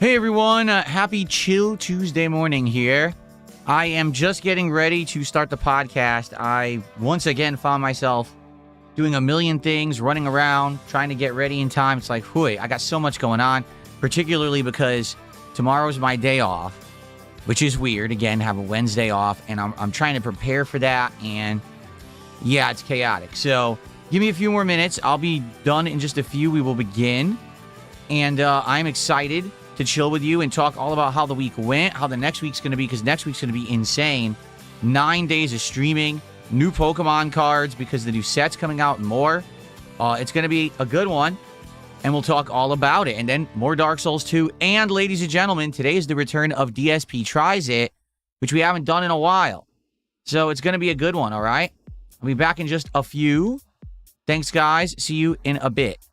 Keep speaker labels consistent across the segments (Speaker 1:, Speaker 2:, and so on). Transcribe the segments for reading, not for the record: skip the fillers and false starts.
Speaker 1: Hey everyone, happy chill Tuesday morning here. I am just getting ready to start the podcast. I once again found myself doing a million things, running around, trying to get ready in time. It's like, hooey, I got so much going on, particularly because tomorrow's my day off, which is weird. Again, have a Wednesday off, and I'm trying to prepare for that, and yeah, it's chaotic. So give me a few more minutes. I'll be done in just a few. We will begin, and I'm excited to chill with you and talk all about how the week went, how the next week's going to be, because next week's going to be insane. 9 days of streaming, new Pokemon cards because the new set's coming out and more. It's going to be a good one, and we'll talk all about it. And then more Dark Souls 2. And ladies and gentlemen, today is the return of DSP Tries It, which we haven't done in a while. So it's going to be a good one, all right? I'll be back in just a few. Thanks, guys. See you in a bit.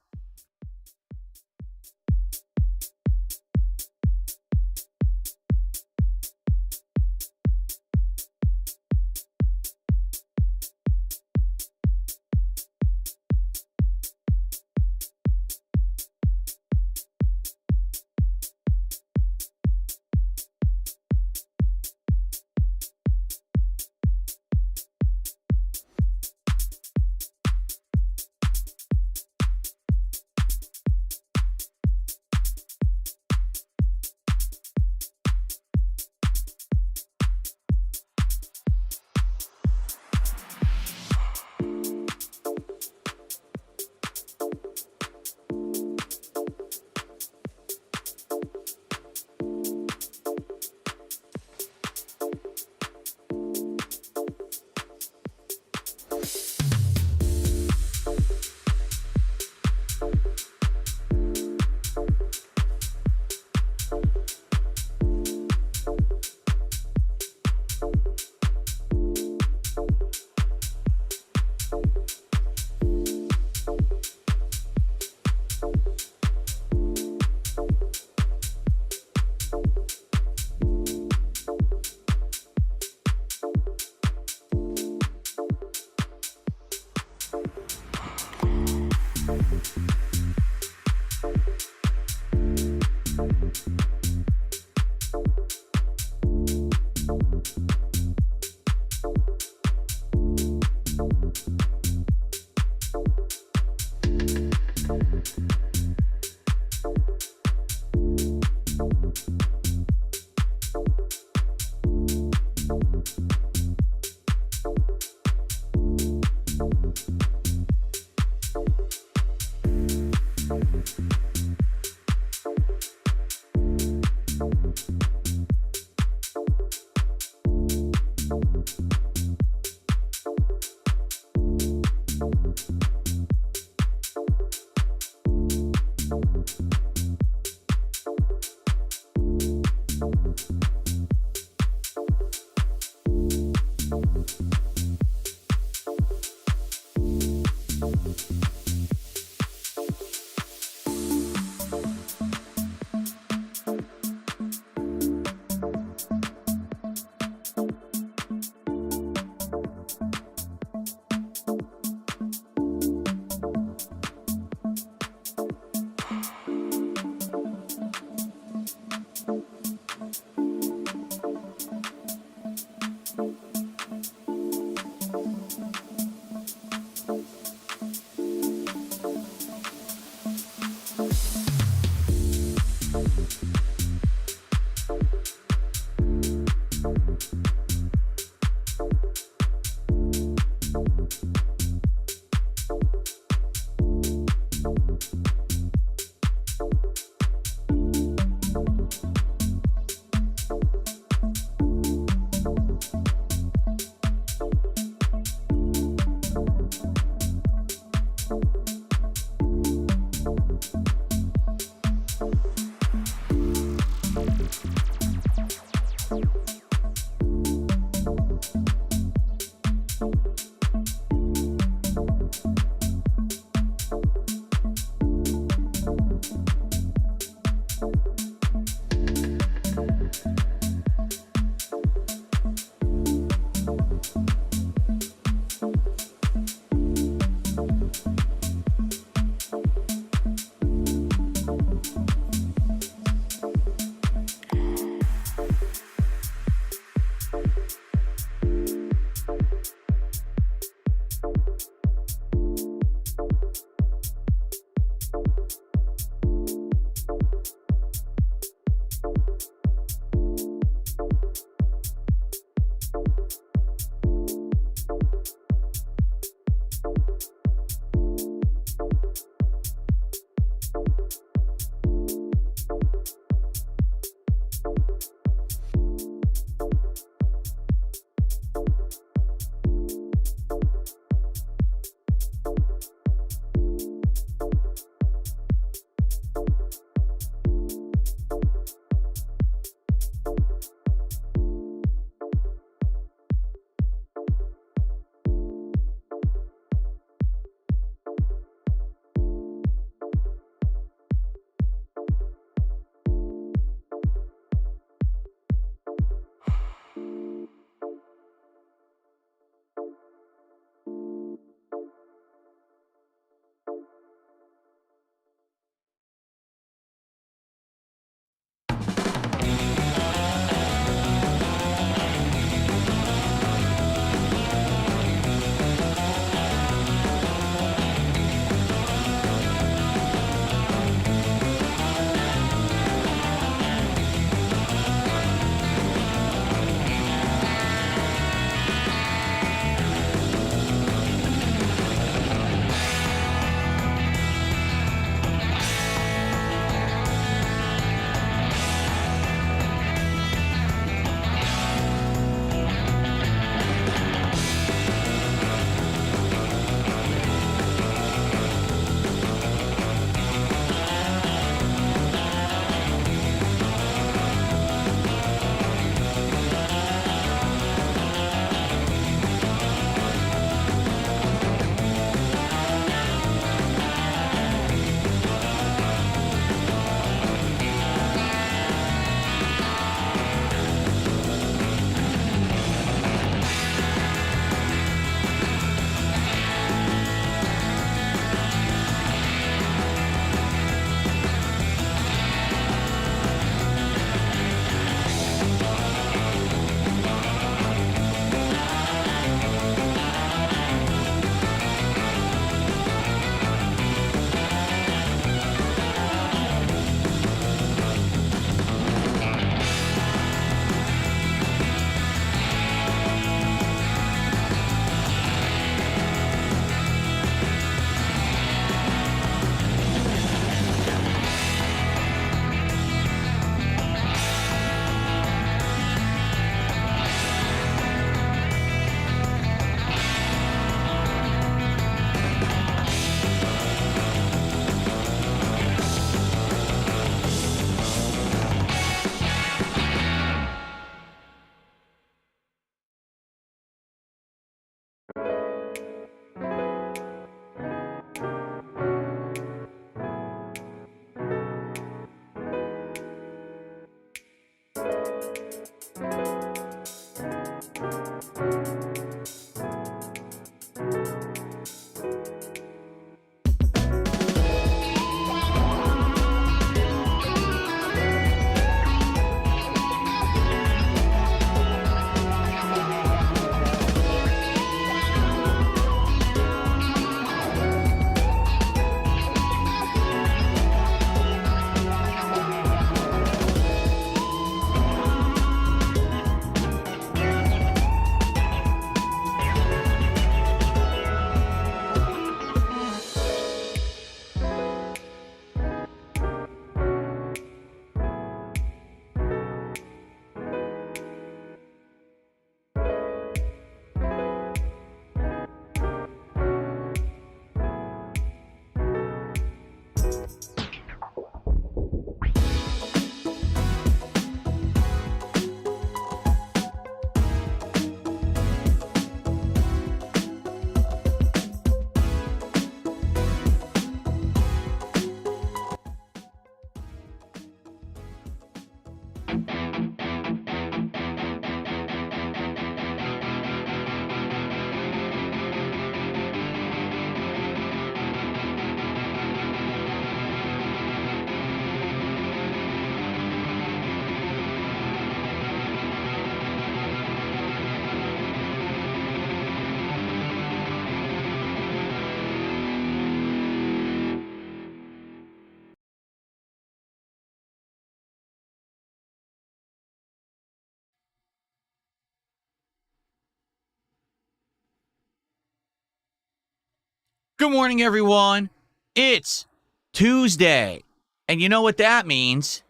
Speaker 1: Good morning, everyone. It's Tuesday. And you know what that means?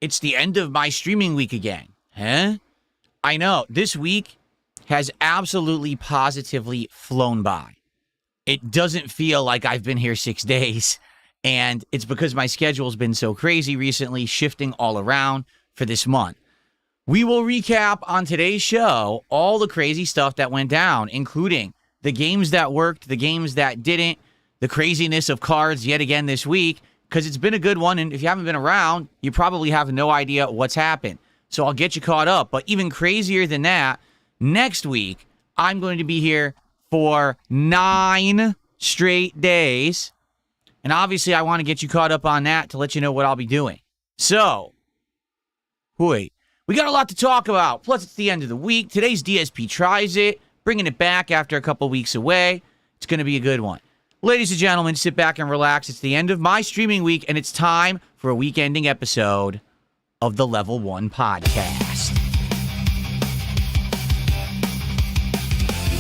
Speaker 1: It's the end of my streaming week again. Huh? I know. This week has absolutely positively flown by. It doesn't feel like I've been here 6 days. And it's because my schedule's been so crazy recently, shifting all around for this month. We will recap on today's show all the crazy stuff that went down, including the games that worked, the games that didn't, the craziness of cards yet again this week, because it's been a good one, and if you haven't been around, you probably have no idea what's happened. So I'll get you caught up. But even crazier than that, next week, I'm going to be here for 9 straight days, and obviously I want to get you caught up on that to let you know what I'll be doing. So, wait, we got a lot to talk about. Plus, it's the end of the week. Today's DSP Tries It, bringing it back after a couple weeks away. It's going to be a good one. Ladies and gentlemen, sit back and relax. It's the end of my streaming week, and it's time for a week-ending episode of the Level 1 Podcast.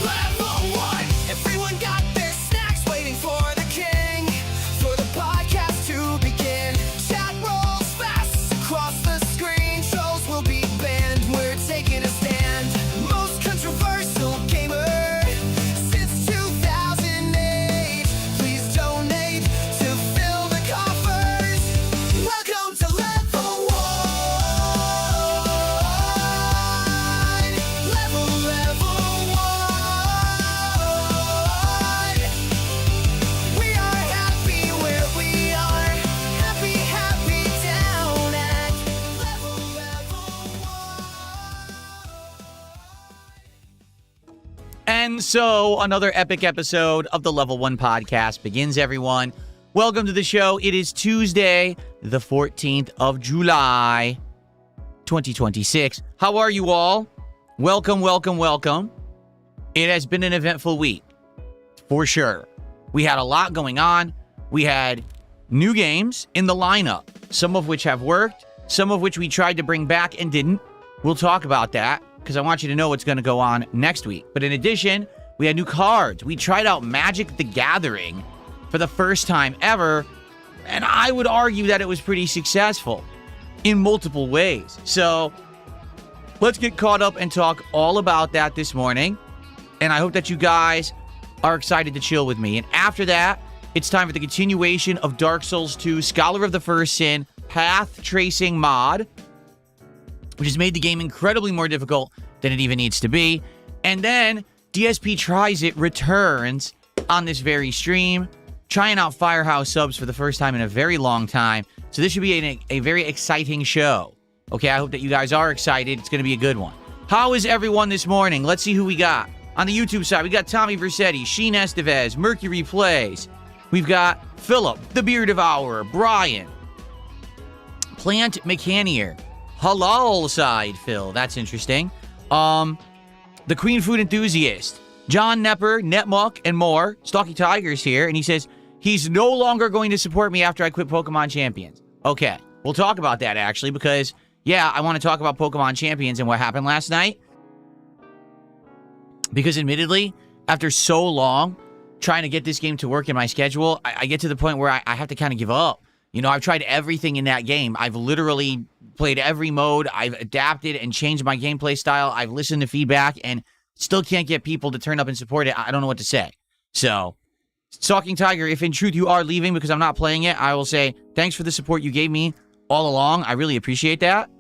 Speaker 2: Level 1! Everyone got their snacks waiting for the king. For the podcast to begin. Chat rolls fast across the screen. Trolls will be banned. We're taking a stand. Most controversial gamer since 2008. Please donate to fill the coffers. Welcome to Level 1. Level 1. We are happy where we are. Happy down at Level 1.
Speaker 1: And so, another epic episode of the Level 1 Podcast begins, everyone. Welcome to the show. It is Tuesday, the 14th of July, 2026. How are you all? Welcome, welcome, welcome. It has been an eventful week, for sure. We had a lot going on. We had new games in the lineup, some of which have worked, some of which we tried to bring back and didn't. We'll talk about that because I want you to know what's going to go on next week. But in addition, we had new cards. We tried out Magic the Gathering for the first time ever, and I would argue that it was pretty successful in multiple ways. So let's get caught up and talk all about that this morning. And I hope that you guys are excited to chill with me. And after that, it's time for the continuation of Dark Souls 2 Scholar of the First Sin Path Tracing mod, which has made the game incredibly more difficult than it even needs to be. And then DSP Tries It returns on this very stream, trying out Firehouse subs for the first time in a very long time. So this should be a very exciting show. Okay, I hope that you guys are excited. It's going to be a good one. How is everyone this morning? Let's see who we got. On the YouTube side, we got Tommy Versetti, Sheen Estevez, Mercury Plays. We've got Philip, the Beer Devourer, Brian, Plant Mechanier, Halal Side Phil. That's interesting. The Queen Food Enthusiast, John Nepper, Netmuck, and more. Stalky Tiger's here, and he says he's no longer going to support me after I quit Pokemon Champions. Okay, we'll talk about that, actually, because, yeah, I want to talk about Pokemon Champions and what happened last night. Because, admittedly, after so long trying to get this game to work in my schedule, I get to the point where I have to kind of give up. You know, I've tried everything in that game. I've literally played every mode. I've adapted and changed my gameplay style. I've listened to feedback and still can't get people to turn up and support it. I don't know what to say. So, Stalking Tiger, if in truth you are leaving because I'm not playing it, I will say thanks for the support you gave me all along. I really appreciate that.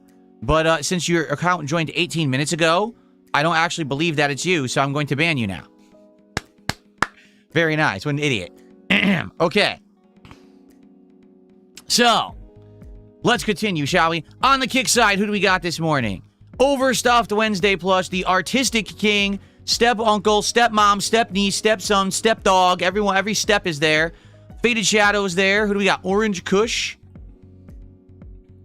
Speaker 1: But since your account joined 18 minutes ago, I don't actually believe that it's you, so I'm going to ban you now. Very nice. What an idiot. Okay. So, let's continue, shall we? On the kick side, who do we got this morning? Overstuffed Wednesday Plus, the Artistic King, Step Uncle, Step Mom, Step Niece, Step Son, Step Dog. Everyone, every step is there. Faded Shadows there. Who do we got? Orange Kush.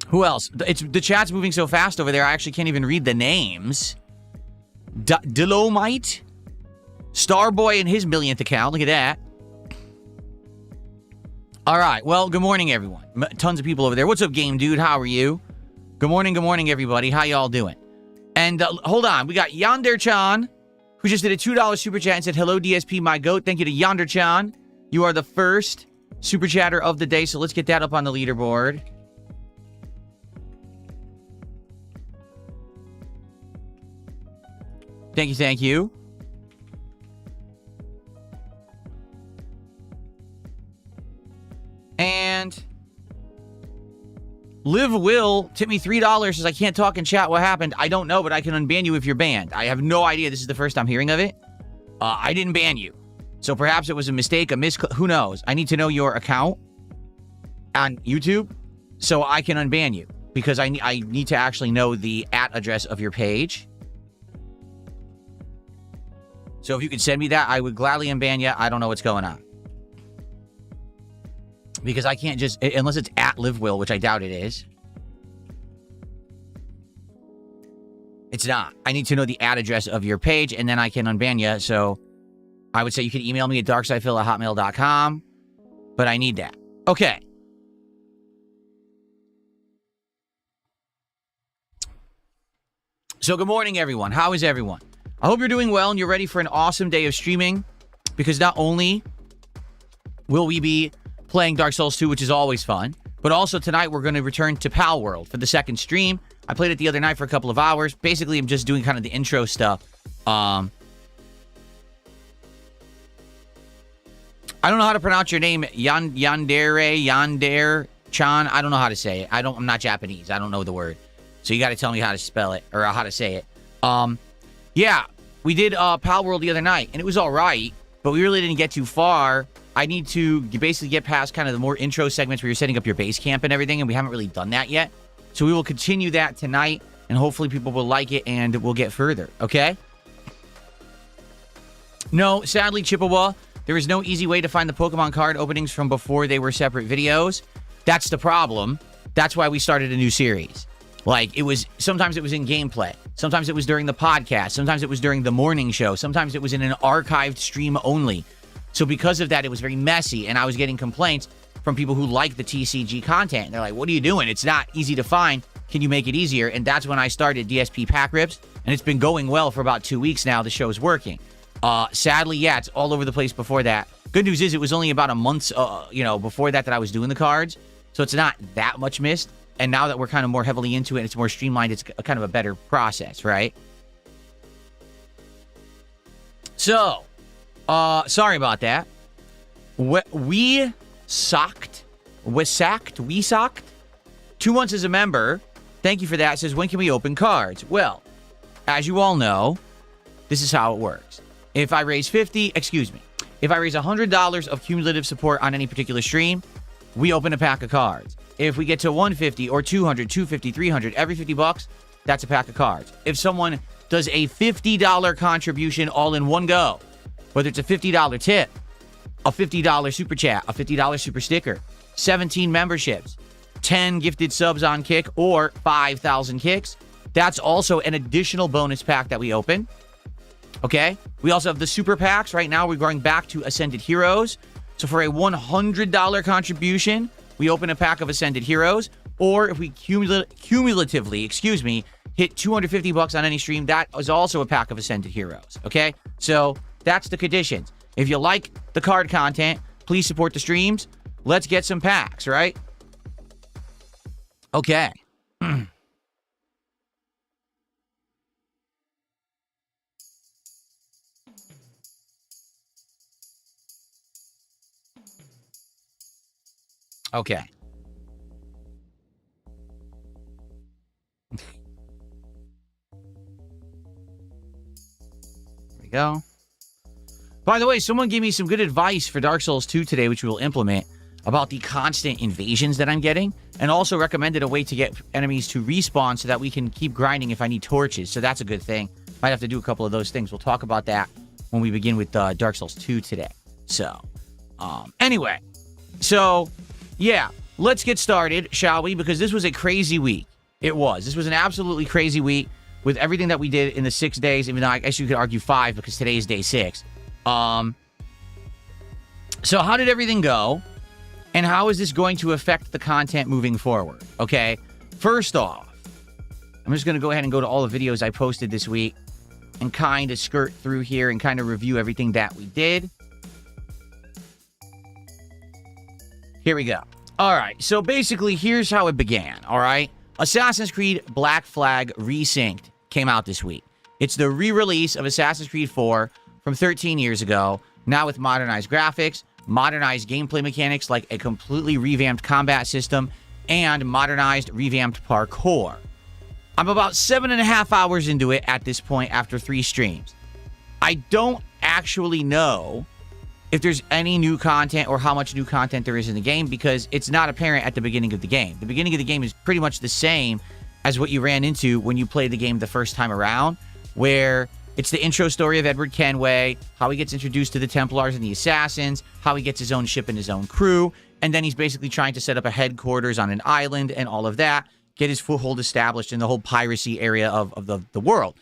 Speaker 1: Who else? The chat's moving so fast over there, I actually can't even read the names. Dilomite. Starboy and his millionth account. Look at that. All right. Well, good morning, everyone. Tons of people over there. What's up, Game Dude? How are you? Good morning, everybody. How y'all doing? And hold on. We got Yonder-chan, who just did a $2 super chat and said, hello, DSP, my goat. Thank you to Yonder-chan. You are the first super chatter of the day, so let's get that up on the leaderboard. Thank you, thank you. And Liv Will tipped me $3, says I can't talk in chat. What happened? I don't know, but I can unban you if you're banned. I have no idea. This is the first I'm hearing of it. I didn't ban you. So perhaps it was a mistake, who knows? I need to know your account on YouTube so I can unban you, because I need to actually know the @address of your page. So if you could send me that, I would gladly unban you. I don't know what's going on. Because I can't just, unless it's @LiveWill, which I doubt it is. It's not. I need to know the @address of your page, and then I can unban you. So I would say you can email me at darksidephil@hotmail.com, but I need that. Okay. So good morning, everyone. How is everyone? I hope you're doing well and you're ready for an awesome day of streaming, because not only will we be playing Dark Souls 2, which is always fun, but also tonight we're going to return to Pal World for the second stream. I played it the other night for a couple of hours. Basically, I'm just doing kind of the intro stuff. I don't know how to pronounce your name, Yandere Chan. I don't know how to say it. I'm not Japanese. I don't know the word. So you got to tell me how to spell it, or how to say it. Yeah, we did Pal World the other night, and it was all right, but we really didn't get too far. I need to basically get past kind of the more intro segments where you're setting up your base camp and everything, and we haven't really done that yet. So we will continue that tonight, and hopefully people will like it, and we'll get further, okay? No, sadly, Chippewa, there is no easy way to find the Pokemon card openings from before they were separate videos. That's the problem. That's why we started a new series. Like, sometimes it was in gameplay. Sometimes it was during the podcast. Sometimes it was during the morning show. Sometimes it was in an archived stream only. So because of that, it was very messy, and I was getting complaints from people who like the TCG content. They're like, what are you doing? It's not easy to find. Can you make it easier? And that's when I started DSP Pack Rips, and it's been going well for about 2 weeks now. The show's working. Sadly, yeah, it's all over the place before that. Good news is it was only about a month, before that I was doing the cards. So it's not that much missed. And now that we're kind of more heavily into it, it's more streamlined, it's kind of a better process, right? So, sorry about that. We socked. 2 months as a member. Thank you for that. It says, when can we open cards? Well, as you all know, this is how it works. If I raise $100 of cumulative support on any particular stream, we open a pack of cards. If we get to 150 or 200, 250, 300, every 50 bucks, that's a pack of cards. If someone does a $50 contribution all in one go, whether it's a $50 tip, a $50 super chat, a $50 super sticker, 17 memberships, 10 gifted subs on Kick, or 5,000 kicks, that's also an additional bonus pack that we open. Okay? We also have the super packs. Right now, we're going back to Ascended Heroes. So for a $100 contribution, we open a pack of Ascended Heroes. Or if we cumulatively, hit 250 bucks on any stream, that is also a pack of Ascended Heroes. Okay? So that's the conditions. If you like the card content, please support the streams. Let's get some packs, right? Okay. Okay. There we go. By the way, someone gave me some good advice for Dark Souls 2 today, which we will implement, about the constant invasions that I'm getting, and also recommended a way to get enemies to respawn so that we can keep grinding if I need torches. So that's a good thing. Might have to do a couple of those things. We'll talk about that when we begin with Dark Souls 2 today. So, anyway. So, yeah. Let's get started, shall we? Because this was a crazy week. It was. This was an absolutely crazy week with everything that we did in the 6 days, even though I guess you could argue 5 because today is day 6. So how did everything go? And how is this going to affect the content moving forward? Okay, first off, I'm just going to go ahead and go to all the videos I posted this week and kind of skirt through here and kind of review everything that we did. Here we go. All right, so basically, here's how it began, all right? Assassin's Creed Black Flag Resynced came out this week. It's the re-release of Assassin's Creed 4 from 13 years ago, now with modernized graphics, modernized gameplay mechanics like a completely revamped combat system, and modernized, revamped parkour. I'm about 7.5 hours into it at this point after 3 streams. I don't actually know if there's any new content or how much new content there is in the game because it's not apparent at the beginning of the game. The beginning of the game is pretty much the same as what you ran into when you played the game the first time around, where it's the intro story of Edward Kenway, how he gets introduced to the Templars and the Assassins, how he gets his own ship and his own crew, and then he's basically trying to set up a headquarters on an island and all of that, get his foothold established in the whole piracy area of the world.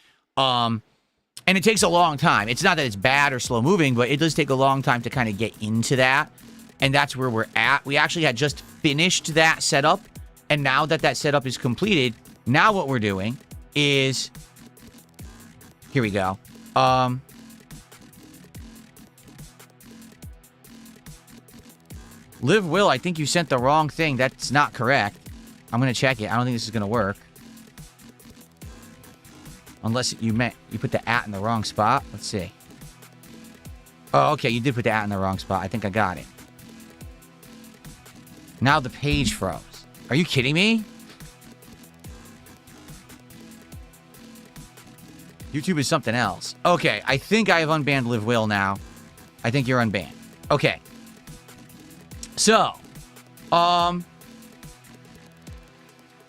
Speaker 1: And it takes a long time. It's not that it's bad or slow moving, but it does take a long time to kind of get into that. And that's where we're at. We actually had just finished that setup. And now that that setup is completed, now what we're doing is... Here we go. Live Will, I think you sent the wrong thing. That's not correct. I'm going to check it. I don't think this is going to work. Unless you put the @ in the wrong spot. Let's see. Oh, okay. You did put the @ in the wrong spot. I think I got it. Now the page froze. Are you kidding me? YouTube is something else. Okay. I think I have unbanned Live Will now. I think you're unbanned. Okay. So,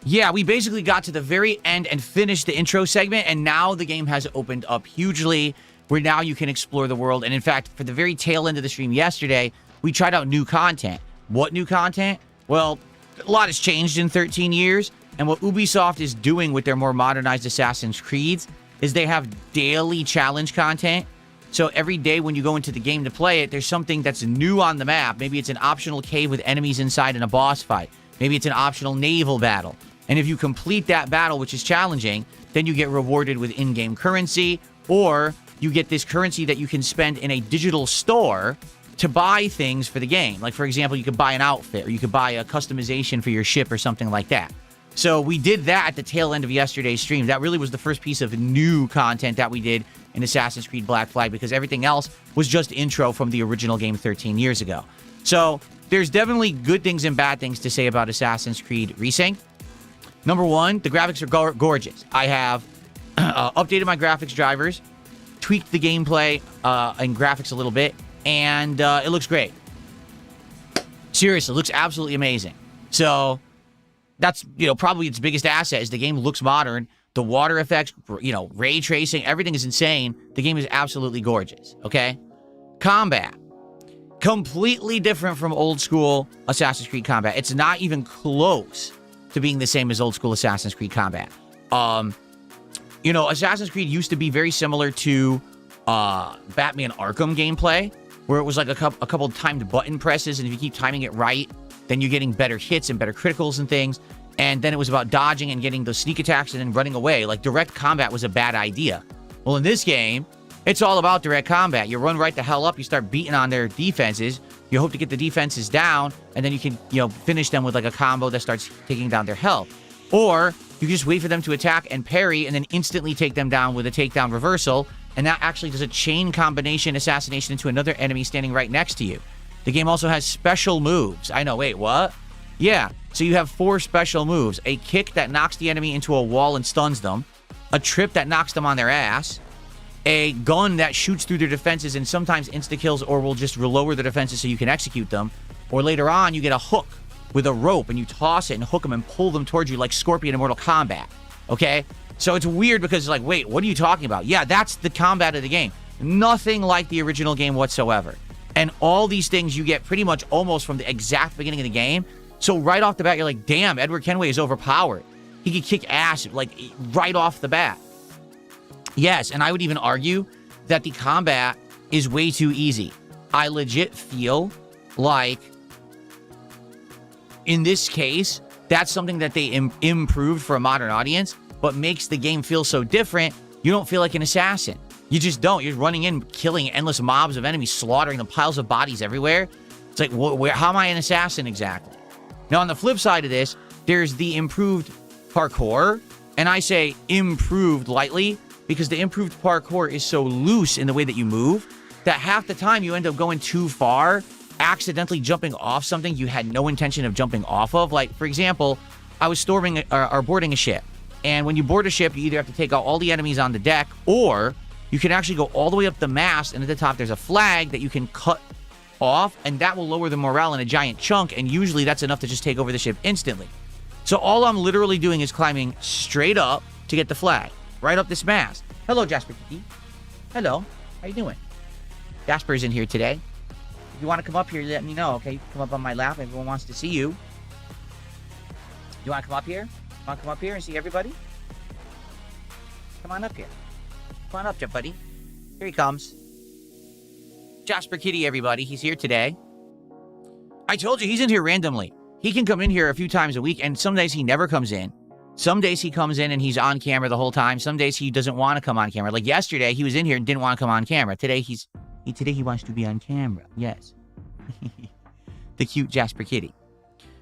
Speaker 1: yeah, we basically got to the very end and finished the intro segment, and now the game has opened up hugely, where now you can explore the world. And in fact, for the very tail end of the stream yesterday, we tried out new content. What new content? Well, a lot has changed in 13 years, and what Ubisoft is doing with their more modernized Assassin's Creeds is they have daily challenge content. So every day when you go into the game to play it, there's something that's new on the map. Maybe it's an optional cave with enemies inside in a boss fight. Maybe it's an optional naval battle. And if you complete that battle, which is challenging, then you get rewarded with in-game currency, or you get this currency that you can spend in a digital store to buy things for the game. Like, for example, you could buy an outfit, or you could buy a customization for your ship or something like that. So we did that at the tail end of yesterday's stream. That really was the first piece of new content that we did in Assassin's Creed Black Flag, because everything else was just intro from the original game 13 years ago. So there's definitely good things and bad things to say about Assassin's Creed Resynced. Number one, the graphics are gorgeous. I have updated my graphics drivers, tweaked the gameplay and graphics a little bit, and it looks great. Seriously, it looks absolutely amazing. So that's, probably its biggest asset is the game looks modern. The water effects, ray tracing, everything is insane. The game is absolutely gorgeous, okay? Combat. Completely different from old school Assassin's Creed combat. It's not even close to being the same as old school Assassin's Creed combat. Assassin's Creed used to be very similar to Batman Arkham gameplay, where it was like a couple timed button presses, and if you keep timing it right, then you're getting better hits and better criticals and things. And then it was about dodging and getting those sneak attacks and then running away. Like, direct combat was a bad idea. Well, in this game, it's all about direct combat. You run right the hell up, you start beating on their defenses, you hope to get the defenses down, and then you can, finish them with like a combo that starts taking down their health. Or you just wait for them to attack and parry and then instantly take them down with a takedown reversal, and that actually does a chain combination assassination into another enemy standing right next to you. The game also has special moves. I know, wait, what? Yeah, so you have 4 special moves. A kick that knocks the enemy into a wall and stuns them, a trip that knocks them on their ass, a gun that shoots through their defenses and sometimes insta-kills or will just lower the defenses so you can execute them, or later on you get a hook with a rope and you toss it and hook them and pull them towards you like Scorpion in Mortal Kombat, okay? So it's weird because it's like, wait, what are you talking about? Yeah, that's the combat of the game. Nothing like the original game whatsoever. And all these things you get pretty much almost from the exact beginning of the game. So right off the bat, you're like, damn, Edward Kenway is overpowered. He could kick ass, like, right off the bat. Yes, and I would even argue that the combat is way too easy. I legit feel like, in this case, that's something that they improved for a modern audience, but makes the game feel so different, you don't feel like an assassin. You just don't. You're running in, killing endless mobs of enemies, slaughtering them, piles of bodies everywhere. It's like, how am I an assassin exactly? Now, on the flip side of this, there's the improved parkour. And I say improved lightly because the improved parkour is so loose in the way that you move that half the time you end up going too far, accidentally jumping off something you had no intention of jumping off of. Like, for example, I was storming or boarding a ship. And when you board a ship, you either have to take out all the enemies on the deck, or you can actually go all the way up the mast, and at the top there's a flag that you can cut off, and that will lower the morale in a giant chunk, and usually that's enough to just take over the ship instantly. So all I'm literally doing is climbing straight up to get the flag, right up this mast. Hello, Jasper Kitty. Hello. How you doing? Jasper's in here today. If you want to come up here, let me know, okay? Come up on my lap. Everyone wants to see you. You want to come up here? Want to come up here and see everybody? Come on up here. Come on up, buddy. Here he comes. Jasper Kitty, everybody. He's here today. I told you, he's in here randomly. He can come in here a few times a week, and some days he never comes in. Some days he comes in and he's on camera the whole time. Some days he doesn't want to come on camera. Like yesterday, he was in here and didn't want to come on camera. Today he wants to be on camera. Yes. The cute Jasper Kitty.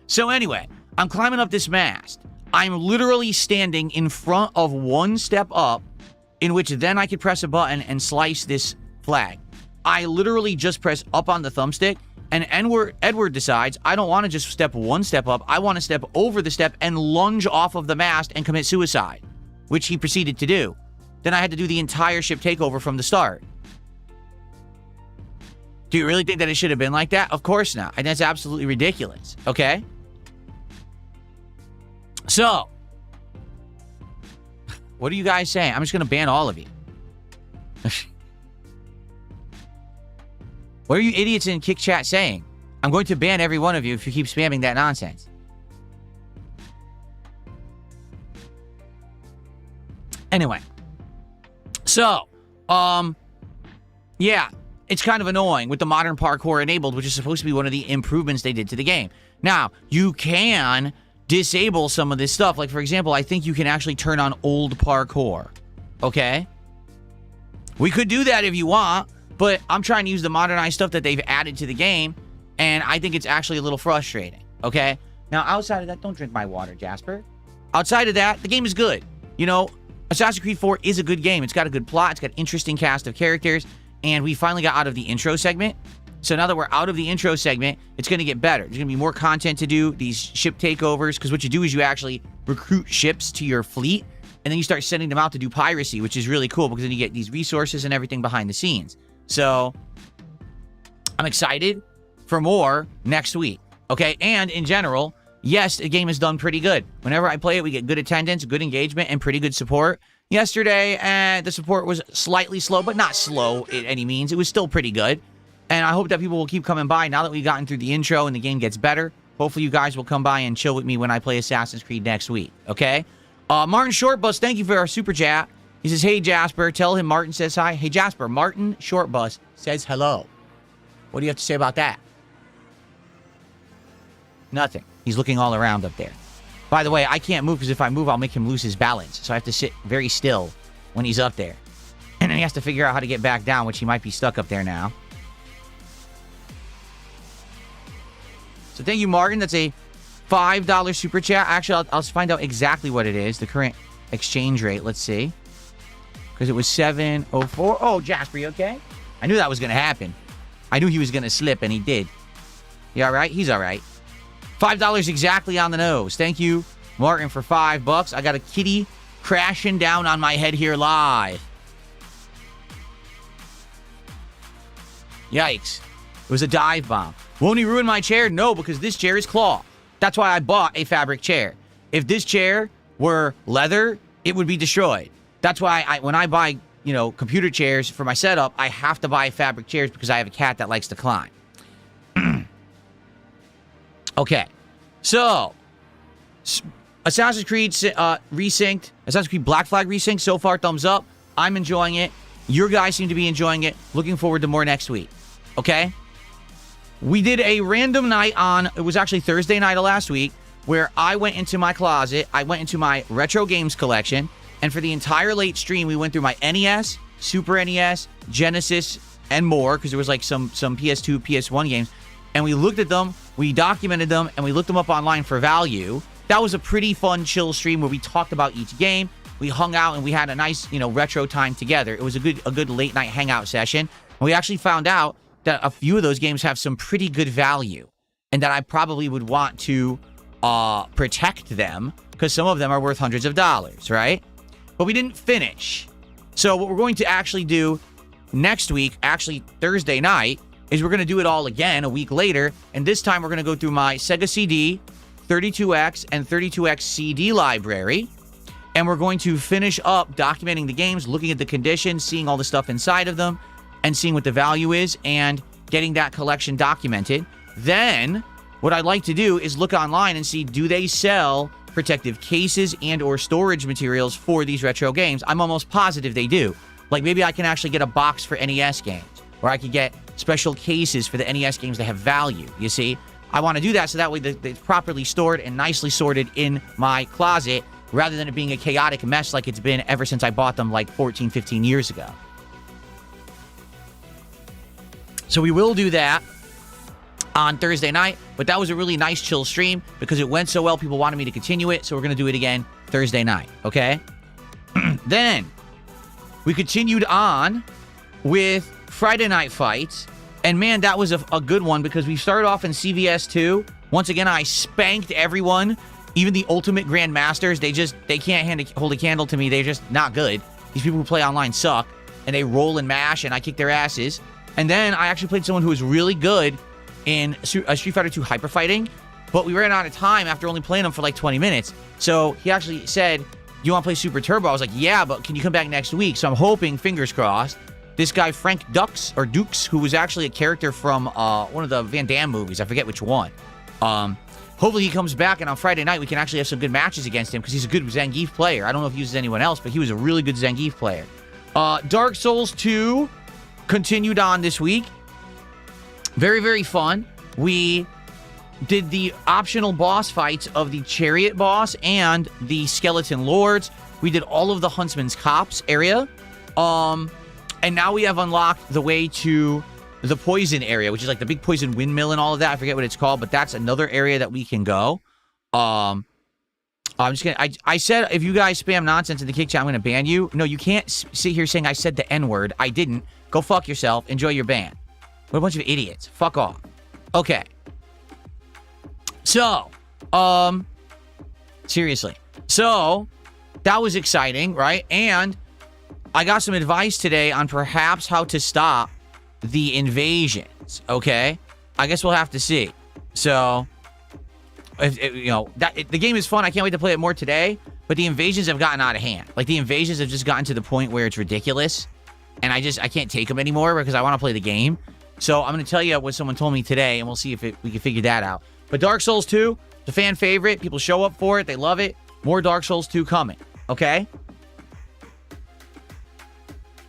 Speaker 1: So anyway, I'm climbing up this mast. I'm literally standing in front of one step up, in which then I could press a button and slice this flag. I literally just press up on the thumbstick, and Edward decides, I don't want to just step one step up. I want to step over the step and lunge off of the mast and commit suicide, which he proceeded to do. Then I had to do the entire ship takeover from the start. Do you really think that it should have been like that? Of course not. And that's absolutely ridiculous, okay? So, what are you guys saying? I'm just going to ban all of you. What are you idiots in Kick Chat saying? I'm going to ban every one of you if you keep spamming that nonsense. Anyway. So, yeah, it's kind of annoying with the modern parkour enabled, which is supposed to be one of the improvements they did to the game. Now, you can disable some of this stuff. Like, for example, I think you can actually turn on old parkour. Okay? We could do that if you want, but I'm trying to use the modernized stuff that they've added to the game, and I think it's actually a little frustrating. Okay? Now, outside of that, don't drink my water, Jasper. Outside of that, the game is good. You know, Assassin's Creed 4 is a good game. It's got a good plot. It's got an interesting cast of characters, and we finally got out of the intro segment. So now that we're out of the intro segment, it's going to get better. There's going to be more content to do, these ship takeovers, because what you do is you actually recruit ships to your fleet, and then you start sending them out to do piracy, which is really cool, because then you get these resources and everything behind the scenes. So, I'm excited for more next week, okay? And in general, yes, the game is done pretty good. Whenever I play it, we get good attendance, good engagement, and pretty good support. Yesterday, the support was slightly slow, but not slow in any means. It was still pretty good. And I hope that people will keep coming by now that we've gotten through the intro and the game gets better. Hopefully you guys will come by and chill with me when I play Assassin's Creed next week, okay? Martin Shortbus, thank you for our super chat. He says, hey, Jasper, tell him Martin says hi. Hey, Jasper, Martin Shortbus says hello. What do you have to say about that? Nothing. He's looking all around up there. By the way, I can't move because if I move, I'll make him lose his balance. So I have to sit very still when he's up there. And then he has to figure out how to get back down, which he might be stuck up there now. So thank you, Martin. That's a $5 super chat. Actually, I'll find out exactly what it is. The current exchange rate. Let's see. Because it was 7.04. Oh, Jasper, you okay? I knew that was going to happen. I knew he was going to slip, and he did. You all right? He's all right. $5 exactly on the nose. Thank you, Martin, for $5. I got a kitty crashing down on my head here live. Yikes. It was a dive bomb. Won't he ruin my chair? No, because this chair is cloth. That's why I bought a fabric chair. If this chair were leather, it would be destroyed. That's why when I buy, you know, computer chairs for my setup, I have to buy fabric chairs because I have a cat that likes to climb. Okay. So, Assassin's Creed resynced. Assassin's Creed Black Flag resynced. So far, thumbs up. I'm enjoying it. Your guys seem to be enjoying it. Looking forward to more next week. Okay? We did a random night on, it was actually Thursday night of last week, where I went into my closet, I went into my retro games collection, and for the entire late stream, we went through my NES, Super NES, Genesis, and more, because there was like some PS2, PS1 games. and we looked at them, we documented them, and we looked them up online for value. That was a pretty fun, chill stream where we talked about each game. We hung out and we had a nice, retro time together. It was a good late night hangout session. And we actually found out that a few of those games have some pretty good value, and that I probably would want to protect them because some of them are worth hundreds of dollars, right? But we didn't finish. So what we're going to actually do next week, actually Thursday night, is we're going to do it all again a week later. And this time we're going to go through my Sega CD, 32X, and 32X CD library. And we're going to finish up documenting the games, looking at the conditions, seeing all the stuff inside of them, and seeing what the value is, and getting that collection documented. Then, what I'd like to do is look online and see, do they sell protective cases and or storage materials for these retro games? I'm almost positive they do. Like, maybe I can actually get a box for NES games, or I could get special cases for the NES games that have value, you see? I want to do that so that way they're properly stored and nicely sorted in my closet, rather than it being a chaotic mess like it's been ever since I bought them like 14, 15 years ago. So we will do that on Thursday night, but that was a really nice chill stream because it went so well, people wanted me to continue it, so we're going to do it again Thursday night, okay? Then, we continued on with Friday Night Fights, and man, that was a good one because we started off in CVS 2. Once again, I spanked everyone. Even the ultimate grandmasters, they can't hold a candle to me. They're just not good. These people who play online suck, and they roll and mash, and I kick their asses. And then I actually played someone who was really good in Street Fighter 2 Hyper Fighting, but we ran out of time after only playing him for like 20 minutes. So he actually said, you want to play Super Turbo? I was like, yeah, but can you come back next week? So I'm hoping, fingers crossed, this guy Frank Dukes, who was actually a character from one of the Van Damme movies, I forget which one. Hopefully he comes back, and on Friday night we can actually have some good matches against him because he's a good Zangief player. I don't know if he uses anyone else, but he was a really good Zangief player. Dark Souls 2 continued on this week. Very, very fun. We did the optional boss fights of the Chariot boss and the Skeleton Lords. We did all of the Huntsman's Copse area. And now we have unlocked the way to the poison area, which is like the big poison windmill and all of that. I forget what it's called, but that's another area that we can go. I'm just gonna, I said, if you guys spam nonsense in the kick chat, I'm gonna ban you. No, you can't sit here saying I said the N-word. I didn't. Go fuck yourself. Enjoy your ban. What a bunch of idiots. Fuck off. Okay. So, seriously. So, that was exciting, right? And I got some advice today on perhaps how to stop the invasions, okay? I guess we'll have to see. So, the game is fun. I can't wait to play it more today, but the invasions have gotten out of hand. Like, the invasions have just gotten to the point where it's ridiculous, and I can't take them anymore because I want to play the game. So, I'm going to tell you what someone told me today, and we'll see if we can figure that out. But Dark Souls 2, the fan favorite. People show up for it. They love it. More Dark Souls 2 coming, okay?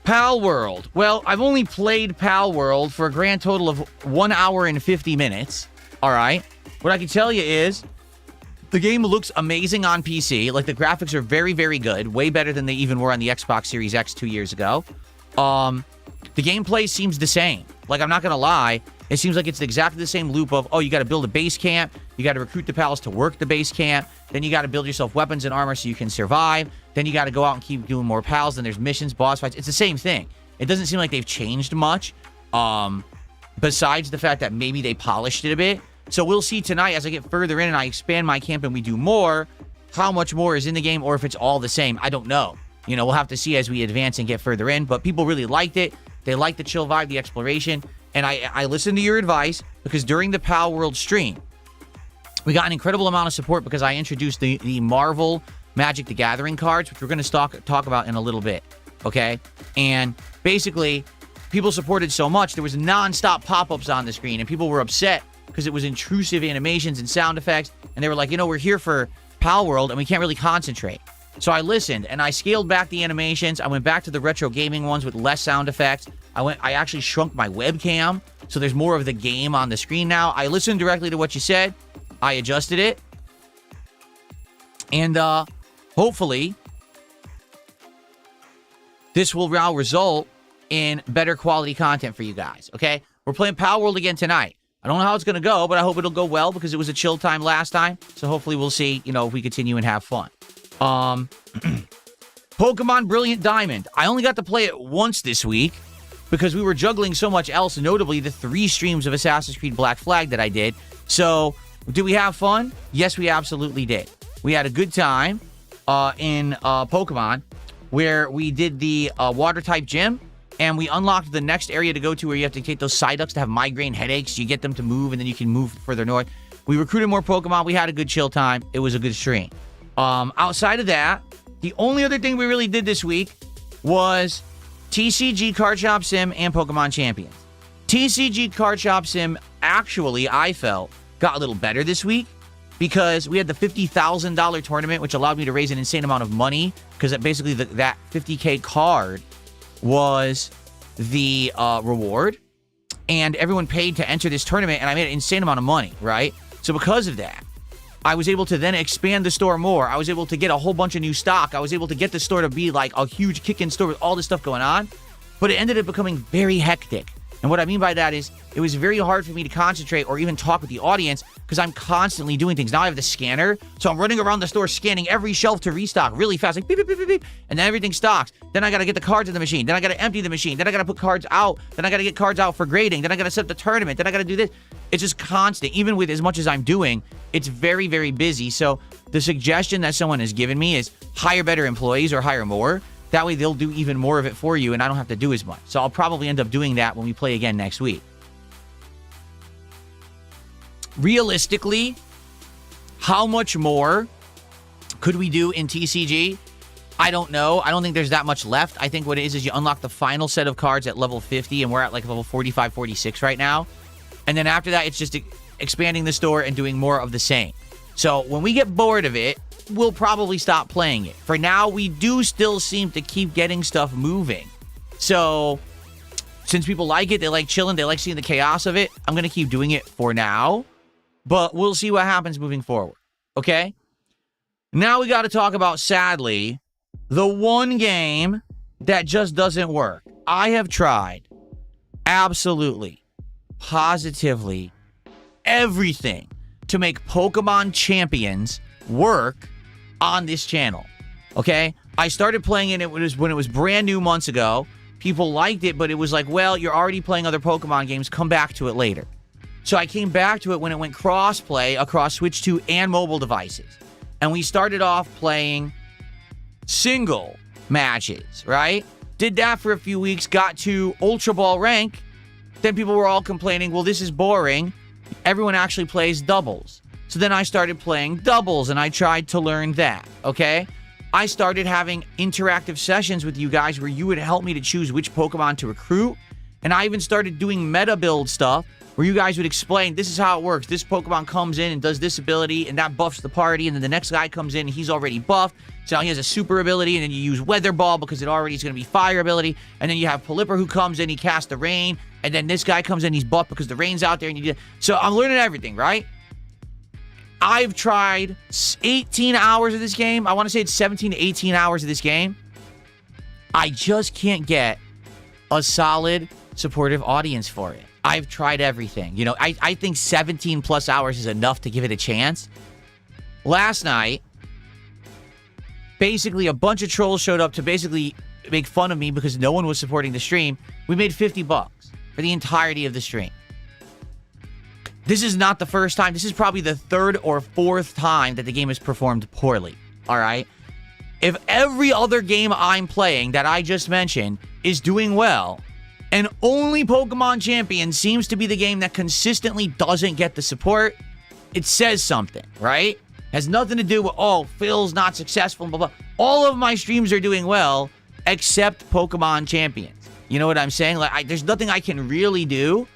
Speaker 1: Pal World. Well, I've only played Pal World for a grand total of 1 hour and 50 minutes. All right. What I can tell you is the game looks amazing on PC. Like, the graphics are very, very good. Way better than they even were on the Xbox Series X 2 years ago. The gameplay seems the same. Like, I'm not going to lie. It seems like it's exactly the same loop of, oh, you got to build a base camp. You got to recruit the pals to work the base camp. Then you got to build yourself weapons and armor so you can survive. Then you got to go out and keep doing more pals. Then there's missions, boss fights. It's the same thing. It doesn't seem like they've changed much, besides the fact that maybe they polished it a bit. So we'll see tonight as I get further in and I expand my camp and we do more, how much more is in the game or if it's all the same. I don't know. You know, we'll have to see as we advance and get further in. But people really liked it. They liked the chill vibe, the exploration. And I listened to your advice because during the Pal World stream, we got an incredible amount of support because I introduced the Marvel Magic the Gathering cards, which we're going to talk about in a little bit, okay? And basically, people supported so much, there was non-stop pop-ups on the screen, and people were upset because it was intrusive animations and sound effects, and they were like, you know, we're here for Pal World, and we can't really concentrate. So I listened, and I scaled back the animations. I went back to the retro gaming ones with less sound effects. I actually shrunk my webcam, so there's more of the game on the screen now. I listened directly to what you said. I adjusted it. And hopefully, this will now result in better quality content for you guys, okay? We're playing Pal World again tonight. I don't know how it's going to go, but I hope it'll go well because it was a chill time last time. So hopefully we'll see, if we continue and have fun. Pokemon Brilliant Diamond. I only got to play it once this week because we were juggling so much else, notably the 3 streams of Assassin's Creed Black Flag that I did. So, did we have fun? Yes, we absolutely did. We had a good time in Pokemon where we did the water-type gym, and we unlocked the next area to go to where you have to take those Psyducks to have migraine headaches. You get them to move, and then you can move further north. We recruited more Pokemon. We had a good chill time. It was a good stream. Outside of that, the only other thing we really did this week was TCG Card Shop Sim and Pokemon Champions. TCG Card Shop Sim, actually, I felt, got a little better this week because we had the $50,000 tournament, which allowed me to raise an insane amount of money because basically that 50K card was the reward, and everyone paid to enter this tournament, and I made an insane amount of money, right? So because of that, I was able to then expand the store more. I was able to get a whole bunch of new stock. I was able to get the store to be like a huge kick-in store with all this stuff going on, but it ended up becoming very hectic. And what I mean by that is it was very hard for me to concentrate or even talk with the audience because I'm constantly doing things. Now I have the scanner, so I'm running around the store scanning every shelf to restock really fast, like beep, beep, beep, beep, beep, and then everything stocks. Then I got to get the cards in the machine. Then I got to empty the machine. Then I got to put cards out. Then I got to get cards out for grading. Then I got to set up the tournament. Then I got to do this. It's just constant. Even with as much as I'm doing, it's very, very busy. So the suggestion that someone has given me is hire better employees or hire more. That way they'll do even more of it for you and I don't have to do as much. So I'll probably end up doing that when we play again next week. Realistically, how much more could we do in TCG? I don't know. I don't think there's that much left. I think what it is you unlock the final set of cards at level 50, and we're at like level 45, 46 right now. And then after that, it's just expanding the store and doing more of the same. So when we get bored of it, we'll probably stop playing it. For now, we do still seem to keep getting stuff moving. So since people like it, they like chilling, they like seeing the chaos of it, I'm going to keep doing it for now. But we'll see what happens moving forward. Okay? Now we got to talk about, sadly, the one game that just doesn't work. I have tried absolutely, positively everything to make Pokemon Champions work on this channel. Okay? I started playing it when it was brand new months ago. People liked it, but it was like, well, you're already playing other Pokemon games. Come back to it later. So I came back to it when it went cross-play across Switch 2 and mobile devices. And we started off playing single matches, right? Did that for a few weeks, got to Ultra Ball rank. Then people were all complaining, well, this is boring. Everyone actually plays doubles. So then I started playing doubles, and I tried to learn that, okay? I started having interactive sessions with you guys where you would help me to choose which Pokemon to recruit. And I even started doing meta build stuff where you guys would explain, this is how it works. This Pokemon comes in and does this ability, and that buffs the party. And then the next guy comes in, and he's already buffed. So now he has a super ability, and then you use Weather Ball because it already is going to be fire ability. And then you have Pelipper who comes in, he casts the rain. And then this guy comes in, he's buffed because the rain's out there. And you do. So I'm learning everything, right? I've tried 18 hours of this game. I want to say it's 17 to 18 hours of this game. I just can't get a solid, supportive audience for it. I've tried everything. You know, I think 17 plus hours is enough to give it a chance. Last night, basically a bunch of trolls showed up to basically make fun of me because no one was supporting the stream. We made $50 for the entirety of the stream. This is not the first time. This is probably the third or fourth time that the game has performed poorly. All right? If every other game I'm playing that I just mentioned is doing well, and only Pokemon Champions seems to be the game that consistently doesn't get the support, it says something, right? Has nothing to do with, oh, Phil's not successful, blah, blah. All of my streams are doing well, except Pokemon Champions. You know what I'm saying? Like, there's nothing I can really do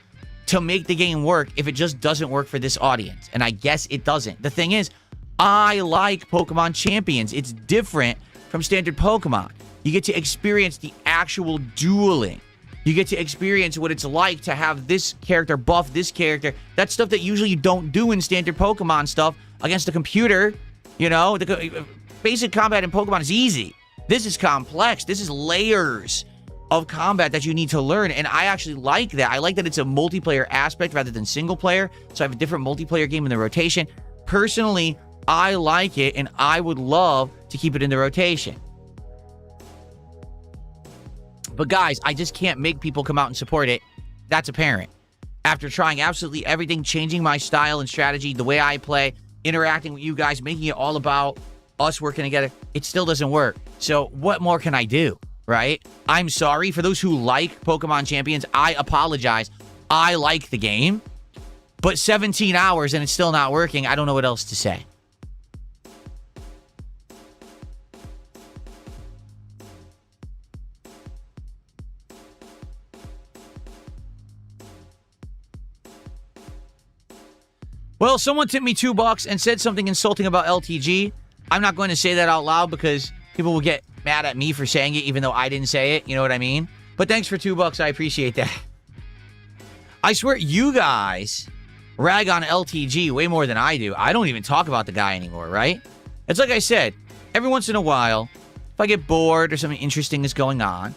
Speaker 1: to make the game work if it just doesn't work for this audience. And I guess it doesn't. The thing is, I like Pokemon Champions. It's different from standard Pokemon. You get to experience the actual dueling. You get to experience what it's like to have this character buff this character. That's stuff that usually you don't do in standard Pokemon stuff against a computer. You know, the basic combat in Pokemon is easy. This is complex. This is layers of combat that you need to learn. And I actually like that. I like that it's a multiplayer aspect rather than single player. So I have a different multiplayer game in the rotation. Personally, I like it, and I would love to keep it in the rotation. But guys, I just can't make people come out and support it. That's apparent. After trying absolutely everything, changing my style and strategy, the way I play, interacting with you guys, making it all about us working together, it still doesn't work. So what more can I do, right? I'm sorry. For those who like Pokemon Champions, I apologize. I like the game. But 17 hours and it's still not working. I don't know what else to say. Well, someone tipped me $2 and said something insulting about LTG. I'm not going to say that out loud because people will get mad at me for saying it, even though I didn't say it. You know what I mean? But thanks for $2. I appreciate that. I swear you guys rag on LTG way more than I do. I don't even talk about the guy anymore, right? It's like I said, every once in a while, if I get bored or something interesting is going on,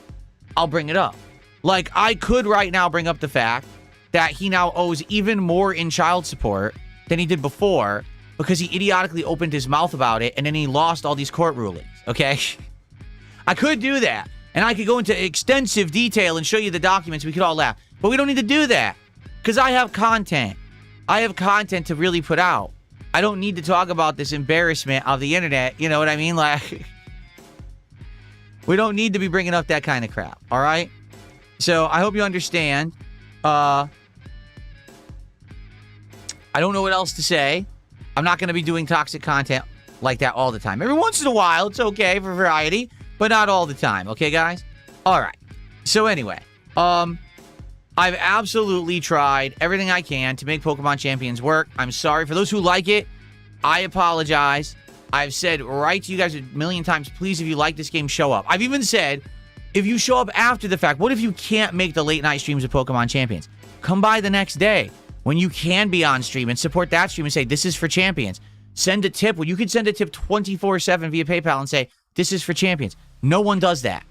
Speaker 1: I'll bring it up. Like, I could right now bring up the fact that he now owes even more in child support than he did before because he idiotically opened his mouth about it and then he lost all these court rulings, okay? I could do that, and I could go into extensive detail and show you the documents. We could all laugh, but we don't need to do that because I have content. I have content to really put out. I don't need to talk about this embarrassment of the internet, you know what I mean? Like, we don't need to be bringing up that kind of crap, all right? So I hope you understand. I don't know what else to say. I'm not going to be doing toxic content like that all the time. Every once in a while, it's okay for variety, but not all the time. Okay, guys? All right. So anyway, I've absolutely tried everything I can to make Pokemon Champions work. I'm sorry. For those who like it, I apologize. I've said right to you guys a million times, please, if you like this game, show up. I've even said, if you show up after the fact, what if you can't make the late night streams of Pokemon Champions? Come by the next day when you can be on stream and support that stream and say, this is for Champions. Send a tip. Well, you could send a tip 24/7 via PayPal and say, this is for Champions. No one does that.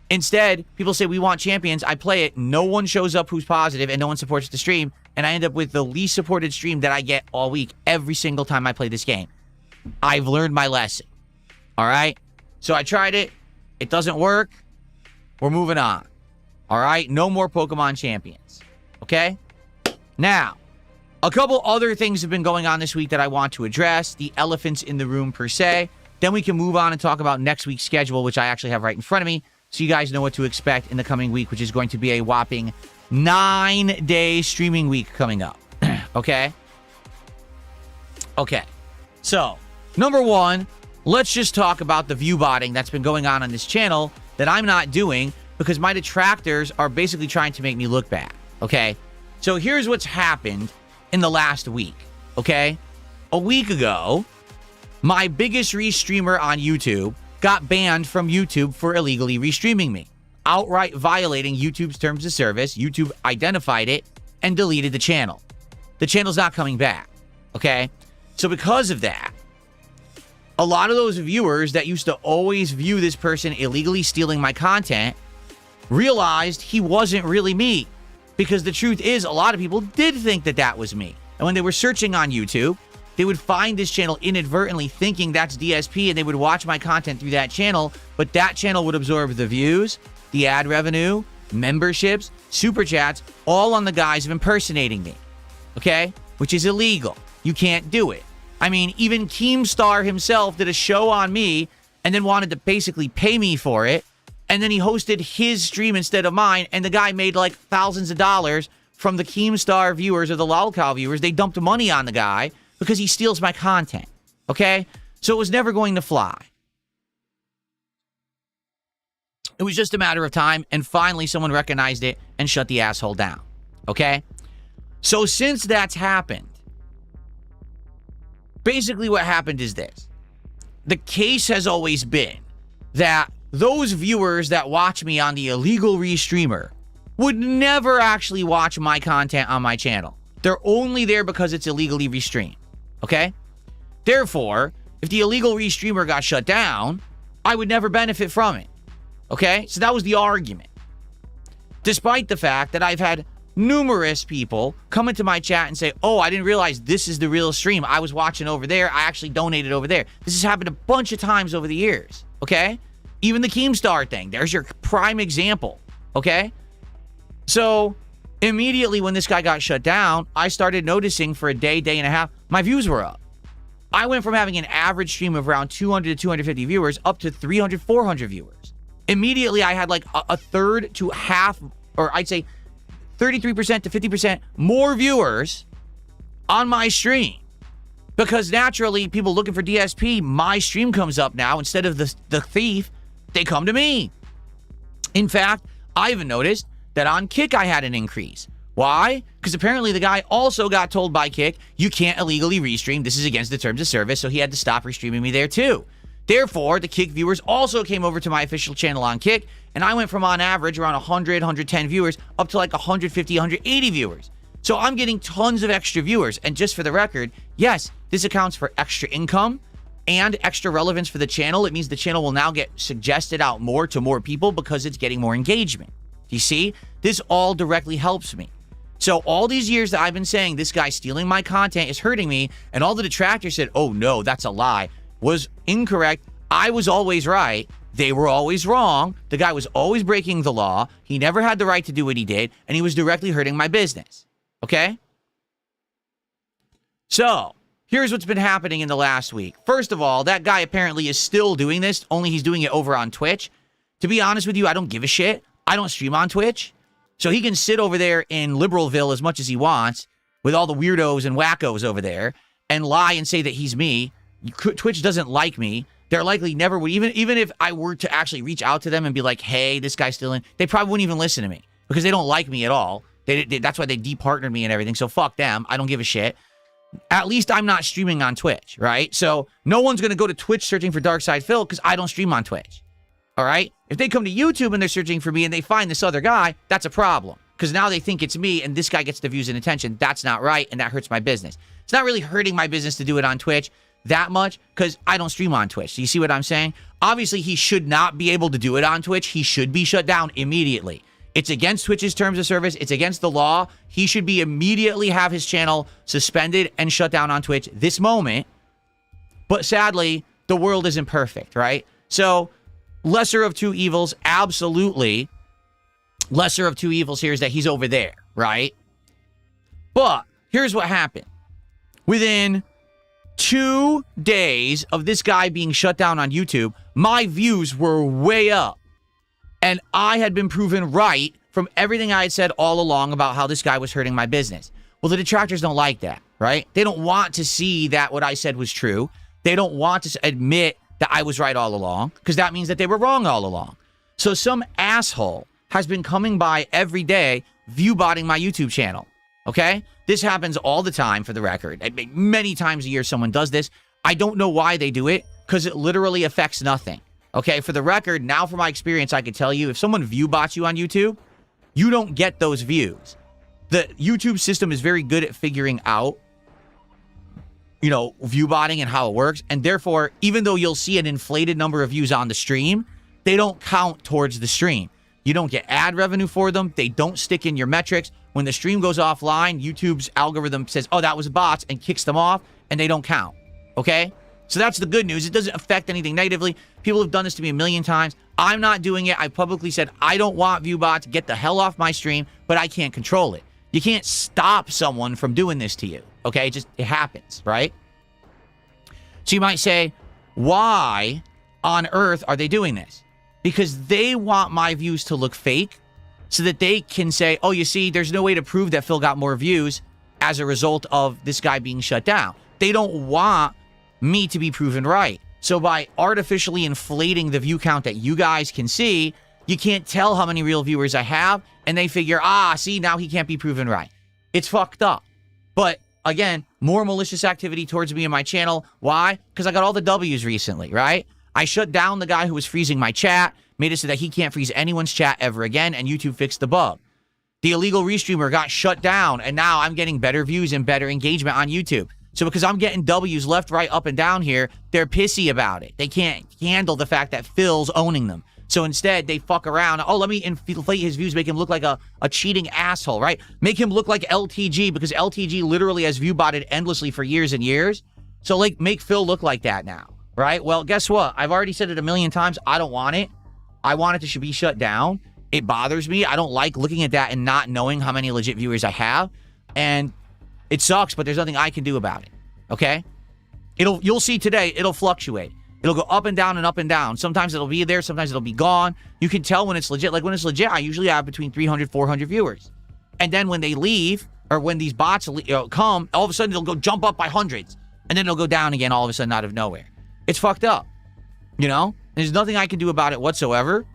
Speaker 1: Instead, people say, we want Champions. I play it. No one shows up who's positive and no one supports the stream. And I end up with the least supported stream that I get all week every single time I play this game. I've learned my lesson. All right? So I tried it. It doesn't work. We're moving on. All right? No more Pokemon Champions. Okay? Now, a couple other things have been going on this week that I want to address. The elephants in the room, per se. Then we can move on and talk about next week's schedule, which I actually have right in front of me, so you guys know what to expect in the coming week, which is going to be a whopping 9-day streaming week coming up. Okay? Okay. So, number one, let's just talk about the view botting that's been going on this channel that I'm not doing because my detractors are basically trying to make me look bad. Okay? So here's what's happened in the last week, okay? A week ago, my biggest restreamer on YouTube got banned from YouTube for illegally restreaming me, outright violating YouTube's terms of service. YouTube identified it and deleted the channel. The channel's not coming back, okay? So because of that, a lot of those viewers that used to always view this person illegally stealing my content realized he wasn't really me. Because the truth is, a lot of people did think that that was me. And when they were searching on YouTube, they would find this channel inadvertently thinking that's DSP, and they would watch my content through that channel, but that channel would absorb the views, the ad revenue, memberships, super chats, all on the guise of impersonating me. Okay? Which is illegal. You can't do it. I mean, even Keemstar himself did a show on me and then wanted to basically pay me for it. And then he hosted his stream instead of mine, and the guy made like thousands of dollars from the Keemstar viewers or the Lolcow viewers. They dumped money on the guy because he steals my content, okay? So it was never going to fly. It was just a matter of time, and finally someone recognized it and shut the asshole down, okay? So since that's happened, basically what happened is this. The case has always been that those viewers that watch me on the illegal restreamer would never actually watch my content on my channel. They're only there because it's illegally restreamed, okay? Therefore, if the illegal restreamer got shut down, I would never benefit from it, okay? So that was the argument. Despite the fact that I've had numerous people come into my chat and say, oh, I didn't realize this is the real stream. I was watching over there. I actually donated over there. This has happened a bunch of times over the years, okay? Even the Keemstar thing. There's your prime example, okay? So immediately when this guy got shut down, I started noticing for a day, day and a half, my views were up. I went from having an average stream of around 200 to 250 viewers up to 300, 400 viewers. Immediately, I had like a third to half, or I'd say 33% to 50% more viewers on my stream. Because naturally, people looking for DSP, my stream comes up now. Instead of the thief, they come to me. In fact, I even noticed that on Kick, I had an increase. Why? Because apparently the guy also got told by Kick, you can't illegally restream. This is against the terms of service. So he had to stop restreaming me there too. Therefore, the Kick viewers also came over to my official channel on Kick, and I went from on average around 100, 110 viewers up to like 150, 180 viewers. So I'm getting tons of extra viewers. And just for the record, yes, this accounts for extra income and extra relevance for the channel. It means the channel will now get suggested out more to more people because it's getting more engagement. You see, this all directly helps me. So all these years that I've been saying this guy stealing my content is hurting me, and all the detractors said, oh no, that's a lie, was incorrect. I was always right. They were always wrong. The guy was always breaking the law. He never had the right to do what he did, and he was directly hurting my business. Okay? So, here's what's been happening in the last week. First of all, that guy apparently is still doing this, only he's doing it over on Twitch. To be honest with you, I don't give a shit. I don't stream on Twitch. So he can sit over there in Liberalville as much as he wants with all the weirdos and wackos over there and lie and say that he's me. Twitch doesn't like me. They're likely never would, even if I were to actually reach out to them and be like, hey, this guy's still in, they probably wouldn't even listen to me because they don't like me at all. That's why they departnered me and everything. So fuck them. I don't give a shit. At least I'm not streaming on Twitch, right? So no one's going to go to Twitch searching for Darkside Phil because I don't stream on Twitch. All right? If they come to YouTube and they're searching for me and they find this other guy, that's a problem. Because now they think it's me and this guy gets the views and attention. That's not right, and that hurts my business. It's not really hurting my business to do it on Twitch that much because I don't stream on Twitch. Do you see what I'm saying? Obviously, he should not be able to do it on Twitch. He should be shut down immediately. It's against Twitch's terms of service. It's against the law. He should be immediately have his channel suspended and shut down on Twitch this moment. But sadly, the world isn't perfect, right? So, lesser of two evils, absolutely. Lesser of two evils here is that he's over there, right? But here's what happened. Within 2 days of this guy being shut down on YouTube, my views were way up. And I had been proven right from everything I had said all along about how this guy was hurting my business. Well, the detractors don't like that, right? They don't want to see that what I said was true. They don't want to admit that I was right all along because that means that they were wrong all along. So some asshole has been coming by every day view-botting my YouTube channel, okay? This happens all the time, for the record. Many times a year someone does this. I don't know why they do it because it literally affects nothing. Okay, for the record, now from my experience, I can tell you, if someone view bots you on YouTube, you don't get those views. The YouTube system is very good at figuring out, you know, view botting and how it works. And therefore, even though you'll see an inflated number of views on the stream, they don't count towards the stream. You don't get ad revenue for them. They don't stick in your metrics. When the stream goes offline, YouTube's algorithm says, oh, that was bots, and kicks them off, and they don't count. Okay? So that's the good news. It doesn't affect anything negatively. People have done this to me a million times. I'm not doing it. I publicly said, I don't want view bots. Get the hell off my stream, but I can't control it. You can't stop someone from doing this to you. Okay? It happens, right? So you might say, why on earth are they doing this? Because they want my views to look fake so that they can say, oh, you see, there's no way to prove that Phil got more views as a result of this guy being shut down. They don't want me to be proven right. So by artificially inflating the view count that you guys can see, you can't tell how many real viewers I have, and they figure, see, now he can't be proven right. It's fucked up. But again, more malicious activity towards me and my channel. Why? Because I got all the W's recently, right? I shut down the guy who was freezing my chat, made it so that he can't freeze anyone's chat ever again, and YouTube fixed the bug. The illegal restreamer got shut down, and now I'm getting better views and better engagement on YouTube. So because I'm getting W's left, right, up, and down here, they're pissy about it. They can't handle the fact that Phil's owning them. So instead, they fuck around. Oh, let me inflate his views, make him look like a cheating asshole, right? Make him look like LTG, because LTG literally has view botted endlessly for years and years. So, like, make Phil look like that now, right? Well, guess what? I've already said it a million times. I don't want it. I want it to be shut down. It bothers me. I don't like looking at that and not knowing how many legit viewers I have. And it sucks, but there's nothing I can do about it, okay? You'll see today, it'll fluctuate. It'll go up and down and up and down. Sometimes it'll be there. Sometimes it'll be gone. You can tell when it's legit. Like when it's legit, I usually have between 300, 400 viewers. And then when they leave, or when these bots come, all of a sudden they'll go jump up by hundreds. And then it'll go down again all of a sudden out of nowhere. It's fucked up. You know? There's nothing I can do about it whatsoever.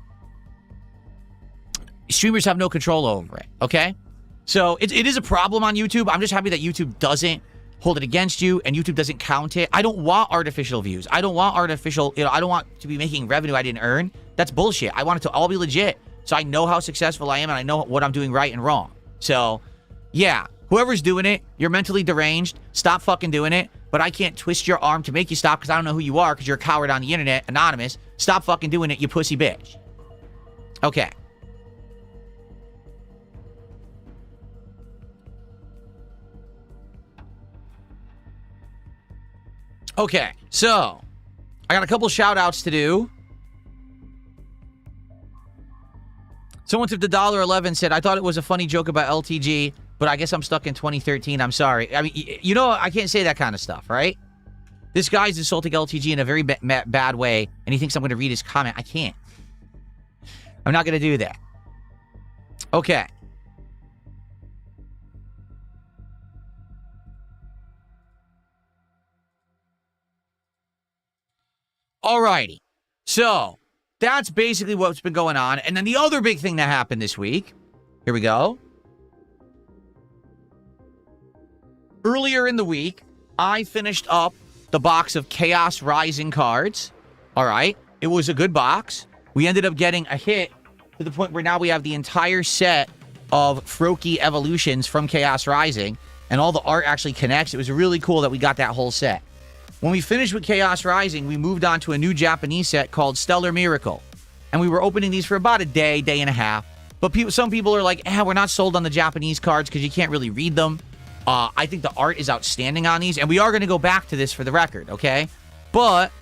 Speaker 1: Streamers have no control over it. Okay? So it is a problem on YouTube. I'm just happy that YouTube doesn't hold it against you, and YouTube doesn't count it. I don't want artificial views. I don't want artificial, I don't want to be making revenue I didn't earn. That's bullshit. I want it to all be legit. So I know how successful I am, and I know what I'm doing right and wrong. So, yeah, whoever's doing it, you're mentally deranged. Stop fucking doing it. But I can't twist your arm to make you stop because I don't know who you are because you're a coward on the internet, anonymous. Stop fucking doing it, you pussy bitch. Okay. Okay, so I got a couple shout outs to do. Someone tipped $1.11, said, I thought it was a funny joke about LTG, but I guess I'm stuck in 2013. I'm sorry. I mean, you know, I can't say that kind of stuff, right? This guy's insulting LTG in a very bad way, and he thinks I'm going to read his comment. I can't. I'm not going to do that. Okay. Alrighty. So, that's basically what's been going on. And then the other big thing that happened this week. Here we go. Earlier in the week, I finished up the box of Chaos Rising cards. Alright. It was a good box. We ended up getting a hit to the point where now we have the entire set of Froakie evolutions from Chaos Rising. And all the art actually connects. It was really cool that we got that whole set. When we finished with Chaos Rising, we moved on to a new Japanese set called Stellar Miracle. And we were opening these for about a day and a half. But some people are like, we're not sold on the Japanese cards because you can't really read them. I think the art is outstanding on these. And we are going to go back to this for the record, okay? But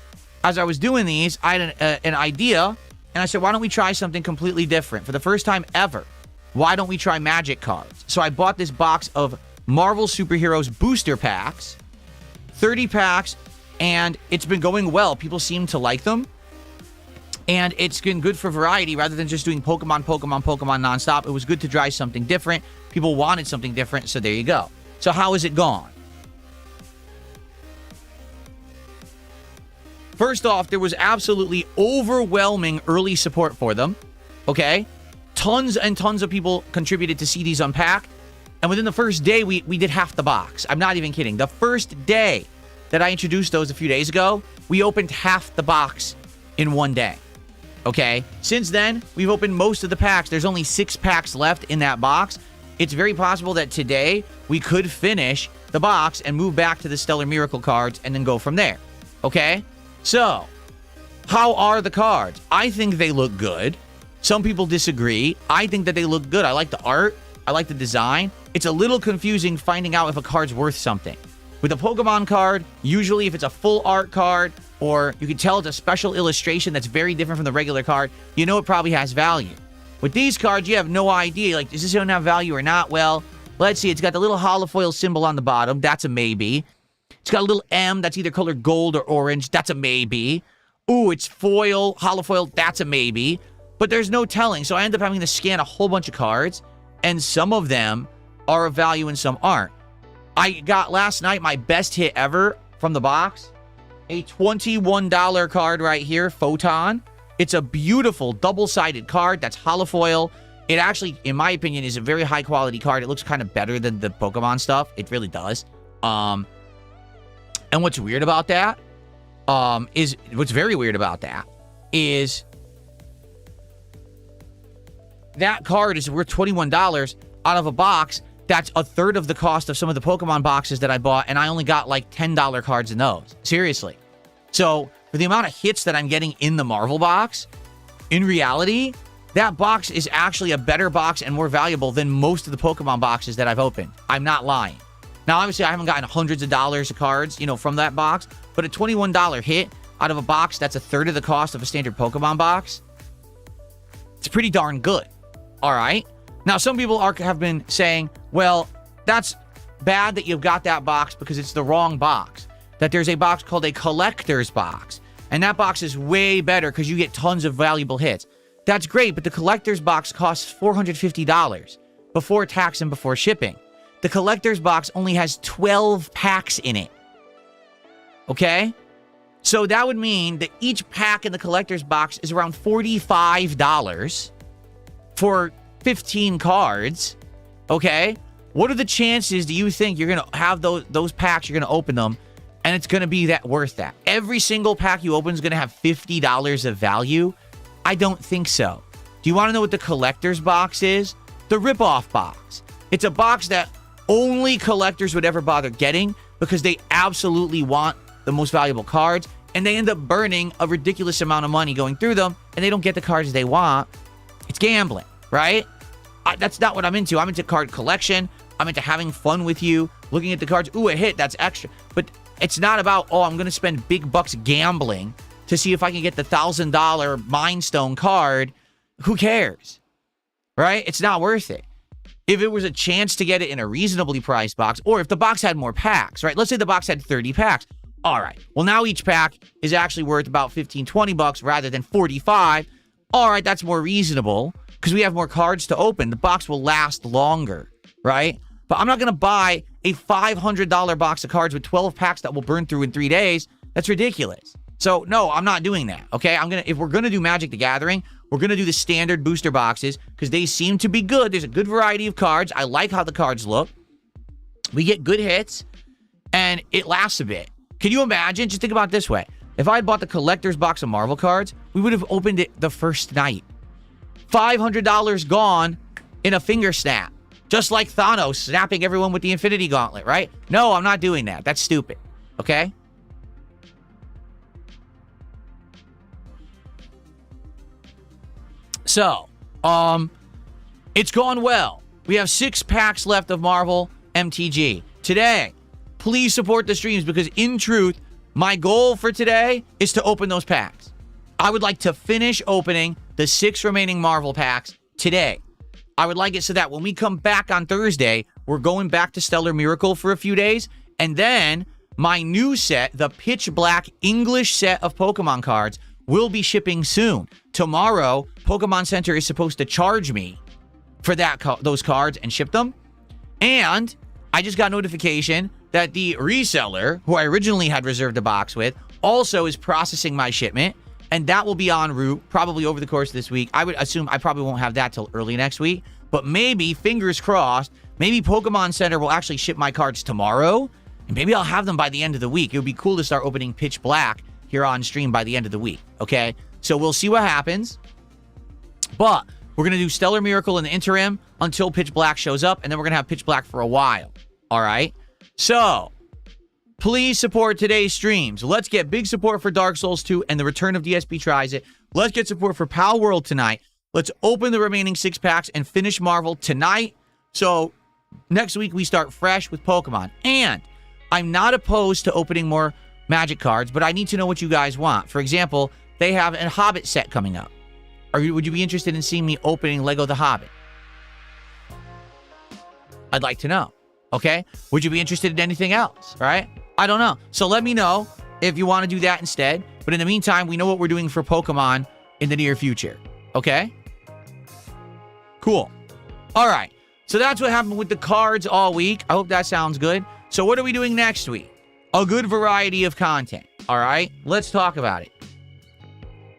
Speaker 1: as I was doing these, I had an idea. And I said, why don't we try something completely different? For the first time ever, why don't we try Magic cards? So I bought this box of Marvel Superheroes booster packs. 30 packs. And it's been going well. People seem to like them. And it's been good for variety rather than just doing Pokemon nonstop. It was good to try something different. People wanted something different, so there you go. So how has it gone? First off, there was absolutely overwhelming early support for them. Okay? Tons and tons of people contributed to see these unpacked. And within the first day, we did half the box. I'm not even kidding. The first day that I introduced those a few days ago, we opened half the box in one day. Okay? Since then, we've opened most of the packs. There's only 6 packs left in that box. It's very possible that today we could finish the box and move back to the Stellar Miracle cards and then go from there. Okay? So, how are the cards? I think they look good. Some people disagree. I think that they look good. I like the art. I like the design. It's a little confusing finding out if a card's worth something. With a Pokemon card, usually if it's a full art card, or you can tell it's a special illustration that's very different from the regular card, you know it probably has value. With these cards, you have no idea. Like, is this going to have value or not? Well, let's see. It's got the little holofoil symbol on the bottom. That's a maybe. It's got a little M that's either colored gold or orange. That's a maybe. Ooh, it's foil, holofoil. That's a maybe. But there's no telling. So I end up having to scan a whole bunch of cards, and some of them are of value and some aren't. I got last night my best hit ever from the box. A $21 card right here, Photon. It's a beautiful double-sided card that's holofoil. It actually, in my opinion, is a very high-quality card. It looks kind of better than the Pokemon stuff. It really does. And what's weird about that is that card is worth $21 out of a box that's a third of the cost of some of the Pokemon boxes that I bought, and I only got like $10 cards in those. Seriously. So, for the amount of hits that I'm getting in the Marvel box, in reality, that box is actually a better box and more valuable than most of the Pokemon boxes that I've opened. I'm not lying. Now, obviously, I haven't gotten hundreds of dollars of cards, from that box, but a $21 hit out of a box that's a third of the cost of a standard Pokemon box, it's pretty darn good. All right? Now, some people have been saying, well, that's bad that you've got that box because it's the wrong box. That there's a box called a collector's box. And that box is way better because you get tons of valuable hits. That's great, but the collector's box costs $450 before tax and before shipping. The collector's box only has 12 packs in it. Okay? So that would mean that each pack in the collector's box is around $45 for 15 cards. Okay? What are the chances do you think you're going to have those packs, you're going to open them, and it's going to be worth that? Every single pack you open is going to have $50 of value? I don't think so. Do you want to know what the collector's box is? The rip-off box. It's a box that only collectors would ever bother getting because they absolutely want the most valuable cards, and they end up burning a ridiculous amount of money going through them, and they don't get the cards they want. It's gambling, right? That's not what I'm into. I'm into card collection. I'm into having fun with you, looking at the cards. Ooh, a hit, that's extra. But it's not about, oh, I'm going to spend big bucks gambling to see if I can get the $1,000 Mind Stone card. Who cares? Right? It's not worth it. If it was a chance to get it in a reasonably priced box, or if the box had more packs, right? Let's say the box had 30 packs. All right. Well, now each pack is actually worth about 15, 20 bucks rather than 45. All right, that's more reasonable because we have more cards to open. The box will last longer, right? But I'm not going to buy a $500 box of cards with 12 packs that will burn through in 3 days. That's ridiculous. So, no, I'm not doing that, okay? If we're going to do Magic the Gathering, we're going to do the standard booster boxes because they seem to be good. There's a good variety of cards. I like how the cards look. We get good hits, and it lasts a bit. Can you imagine? Just think about it this way. If I had bought the collector's box of Marvel cards, we would have opened it the first night. $500 gone in a finger snap. Just like Thanos snapping everyone with the Infinity Gauntlet, right? No, I'm not doing that. That's stupid, okay? So, it's gone well. We have 6 packs left of Marvel MTG. Today, please support the streams because in truth, my goal for today is to open those packs. I would like to finish opening the 6 remaining Marvel packs today. I would like it so that when we come back on Thursday, we're going back to Stellar Miracle for a few days, and then my new set, the Pitch Black English set of Pokemon cards, will be shipping soon. Tomorrow, Pokemon Center is supposed to charge me for those cards and ship them. And I just got notification that the reseller, who I originally had reserved a box with, also is processing my shipment. And that will be en route probably over the course of this week. I would assume I probably won't have that till early next week. But maybe, fingers crossed, maybe Pokemon Center will actually ship my cards tomorrow. And maybe I'll have them by the end of the week. It would be cool to start opening Pitch Black here on stream by the end of the week, okay? So we'll see what happens. But we're going to do Stellar Miracle in the interim until Pitch Black shows up, and then we're going to have Pitch Black for a while, all right? So, please support today's streams. Let's get big support for Dark Souls 2 and the return of DSP Tries It. Let's get support for Pal World tonight. Let's open the remaining 6 packs and finish Marvel tonight. So, next week we start fresh with Pokemon. And I'm not opposed to opening more Magic cards, but I need to know what you guys want. For example, they have a Hobbit set coming up. Would you be interested in seeing me opening Lego The Hobbit? I'd like to know. Okay? Would you be interested in anything else? Right? I don't know. So let me know if you want to do that instead. But in the meantime, we know what we're doing for Pokemon in the near future. Okay? Cool. All right. So that's what happened with the cards all week. I hope that sounds good. So what are we doing next week? A good variety of content. All right? Let's talk about it.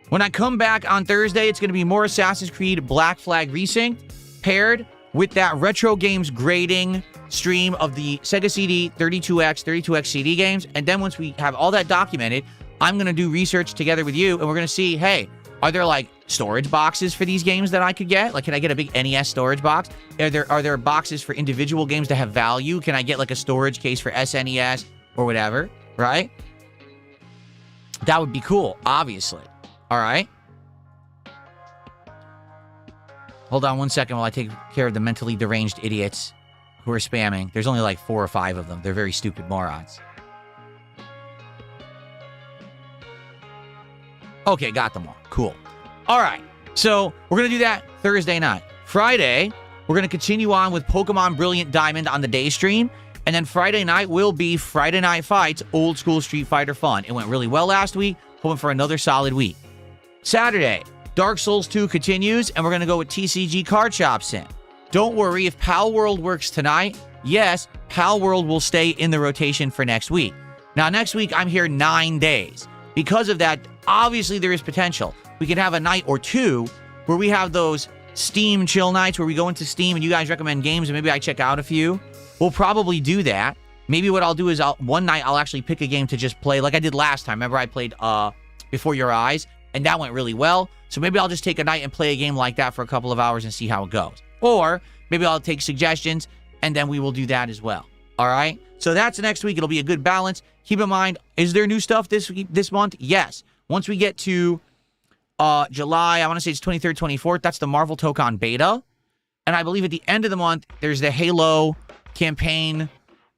Speaker 1: When I come back on Thursday, it's going to be more Assassin's Creed Black Flag Resynced paired with that retro games grading stream of the Sega CD 32X CD games. And then once we have all that documented, I'm going to do research together with you, and we're going to see, hey, are there like storage boxes for these games that I could get? Like, can I get a big NES storage box? Are there boxes for individual games that have value? Can I get like a storage case for SNES or whatever, right? That would be cool, obviously. All right. Hold on 1 second while I take care of the mentally deranged idiots who are spamming. There's only like 4 or 5 of them. They're very stupid morons. Okay, got them all. Cool. All right. So we're going to do that Thursday night. Friday, we're going to continue on with Pokemon Brilliant Diamond on the day stream. And then Friday night will be Friday Night Fights, old school Street Fighter fun. It went really well last week. Hoping for another solid week. Saturday, Dark Souls 2 continues, and we're going to go with TCG Card Shop Sim. Don't worry, if Pal World works tonight, yes, Pal World will stay in the rotation for next week. Now, next week, I'm here 9 days. Because of that, obviously, there is potential. We can have a night or two where we have those Steam chill nights where we go into Steam and you guys recommend games and maybe I check out a few. We'll probably do that. Maybe what I'll do is one night I'll actually pick a game to just play like I did last time. Remember I played Before Your Eyes and that went really well. So maybe I'll just take a night and play a game like that for a couple of hours and see how it goes. Or maybe I'll take suggestions and then we will do that as well. All right? So that's next week. It'll be a good balance. Keep in mind, is there new stuff this month? Yes. Once we get to July, I want to say it's 23rd, 24th. That's the Marvel Tokon beta. And I believe at the end of the month, there's the Halo campaign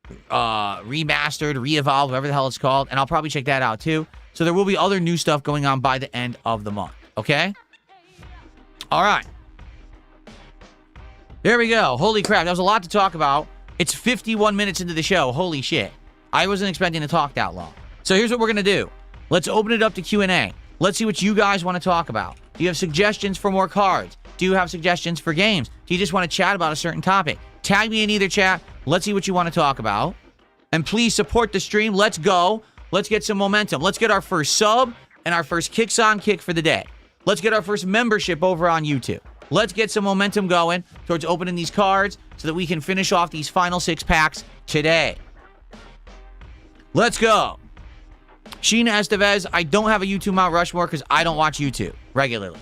Speaker 1: remastered, re-evolved, whatever the hell it's called. And I'll probably check that out too. So there will be other new stuff going on by the end of the month. Okay? All right. There we go. Holy crap. That was a lot to talk about. It's 51 minutes into the show. Holy shit. I wasn't expecting to talk that long. So here's what we're going to do. Let's open it up to Q&A. Let's see what you guys want to talk about. Do you have suggestions for more cards? Do you have suggestions for games? Do you just want to chat about a certain topic? Tag me in either chat. Let's see what you want to talk about. And please support the stream. Let's go. Let's get some momentum. Let's get our first sub and our first Kicks on Kick for the day. Let's get our first membership over on YouTube. Let's get some momentum going towards opening these cards so that we can finish off these final 6 packs today. Let's go. Sheena Estevez, I don't have a YouTube Mount Rushmore because I don't watch YouTube regularly.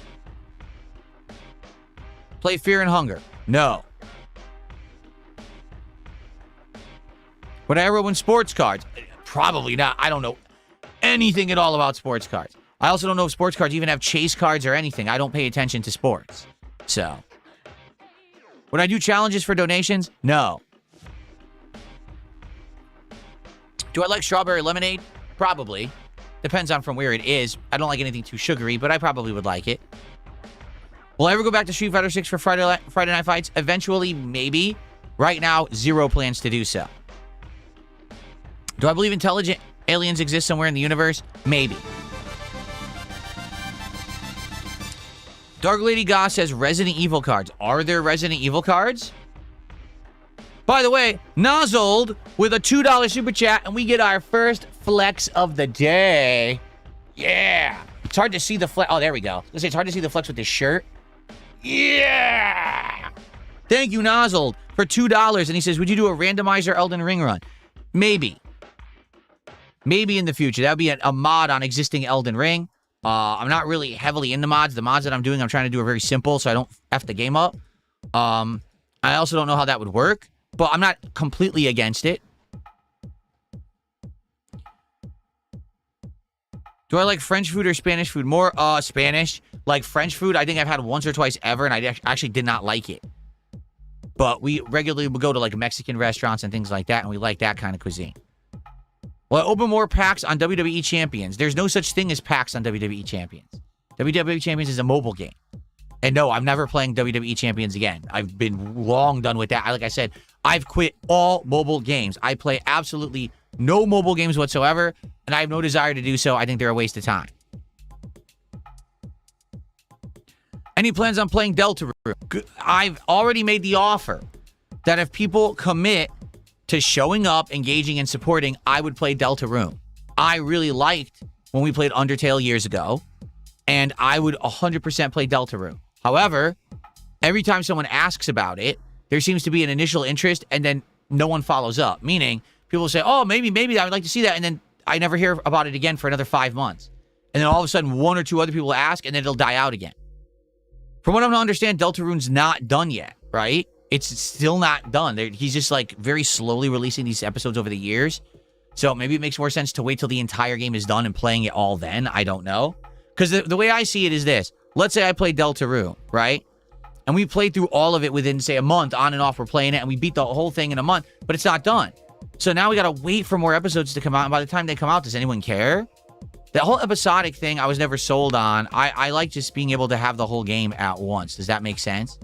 Speaker 1: Play Fear and Hunger. No. Would I ever win sports cards? Probably not. I don't know anything at all about sports cards. I also don't know if sports cards even have chase cards or anything. I don't pay attention to sports. So. Would I do challenges for donations? No. Do I like strawberry lemonade? Probably. Depends on from where it is. I don't like anything too sugary, but I probably would like it. Will I ever go back to Street Fighter 6 for Friday Night Fights? Eventually, maybe. Right now, 0 plans to do so. Do I believe intelligent aliens exist somewhere in the universe? Maybe. Dark Lady Goss says Resident Evil cards. Are there Resident Evil cards? By the way, Nozold with a $2 super chat, and we get our first flex of the day. Yeah. It's hard to see the flex. Oh, there we go. Let's say it's hard to see the flex with this shirt. Yeah. Thank you, Nozold, for $2. And he says, would you do a randomizer Elden Ring run? Maybe. Maybe in the future. That would be a mod on existing Elden Ring. I'm not really heavily into mods. The mods that I'm doing, I'm trying to do are very simple, so I don't F the game up. I also don't know how that would work, but I'm not completely against it. Do I like French food or Spanish food more? Spanish. Like French food, I think I've had once or twice ever, and I actually did not like it. But we regularly would go to like Mexican restaurants and things like that, and we like that kind of cuisine. Well, I open more packs on WWE Champions. There's no such thing as packs on WWE Champions. WWE Champions is a mobile game. And no, I'm never playing WWE Champions again. I've been long done with that. Like I said, I've quit all mobile games. I play absolutely no mobile games whatsoever, and I have no desire to do so. I think they're a waste of time. Any plans on playing Deltarune? I've already made the offer that if people commit to showing up, engaging, and supporting, I would play Deltarune. I really liked when we played Undertale years ago, and I would 100% play Deltarune. However, every time someone asks about it, there seems to be an initial interest, and then no one follows up. Meaning, people say, oh, maybe I would like to see that, and then I never hear about it again for another 5 months. And then all of a sudden, 1 or 2 other people ask, and then it'll die out again. From what I'm to understand, Deltarune's not done yet, right? It's still not done. He's just like very slowly releasing these episodes over the years. So maybe it makes more sense to wait till the entire game is done and playing it all then. I don't know. Because the way I see it is this. Let's say I play Deltarune, right? And we played through all of it within, say, a month, on and off. We're playing it, and we beat the whole thing in a month, but it's not done. So now we got to wait for more episodes to come out, and by the time they come out, does anyone care? The whole episodic thing, I was never sold on. I like just being able to have the whole game at once. Does that make sense?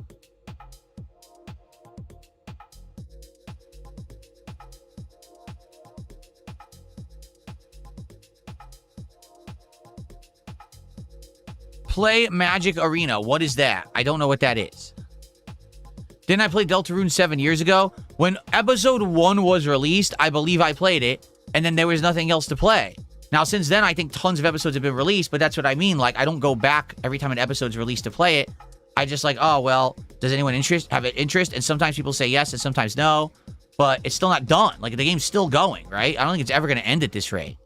Speaker 1: Play Magic Arena. What is that? I don't know what that is. Didn't I play Deltarune 7 years ago? When episode 1 was released, I believe I played it, and then there was nothing else to play. Now, since then, I think tons of episodes have been released, but that's what I mean. Like, I don't go back every time an episode's released to play it. I just like, oh, well, does anyone have an interest? And sometimes people say yes, and sometimes no, but it's still not done. Like, the game's still going, right? I don't think it's ever going to end at this rate.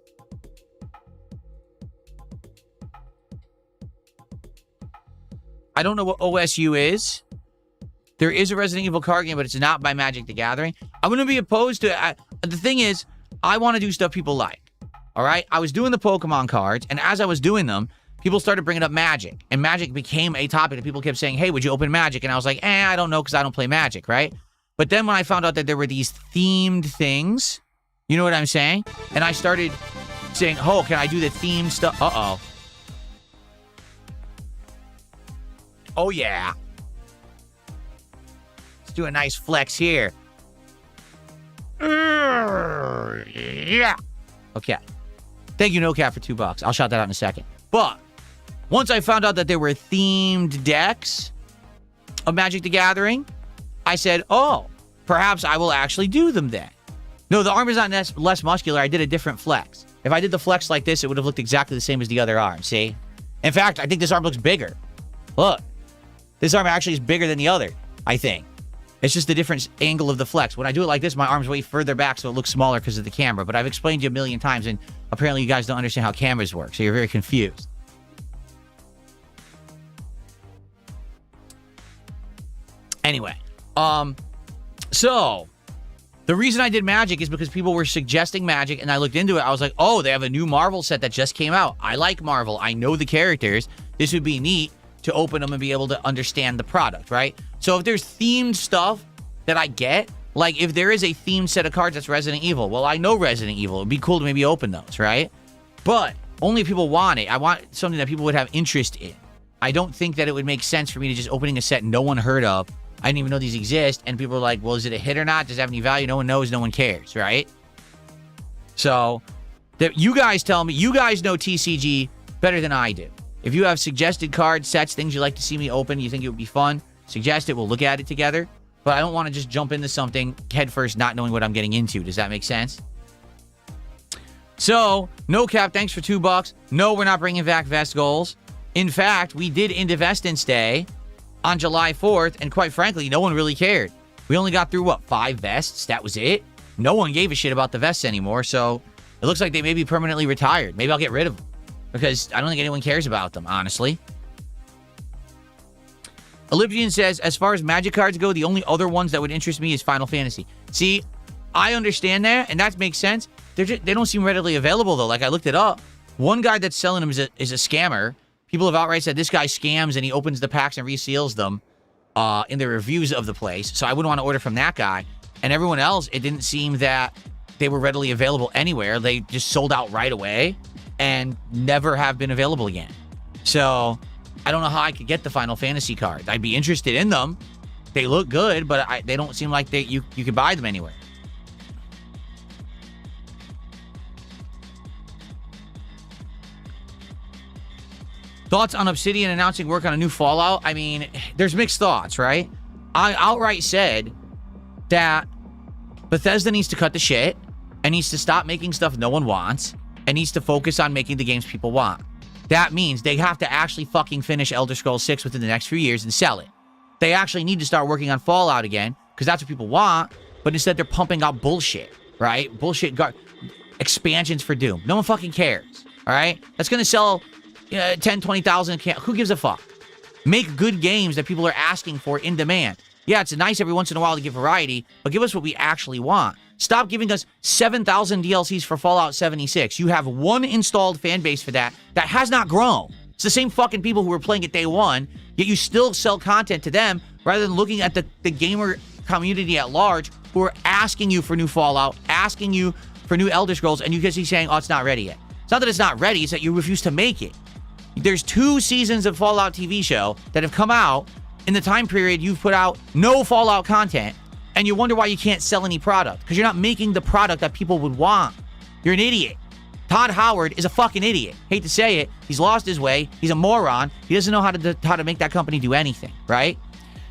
Speaker 1: I don't know what OSU is. There is a Resident Evil card game, but it's not by Magic the Gathering. I'm going to be opposed to it. The thing is, I want to do stuff people like. All right? I was doing the Pokemon cards, and as I was doing them, people started bringing up Magic. And Magic became a topic, and people kept saying, hey, would you open Magic? And I was like, I don't know, because I don't play Magic, right? But then when I found out that there were these themed things, you know what I'm saying? And I started saying, oh, can I do the themed stuff? Uh-oh. Oh, yeah. Let's do a nice flex here. Yeah. Okay. Thank you, NoCap, for $2. I'll shout that out in a second. But once I found out that there were themed decks of Magic the Gathering, I said, oh, perhaps I will actually do them then. No, the arm is not less muscular. I did a different flex. If I did the flex like this, it would have looked exactly the same as the other arm, see? In fact, I think this arm looks bigger. Look. This arm actually is bigger than the other, I think. It's just the different angle of the flex. When I do it like this, my arm's way further back, so it looks smaller because of the camera. But I've explained to you a million times, and apparently you guys don't understand how cameras work, so you're very confused. Anyway, so the reason I did Magic is because people were suggesting Magic, and I looked into it. I was like, oh, they have a new Marvel set that just came out. I like Marvel. I know the characters. This would be neat to open them and be able to understand the product, right? So if there's themed stuff that I get, like if there is a themed set of cards that's Resident Evil, well, I know Resident Evil. It'd be cool to maybe open those, right? But only if people want it. I want something that people would have interest in. I don't think that it would make sense for me to just opening a set no one heard of. I didn't even know these exist. And people are like, well, is it a hit or not? Does it have any value? No one knows. No one cares, right? So you guys tell me. You guys know TCG better than I do. If you have suggested cards, sets, things you'd like to see me open, you think it would be fun, suggest it. We'll look at it together. But I don't want to just jump into something head first, not knowing what I'm getting into. Does that make sense? So, NoCap, thanks for $2. No, we're not bringing back Vest Goals. In fact, we did Indivestance Day on July 4th, and quite frankly, no one really cared. We only got through, 5 vests? That was it? No one gave a shit about the vests anymore, so it looks like they may be permanently retired. Maybe I'll get rid of them. Because I don't think anyone cares about them, honestly. Olympian says, as far as Magic cards go, the only other ones that would interest me is Final Fantasy. See, I understand that, and that makes sense. They don't seem readily available, though. Like, I looked it up. One guy that's selling them is a scammer. People have outright said this guy scams, and he opens the packs and reseals them in the reviews of the place. So I wouldn't want to order from that guy. And everyone else, it didn't seem that they were readily available anywhere. They just sold out right away and never have been available again. So I don't know how I could get the Final Fantasy cards. I'd be interested in them. They look good, but they don't seem like you could buy them anywhere. Thoughts on Obsidian announcing work on a new Fallout? I mean, there's mixed thoughts, right? I outright said that Bethesda needs to cut the shit and needs to stop making stuff no one wants and needs to focus on making the games people want. That means they have to actually fucking finish Elder Scrolls 6 within the next few years and sell it. They actually need to start working on Fallout again because that's what people want, but instead they're pumping out bullshit, right? Bullshit expansions for Doom. No one fucking cares, all right? That's going to sell 10, 20,000. Who gives a fuck? Make good games that people are asking for in demand. Yeah, it's nice every once in a while to give variety, but give us what we actually want. Stop giving us 7,000 DLCs for Fallout 76. You have one installed fan base for that has not grown. It's the same fucking people who were playing it day one, yet you still sell content to them rather than looking at the gamer community at large who are asking you for new Fallout, asking you for new Elder Scrolls, and you guys keep saying, oh, it's not ready yet. It's not that it's not ready, it's that you refuse to make it. There's 2 seasons of Fallout TV show that have come out in the time period you've put out no Fallout content, and you wonder why you can't sell any product, because you're not making the product that people would want. You're an idiot. Todd Howard is a fucking idiot. Hate to say it. He's lost his way. He's a moron. He doesn't know how to make that company do anything, right?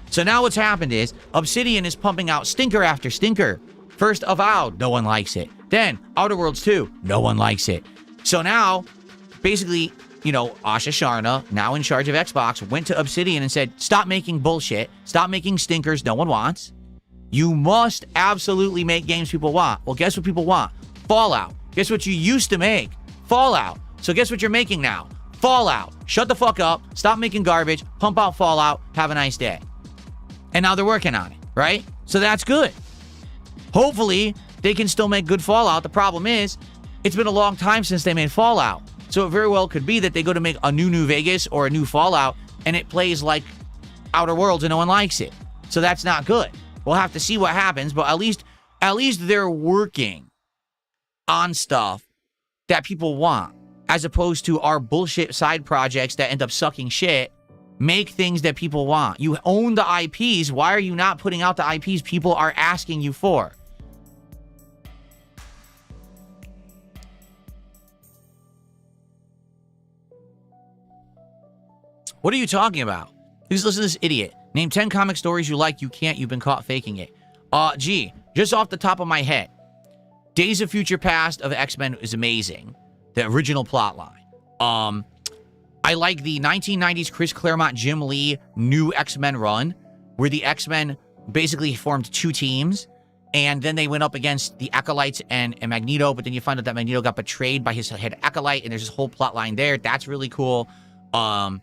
Speaker 1: So now what's happened is Obsidian is pumping out stinker after stinker. First Avowed, no one likes it. Then Outer Worlds 2, no one likes it. So now, basically, you know, Asha Sharna, now in charge of Xbox, went to Obsidian and said, stop making bullshit. Stop making stinkers no one wants. You must absolutely make games people want. Well, guess what people want? Fallout. Guess what you used to make? Fallout. So guess what you're making now? Fallout. Shut the fuck up. Stop making garbage. Pump out Fallout. Have a nice day. And now they're working on it, right? So that's good. Hopefully, they can still make good Fallout. The problem is, it's been a long time since they made Fallout. So it very well could be that they go to make a new New Vegas or a new Fallout, and it plays like Outer Worlds and no one likes it. So that's not good. We'll have to see what happens, but at least they're working on stuff that people want, as opposed to our bullshit side projects that end up sucking shit. Make things that people want. You own the IPs. Why are you not putting out the IPs people are asking you for? What are you talking about? Please listen to this idiot. Name 10 comic stories you like. You can't. You've been caught faking it. Gee, just off the top of my head, Days of Future Past of X-Men is amazing. The original plot line. I like the 1990s Chris Claremont, Jim Lee new X-Men run, where the X-Men basically formed 2 teams, and then they went up against the Acolytes and Magneto, but then you find out that Magneto got betrayed by his head Acolyte, and there's this whole plot line there. That's really cool. I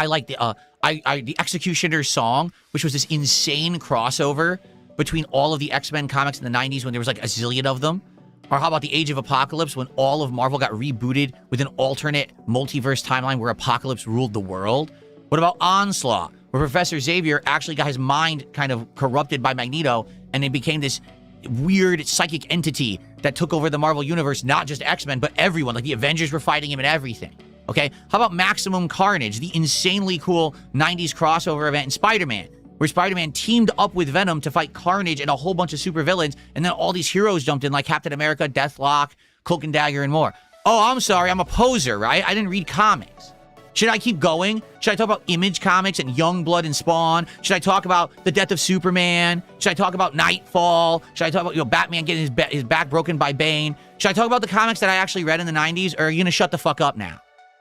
Speaker 1: like the Executioner's Song, which was this insane crossover between all of the X-Men comics in the 90s when there was like a zillion of them. Or how about the Age of Apocalypse, when all of Marvel got rebooted with an alternate multiverse timeline where Apocalypse ruled the world? What about Onslaught, where Professor Xavier actually got his mind kind of corrupted by Magneto, and it became this weird psychic entity that took over the Marvel Universe, not just X-Men, but everyone. Like the Avengers were fighting him and everything. Okay? How about Maximum Carnage, the insanely cool 90s crossover event in Spider-Man, where Spider-Man teamed up with Venom to fight Carnage and a whole bunch of supervillains, and then all these heroes jumped in, like Captain America, Deathlock, Cloak and Dagger, and more. Oh, I'm sorry, I'm a poser, right? I didn't read comics. Should I keep going? Should I talk about Image Comics and Youngblood and Spawn? Should I talk about the death of Superman? Should I talk about Nightfall? Should I talk about, you know, Batman getting his back broken by Bane? Should I talk about the comics that I actually read in the 90s, or are you gonna shut the fuck up now?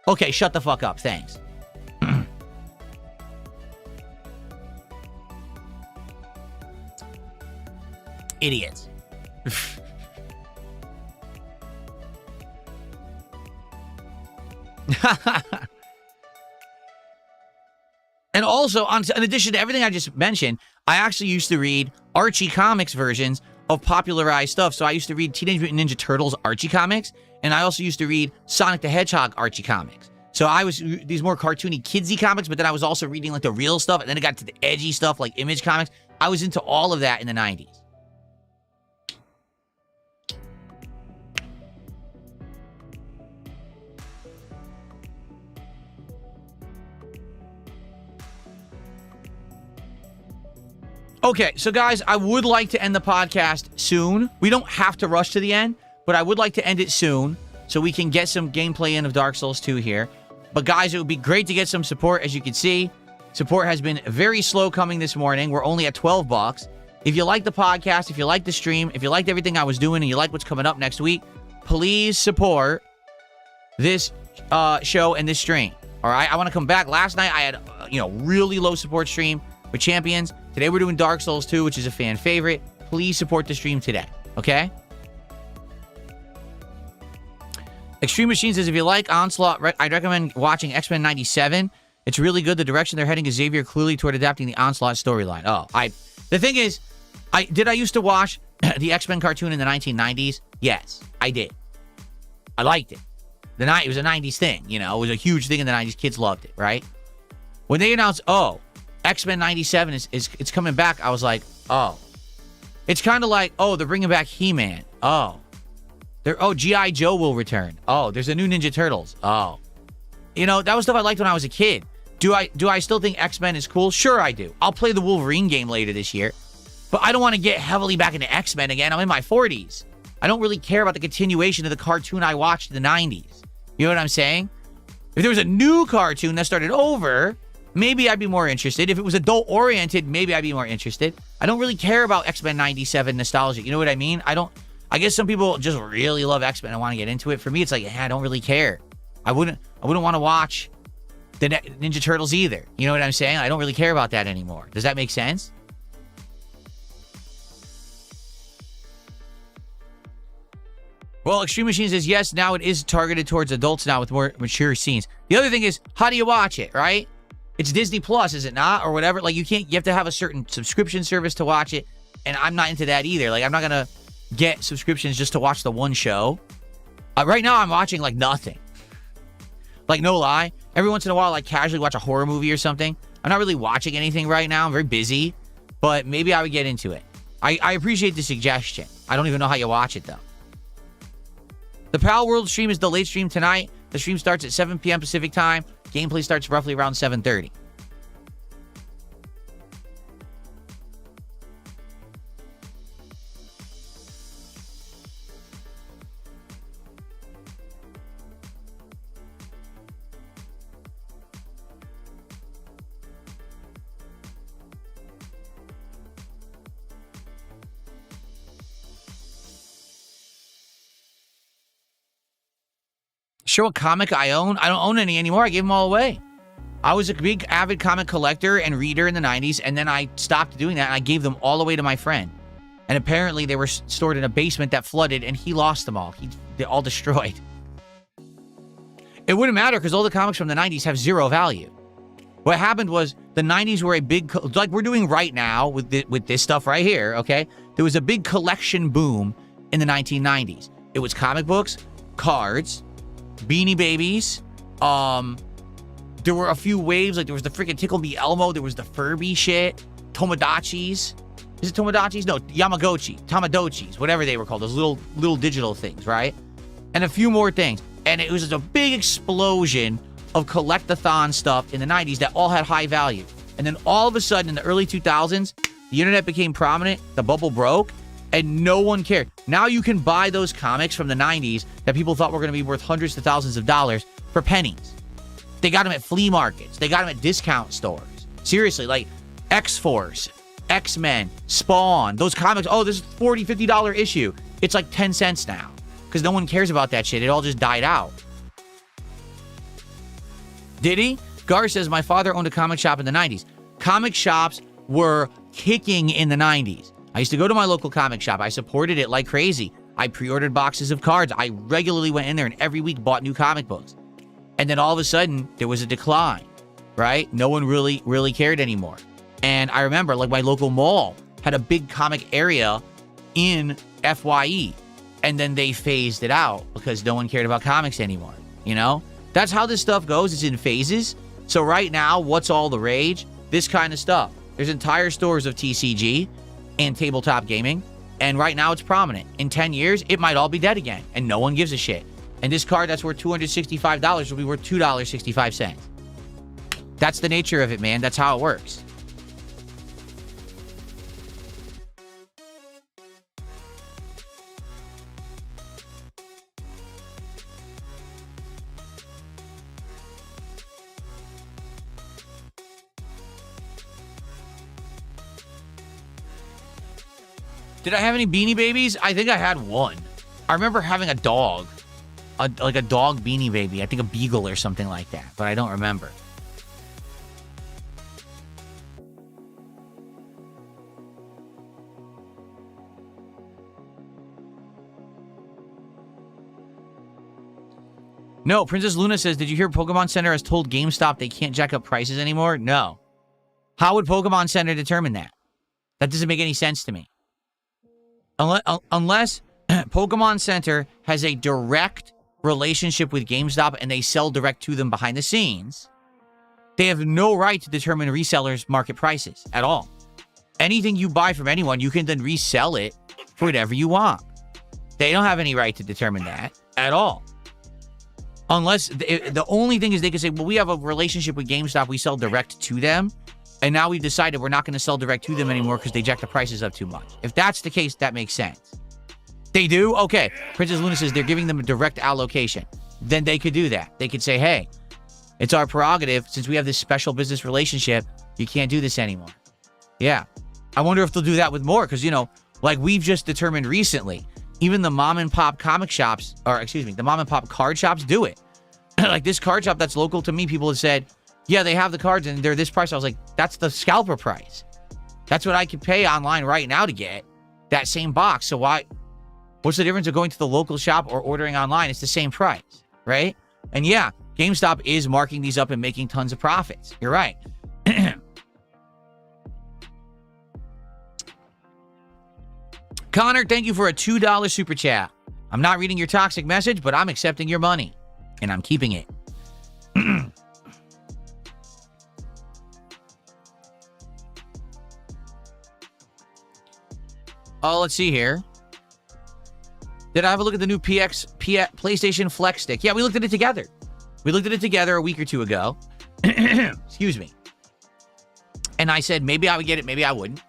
Speaker 1: Okay, shut the fuck up, thanks. Idiots. And also, in addition to everything I just mentioned, I actually used to read Archie Comics versions of popularized stuff. So I used to read Teenage Mutant Ninja Turtles Archie Comics, and I also used to read Sonic the Hedgehog Archie Comics. So I was these more cartoony, kidsy comics, but then I was also reading like the real stuff, and then it got to the edgy stuff like Image Comics. I was into all of that in the 90s. Okay, so guys, I would like to end the podcast soon. We don't have to rush to the end, but I would like to end it soon so we can get some gameplay in of Dark Souls 2 here. But guys, it would be great to get some support. As you can see, support has been very slow coming this morning. We're only at 12 bucks. If you like the podcast, if you like the stream, if you liked everything I was doing, and you like what's coming up next week, please support this show and this stream. All right, I want to come back. Last night I had really low support stream with Champions. Today we're doing Dark Souls 2, which is a fan favorite. Please support the stream today, okay? Extreme Machine says, if you like Onslaught, I'd recommend watching X-Men 97. It's really good. The direction they're heading is Xavier clearly toward adapting the Onslaught storyline. The thing is, did I used to watch the X-Men cartoon in the 1990s? Yes, I did. I liked it. It was a 90s thing, you know. It was a huge thing in the 90s. Kids loved it, right? When they announced, oh, X-Men 97 it's coming back, I was like, oh. It's kind of like, oh, they're bringing back He-Man. Oh. G.I. Joe will return. Oh, there's a new Ninja Turtles. Oh. You know, that was stuff I liked when I was a kid. Do I still think X-Men is cool? Sure, I do. I'll play the Wolverine game later this year. But I don't want to get heavily back into X-Men again. I'm in my 40s. I don't really care about the continuation of the cartoon I watched in the 90s. You know what I'm saying? If there was a new cartoon that started over, maybe I'd be more interested. If it was adult-oriented, maybe I'd be more interested. I don't really care about X-Men 97 nostalgia. You know what I mean? I guess some people just really love X-Men and want to get into it. For me, it's like, I don't really care. I wouldn't want to watch the Ninja Turtles either. You know what I'm saying? I don't really care about that anymore. Does that make sense? Well, Extreme Machine says, yes, now it is targeted towards adults now with more mature scenes. The other thing is, how do you watch it, right? It's Disney Plus, is it not? Or whatever. Like, you have to have a certain subscription service to watch it. And I'm not into that either. Like, I'm not going to get subscriptions just to watch the one show. Right now, I'm watching, like, nothing. Like, no lie. Every once in a while, like, casually watch a horror movie or something. I'm not really watching anything right now. I'm very busy. But maybe I would get into it. I appreciate the suggestion. I don't even know how you watch it, though. The Pal World stream is the late stream tonight. The stream starts at 7 p.m. Pacific time. Gameplay starts roughly around 7:30. Show a comic I own? I don't own any anymore. I gave them all away. I was a big avid comic collector and reader in the 90s, and then I stopped doing that, and I gave them all away to my friend. And apparently they were stored in a basement that flooded, and he lost them all. They're all destroyed. It wouldn't matter because all the comics from the 90s have zero value. What happened was the 90s were a big, like we're doing right now with this stuff right here, okay? There was a big collection boom in the 1990s. It was comic books, cards, Beanie Babies. There were a few waves. Like there was the freaking Tickle Me Elmo. There was the Furby shit. Tomodachi's. Is it Tomodachi's? No, Tamagotchis, whatever they were called. Those little digital things, right? And a few more things. And it was just a big explosion of collect-a-thon stuff in the 90s that all had high value. And then all of a sudden in the early 2000s, the internet became prominent, the bubble broke, and no one cared. Now you can buy those comics from the 90s that people thought were going to be worth hundreds to thousands of dollars for pennies. They got them at flea markets. They got them at discount stores. Seriously, like X-Force, X-Men, Spawn, those comics. Oh, this is $40, $50 issue. It's like 10 cents now because no one cares about that shit. It all just died out. Did he? Gar says, my father owned a comic shop in the 90s. Comic shops were kicking in the 90s. I used to go to my local comic shop. I supported it like crazy. I pre-ordered boxes of cards. I regularly went in there and every week bought new comic books. And then all of a sudden, there was a decline, right? No one really cared anymore. And I remember, like, my local mall had a big comic area in FYE. And then they phased it out because no one cared about comics anymore, you know? That's how this stuff goes. It's in phases. So right now, what's all the rage? This kind of stuff. There's entire stores of TCG and tabletop gaming. And right now, it's prominent. In 10 years, it might all be dead again. And no one gives a shit. And this card that's worth $265 will be worth $2.65. That's the nature of it, man. That's how it works. Did I have any Beanie Babies? I think I had one. I remember having a dog. Like a dog Beanie Baby. I think a beagle or something like that. But I don't remember. No, Princess Luna says, did you hear Pokemon Center has told GameStop they can't jack up prices anymore? No. How would Pokemon Center determine that? That doesn't make any sense to me. Unless Pokemon Center has a direct relationship with GameStop and they sell direct to them behind the scenes, they have no right to determine resellers' market prices at all. Anything you buy from anyone, you can then resell it for whatever you want. They don't have any right to determine that at all. Unless, the only thing is they can say, well, we have a relationship with GameStop, we sell direct to them, and now we've decided we're not going to sell direct to them anymore because they jack the prices up too much. If that's the case, that makes sense. They do? Okay. Princess Luna says they're giving them a direct allocation. Then they could do that. They could say, hey, it's our prerogative. Since we have this special business relationship, you can't do this anymore. Yeah. I wonder if they'll do that with more because, you know, like we've just determined recently, even the mom and pop comic shops, or excuse me, the mom and pop card shops do it. Like this card shop that's local to me, people have said, yeah, they have the cards and they're this price. I was like, that's the scalper price. That's what I could pay online right now to get that same box. So what's the difference of going to the local shop or ordering online? It's the same price, right? And yeah, GameStop is marking these up and making tons of profits. You're right. Connor, thank you for a $2 super chat. I'm not reading your toxic message, but I'm accepting your money. And I'm keeping it. Oh, let's see here. Did I have a look at the new PlayStation Flex Stick? Yeah, we looked at it together. We looked at it together a week or two ago. Excuse me. And I said, maybe I would get it, maybe I wouldn't.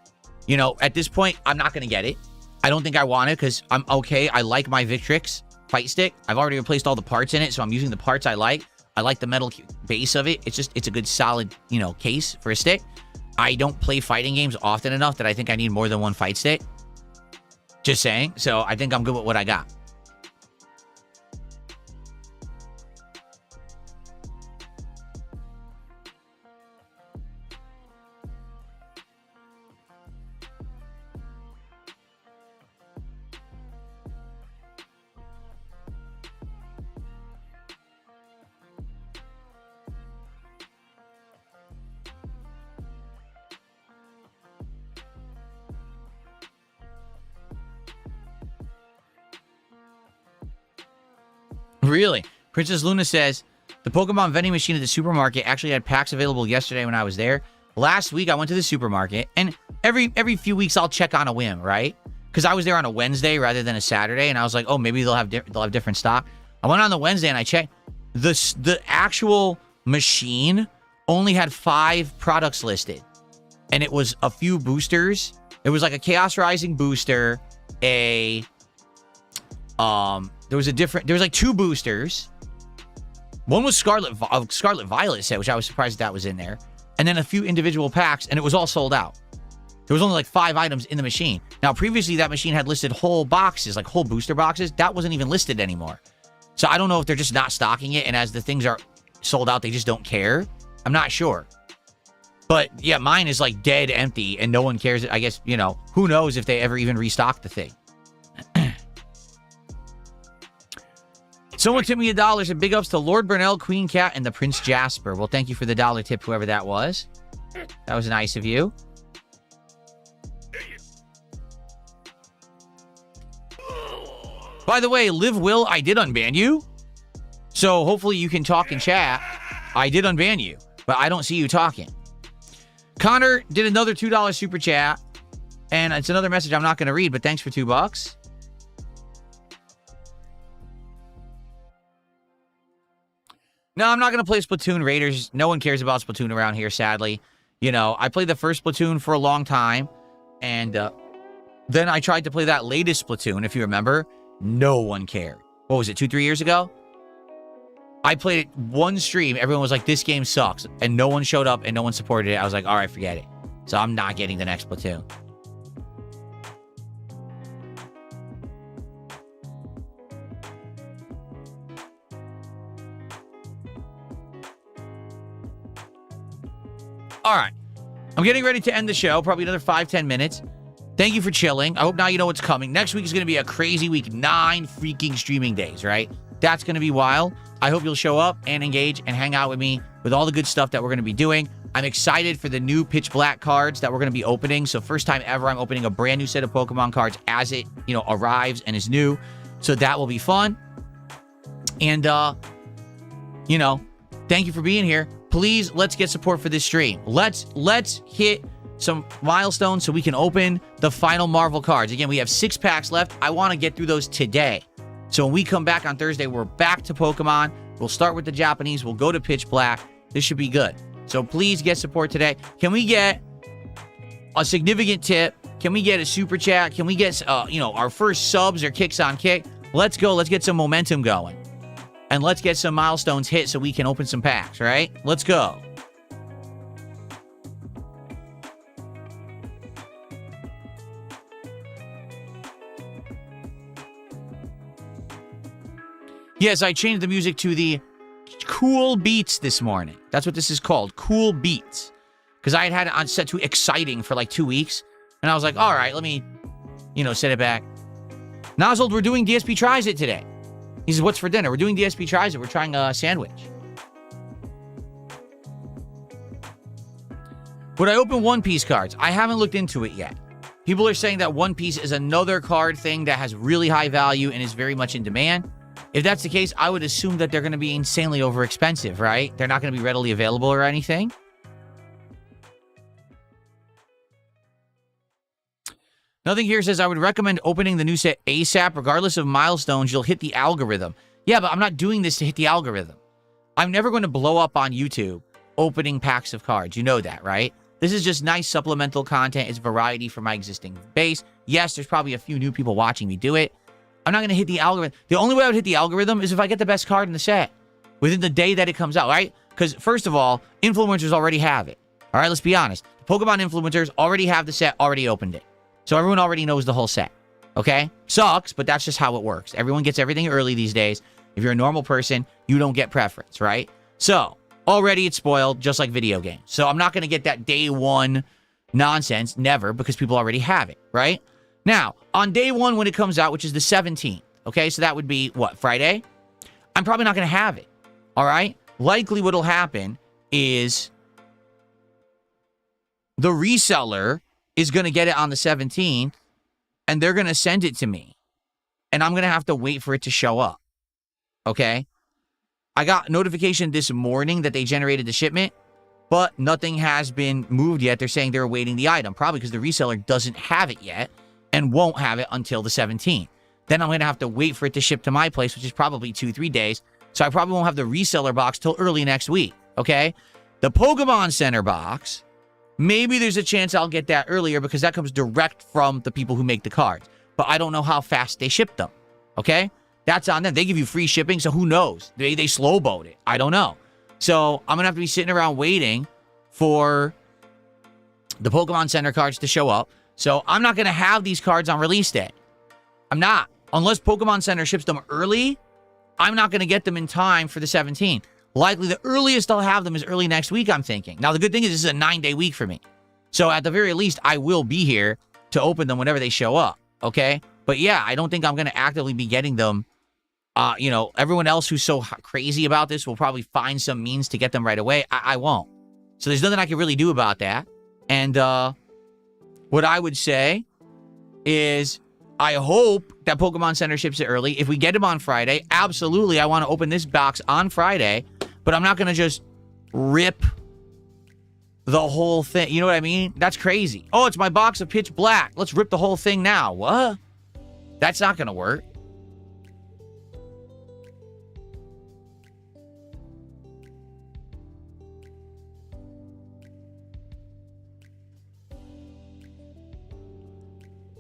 Speaker 1: You know, at this point, I'm not going to get it. I don't think I want it because I'm okay. I like my Victrix fight stick. I've already replaced all the parts in it, so I'm using the parts I like. I like the metal base of it. It's a good solid, you know, case for a stick. I don't play fighting games often enough that I think I need more than one fight stick. Just saying. So I think I'm good with what I got. Really? Princess Luna says, the Pokemon vending machine at the supermarket actually had packs available yesterday when I was there. Last week, I went to the supermarket, and every few weeks, I'll check on a whim, right? Because I was there on a Wednesday rather than a Saturday, and I was like, oh, maybe they'll have different stock. I went on the Wednesday, and I checked. The actual machine only had 5 products listed, and it was a few boosters. It was like a Chaos Rising booster, there was like 2 boosters. One was Scarlet Violet set, which I was surprised that was in there. And then a few individual packs, and it was all sold out. There was only like 5 items in the machine. Now, previously, that machine had listed whole boxes, like whole booster boxes. That wasn't even listed anymore. So I don't know if they're just not stocking it, and as the things are sold out, they just don't care. I'm not sure. But yeah, mine is like dead empty, and no one cares. I guess, you know, who knows if they ever even restock the thing. Someone tipped me $1, and big ups to Lord Burnell, Queen Cat, and the Prince Jasper. Well, thank you for the $1 tip, whoever that was. That was nice of you. By the way, Live Will, I did unban you. So hopefully you can talk in chat. I did unban you, but I don't see you talking. Connor did another $2 super chat, and it's another message I'm not going to read, but thanks for $2. No, I'm not going to play Splatoon Raiders. No one cares about Splatoon around here, sadly. You know, I played the first Splatoon for a long time, and then I tried to play that latest Splatoon, if you remember. No one cared. What was it, 2-3 years ago? I played it one stream. Everyone was like, this game sucks. And no one showed up, and no one supported it. I was like, all right, forget it. So I'm not getting the next Splatoon. All right. I'm getting ready to end the show. Probably another 5-10 minutes. Thank you for chilling. I hope now you know what's coming. Next week is going to be a crazy week. 9 freaking streaming days, right? That's going to be wild. I hope you'll show up and engage and hang out with me with all the good stuff that we're going to be doing. I'm excited for the new Pitch Black cards that we're going to be opening. So first time ever, I'm opening a brand new set of Pokemon cards as it, arrives and is new. So that will be fun. And, you know, thank you for being here. Please, let's get support for this stream. Let's hit some milestones so we can open the final Marvel cards. Again, we have 6 packs left. I want to get through those today. So when we come back on Thursday, we're back to Pokemon. We'll start with the Japanese. We'll go to Pitch Black. This should be good. So please get support today. Can we get a significant tip? Can we get a super chat? Can we get, you know, our first subs or kicks on kick? Let's go. Let's get some momentum going. And let's get some milestones hit so we can open some packs, right? Let's go. Yes, I changed the music to the cool beats this morning. That's what this is called, cool beats. Because I had it on set to exciting for like 2 weeks. And I was like, all right, let me, you know, set it back. Nozzled, we're doing DSP Tries It today. He says, what's for dinner? We're doing DSP Tries It. We're trying a sandwich. Would I open One Piece cards? I haven't looked into it yet. People are saying that One Piece is another card thing that has really high value and is very much in demand. If that's the case, I would assume that they're going to be insanely overexpensive, right? They're not going to be readily available or anything. Nothing here says I would recommend opening the new set ASAP. Regardless of milestones, you'll hit the algorithm. Yeah, but I'm not doing this to hit the algorithm. I'm never going to blow up on YouTube opening packs of cards. You know that, right? This is just nice supplemental content. It's variety for my existing base. Yes, there's probably a few new people watching me do it. I'm not going to hit the algorithm. The only way I would hit the algorithm is if I get the best card in the set within the day that it comes out, right? Because first of all, influencers already have it. All right, let's be honest. The Pokemon influencers already have the set, already opened it. So everyone already knows the whole set, okay? Sucks, but that's just how it works. Everyone gets everything early these days. If you're a normal person, you don't get preference, right? So already it's spoiled, just like video games. So I'm not going to get that day one nonsense, never, because people already have it, right? Now, on day one when it comes out, which is the 17th, okay? So that would be, what, Friday? I'm probably not going to have it, all right? Likely what'll happen is the reseller is going to get it on the 17th, and they're going to send it to me. And I'm going to have to wait for it to show up, okay? I got notification this morning that they generated the shipment, but nothing has been moved yet. They're saying they're awaiting the item, probably because the reseller doesn't have it yet and won't have it until the 17th. Then I'm going to have to wait for it to ship to my place, which is probably 2-3 days. So I probably won't have the reseller box till early next week, okay? The Pokemon Center box, maybe there's a chance I'll get that earlier because that comes direct from the people who make the cards. But I don't know how fast they ship them, okay? That's on them. They give you free shipping, so who knows? They slow boat it. I don't know. So I'm going to have to be sitting around waiting for the Pokemon Center cards to show up. So I'm not going to have these cards on release day. I'm not. Unless Pokemon Center ships them early, I'm not going to get them in time for the 17th. Likely the earliest I'll have them is early next week, I'm thinking. Now, the good thing is this is a 9-day week for me. So at the very least, I will be here to open them whenever they show up, okay? But yeah, I don't think I'm going to actively be getting them. You know, everyone else who's so crazy about this will probably find some means to get them right away. I won't. So there's nothing I can really do about that. And what I would say is I hope that Pokemon Center ships it early. If we get them on Friday, absolutely, I want to open this box on Friday. But I'm not going to just rip the whole thing. You know what I mean? That's crazy. Oh, it's my box of Pitch Black. Let's rip the whole thing now. What? That's not going to work.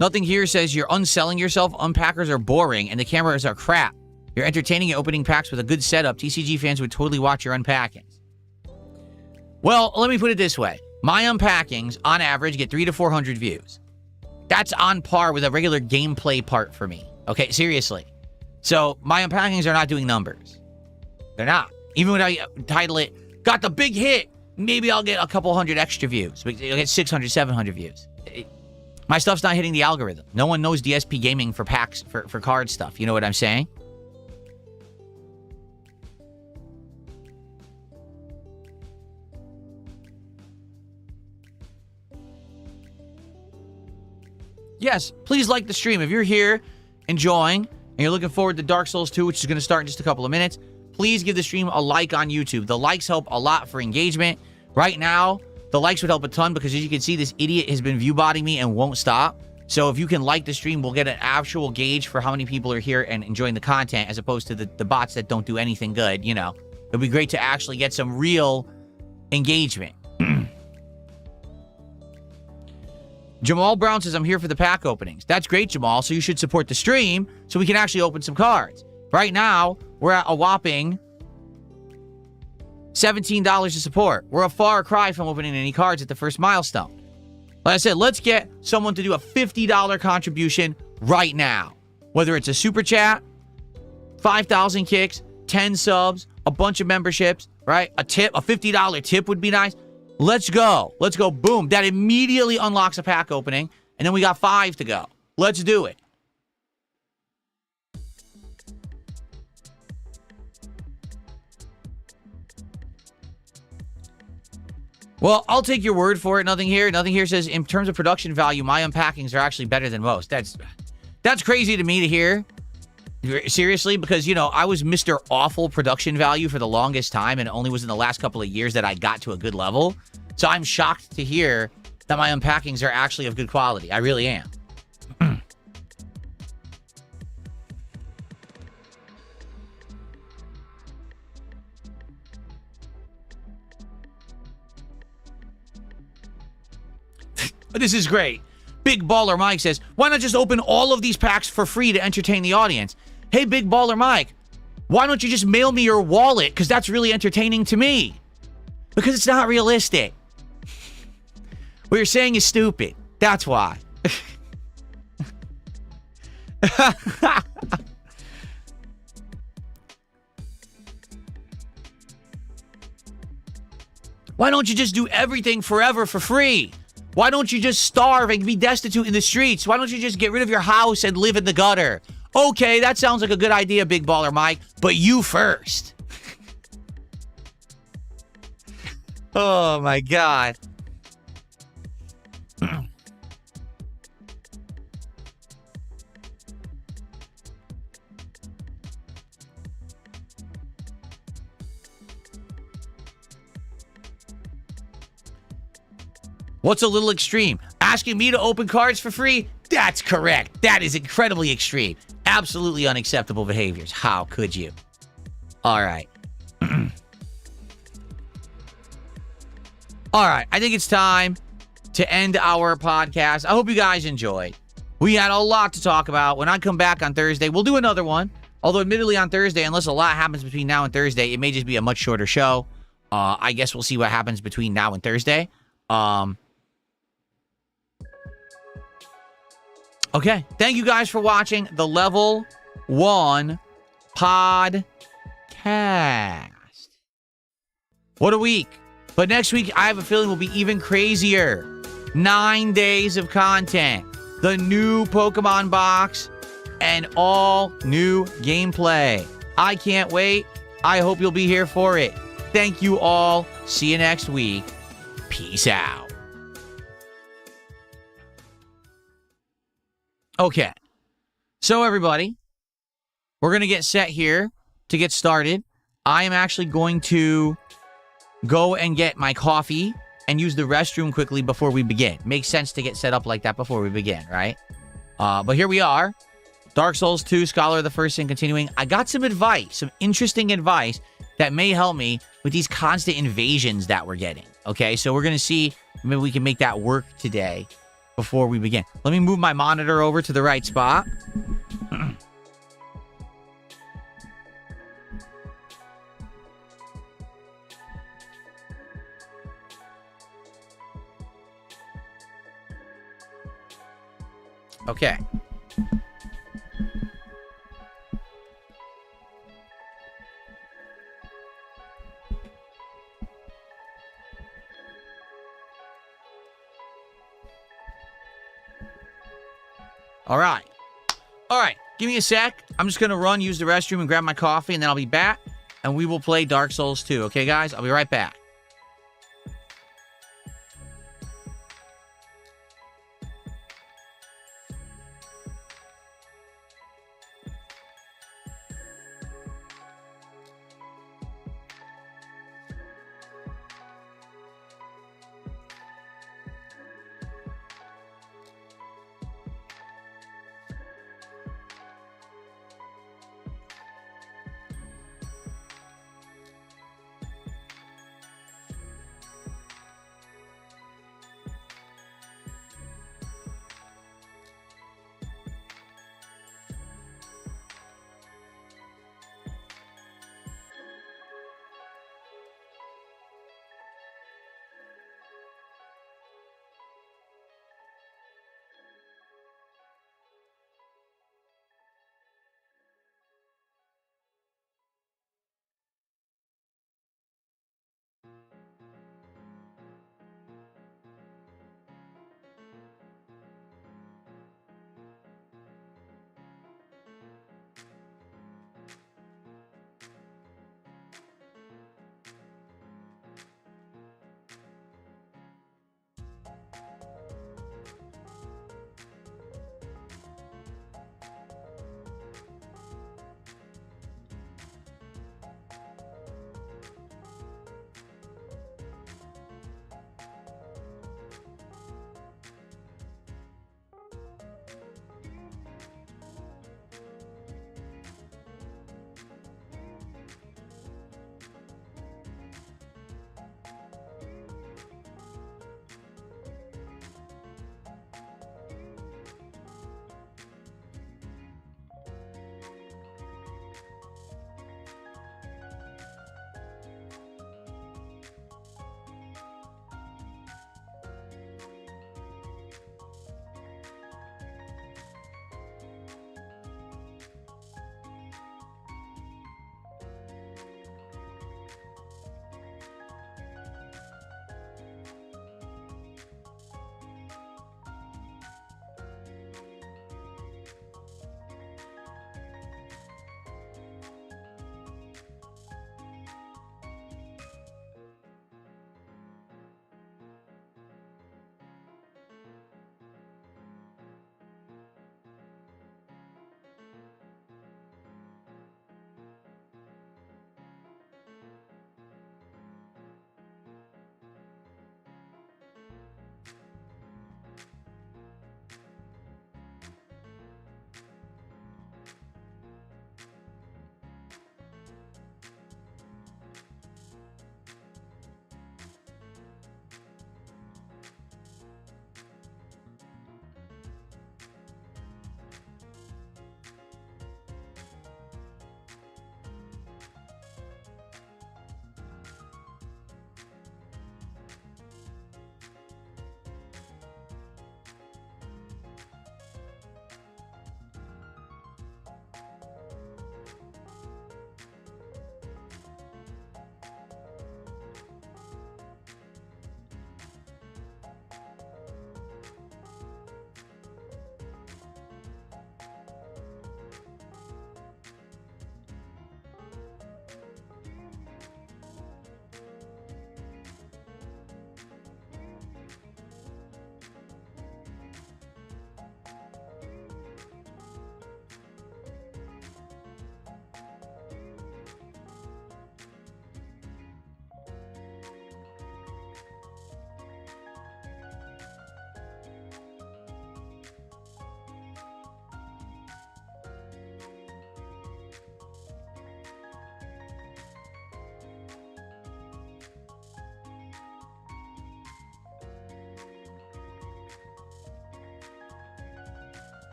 Speaker 1: Nothing here says you're unselling yourself. Unpackers are boring and the cameras are crap. You're entertaining and opening packs with a good setup. TCG fans would totally watch your unpackings. Well, let me put it this way. My unpackings, on average, get 300 to 400 views. That's on par with a regular gameplay part for me. Okay, seriously. So, my unpackings are not doing numbers. They're not. Even when I title it, got the big hit, maybe I'll get a couple hundred extra views. You'll get 600, 700 views. My stuff's not hitting the algorithm. No one knows DSPGaming for packs, for card stuff. You know what I'm saying? Yes, please like the stream. If you're here enjoying and you're looking forward to Dark Souls 2, which is going to start in just a couple of minutes, please give the stream a like on YouTube. The likes help a lot for engagement. Right now, the likes would help a ton because, as you can see, this idiot has been view-botting me and won't stop. So if you can like the stream, we'll get an actual gauge for how many people are here and enjoying the content, as opposed to the bots that don't do anything good, you know. It'd be great to actually get some real engagement. Jamal Brown says, I'm here for the pack openings. That's great, Jamal. So you should support the stream so we can actually open some cards. Right now, we're at a whopping $17 to support. We're a far cry from opening any cards at the first milestone. Like I said, let's get someone to do a $50 contribution right now. Whether it's a super chat, 5,000 kicks, 10 subs, a bunch of memberships, right? A tip, a $50 tip would be nice. Let's go. Let's go. Boom. That immediately unlocks a pack opening. And then we got 5 to go. Let's do it. Well, I'll take your word for it. Nothing here. Nothing here says, in terms of production value, my unpackings are actually better than most. That's crazy to me to hear. Seriously, because, you know, I was Mr. Awful production value for the longest time, and it only was in the last couple of years that I got to a good level. So I'm shocked to hear that my unpackings are actually of good quality. I really am. This is great. Big Baller Mike says, why not just open all of these packs for free to entertain the audience? Hey, Big Baller Mike, why don't you just mail me your wallet? Because that's really entertaining to me. Because it's not realistic. What you're saying is stupid. That's why. Why don't you just do everything forever for free? Why don't you just starve and be destitute in the streets? Why don't you just get rid of your house and live in the gutter? Okay, that sounds like a good idea, Big Baller Mike, but you first. Oh, my God. What's a little extreme? Asking me to open cards for free? That's correct. That is incredibly extreme. Absolutely unacceptable behaviors. How could you? All right. All right. I think it's time to end our podcast. I hope you guys enjoyed. We had a lot to talk about. When I come back on Thursday, we'll do another one. Although, admittedly, on Thursday, unless a lot happens between now and Thursday, it may just be a much shorter show. I guess we'll see what happens between now and Thursday. Okay. Thank you guys for watching the Level 1 podcast. What a week. But next week, I have a feeling will be even crazier. 9 days of content. The new Pokemon box. And all new gameplay. I can't wait. I hope you'll be here for it. Thank you all. See you next week. Peace out. Okay. So, everybody, we're going to get set here to get started. I am actually going to go and get my coffee and use the restroom quickly before we begin. Makes sense to get set up like that before we begin, right? But here we are. Dark Souls 2, Scholar of the First Sin continuing. I got some advice, some interesting advice that may help me with these constant invasions that we're getting. Okay, so we're going to see maybe we can make that work today before we begin. Let me move my monitor over to the right spot. Okay. All right. All right. Give me a sec. I'm just going to run, use the restroom, and grab my coffee, and then I'll be back, and we will play Dark Souls 2. Okay, guys? I'll be right back.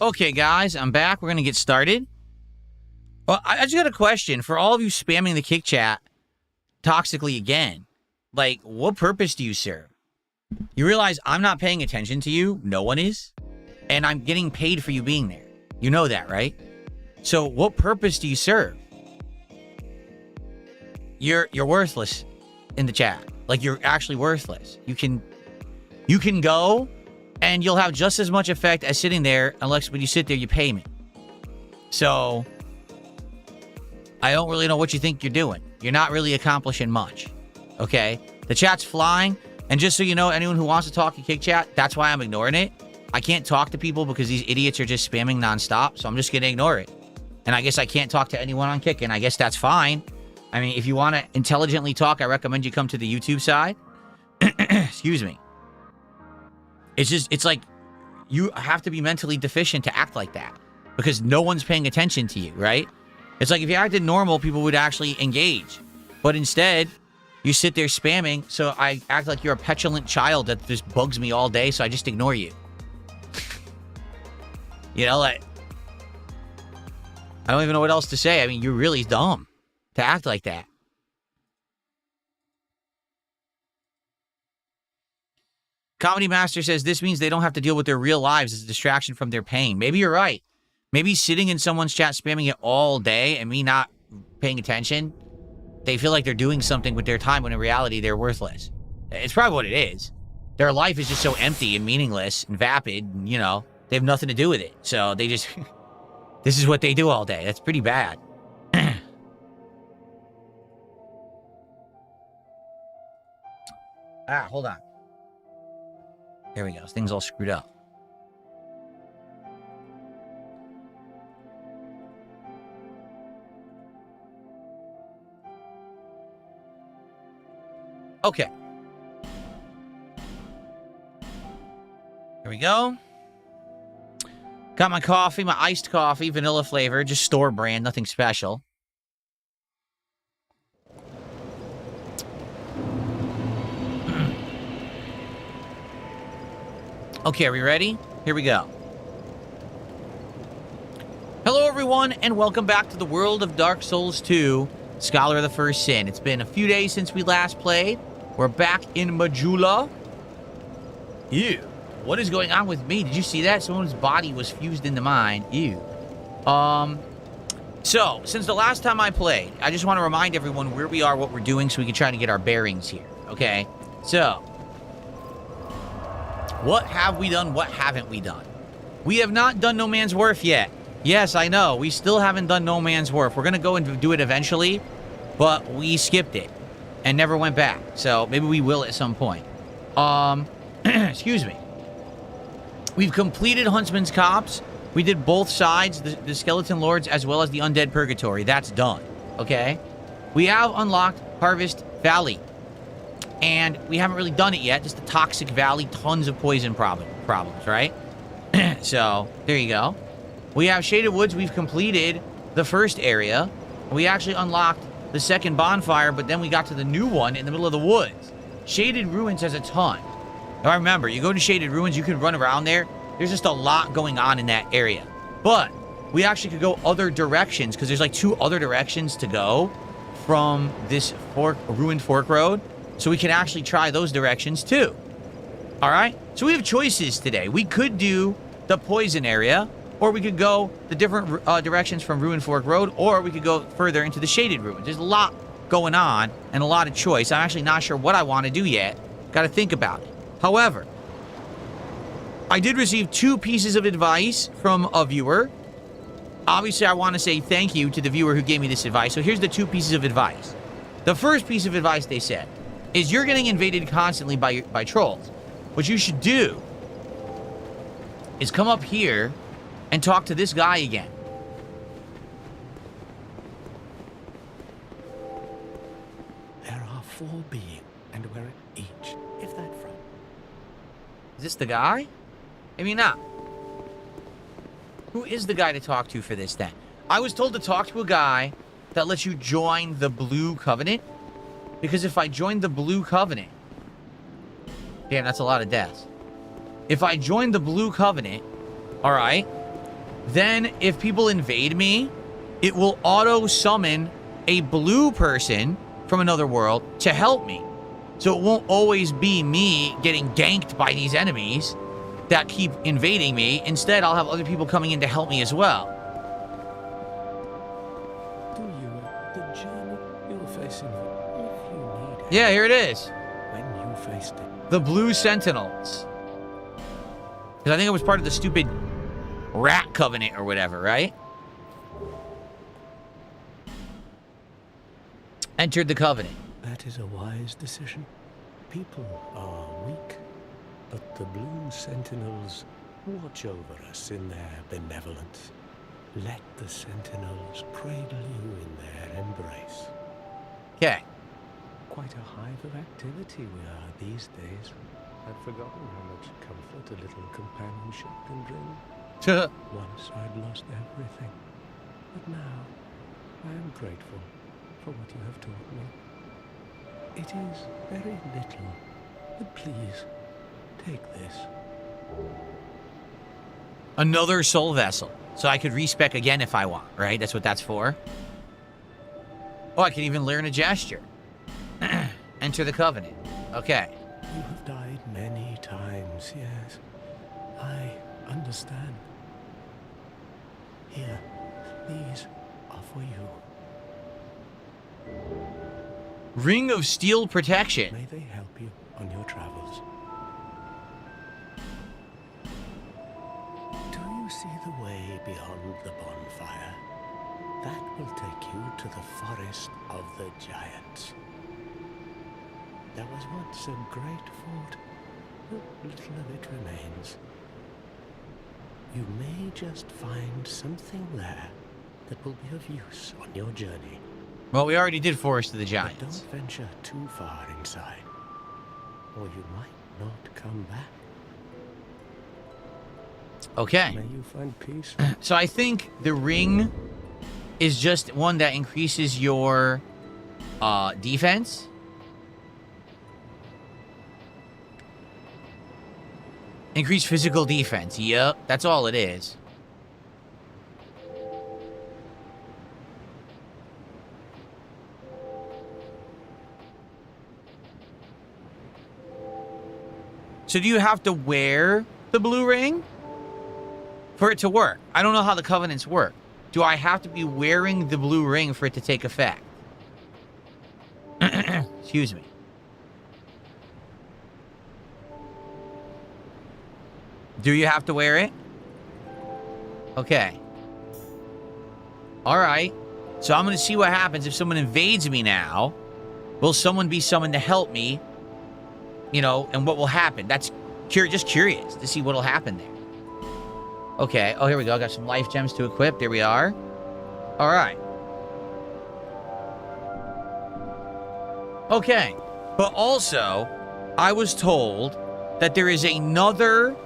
Speaker 1: Okay, guys, I'm back. We're going to get started. Well, I just got a question for all of you spamming the kick chat toxically again. Like, what purpose do you serve? You realize I'm not paying attention to you. No one is. And I'm getting paid for you being there. You know that, right? So what purpose do you serve? You're worthless in the chat. Like, you're actually worthless. You can go and you'll have just as much effect as sitting there, unless when you sit there, you pay me. So I don't really know what you think you're doing. You're not really accomplishing much. Okay? The chat's flying. And just so you know, anyone who wants to talk in kick chat, that's why I'm ignoring it. I can't talk to people because these idiots are just spamming nonstop. So I'm just going to ignore it. And I guess I can't talk to anyone on kick. And I guess that's fine. I mean, if you want to intelligently talk, I recommend you come to the YouTube side. Excuse me. It's like you have to be mentally deficient to act like that because no one's paying attention to you, right? It's like if you acted normal, people would actually engage. But instead, you sit there spamming, so I act like you're a petulant child that just bugs me all day, so I just ignore you. You know, like, I don't even know what else to say. I mean, you're really dumb to act like that. Comedy Master says this means they don't have to deal with their real lives as a distraction from their pain. Maybe you're right. Maybe sitting in someone's chat spamming it all day and me not paying attention, they feel like they're doing something with their time when in reality they're worthless. It's probably what it is. Their life is just so empty and meaningless and vapid, and, you know, they have nothing to do with it. So they just, this is what they do all day. That's pretty bad. Hold on. There we go. This thing's all screwed up. Okay. There we go. Got my coffee, my iced coffee, vanilla flavor, just store brand, nothing special. Okay, are we ready? Here we go. Hello, everyone, and welcome back to the world of Dark Souls 2, Scholar of the First Sin. It's been a few days since we last played. We're back in Majula. Ew. What is going on with me? Did you see that? Someone's body was fused into mine. Ew. So, since the last time I played, I just want to remind everyone where we are, what we're doing, so we can try to get our bearings here. Okay? So, what have we done? What haven't we done? We have not done No Man's Wharf yet. Yes, I know. We still haven't done No Man's Wharf. We're going to go and do it eventually, but we skipped it and never went back. So maybe we will at some point. Excuse me. We've completed Huntsman's Copse. We did both sides, the Skeleton Lords as well as the Undead Purgatory. That's done. Okay? We have unlocked Harvest Valley. And we haven't really done it yet. Just the Toxic Valley, tons of poison problems, right? So, there you go. We have Shaded Woods. We've completed the first area. We actually unlocked the second bonfire, but then we got to the new one in the middle of the woods. Shaded Ruins has a ton. Now, remember, you go to Shaded Ruins, you can run around there. There's just a lot going on in that area. But we actually could go other directions, because there's like 2 other directions to go from this ruined fork road. So we can actually try those directions too. All right? So we have choices today. We could do the poison area, or we could go the different directions from Ruined Fork Road, or we could go further into the Shaded Ruins. There's a lot going on and a lot of choice. I'm actually not sure what I want to do yet. Got to think about it. However, I did receive 2 pieces of advice from a viewer. Obviously, I want to say thank you to the viewer who gave me this advice. So here's the 2 pieces of advice. The first piece of advice they said is you're getting invaded constantly by trolls. What you should do is come up here and talk to this guy again.
Speaker 3: There are 4 beings, and we're at each. If that from.
Speaker 1: Is this the guy? Maybe not. Who is the guy to talk to for this then? I was told to talk to a guy that lets you join the Blue Covenant. Because if I join the Blue Covenant... Damn, that's a lot of deaths. If I join the Blue Covenant, alright, then if people invade me, it will auto summon a blue person from another world to help me. So it won't always be me getting ganked by these enemies that keep invading me. Instead, I'll have other people coming in to help me as well.
Speaker 3: Do you the journey you're facing if you need help?
Speaker 1: Yeah, here it is.
Speaker 3: When you faced it.
Speaker 1: The Blue Sentinels. Because I think it was part of the stupid rat covenant or whatever, right? Entered the covenant.
Speaker 3: That is a wise decision. People are weak, but the Blue Sentinels watch over us in their benevolence. Let the Sentinels cradle you in their embrace.
Speaker 1: Okay.
Speaker 3: Quite a hive of activity we are these days. I'd forgotten how much comfort a little companionship can bring. Once I'd lost everything, but now I am grateful for what you have taught me. It is very little, but please, take this.
Speaker 1: Another soul vessel. So I could respec again if I want, right? That's what that's for. Oh, I can even learn a gesture. Enter the covenant. Okay.
Speaker 3: You have died many times, yes. I understand. Here, these are for you.
Speaker 1: Ring of Steel Protection.
Speaker 3: May they help you on your travels. Do you see the way beyond the bonfire? That will take you to the forest of the giants. There was once a great fort, but little of it remains. You may just find something there that will be of use on your journey.
Speaker 1: Well, we already did Forest of the
Speaker 3: But
Speaker 1: Giants.
Speaker 3: don't venture too far inside, or you might not come back.
Speaker 1: Okay.
Speaker 3: May you find peace.
Speaker 1: So I think the ring is just one that increases your defense. Increase physical defense. Yep, that's all it is. So do you have to wear the blue ring for it to work? I don't know how the covenants work. Do I have to be wearing the blue ring for it to take effect? Excuse me. Do you have to wear it? Okay. All right. So I'm going to see what happens if someone invades me now. Will someone be summoned to help me? You know, and what will happen? That's just curious to see what will happen there. Okay. Oh, here we go. I got some life gems to equip. There we are. All right. Okay. But also, I was told that there is another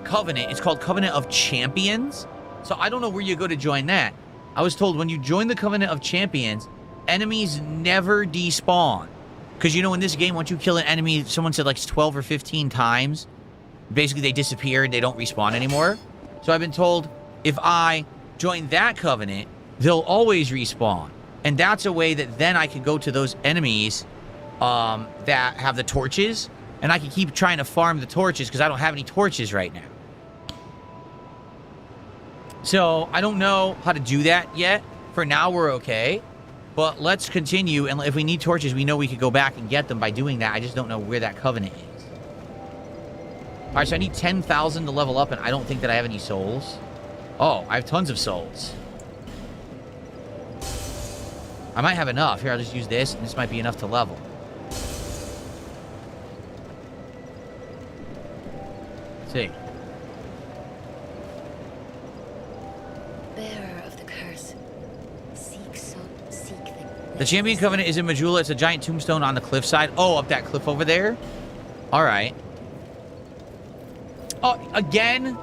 Speaker 1: covenant. It's called Covenant of Champions. So I don't know where you go to join that. I was told when you join the Covenant of Champions, enemies never despawn. Because, you know, in this game, once you kill an enemy, someone said like 12 or 15 times, basically they disappear and they don't respawn anymore. So I've been told if I join that covenant, they'll always respawn. And that's a way that then I can go to those enemies that have the torches, and I can keep trying to farm the torches because I don't have any torches right now. So I don't know how to do that yet. For now, we're okay. But let's continue, and if we need torches, we know we could go back and get them by doing that. I just don't know where that covenant is. All right, so I need 10,000 to level up, and I don't think that I have any souls. Oh, I have tons of souls. I might have enough. Here, I'll just use this, and this might be enough to level. Let's see.
Speaker 4: Bearer of the curse, seek them.
Speaker 1: The Champion Covenant is in Majula. It's a giant tombstone on the cliffside. Oh, up that cliff over there? All right. Oh, again,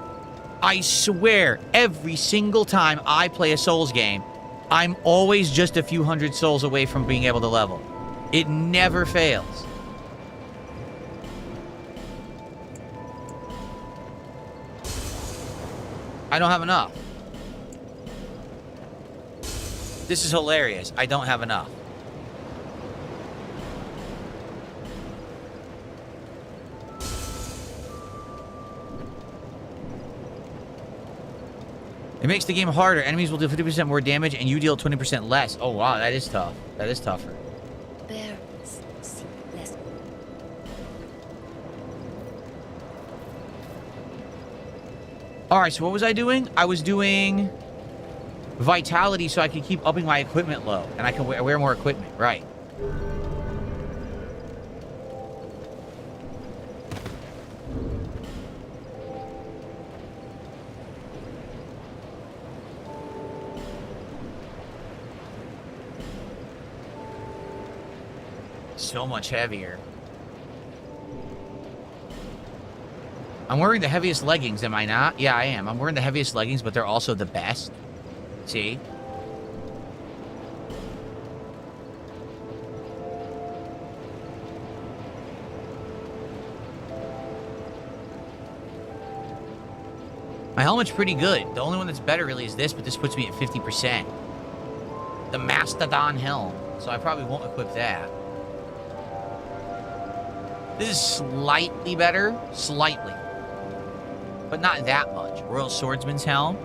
Speaker 1: I swear, every single time I play a Souls game, I'm always just a few hundred souls away from being able to level. It never fails. I don't have enough. This is hilarious. I don't have enough. It makes the game harder. Enemies will deal 50% more damage, and you deal 20% less. Oh, wow. That is tough. That is tougher.
Speaker 4: Bear see less.
Speaker 1: All right, so what was I doing? I was doing vitality so I could keep upping my equipment low, and I can wear more equipment. Right. So much heavier. I'm wearing the heaviest leggings, am I not? Yeah, I am. I'm wearing the heaviest leggings, but they're also the best. See? My helmet's pretty good. The only one that's better really is this, but this puts me at 50%. The Mastodon helm. So I probably won't equip that. This is slightly better. Slightly. But not that much. Royal Swordsman's helm.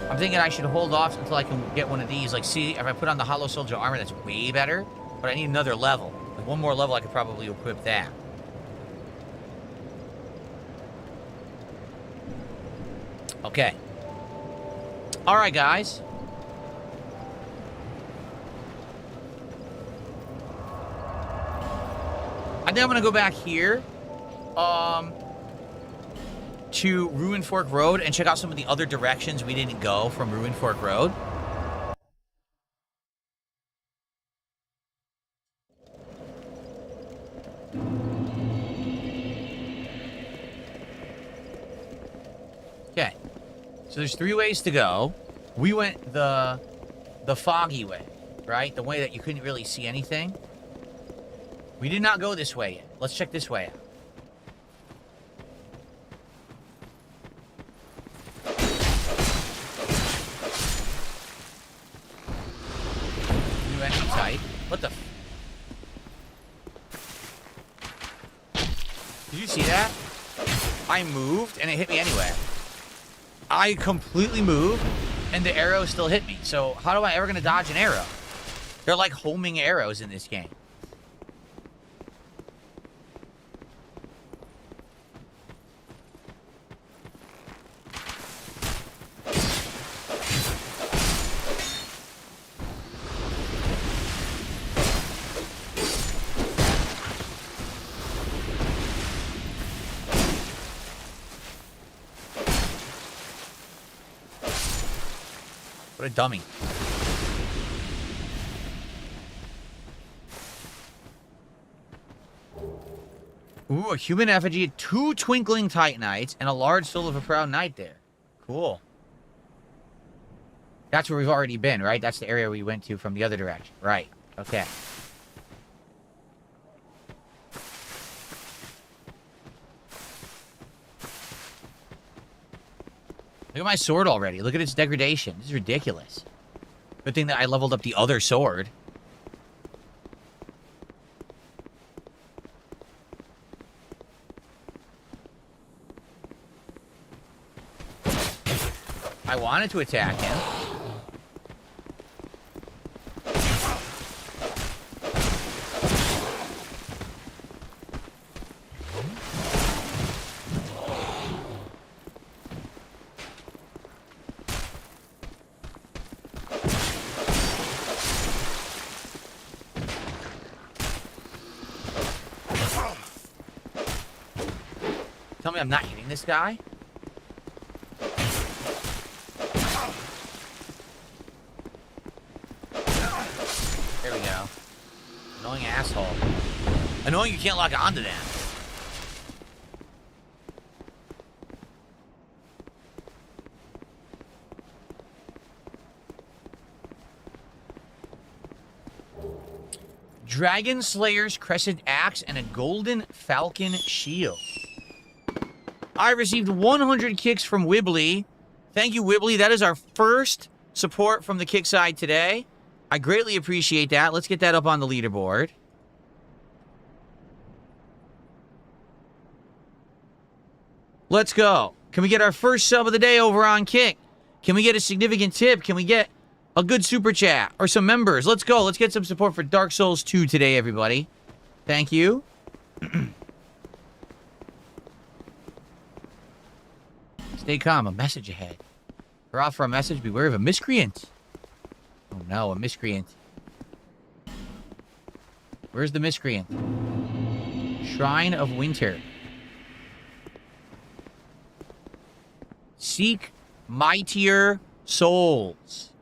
Speaker 1: I'm thinking I should hold off until I can get one of these. Like, see, if I put on the Hollow Soldier armor, that's way better. But I need another level. With one more level, I could probably equip that. Okay. Alright, guys. I think I'm gonna go back here, to Ruin Fork Road and check out some of the other directions we didn't go from Ruin Fork Road. Okay, so there's 3 ways to go. We went the foggy way, right? The way that you couldn't really see anything. We did not go this way yet. Let's check this way out. New enemy type. What the Did you see that? I moved and it hit me anyway. I completely moved and the arrow still hit me. So how am I ever gonna dodge an arrow? They're like homing arrows in this game. What a dummy. Ooh, a human effigy, 2 twinkling Titanites, and a large soul of a proud knight there. Cool. That's where we've already been, right? That's the area we went to from the other direction. Right. Okay. Look at my sword already. Look at its degradation. This is ridiculous. Good thing that I leveled up the other sword. I wanted to attack him. Tell me I'm not hitting this guy? There we go. Annoying asshole. Annoying you can't lock onto them. Dragon Slayer's Crescent Axe and a Golden Falcon Shield. I received 100 kicks from Wibbly. Thank you, Wibbly. That is our first support from the kick side today. I greatly appreciate that. Let's get that up on the leaderboard. Let's go. Can we get our first sub of the day over on Kick? Can we get a significant tip? Can we get a good super chat or some members? Let's go. Let's get some support for Dark Souls 2 today, everybody. Thank you. Stay calm. A message ahead. We're off for a message. Beware of a miscreant. Oh no, a miscreant. Where's the miscreant? Shrine of Winter. Seek mightier souls.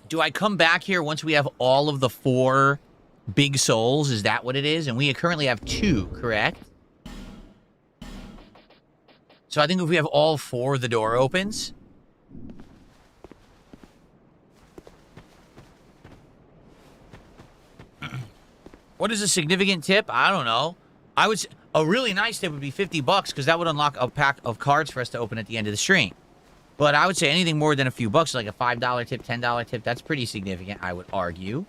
Speaker 1: Do I come back here once we have all of the 4 big souls? Is that what it is? And we currently have 2, correct? So I think if we have all 4, the door opens. What is a significant tip? I don't know. I would say a really nice tip would be $50 because that would unlock a pack of cards for us to open at the end of the stream. But I would say anything more than a few bucks, like a $5 tip, $10 tip, that's pretty significant, I would argue.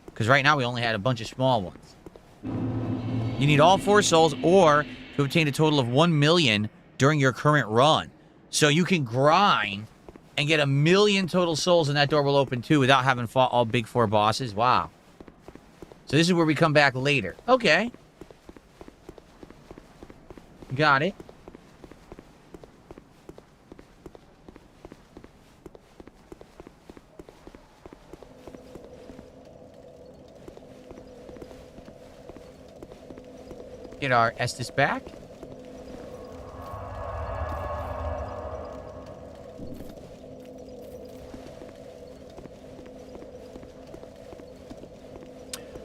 Speaker 1: Because right now we only had a bunch of small ones. You need all 4 souls or to obtain a total of 1 million during your current run. So you can grind and get 1 million total souls and that door will open too without having fought all big 4 bosses. Wow. So this is where we come back later. Okay. Got it. Get our Estes back.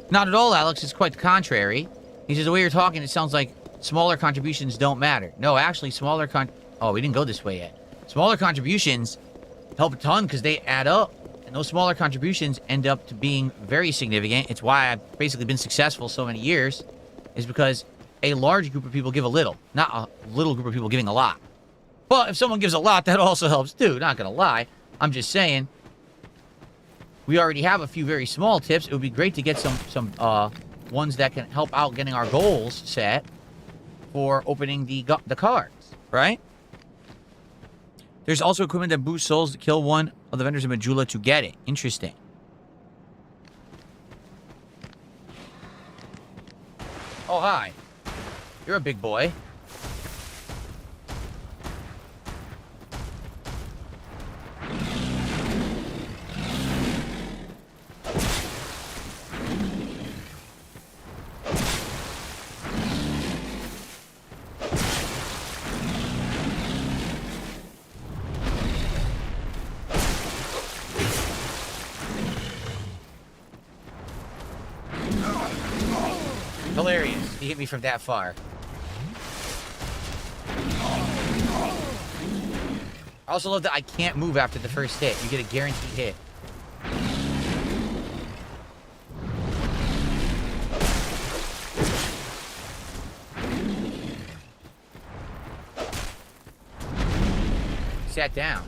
Speaker 1: Not at all, Alex. It's quite the contrary. He says, the way you're talking, it sounds like smaller contributions don't matter. No, actually, Oh, we didn't go this way yet. Smaller contributions help a ton because they add up. And those smaller contributions end up to being very significant. It's why I've basically been successful so many years, is because a large group of people give a little, not a little group of people giving a lot. But if someone gives a lot, that also helps too. Not gonna lie. I'm just saying, we already have a few very small tips. It would be great to get some ones that can help out getting our goals set for opening the cards, right? There's also equipment that boosts souls to kill one of the vendors in Majula to get it. Interesting. Oh, hi. You're a big boy. Hilarious. He hit me from that far. I also love that I can't move after the first hit. You get a guaranteed hit. Sat down.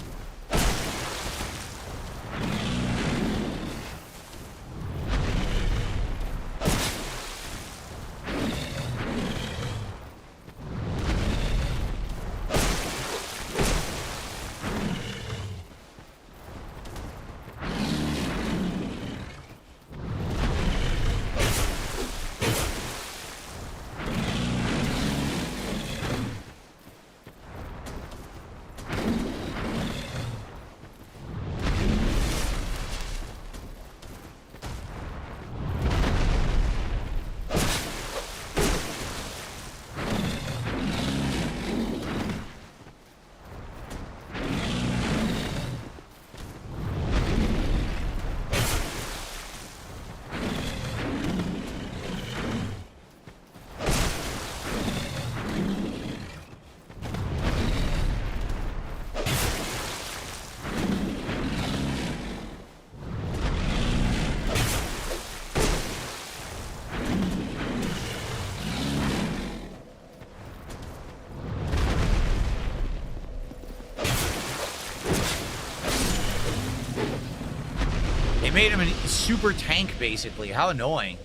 Speaker 1: It made him a super tank, basically. How annoying.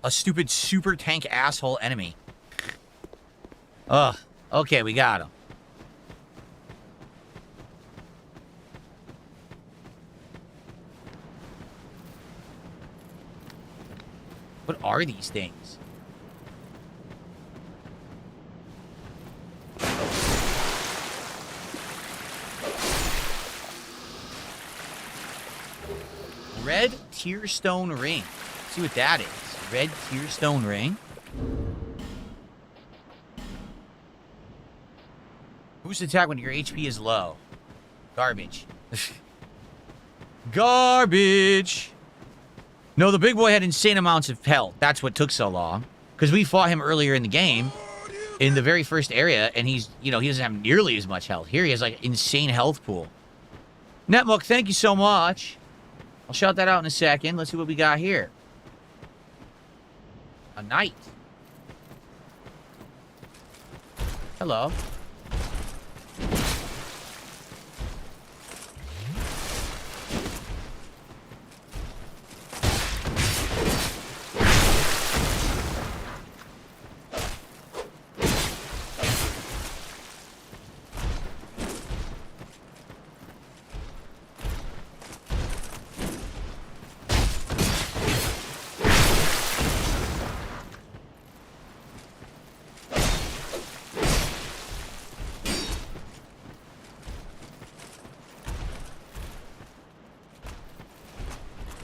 Speaker 1: A stupid super tank asshole enemy. Ugh. Okay, we got him. What are these things? Red Tearstone Ring. Let's see what that is. Red Tearstone Ring. Boost attack when your HP is low. Garbage. Garbage. No, the big boy had insane amounts of health. That's what took so long. Because we fought him earlier in the game. In the very first area. And he's, you know, he doesn't have nearly as much health. Here he has, like, insane health pool. Netmook, thank you so much. I'll shout that out in a second. Let's see what we got here. A knight. Hello.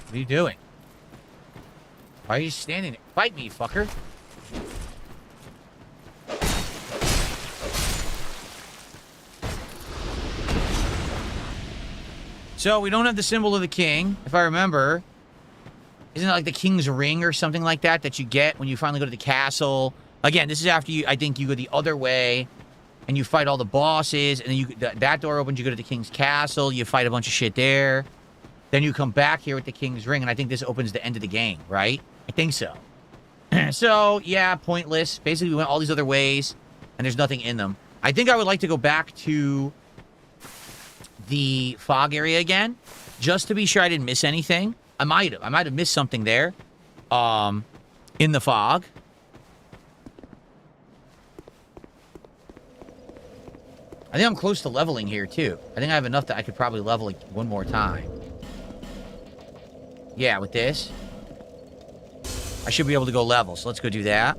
Speaker 1: What are you doing? Why are you standing there? Fight me, fucker. So, we don't have the symbol of the king, if I remember. Isn't it like the king's ring or something like that that you get when you finally go to the castle? Again, this is after you, I think you go the other way and you fight all the bosses, and then you that door opens, you go to the king's castle, you fight a bunch of shit there. Then you come back here with the king's ring, and I think this opens the end of the game, right? I think so. So, yeah, pointless. Basically, we went all these other ways, and there's nothing in them. I think I would like to go back to the fog area again, just to be sure I didn't miss anything. I might have missed something there, in the fog. I think I'm close to leveling here, too. I think I have enough that I could probably level like one more time. Yeah, with this, I should be able to go level, so let's go do that.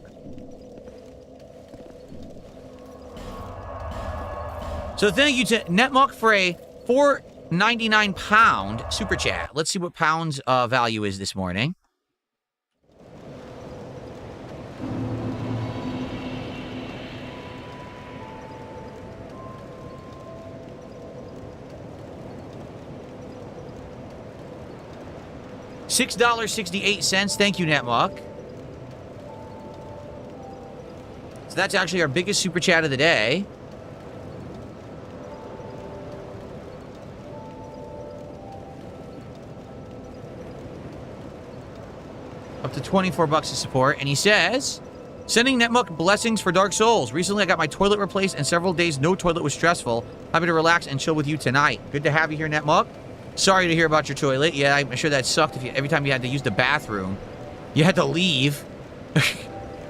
Speaker 1: So thank you to Netmuck for a £4.99 super chat. Let's see what pounds value is this morning. $6.68. Thank you, Netmuck. So that's actually our biggest super chat of the day. Up to 24 bucks to support. And he says, sending Netmuck blessings for Dark Souls. Recently, I got my toilet replaced, and several days no toilet was stressful. Happy to relax and chill with you tonight. Good to have you here, Netmuck. Sorry to hear about your toilet. Yeah, I'm sure that sucked. If every time you had to use the bathroom, you had to leave,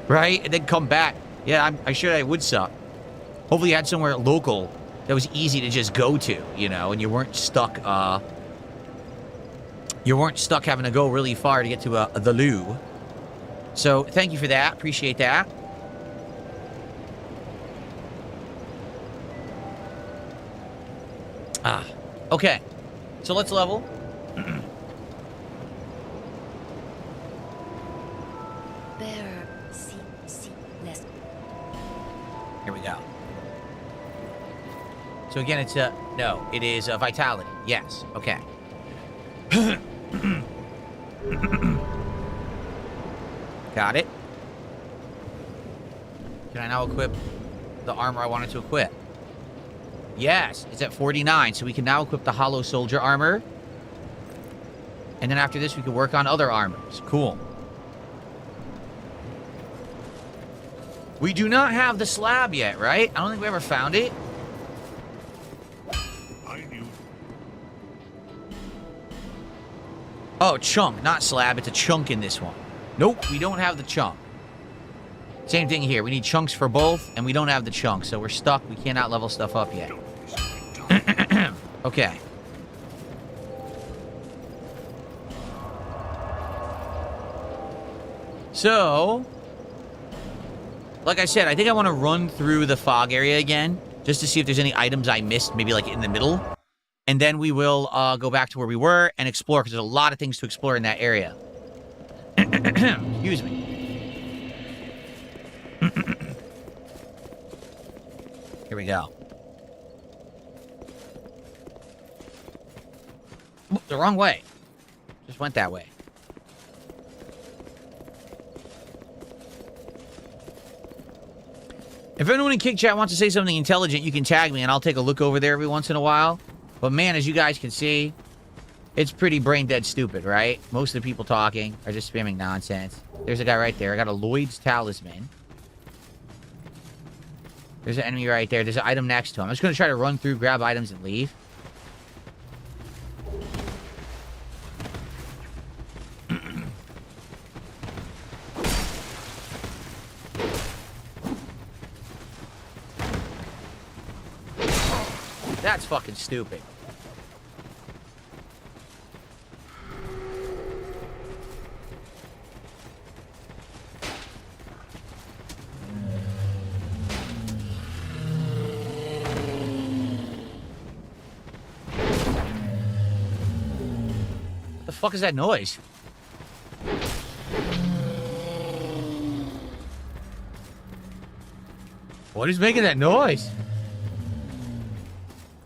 Speaker 1: right, and then come back. Yeah, I'm sure that would suck. Hopefully, you had somewhere local that was easy to just go to, you know, and you weren't stuck. You weren't stuck having to go really far to get to the loo. So, thank you for that. Appreciate that. Okay. So let's level.
Speaker 4: Bearer, less.
Speaker 1: Here we go. So again, it's no, it is vitality. Yes. Okay. Got it. Can I now equip the armor I wanted to equip? Yes, it's at 49, so we can now equip the Hollow Soldier armor. And then after this, we can work on other armors. Cool. We do not have the slab yet, right? I don't think we ever found it. Oh, chunk, not slab. It's a chunk in this one. Nope, we don't have the chunk. Same thing here. We need chunks for both, and we don't have the chunk, so we're stuck. We cannot level stuff up yet. Okay. So, like I said, I think I want to run through the fog area again, just to see if there's any items I missed, maybe like in the middle. And then we will go back to where we were and explore, because there's a lot of things to explore in that area. Excuse me. Here we go. Oh, the wrong way. Just went that way. If anyone in Kick Chat wants to say something intelligent, you can tag me and I'll take a look over there every once in a while. But man, as you guys can see, it's pretty brain dead stupid, right? Most of the people talking are just spamming nonsense. There's a guy right there. I got a Lloyd's Talisman. There's an enemy right there. There's an item next to him. I'm just going to try to run through, grab items, and leave. That's fucking stupid. What the fuck is that noise? What is making that noise?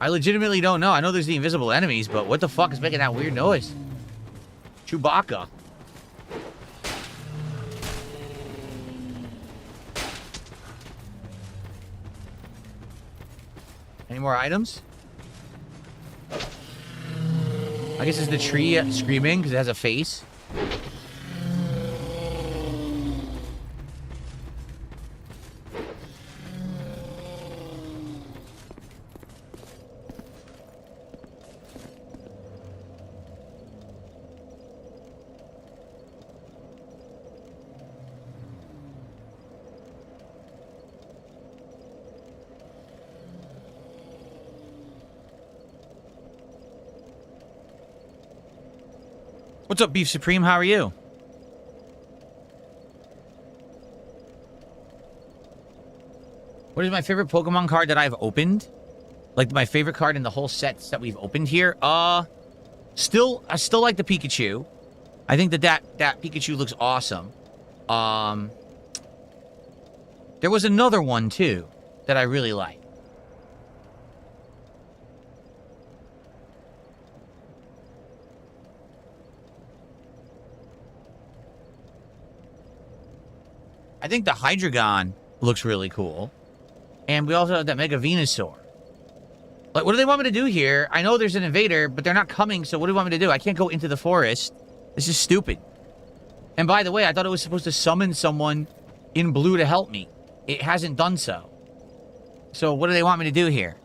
Speaker 1: I legitimately don't know. I know there's the invisible enemies, but what the fuck is making that weird noise? Chewbacca. Any more items? I guess it's the tree screaming because it has a face. What's up, Beef Supreme? How are you? What is my favorite Pokemon card that I've opened? Like my favorite card in the whole sets that we've opened here? I still like the Pikachu. I think that Pikachu looks awesome. There was another one too that I really like. I think the Hydreigon looks really cool. And we also have that Mega Venusaur. Like, what do they want me to do here? I know there's an invader, but they're not coming, so what do you want me to do? I can't go into the forest. This is stupid. And by the way, I thought it was supposed to summon someone in blue to help me. It hasn't done so. So what do they want me to do here?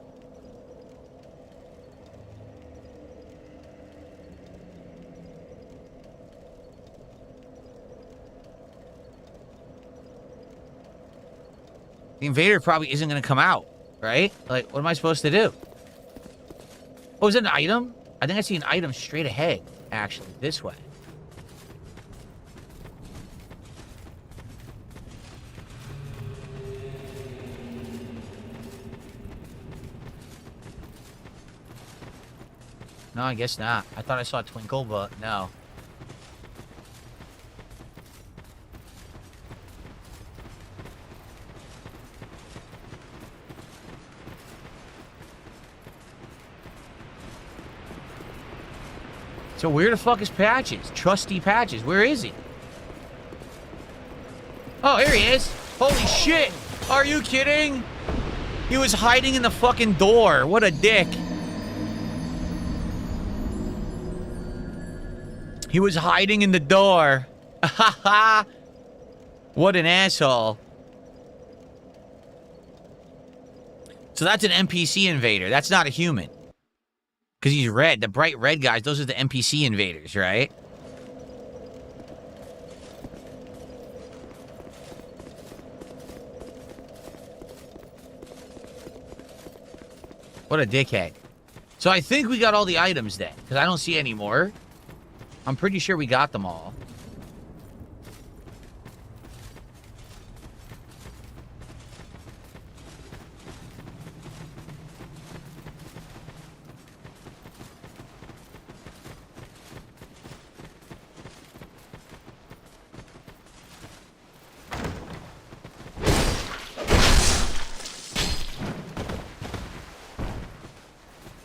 Speaker 1: The invader probably isn't going to come out, right? Like, what am I supposed to do? Oh, is it an item? I think I see an item straight ahead, actually, this way. No, I guess not. I thought I saw a twinkle, but no. So where the fuck is Patches? Trusty Patches. Where is he? Oh, here he is. Holy shit. Are you kidding? He was hiding in the fucking door. What a dick. He was hiding in the door. Ha ha. What an asshole. So that's an NPC invader. That's not a human. Because he's red. The bright red guys, those are the NPC invaders, right? What a dickhead. So I think we got all the items then, because I don't see any more. I'm pretty sure we got them all.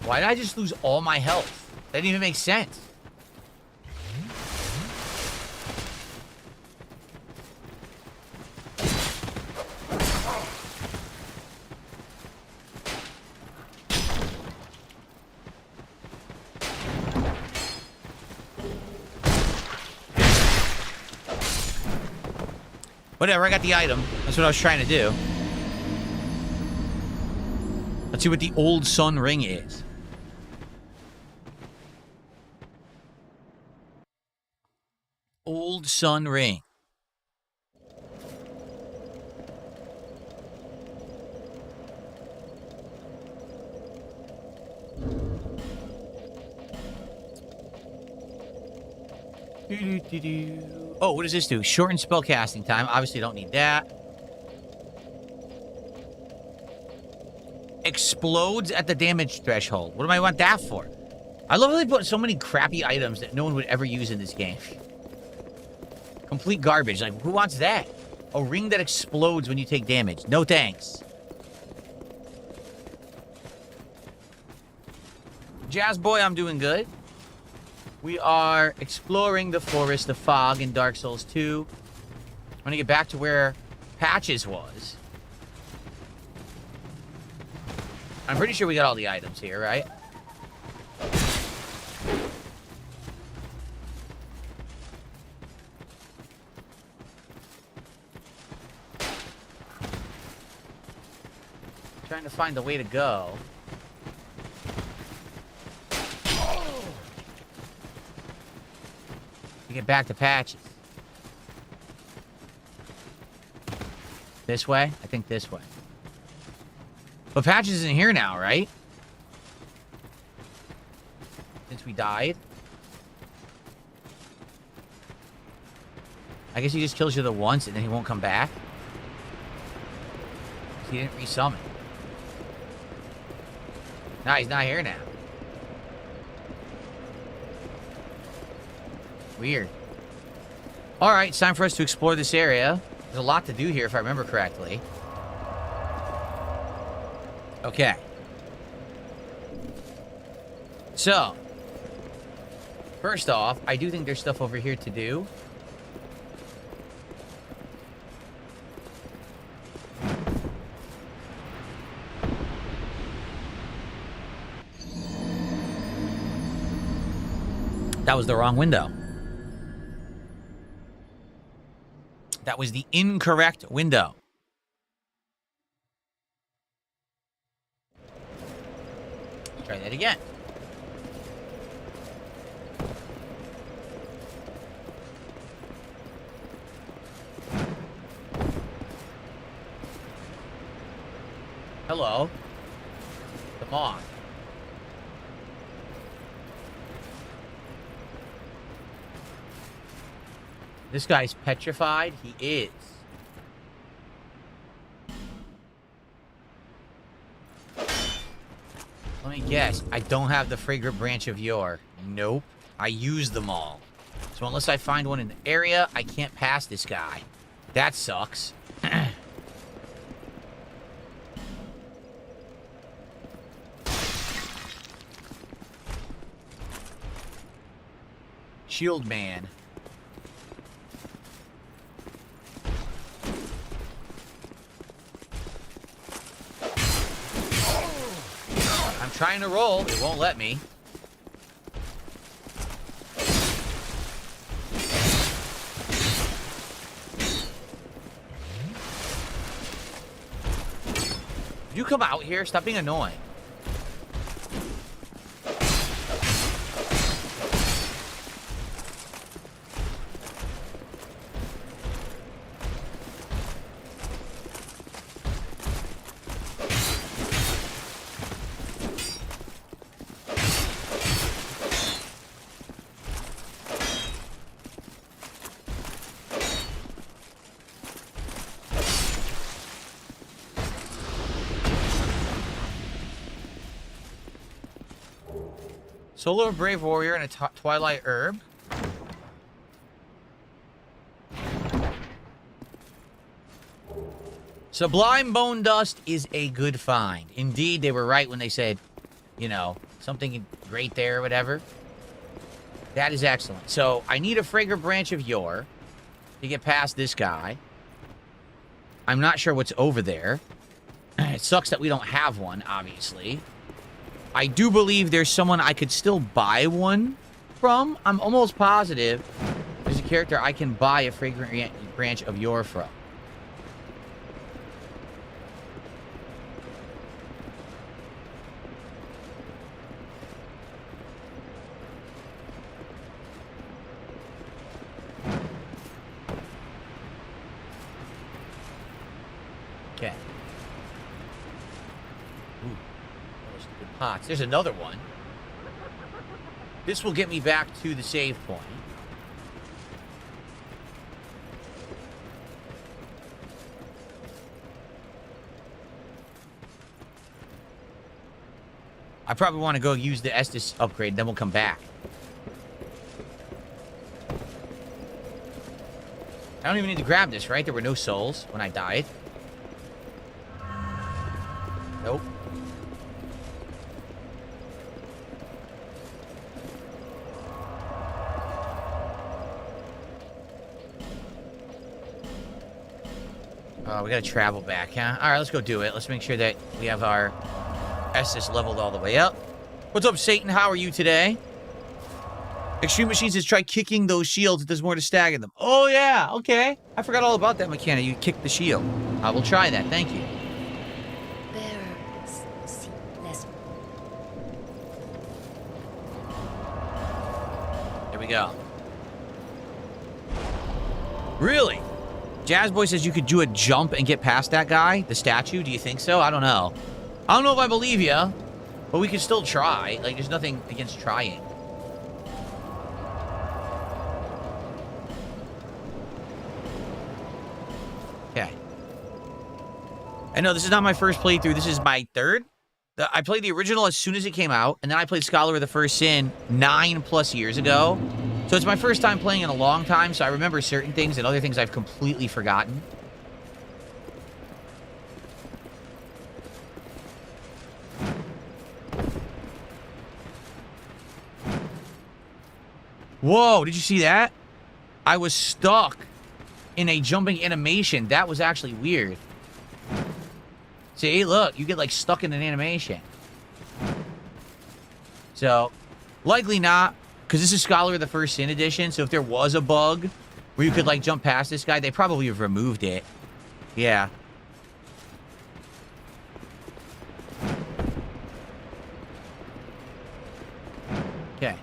Speaker 1: Why did I just lose all my health? That didn't even make sense. Whatever, I got the item. That's what I was trying to do. Let's see what the old sun ring is. Old sun ring. Oh, what does this do? Shorten spell casting time. Obviously, don't need that. Explodes at the damage threshold. What do I want that for? I love how they put so many crappy items that no one would ever use in this game. Complete garbage. Like, who wants that? A ring that explodes when you take damage. No thanks. Jazz boy, I'm doing good. We are exploring the Forest of Fog in Dark Souls 2. I'm going to get back to where Patches was. I'm pretty sure we got all the items here, right? Trying to find the way to go. To get back to Patches. This way? I think this way. But Patches isn't here now, right? Since we died. I guess he just kills you the once and then he won't come back. He didn't resummon. Nah, he's not here now. Weird. Alright, it's time for us to explore this area. There's a lot to do here, if I remember correctly. Okay. So. First off, I do think there's stuff over here to do. That was the wrong window. That was the incorrect window. Try that again. Hello. Come on. This guy's petrified. He is. Let me guess. I don't have the fragrant branch of yore. Nope. I use them all. So unless I find one in the area, I can't pass this guy. That sucks. Shield man. I'm trying to roll. It won't let me. You come out here. Stop being annoying. Soul of a Brave Warrior and a Twilight Herb. Sublime Bone Dust is a good find. Indeed, they were right when they said, you know, something great there or whatever. That is excellent. So, I need a Fragrant Branch of Yore to get past this guy. I'm not sure what's over there. It sucks that we don't have one, obviously. I do believe there's someone I could still buy one from. I'm almost positive there's a character I can buy a Fragrant Branch of Yore from. Okay. Ooh, those stupid pots. There's another one. This will get me back to the save point. I probably want to go use the Estus upgrade, then we'll come back. I don't even need to grab this, right? There were no souls when I died. Nope. Oh, we gotta travel back, huh? Alright, let's go do it. Let's make sure that we have our Estus leveled all the way up. What's up, Satan? How are you today? Extreme Machines says try kicking those shields if there's more to stagger them. Oh, yeah. Okay. I forgot all about that mechanic. You kick the shield. I will try that. Thank you. There we go. Really? Jazzboy says you could do a jump and get past that guy, the statue. Do you think so? I don't know. I don't know if I believe you, but we could still try. Like, there's nothing against trying. Okay. I know this is not my first playthrough. This is my third. I played the original as soon as it came out, and then I played Scholar of the First Sin 9+ years ago. So it's my first time playing in a long time, so I remember certain things and other things I've completely forgotten. Whoa, did you see that? I was stuck in a jumping animation. That was actually weird. See, look, you get like stuck in an animation. So, likely not, because this is Scholar of the First Sin edition, so if there was a bug where you could like jump past this guy, they probably have removed it. Yeah. Okay.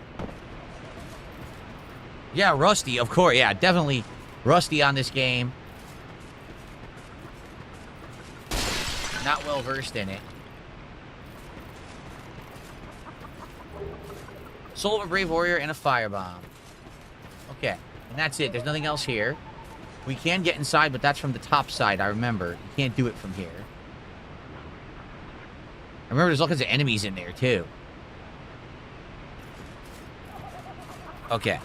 Speaker 1: Yeah, rusty, of course. Yeah, definitely rusty on this game. Not well versed in it. Soul of a Brave Warrior and a Firebomb. Okay, and that's it. There's nothing else here. We can get inside, but that's from the top side, I remember. You can't do it from here. I remember there's all kinds of enemies in there, too. Okay.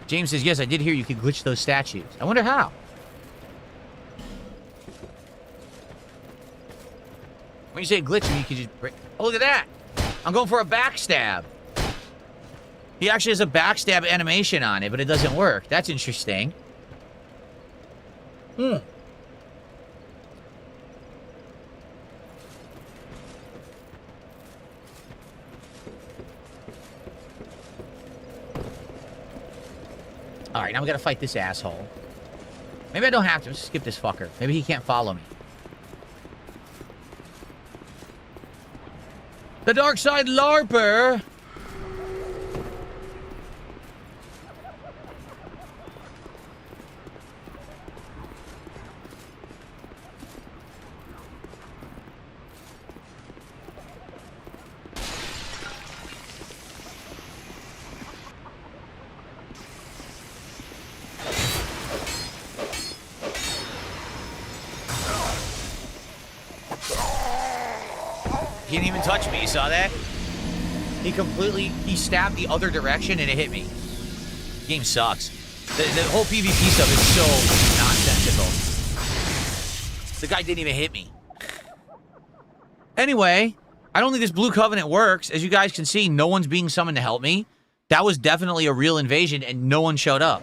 Speaker 1: James says, yes, I did hear you could glitch those statues. I wonder how. When you say glitch, you could just break... Oh, look at that. I'm going for a backstab. He actually has a backstab animation on it, but it doesn't work. That's interesting. Hmm. Alright, now we gotta fight this asshole. Maybe I don't have to. Just skip this fucker. Maybe he can't follow me. The Dark Side LARPer! didn't even touch me. You saw that? He stabbed the other direction and it hit me. The game sucks. The whole PvP stuff is so nonsensical. The guy didn't even hit me. Anyway, I don't think this Blue Covenant works. As you guys can see, no one's being summoned to help me. That was definitely a real invasion and no one showed up.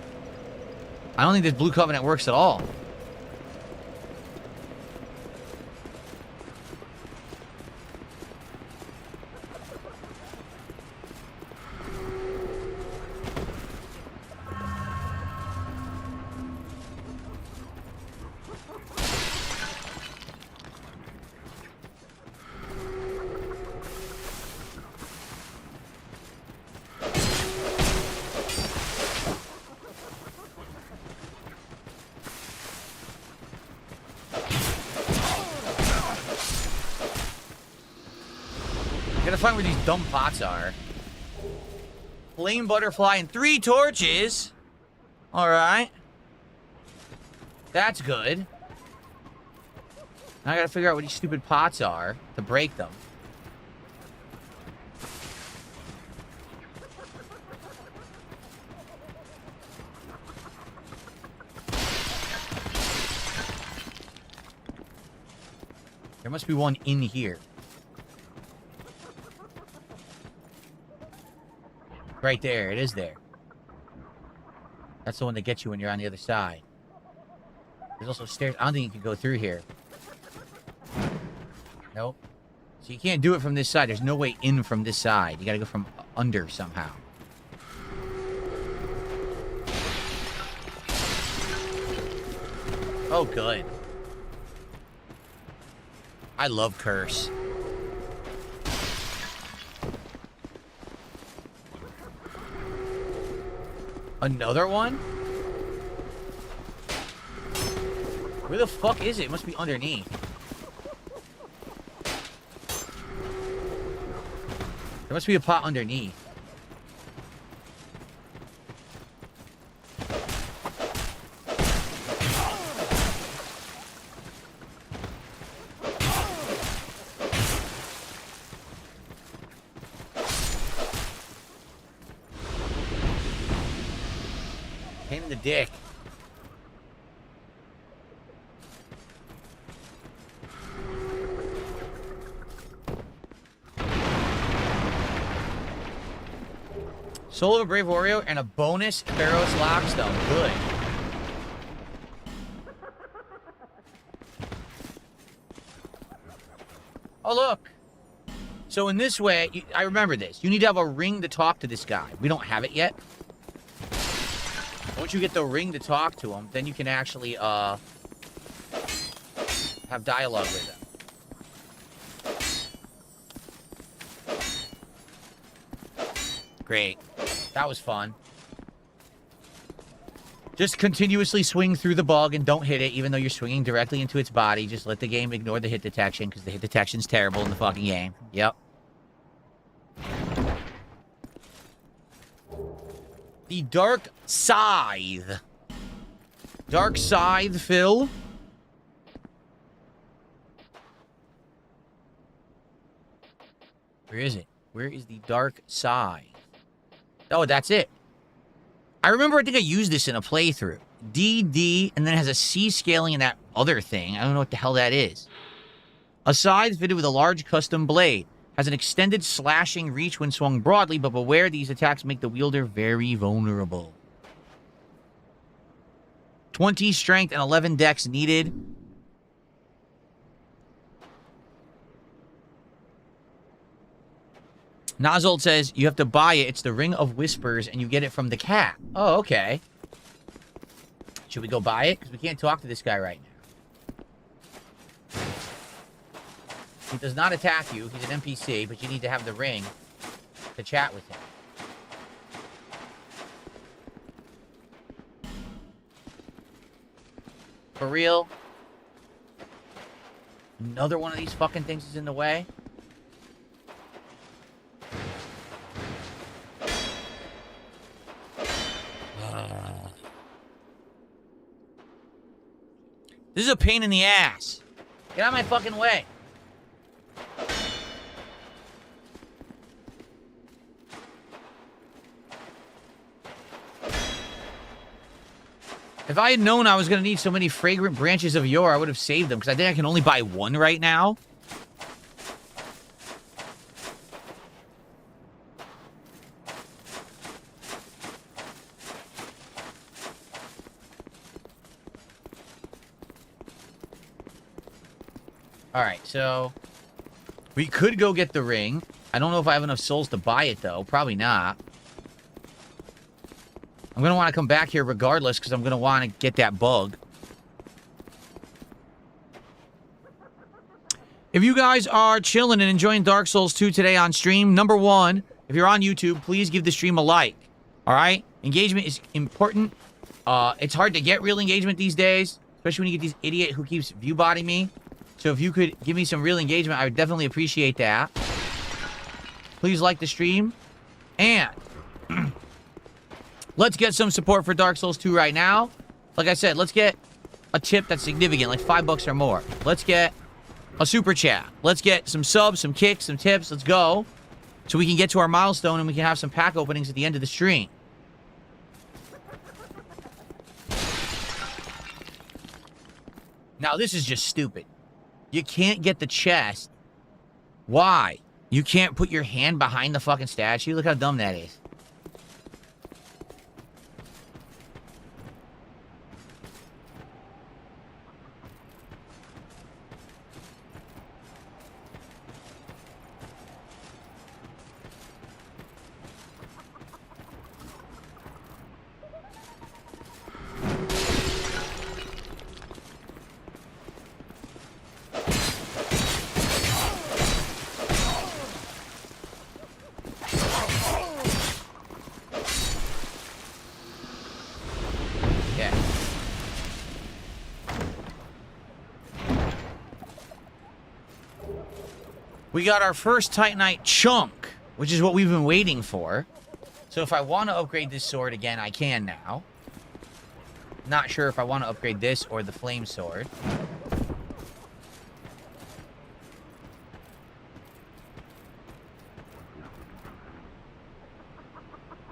Speaker 1: I don't think this Blue Covenant works at all. Gotta find where these dumb pots are. Flame butterfly and 3 torches. Alright. That's good. Now I gotta figure out what these stupid pots are to break them. There must be one in here. Right there, it is there. That's the one that gets you when you're on the other side. There's also stairs. I don't think you can go through here. Nope. So you can't do it from this side. There's no way in from this side. You gotta go from under somehow. Oh, good. I love Curse. Another one? Where the fuck is it? It must be underneath. There must be a pot underneath. Pain in the dick. Soul of a Brave Warrior and a bonus Pharaoh's Lockstone. Good. Oh, look. So in this way, I remember this. You need to have a ring to talk to this guy. We don't have it yet. Once you get the ring to talk to him, then you can actually, have dialogue with him. Great. That was fun. Just continuously swing through the bug and don't hit it, even though you're swinging directly into its body. Just let the game ignore the hit detection, because the hit detection's terrible in the fucking game. Yep. The Dark Scythe. Dark Scythe, Phil. Where is it? Where is the Dark Scythe? Oh, that's it. I remember, I think I used this in a playthrough. DD, and then it has a C scaling in that other thing. I don't know what the hell that is. A scythe fitted with a large custom blade. Has an extended slashing reach when swung broadly, but beware, these attacks make the wielder very vulnerable. 20 strength and 11 dex needed. Nozold says you have to buy it. It's the Ring of Whispers, and you get it from the cat. Oh, okay. Should we go buy it? Because we can't talk to this guy right now. He does not attack you. He's an NPC, but you need to have the ring to chat with him. For real? Another one of these fucking things is in the way? This is a pain in the ass. Get out of my fucking way. If I had known I was going to need so many fragrant branches of yore, I would have saved them, because I think I can only buy one right now. Alright, so we could go get the ring. I don't know if I have enough souls to buy it, though. Probably not. I'm going to want to come back here regardless, because I'm going to want to get that bug. If you guys are chilling and enjoying Dark Souls 2 today on stream, number one, if you're on YouTube, please give the stream a like. Alright? Engagement is important. It's hard to get real engagement these days, especially when you get these idiot who keeps view-botting me. So if you could give me some real engagement, I would definitely appreciate that. Please like the stream. And let's get some support for Dark Souls 2 right now. Like I said, let's get a tip that's significant, like $5 or more. Let's get a super chat. Let's get some subs, some kicks, some tips. Let's go. So we can get to our milestone and we can have some pack openings at the end of the stream. Now, this is just stupid. You can't get the chest. Why? You can't put your hand behind the fucking statue? Look how dumb that is. We got our first Titanite chunk, which is what we've been waiting for. So if I want to upgrade this sword again, I can now. Not sure if I want to upgrade this or the flame sword.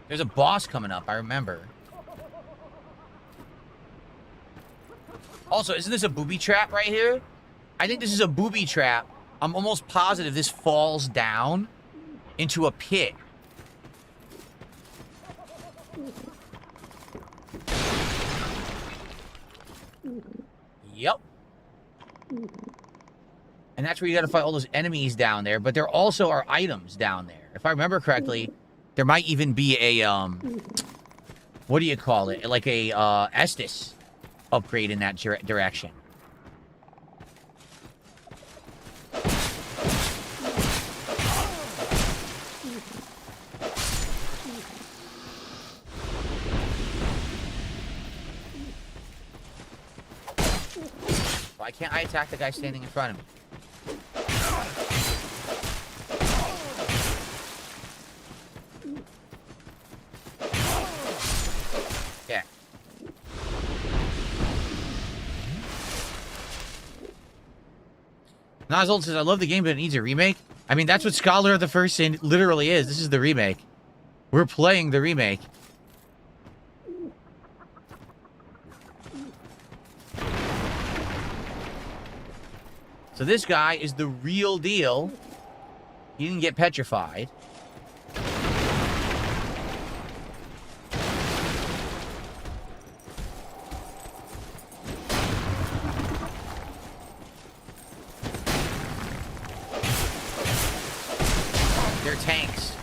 Speaker 1: There's a boss coming up, I remember. Also, isn't this a booby trap right here? I think this is a booby trap. I'm almost positive this falls down into a pit. Yep. And that's where you gotta fight all those enemies down there, but there also are items down there. If I remember correctly, there might even be a, what do you call it? Like a, Estus upgrade in that direction. Why can't I attack the guy standing in front of me? Yeah. Nozzle says, I love the game, but it needs a remake. I mean, that's what Scholar of the First Sin literally is. This is the remake. We're playing the remake. So this guy is the real deal. He didn't get petrified. They're tanks.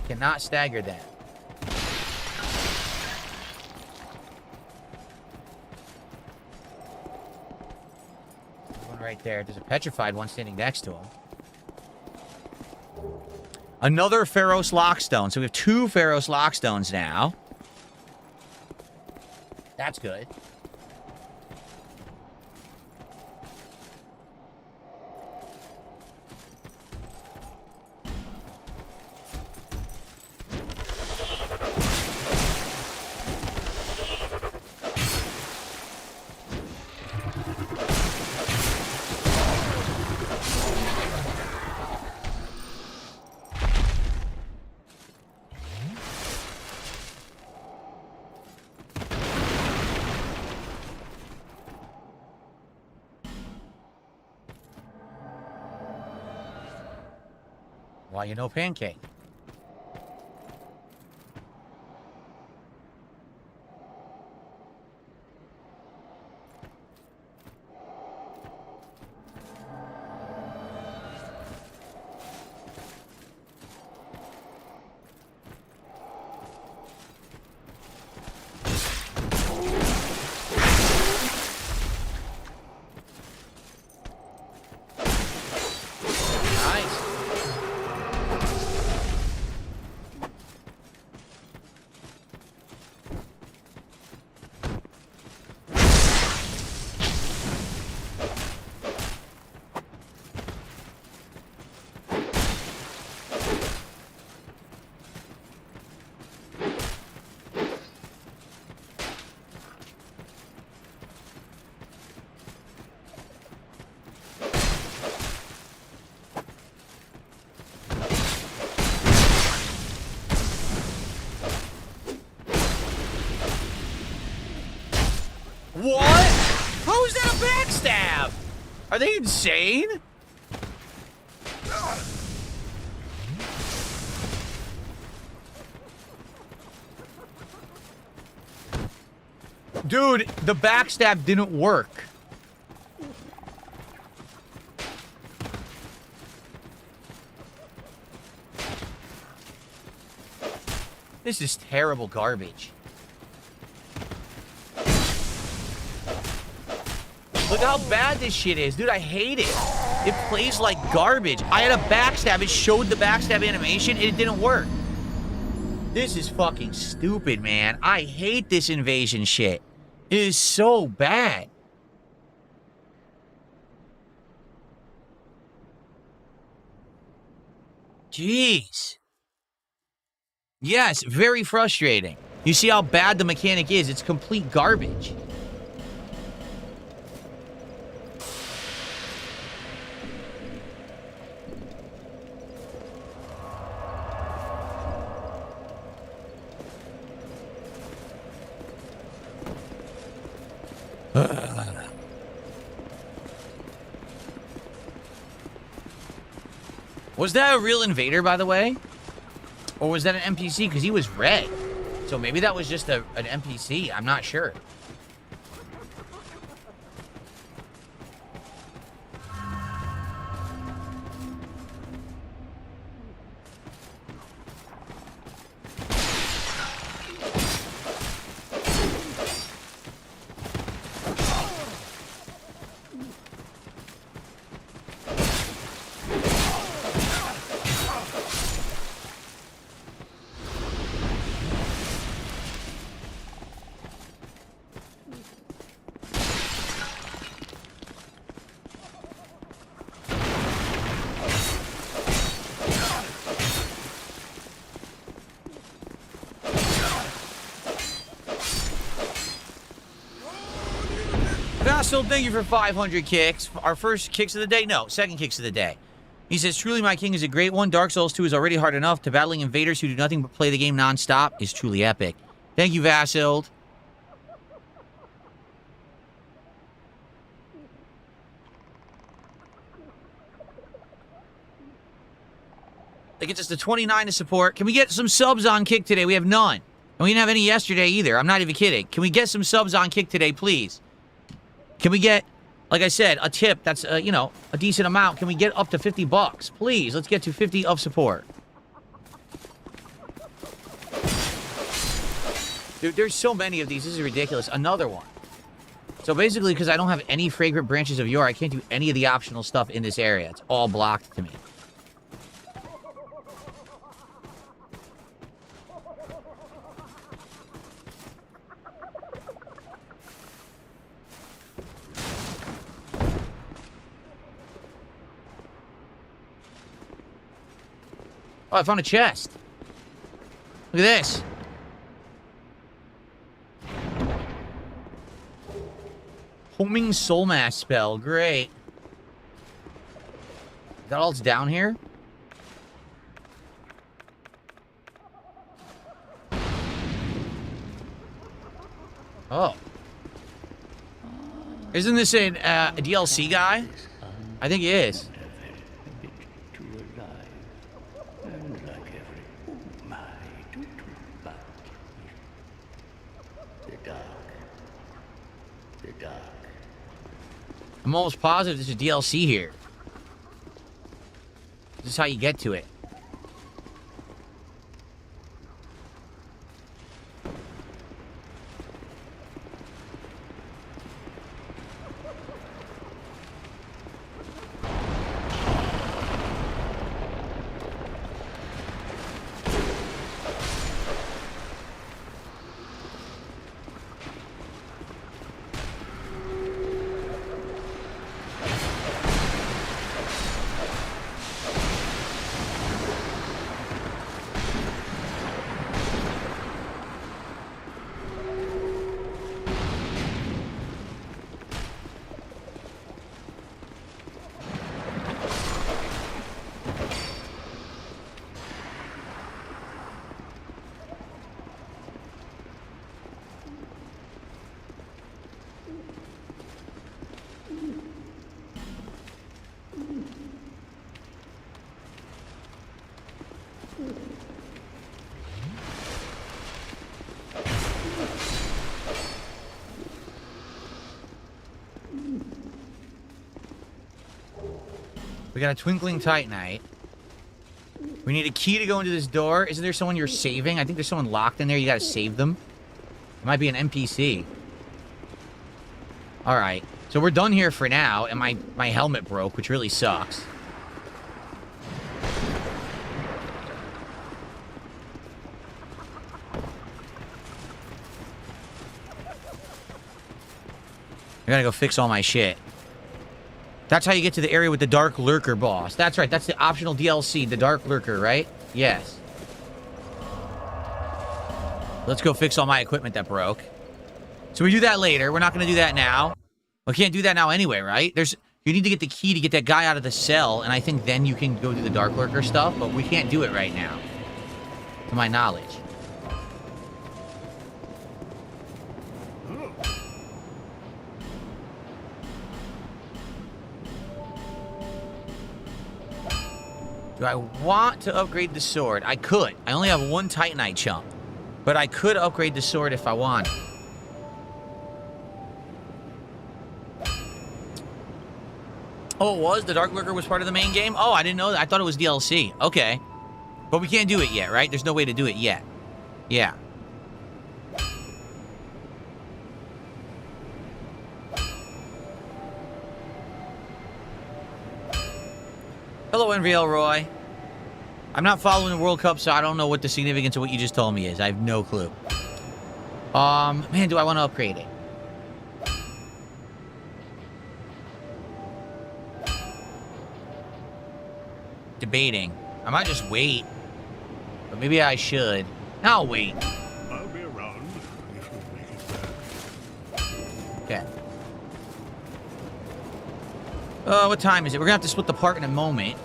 Speaker 1: Cannot stagger that. One right there. There's a petrified one standing next to him. Another Pharos Lockstone. So we have 2 Pharos Lockstones now. That's good. why you know pancake. What? How is that a backstab? Are they insane? Dude, the backstab didn't work. This is terrible garbage. Look how bad this shit is. Dude, I hate it. It plays like garbage. I had a backstab. It showed the backstab animation, and it didn't work. This is fucking stupid, man. I hate this invasion shit. It is so bad. Jeez. Yes, very frustrating. You see how bad the mechanic is? It's complete garbage. Was that a real invader, by the way? Or was that an NPC? Because he was red. So maybe that was just an NPC. I'm not sure. Vassal, thank you for 500 kicks. Our first kicks of the day? No, second kicks of the day. He says, truly my king is a great one. Dark Souls 2 is already hard enough. To battling invaders who do nothing but play the game non-stop is truly epic. Thank you, Vassal. They get just a 29 to support. Can we get some subs on Kick today? We have none. And we didn't have any yesterday either. I'm not even kidding. Can we get some subs on Kick today, please? Can we get, like I said, a tip that's, you know, a decent amount? Can we get up to 50 bucks? Please, let's get to 50 of support. Dude, there's so many of these. This is ridiculous. Another one. So basically, because I don't have any fragrant branches of yore, I can't do any of the optional stuff in this area. It's all blocked to me. Oh, I found a chest. Look at this. Homing Soul Mass spell. Great. Is that all that's down here? Oh. Isn't this a DLC guy? I think he is.
Speaker 5: dark. The dark.
Speaker 1: I'm almost positive there's a DLC here. This is how you get to it. We got a twinkling titanite. We need a key to go into this door. Isn't there someone you're saving? I think there's someone locked in there. You gotta save them. It might be an NPC. Alright. So we're done here for now. And my helmet broke, which really sucks. I gotta go fix all my shit. That's how you get to the area with the Dark Lurker boss. That's right. That's the optional DLC, the Dark Lurker, right? Yes. Let's go fix all my equipment that broke. So we do that later. We're not going to do that now. We can't do that now anyway, right? You need to get the key to get that guy out of the cell, and I think then you can go do the Dark Lurker stuff, but we can't do it right now, to my knowledge. Do I want to upgrade the sword? I could. I only have one Titanite chunk. But I could upgrade the sword if I want. Oh, it was? The Dark Lurker was part of the main game? Oh, I didn't know that. I thought it was DLC. Okay. But we can't do it yet, right? There's no way to do it yet. Yeah. Hello, NVL Roy. I'm not following the World Cup, so I don't know what the significance of what you just told me is. I have no clue. Man, do I want to upgrade it? Debating. I might just wait. But maybe I should. I'll wait.
Speaker 3: I'll be around if you make it back.
Speaker 1: Okay. What time is it? We're gonna have to split the part in a moment.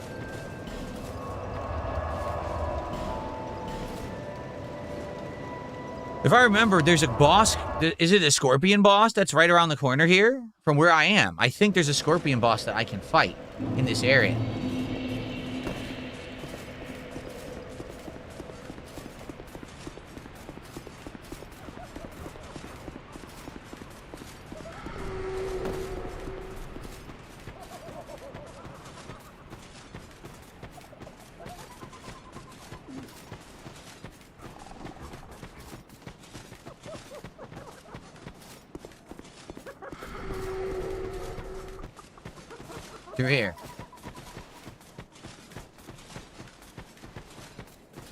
Speaker 1: If I remember, there's a boss. Is it a scorpion boss that's right around the corner here from where I am? I think there's a scorpion boss that I can fight in this area. Through here.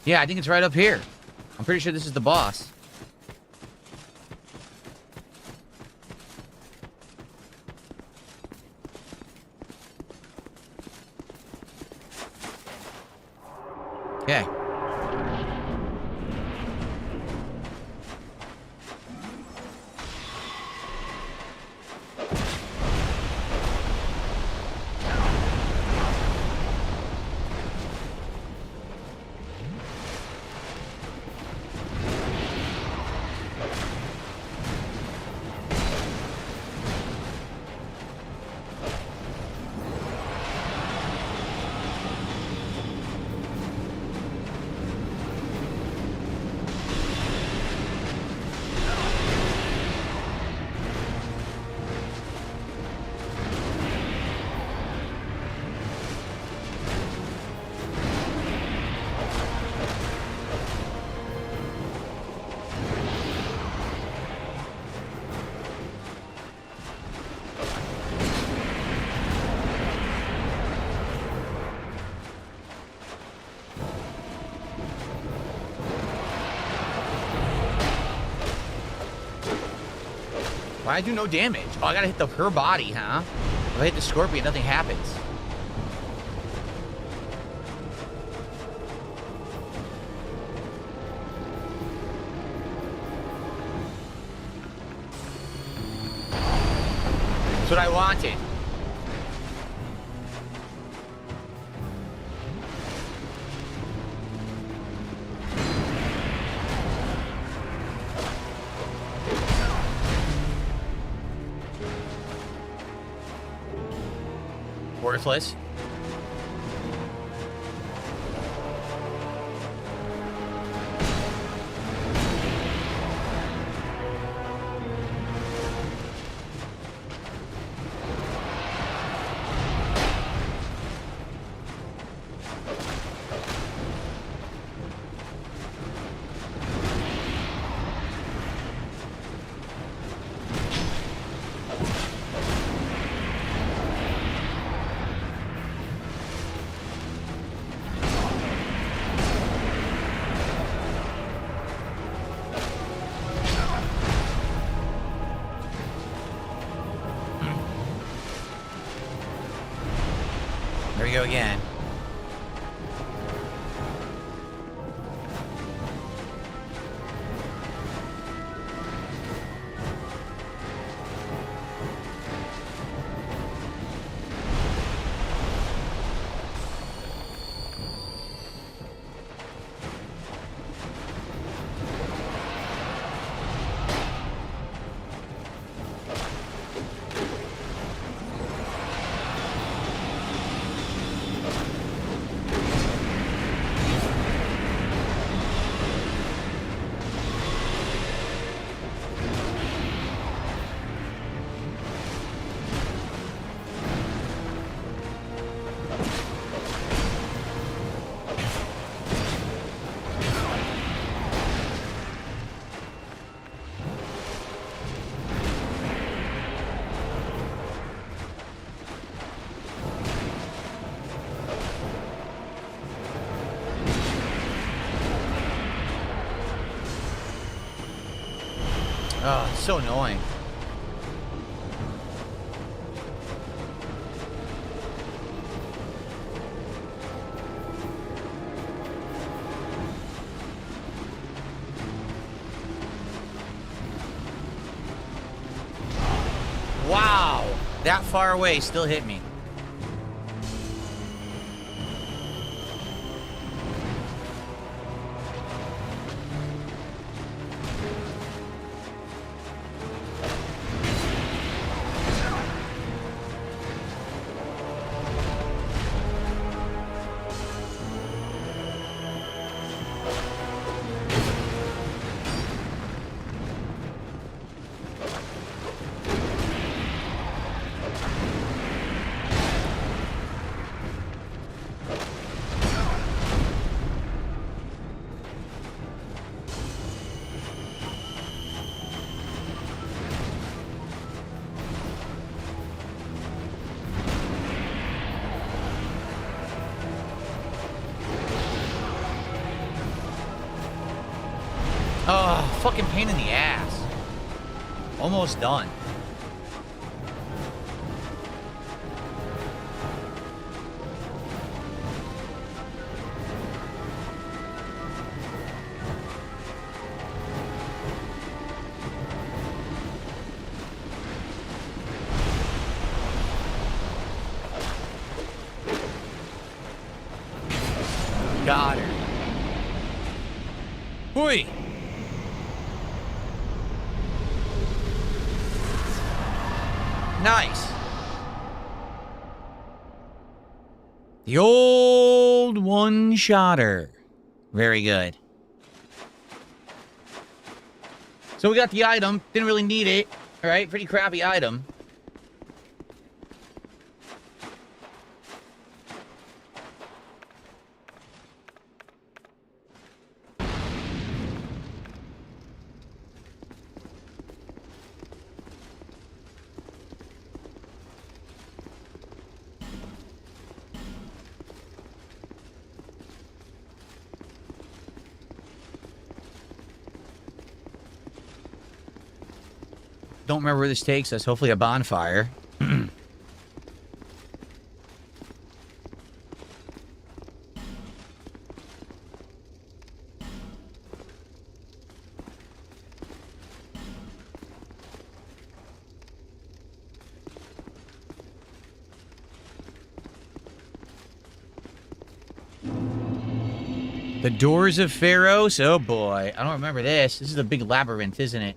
Speaker 1: Yeah, I think it's right up here. I'm pretty sure this is the boss. Okay. Why I do no damage? Oh, I gotta hit her body, huh? If I hit the scorpion, nothing happens. That's what I wanted. Worthless. There we go again. Oh, it's so annoying. Wow, that far away still hit me. Oh, fucking pain in the ass. Almost done. Got her. Oi! Nice. The old one-shotter. Very good. So we got the item. Didn't really need it. All right, pretty crappy item. Don't remember where this takes us. Hopefully a bonfire. The Doors of Pharos? Oh boy. I don't remember this. This is a big labyrinth, isn't it?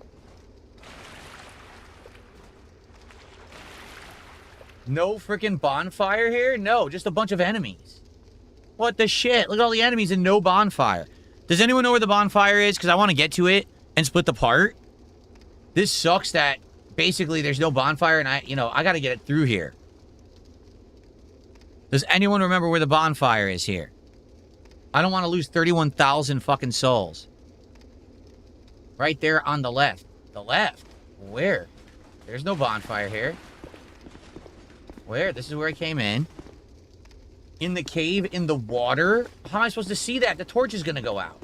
Speaker 1: No freaking bonfire here? No, just a bunch of enemies. What the shit? Look at all the enemies and no bonfire. Does anyone know where the bonfire is? Because I want to get to it and split the part. This sucks that basically there's no bonfire and I got to get it through here. Does anyone remember where the bonfire is here? I don't want to lose 31,000 fucking souls. Right there on the left. The left? Where? There's no bonfire here. Where? This is where I came in. In the cave, in the water? How am I supposed to see that? The torch is going to go out.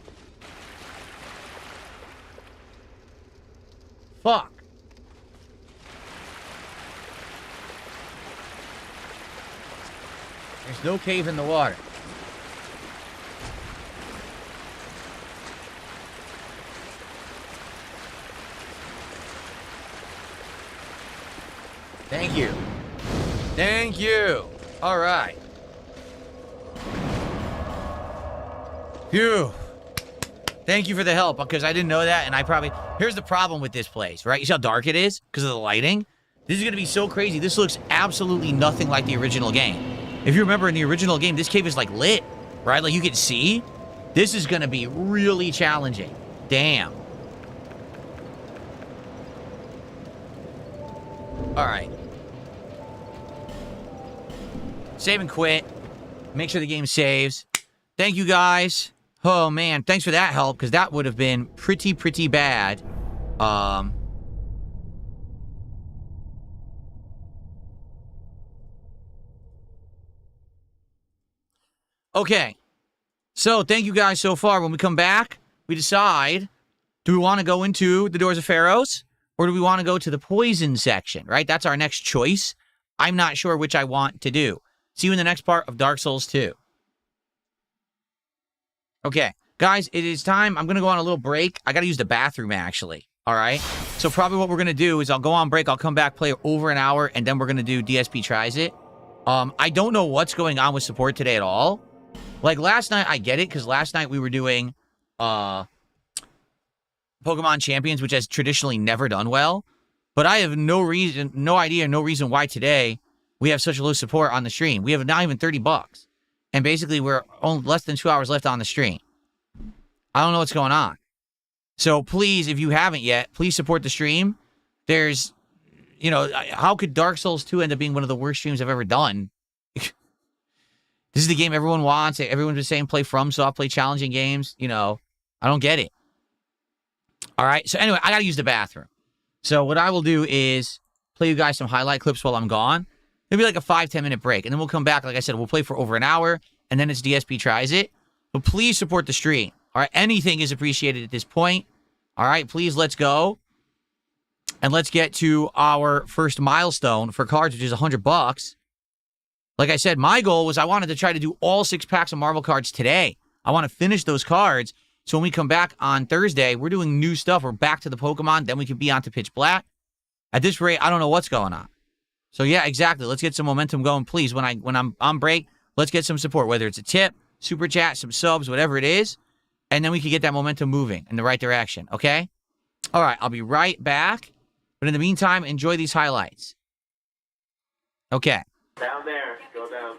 Speaker 1: Fuck. There's no cave in the water. Thank you. Thank you. All right. Phew. Thank you for the help, because I didn't know that, and I probably... Here's the problem with this place, right? You see how dark it is? Because of the lighting? This is going to be so crazy. This looks absolutely nothing like the original game. If you remember in the original game, this cave is, like, lit, right? Like, you can see. This is going to be really challenging. Damn. All right. Save and quit. Make sure the game saves. Thank you, guys. Oh, man. Thanks for that help, because that would have been pretty bad. Okay. So, thank you guys so far. When we come back, we decide, do we want to go into the Doors of Pharos, or do we want to go to the poison section, right? That's our next choice. I'm not sure which I want to do. See you in the next part of Dark Souls 2. Okay, guys, it is time. I'm going to go on a little break. I got to use the bathroom, actually. All right? So probably what we're going to do is I'll go on break. I'll come back, play over an hour, and then we're going to do DSP Tries It. I don't know what's going on with support today at all. Like, last night, I get it, because last night we were doing Pokemon Champions, which has traditionally never done well. But I have no reason why today we have such low support on the stream. We have not even 30 bucks. And basically, we're only less than 2 hours left on the stream. I don't know what's going on. So please, if you haven't yet, please support the stream. There's, how could Dark Souls 2 end up being one of the worst streams I've ever done? This is the game everyone wants. Everyone's been saying play FromSoft, play challenging games. I don't get it. All right. So anyway, I got to use the bathroom. So what I will do is play you guys some highlight clips while I'm gone. Maybe like a 5-10 minute break. And then we'll come back. Like I said, we'll play for over an hour. And then it's DSP Tries It. But please support the stream. All right. Anything is appreciated at this point. All right. Please, let's go. And let's get to our first milestone for cards, which is $100. Like I said, my goal was I wanted to try to do all 6 packs of Marvel cards today. I want to finish those cards. So when we come back on Thursday, we're doing new stuff. We're back to the Pokemon. Then we can be on to Pitch Black. At this rate, I don't know what's going on. So yeah, exactly. Let's get some momentum going, please. When I'm on break, let's get some support, whether it's a tip, super chat, some subs, whatever it is. And then we can get that momentum moving in the right direction, okay? All right, I'll be right back. But in the meantime, enjoy these highlights. Okay.
Speaker 6: Down there. Go down.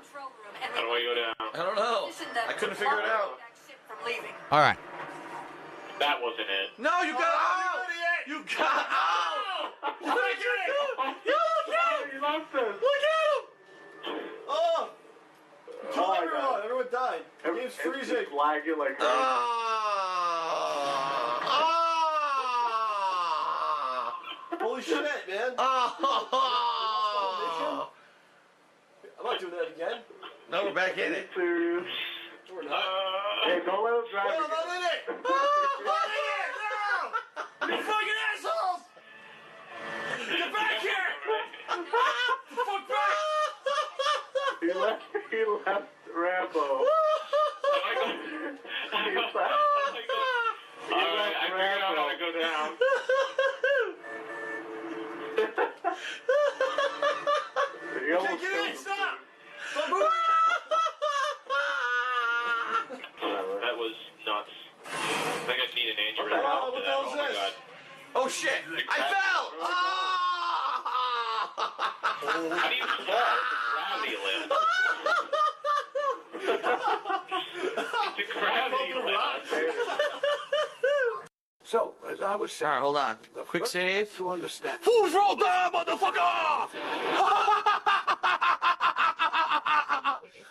Speaker 6: How do I go down?
Speaker 7: I don't know. I couldn't figure it out.
Speaker 1: All right.
Speaker 6: That wasn't it.
Speaker 7: No, you got out! You got out! Look at him! You look at him!
Speaker 6: You lost this.
Speaker 7: Look at him! Oh! Kill
Speaker 6: Oh my
Speaker 7: everyone!
Speaker 6: God.
Speaker 7: Everyone died. The game's freezing.
Speaker 6: It's lagging like that.
Speaker 7: Holy shit, man! I'm not doing that again. No, we're back in it.
Speaker 6: Serious.
Speaker 7: We're not.
Speaker 6: Hey, don't let him drive.
Speaker 7: No, I'm not in it! I'm not in it! No! You fucking assholes! Fuck back!
Speaker 6: He left Rambo. Alright, I figured out how to go down. He almost
Speaker 7: Get
Speaker 6: killed
Speaker 7: in,
Speaker 6: him.
Speaker 7: stop!
Speaker 6: That was nuts. I think I need an aneurysm.
Speaker 7: What
Speaker 6: after
Speaker 7: the
Speaker 6: that.
Speaker 7: hell is
Speaker 6: Oh my
Speaker 7: this?
Speaker 6: god.
Speaker 7: Oh shit! I fell! Ah!
Speaker 6: How do you fall? Gravity lift. It's a gravity lift.
Speaker 3: So, as I was saying,
Speaker 1: Alright, hold on. Quick save.
Speaker 3: to understand.
Speaker 7: Fools roll down, motherfucker!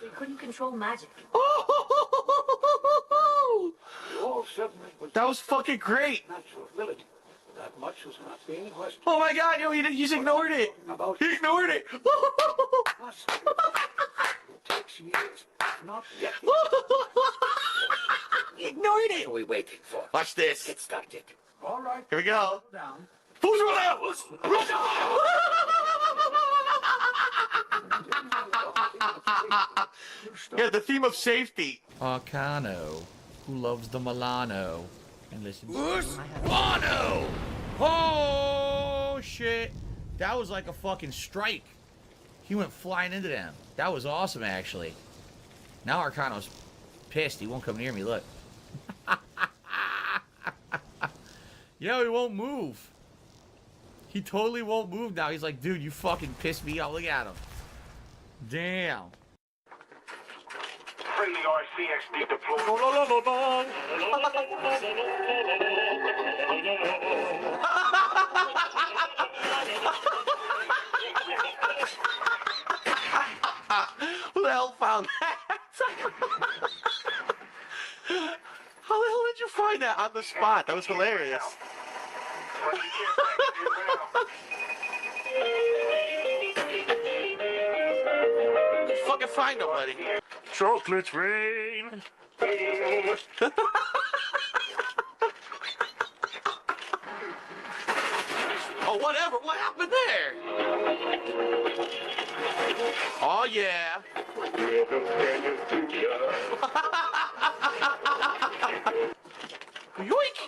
Speaker 4: They couldn't control magic.
Speaker 3: All suddenly was
Speaker 1: That was fucking great.
Speaker 3: natural ability. That much was not being questioned.
Speaker 1: Oh my god, yo, he just ignored it.
Speaker 3: About
Speaker 1: He ignored it.
Speaker 3: us. It takes years, not decades.
Speaker 1: He ignored
Speaker 3: What
Speaker 1: it.
Speaker 3: are we waiting for?
Speaker 1: Watch this.
Speaker 3: Get started. All right,
Speaker 1: Here we go.
Speaker 3: down.
Speaker 1: Who's roll out? Yeah, the theme of safety. Arcano, who loves the Milano and listens to Milano. Oh shit! That was like a fucking strike. He went flying into them. That was awesome, actually. Now Arcano's pissed. He won't come near me. Look. Yo, he won't move. He totally won't move now. He's like, dude, you fucking pissed me off. Look at him. Damn.
Speaker 3: Friendly RCXD deployed.
Speaker 1: Who the hell found that? How the hell did you find that on the spot? That was hilarious. Fucking find nobody.
Speaker 7: Chocolates rain.
Speaker 1: Oh, whatever. What happened there? Oh, yeah. Yoink!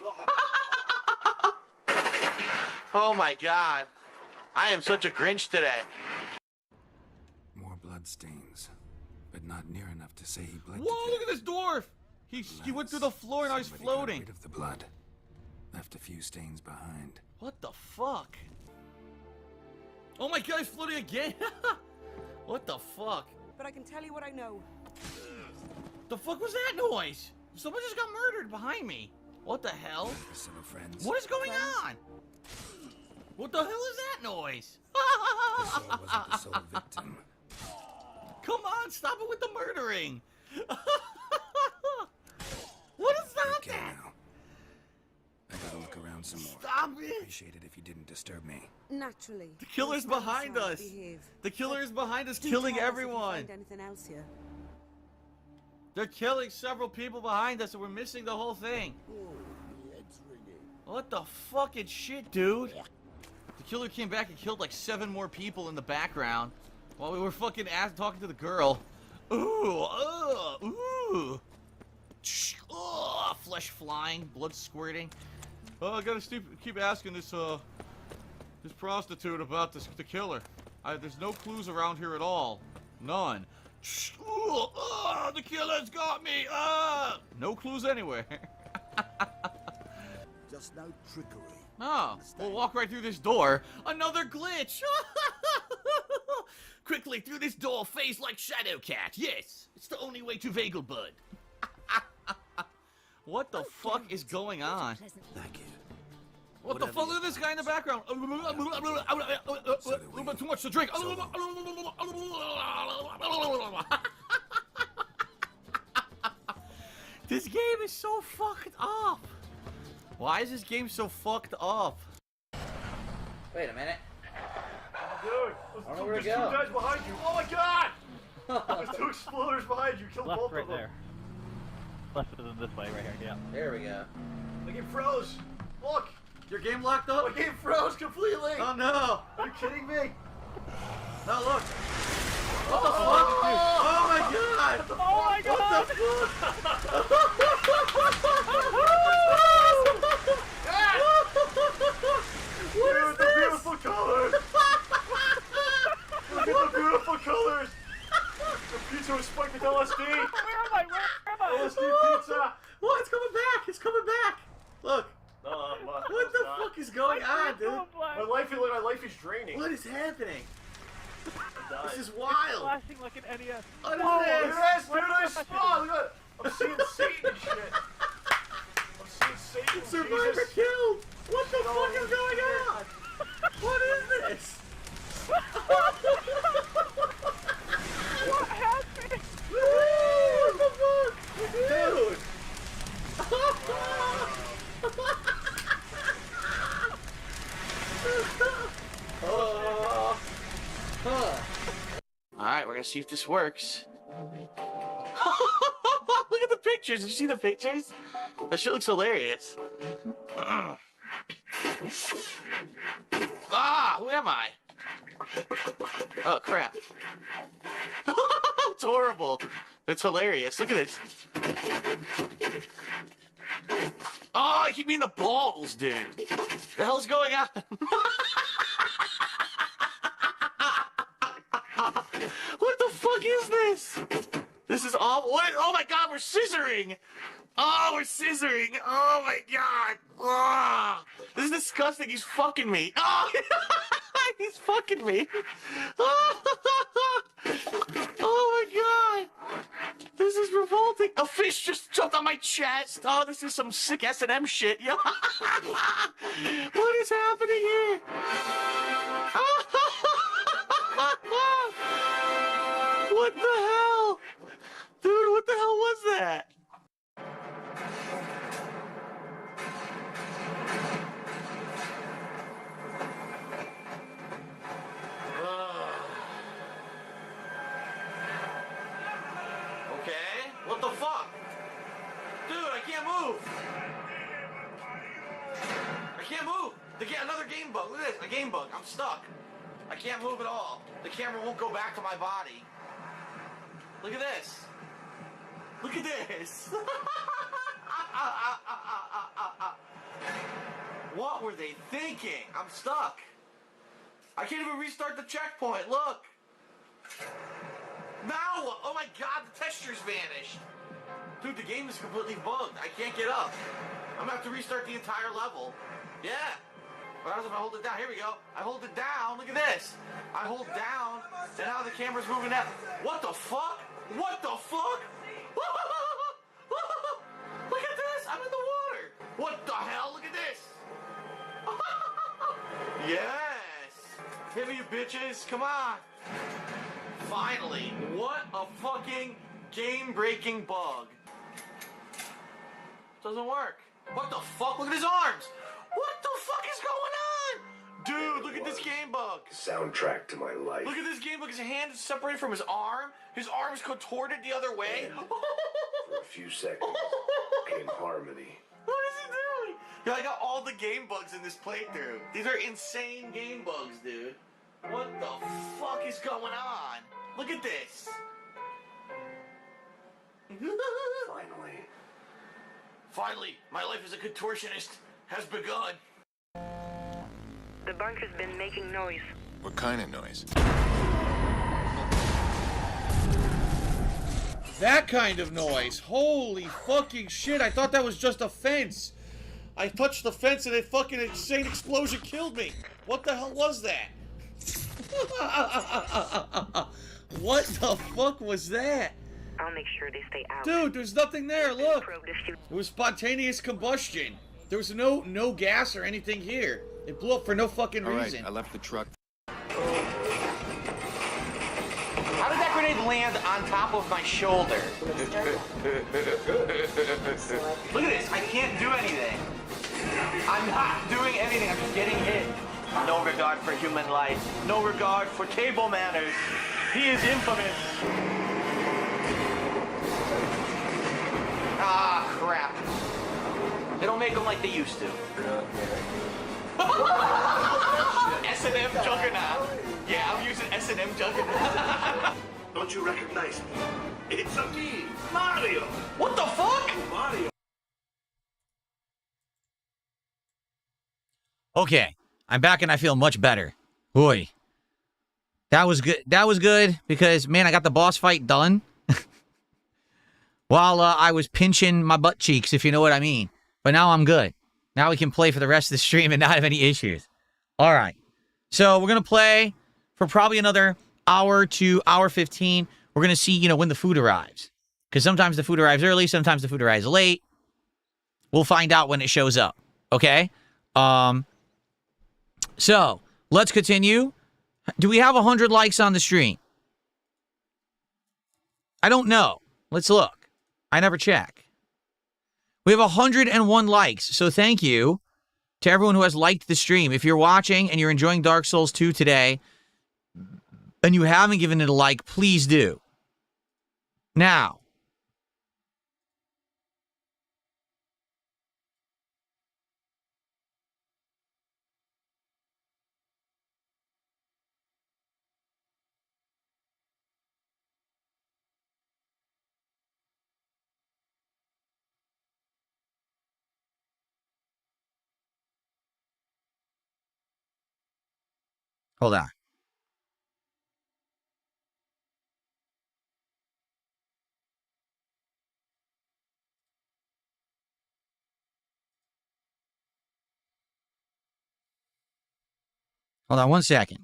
Speaker 1: Oh my god. I am such a Grinch today.
Speaker 8: More blood stains, but not near enough to say he bled.
Speaker 1: Whoa, look at this dwarf! He went through the floor and now he's
Speaker 8: Somebody got
Speaker 1: floating.
Speaker 8: rid of the blood, left a few stains behind.
Speaker 1: What the fuck? Oh my god, he's floating again! What the fuck?
Speaker 9: But I can tell you what I know.
Speaker 1: The fuck was that noise? Someone just got murdered behind me. What the hell?
Speaker 8: So friends,
Speaker 1: What is going on? What the hell is that noise?
Speaker 8: the soul wasn't the sole victim.
Speaker 1: Come on, stop it with the murdering. What is that?
Speaker 8: Okay now. I gotta look around some more.
Speaker 1: Stop it.
Speaker 8: Appreciate it if you didn't disturb me.
Speaker 9: Naturally.
Speaker 1: The killer's behind us. The killer is behind us, killing everyone.
Speaker 9: Find anything else here?
Speaker 1: They're killing several people behind us and we're missing the whole thing. What the fucking shit, dude? The killer came back and killed like 7 more people in the background while we were fucking talking to the girl. Ooh, ooh. Flesh flying, blood squirting. Oh, I gotta keep asking this prostitute about the killer. There's no clues around here at all. None. The killer's got me! No clues anywhere.
Speaker 10: Just no trickery.
Speaker 1: Oh, we'll walk right through this door. Another glitch! Quickly through this door, phase like Shadowcat. Yes, it's the only way to Vagelbud. What the fuck is going on?
Speaker 10: Thank you.
Speaker 1: What the fuck? Look at this guy in the background. Too much to drink. This game is so fucked up. Why is this game so fucked up? Wait a minute.
Speaker 7: Dude, there's 2 guys behind you. Oh my god! There's 2 exploders behind you. Kill both of them.
Speaker 11: Left is this way, right here, yeah.
Speaker 1: There we go.
Speaker 7: My game froze. Look,
Speaker 1: Your game locked up?
Speaker 7: my game froze completely.
Speaker 1: Oh no!
Speaker 7: Are you kidding me?
Speaker 1: No, look. What the fuck? Oh my god!
Speaker 11: Oh my god!
Speaker 7: What is this? The beautiful colors! Look at the beautiful colors! The pizza was spiked with LSD!
Speaker 11: Where am I?
Speaker 7: LSD pizza!
Speaker 1: Oh, it's coming back! It's coming back! Look!
Speaker 7: What
Speaker 1: the fuck is going on, dude?
Speaker 7: My life is draining.
Speaker 1: What is happening?
Speaker 7: This
Speaker 1: is wild!
Speaker 11: Flashing like an NES.
Speaker 1: What is
Speaker 7: Look
Speaker 1: this?
Speaker 7: at this, dude! Oh, look at it! I'm seeing Satan and shit! I'm seeing Satan,
Speaker 1: Survivor
Speaker 7: Jesus!
Speaker 1: killed! What the fuck is going on? What is this?
Speaker 11: What happened?
Speaker 1: What the fuck? Dude! Alright, we're gonna see if this works. Look at the pictures! Did you see the pictures? That shit looks hilarious. Ah! Who am I? Oh, crap. It's horrible. It's hilarious. Look at this. Oh, I keep me in the balls, dude. The hell's going on? What the fuck is this? This is awful. What? Oh my god, we're scissoring. Oh, we're scissoring. Oh my god. Oh, this is disgusting. He's fucking me. Oh, he's fucking me. Oh my god. This is revolting. A fish just jumped on my chest. Oh, this is some sick S&M shit. Yo. What is happening here? What the hell? Dude, what the hell was that? Okay, what the fuck? Dude, I can't move. I can't move. Another game bug. Look at this, a game bug. I'm stuck. I can't move at all. The camera won't go back to my body. Look at this. Look at this. What were they thinking? I'm stuck. I can't even restart the checkpoint. Look. Now what? Oh my god, the textures vanished. Dude, the game is completely bugged. I can't get up. I'm gonna have to restart the entire level. Yeah. What happens if I hold it down? Here we go. I hold it down. Look at this. I hold down, and now the camera's moving out. What the fuck? What the fuck? Look at this. I'm in the water. What the hell? Look at this. Yes. Hit me, you bitches. Come on. Finally. What a fucking game-breaking bug. Doesn't work. What the fuck? Look at his arms. What the fuck is going on? Dude, look at this game bug.
Speaker 3: Soundtrack to my life.
Speaker 1: Look at this game bug. His hand is separated from his arm. His arm is contorted the other way.
Speaker 3: For a few seconds came harmony.
Speaker 1: What is he doing? Yeah, I got all the game bugs in this playthrough. These are insane game bugs, dude. What the fuck is going on? Look at this.
Speaker 3: Finally.
Speaker 1: Finally, my life as a contortionist has begun.
Speaker 10: The bunker's been making noise.
Speaker 8: What kind of noise?
Speaker 1: That kind of noise. Holy fucking shit. I thought that was just a fence. I touched the fence and a fucking insane explosion killed me. What the hell was that? What the fuck was that?
Speaker 10: I'll make sure they stay out.
Speaker 1: Dude, there's nothing there. Look. It was spontaneous combustion. There was no gas or anything here. It blew up for no fucking reason.
Speaker 8: I left the truck.
Speaker 1: How did that grenade land on top of my shoulder? Look at this. I can't do anything. I'm not doing anything. I'm just getting hit. No regard for human life. No regard for table manners. He is infamous. Ah, crap. They don't make them like they used to. S&M Juggernaut. Yeah, I'm using S&M
Speaker 7: M Juggernaut. Don't you recognize me? It's a me, Mario. What the fuck? Mario.
Speaker 1: Okay, I'm back and I feel much better. Boy, that was good. That was good because, man, I got the boss fight done while I was pinching my butt cheeks, if you know what I mean. But now I'm good. Now we can play for the rest of the stream and not have any issues. All right. So we're going to play for probably another hour to hour 15. We're going to see, you know, when the food arrives. Because sometimes the food arrives early, sometimes the food arrives late. We'll find out when it shows up. Okay? So, let's continue. Do we have 100 likes on the stream? I don't know. Let's look. I never check. We have 101 likes, so thank you to everyone who has liked the stream. If you're watching and you're enjoying Dark Souls 2 today, and you haven't given it a like, please do. Now, hold on. Hold on one second.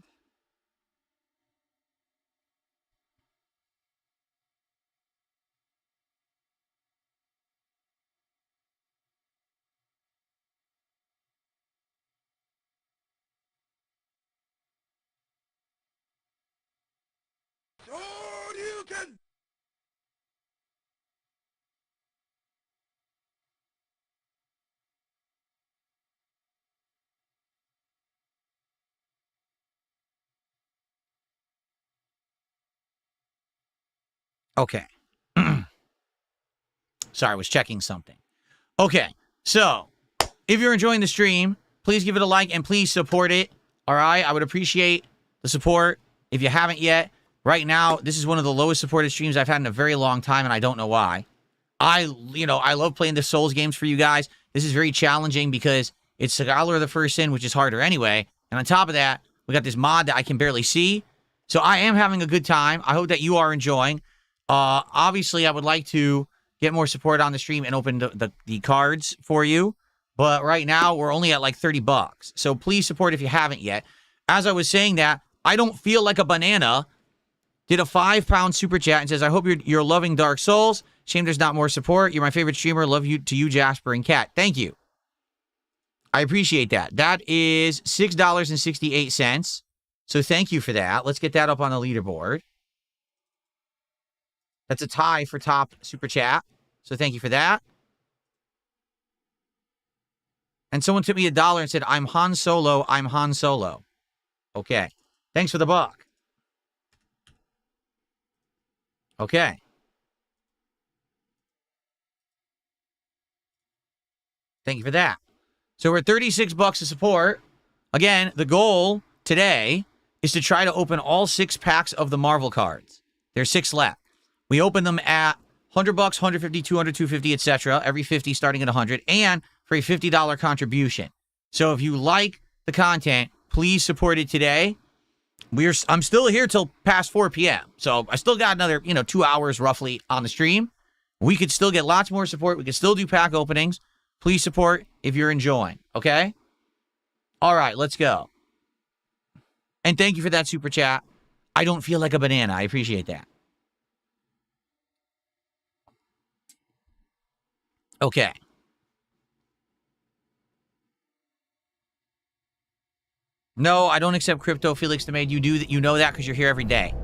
Speaker 1: Okay. Sorry, I was checking something. Okay, so if you're enjoying the stream, please give it a like and please support it. All right, I would appreciate the support. If you haven't yet, right now, this is one of the lowest supported streams I've had in a very long time, and I don't know why. I love playing the Souls games for you guys. This is very challenging because it's Scholar of the First Sin, which is harder anyway. And on top of that, we got this mod that I can barely see. So I am having a good time. I hope that you are enjoying. Obviously, I would like to get more support on the stream and open the cards for you. But right now, we're only at like $30. So please support if you haven't yet. As I was saying that, I don't feel like a banana. Did a £5 super chat and says, I hope you're loving Dark Souls. Shame there's not more support. You're my favorite streamer. Love you to you, Jasper and Kat. Thank you. I appreciate that. That is $6.68. So thank you for that. Let's get that up on the leaderboard. That's a tie for top super chat. So thank you for that. And someone took me $1 and said, I'm Han Solo. I'm Han Solo. Okay. Thanks for the buck. Okay. Thank you for that. So we're at $36 of support. Again, the goal today is to try to open all 6 packs of the Marvel cards. There's 6 left. We open them at $100, $150, $200, $250, etc. Every 50 starting at $100, and for a $50 contribution. So if you like the content, please support it today. I'm still here till past 4 p.m. So I still got another, 2 hours roughly on the stream. We could still get lots more support. We could still do pack openings. Please support if you're enjoying, okay? All right, let's go. And thank you for that super chat. I don't feel like a banana. I appreciate that. Okay. No, I don't accept crypto, Felix the Maid. You do that. You know that because you're here every day.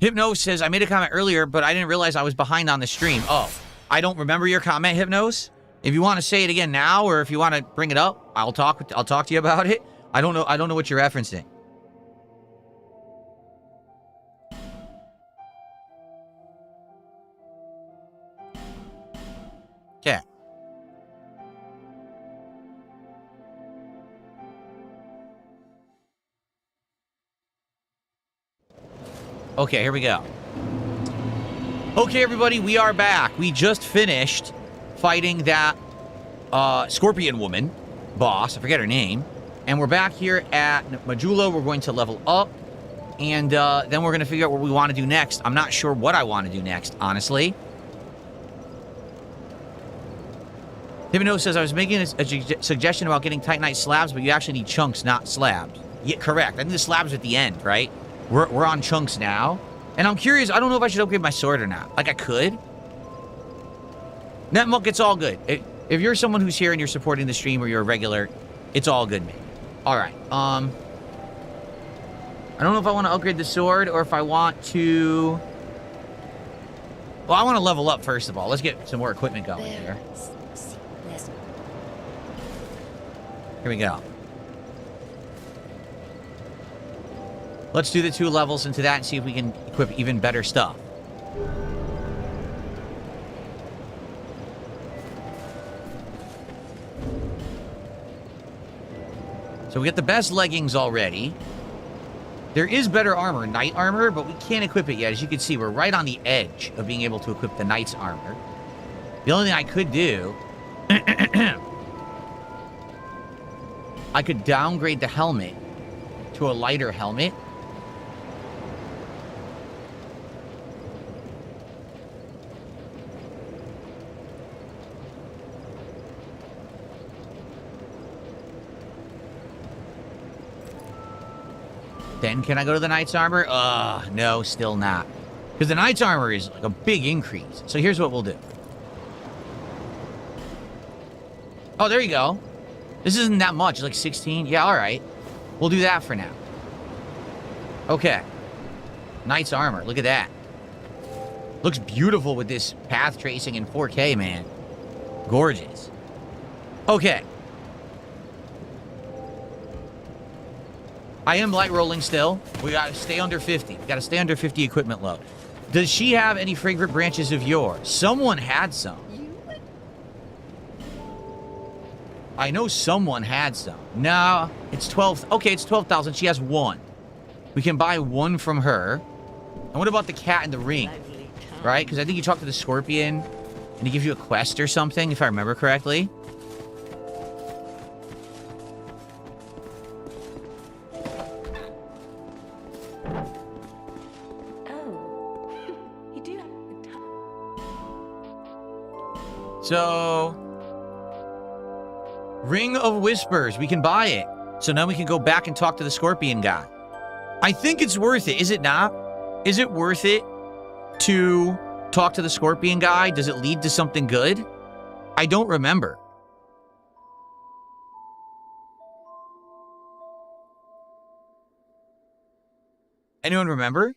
Speaker 1: Hypnos says, I made a comment earlier, but I didn't realize I was behind on the stream. Oh, I don't remember your comment, Hypnos. If you want to say it again now, or if you want to bring it up, I'll talk to you about it. I don't know what you're referencing. Okay. Okay, here we go. Okay, everybody, we are back. We just finished fighting that scorpion woman boss. I forget her name. And we're back here at Majula. We're going to level up. And then we're going to figure out what we want to do next. I'm not sure what I want to do next, honestly. Timino says, I was making a suggestion about getting Titanite slabs, but you actually need chunks, not slabs. Yeah, correct. I think the slabs are at the end, right? We're on chunks now. And I'm curious, I don't know if I should upgrade my sword or not. Like, I could. Netmuck, it's all good. If you're someone who's here and you're supporting the stream or you're a regular, it's all good, man. All right. I don't know if I want to upgrade the sword or if I want to... Well, I want to level up, first of all. Let's get some more equipment going here. Here we go. Let's do the 2 levels into that and see if we can equip even better stuff. So we get the best leggings already. There is better armor, knight armor, but we can't equip it yet. As you can see, we're right on the edge of being able to equip the knight's armor. The only thing I could do... I could downgrade the helmet to a lighter helmet. Then can I go to the knight's armor? No, still not. Because the knight's armor is like a big increase. So here's what we'll do. Oh, there you go. This isn't that much. It's like 16. Yeah, all right. We'll do that for now. Okay. Knight's armor. Look at that. Looks beautiful with this path tracing in 4K, man. Gorgeous. Okay. I am light rolling still. We gotta stay under 50. We gotta stay under 50 equipment load. Does she have any fragrant branches of yore? Someone had some. I know someone had some. No, it's 12. Okay, it's 12,000. She has 1. We can buy 1 from her. And what about the cat in the ring? Right? Because I think you talk to the scorpion and he gives you a quest or something, if I remember correctly. So, Ring of Whispers, we can buy it. So now we can go back and talk to the scorpion guy. I think it's worth it, is it not? Is it worth it to talk to the scorpion guy? Does it lead to something good? I don't remember. Anyone remember?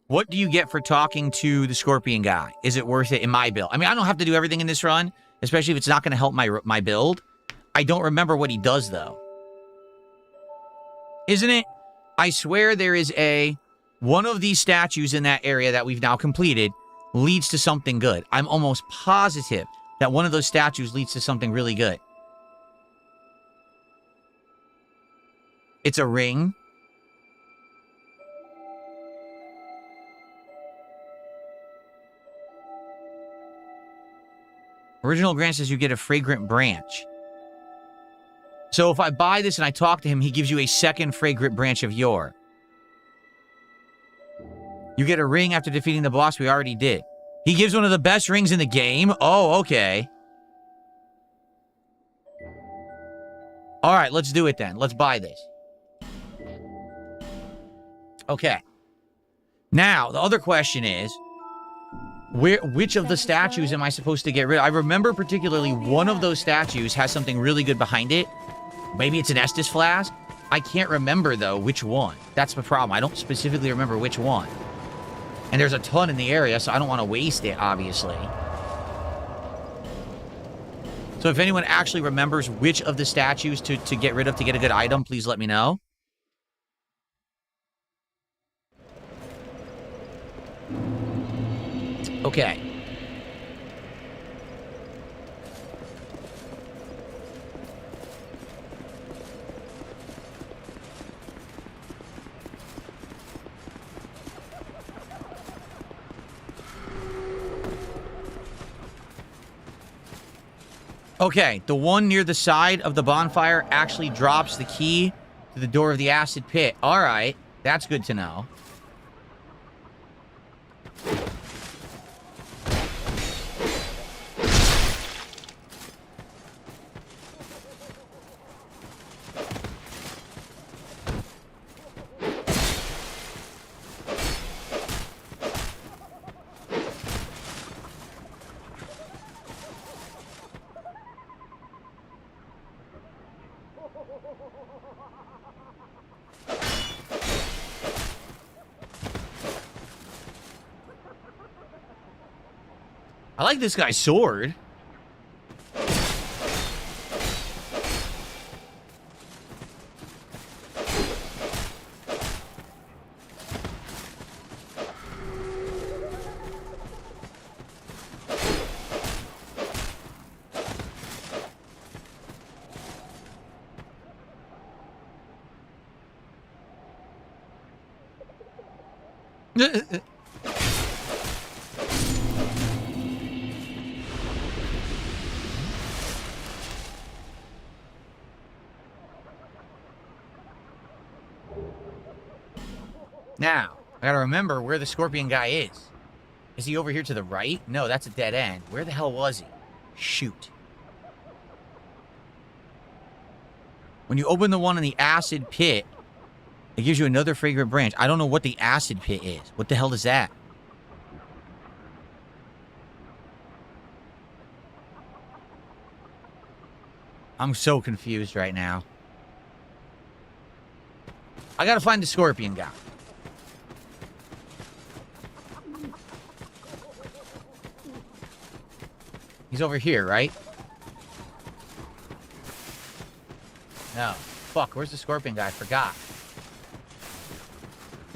Speaker 1: What do you get for talking to the scorpion guy? Is it worth it in my build? I mean, I don't have to do everything in this run, especially if it's not going to help my build. I don't remember what he does, though. Isn't it? I swear there is one of these statues in that area that we've now completed leads to something good. I'm almost positive that one of those statues leads to something really good. It's a ring. Original grant says you get a fragrant branch. So if I buy this and I talk to him, he gives you a second fragrant branch of yore. You get a ring after defeating the boss. We already did. He gives one of the best rings in the game. Oh, okay. All right, let's do it then. Let's buy this. Okay. Now, the other question is, which of the statues am I supposed to get rid of? I remember particularly one of those statues has something really good behind it. Maybe it's an Estus flask. I can't remember, though, which one. That's the problem. I don't specifically remember which one. And there's a ton in the area, so I don't want to waste it, obviously. So if anyone actually remembers which of the statues to get rid of to get a good item, please let me know. Okay. Okay, the one near the side of the bonfire actually drops the key to the door of the acid pit. All right, that's good to know. I like this guy's sword. Now, I gotta remember where the scorpion guy is. Is he over here to the right? No, that's a dead end. Where the hell was he? Shoot. When you open the one in the acid pit, it gives you another fragrant branch. I don't know what the acid pit is. What the hell is that? I'm so confused right now. I gotta find the scorpion guy. He's over here, right? No. Fuck, where's the scorpion guy? I forgot.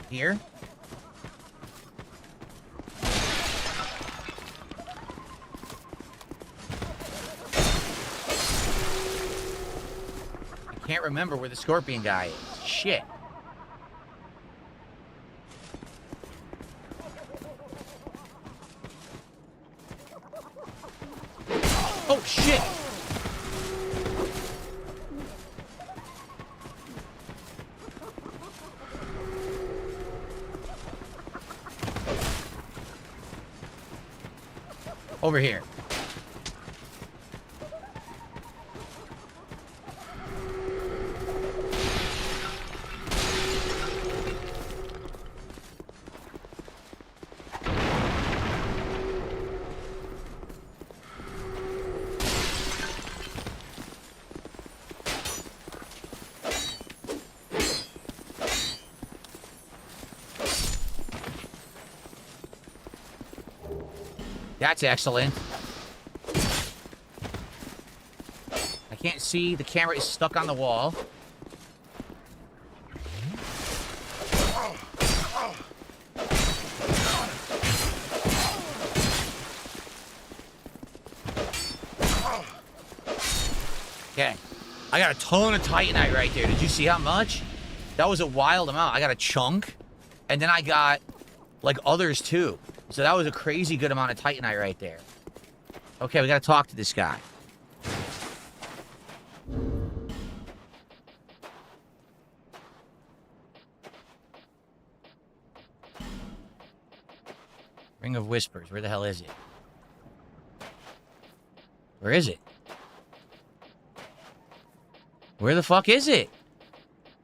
Speaker 1: Here? I can't remember where the scorpion guy is. Shit. Oh, shit! Over here. That's excellent. I can't see. The camera is stuck on the wall. Okay. I got a ton of Titanite right there. Did you see how much? That was a wild amount. I got a chunk. And then I got, like, others, too. So that was a crazy good amount of Titanite right there. Okay, we gotta talk to this guy. Ring of Whispers. Where the hell is it? Where is it? Where the fuck is it?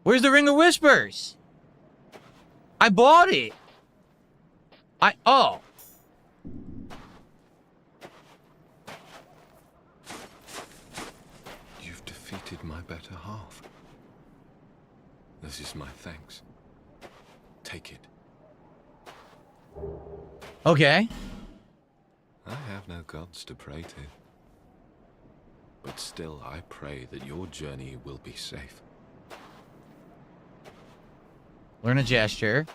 Speaker 1: Where's the Ring of Whispers? I bought it. Oh.
Speaker 8: You've defeated my better half. This is my thanks. Take it.
Speaker 1: Okay.
Speaker 8: I have no gods to pray to. But still, I pray that your journey will be safe.
Speaker 1: Learn a gesture.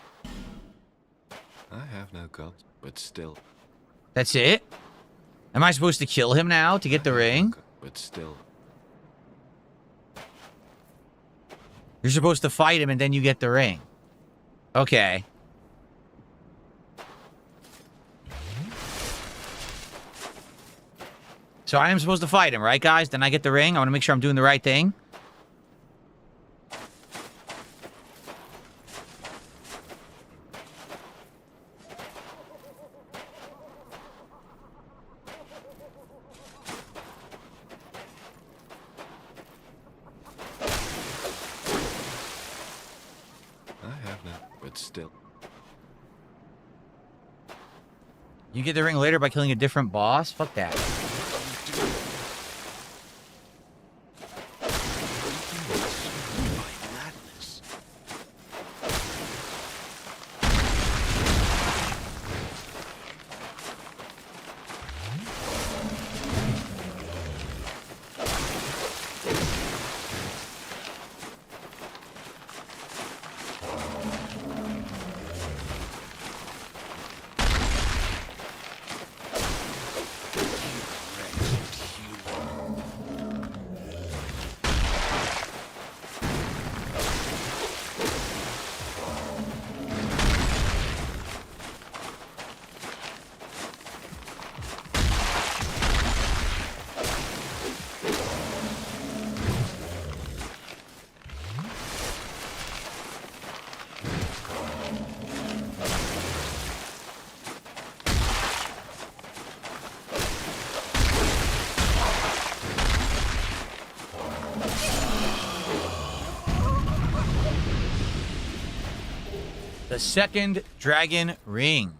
Speaker 8: I have no gods, but still.
Speaker 1: That's it? Am I supposed to kill him now to get the ring?
Speaker 8: But still.
Speaker 1: You're supposed to fight him and then you get the ring. Okay. So I am supposed to fight him, right, guys? Then I get the ring. I want to make sure I'm doing the right thing.
Speaker 8: I have no, but still.
Speaker 1: You get the ring later by killing a different boss? Fuck that. The second dragon ring.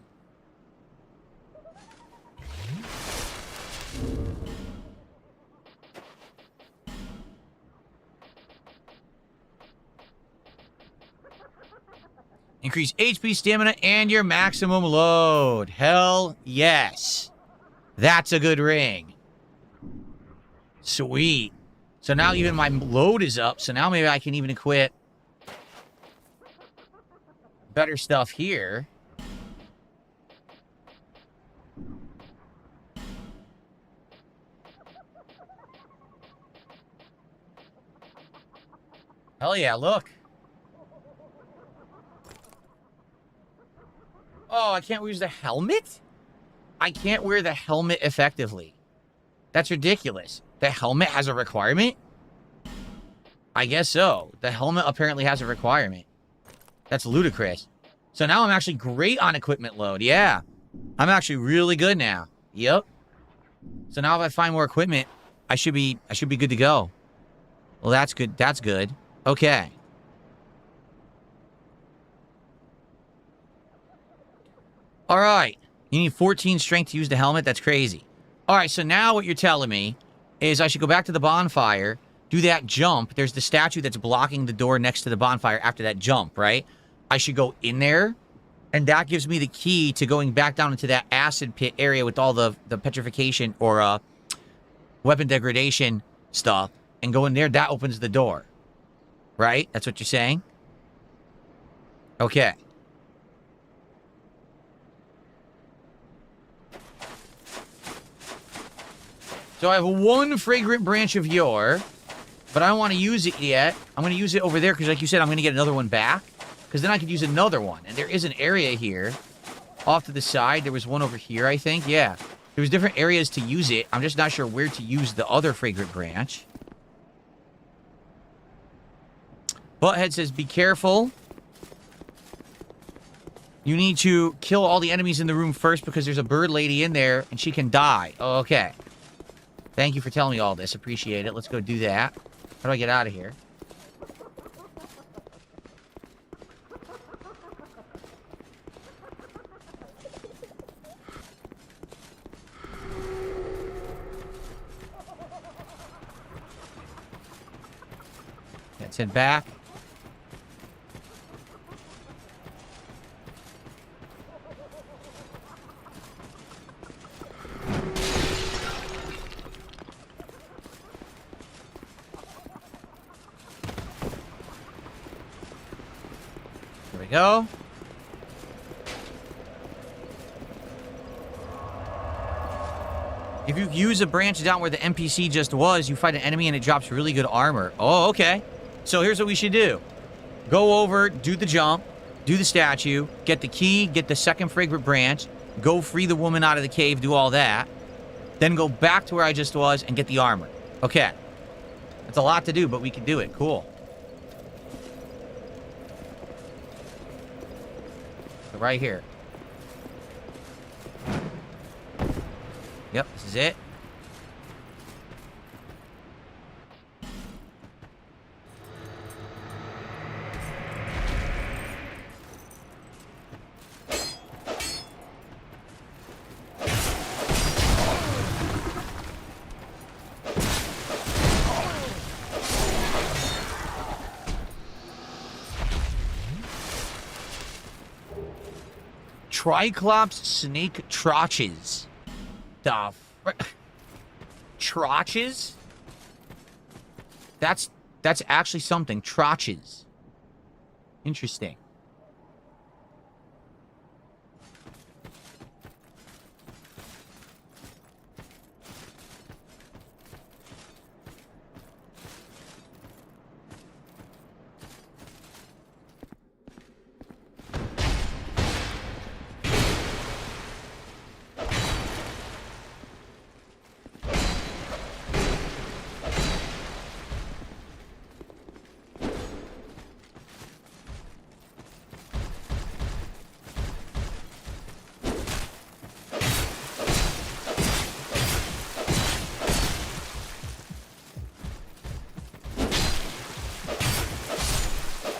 Speaker 1: Increase HP, stamina, and your maximum load. Hell yes. That's a good ring. Sweet. So now even my load is up, so now maybe I can even equip better stuff here. Hell yeah, look. Oh, I can't use the helmet? I can't wear the helmet effectively. That's ridiculous. The helmet has a requirement? I guess so. The helmet apparently has a requirement. That's ludicrous. So now I'm actually great on equipment load. Yeah. I'm actually really good now. Yep. So now if I find more equipment, I should be good to go. Well, that's good. That's good. Okay. All right. You need 14 strength to use the helmet. That's crazy. All right. So now what you're telling me is I should go back to the bonfire, do that jump. There's the statue that's blocking the door next to the bonfire after that jump, right? I should go in there, and that gives me the key to going back down into that acid pit area with all the petrification or weapon degradation stuff, and go in there. That opens the door, right? That's what you're saying? Okay. So I have one fragrant branch of yore, but I don't want to use it yet. I'm going to use it over there because, like you said, I'm going to get another one back. Because then I could use another one. And there is an area here off to the side. There was one over here, I think. Yeah. There was different areas to use it. I'm just not sure where to use the other fragrant branch. Butthead says, be careful. You need to kill all the enemies in the room first because there's a bird lady in there and she can die. Oh, okay. Thank you for telling me all this. Appreciate it. Let's go do that. How do I get out of here? Let's head back. There we go. If you use a branch down where the NPC just was, you fight an enemy and it drops really good armor. Oh, okay. So here's what we should do. Go over, do the jump, do the statue, get the key, get the second fragrant branch, go free the woman out of the cave, do all that. then go back to where I just was and get the armor. Okay. That's a lot to do, but we can do it. Cool. So right here. Yep, this is it. Triclops snake trotches. The trotches? That's actually something. Trotches. Interesting.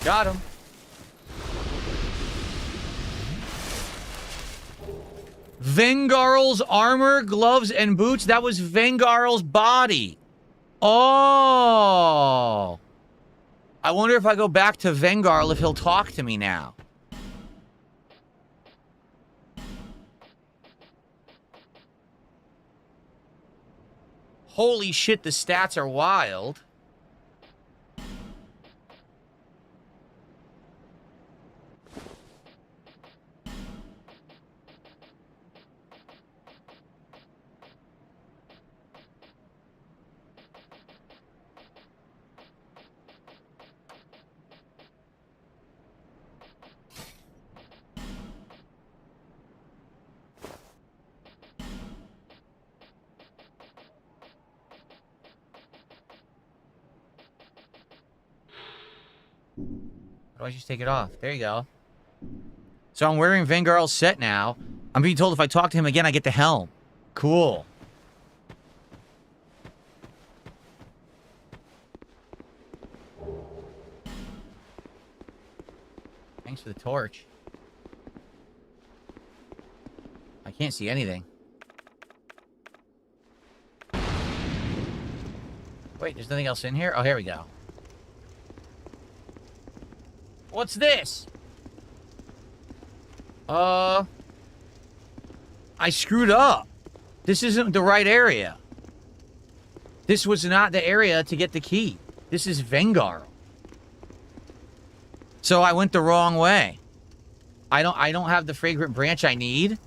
Speaker 1: Got him. Vengarl's armor, gloves, and boots. That was Vengarl's body. Oh. I wonder if I go back to Vengarl if he'll talk to me now. Holy shit, the stats are wild. How do I just take it off? There you go. So I'm wearing Vengarl's set now. I'm being told if I talk to him again, I get the helm. Cool. Thanks for the torch. I can't see anything. Wait, there's nothing else in here? Oh, here we go. What's this? I screwed up. This isn't the right area. This was not the area to get the key. This is Vengarl. So I went the wrong way. I don't have the fragrant branch I need.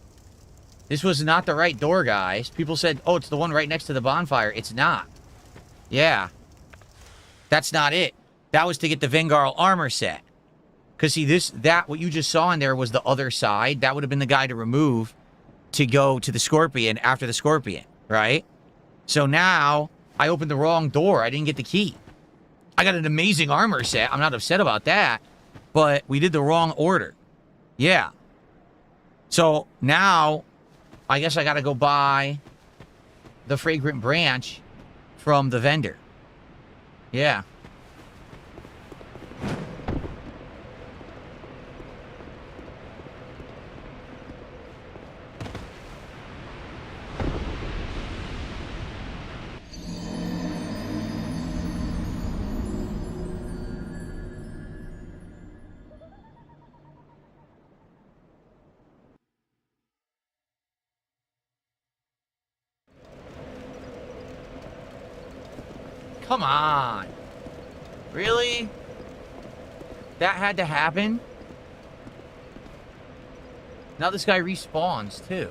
Speaker 1: This was not the right door, guys. People said, oh, it's the one right next to the bonfire. It's not. Yeah. That's not it. That was to get the Vengarl armor set. Because, see, what you just saw in there was the other side. That would have been the guy to remove to go to the Scorpion after the Scorpion, right? So now, I opened the wrong door. I didn't get the key. I got an amazing armor set. I'm not upset about that. But we did the wrong order. Yeah. So, now, I guess I got to go buy the fragrant branch from the vendor. Yeah. Come on. Really? That had to happen? Now this guy respawns, too.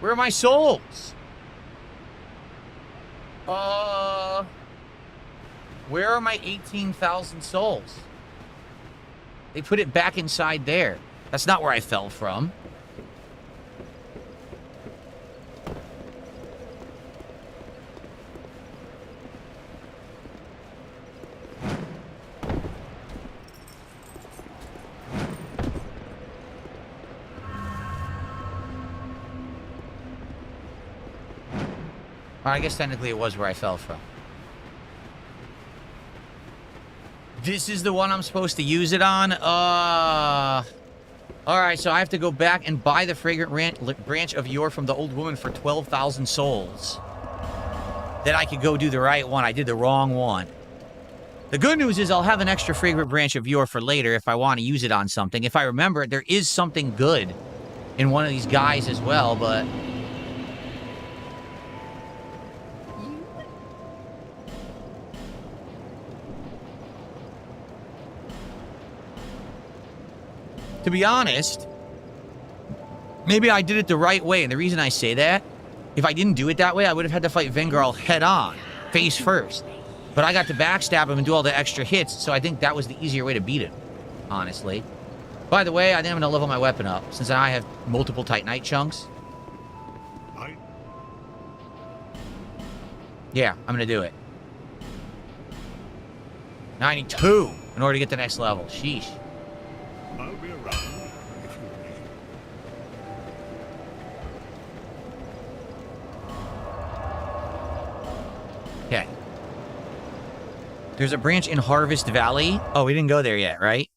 Speaker 1: Where are my souls? Where are my 18,000 souls? They put it back inside there. That's not where I fell from. I guess technically it was where I fell from. This is the one I'm supposed to use it on? Alright, so I have to go back and buy the fragrant branch of yore from the old woman for 12,000 souls. Then I could go do the right one. I did the wrong one. The good news is I'll have an extra fragrant branch of yore for later if I want to use it on something. If I remember, there is something good in one of these guys as well, but... To be honest, maybe I did it the right way, and the reason I say that, if I didn't do it that way, I would have had to fight Vengarl head-on, face first. But I got to backstab him and do all the extra hits, so I think that was the easier way to beat him, honestly. By the way, I think I'm going to level my weapon up, since I have multiple Titanite chunks. Yeah, I'm going to do it. 92 in order to get the next level. Sheesh.
Speaker 3: I'll be around if you need.
Speaker 1: Okay. There's a branch in Harvest Valley. Oh, we didn't go there yet, right?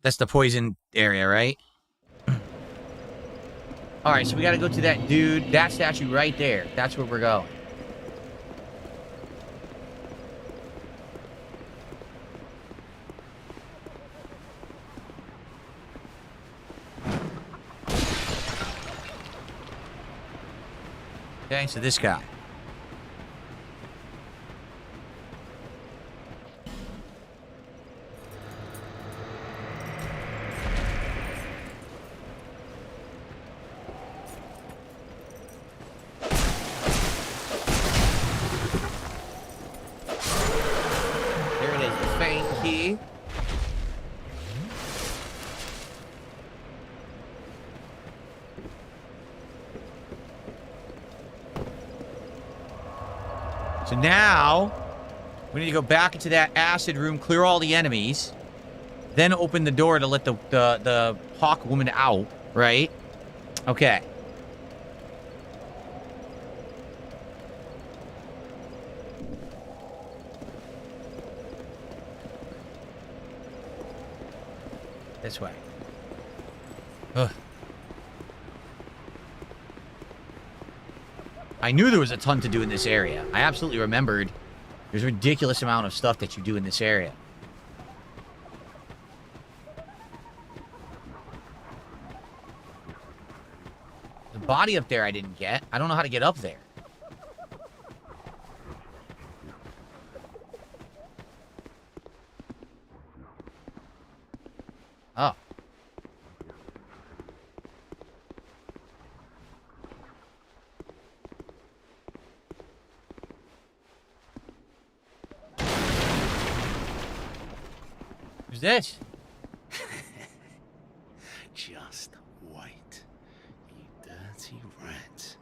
Speaker 1: That's the poison area, right? Alright, so we gotta go to that dude, that statue right there. That's where we're going. Okay, so this guy. There it is, the Fang key. So now, we need to go back into that acid room, clear all the enemies, then open the door to let the hawk woman out, right? Okay. This way. Ugh. I knew there was a ton to do in this area. I absolutely remembered there's a ridiculous amount of stuff that you do in this area. The body up there I didn't get. I don't know how to get up there. Oh. Who's this?
Speaker 5: Just wait, you dirty rat.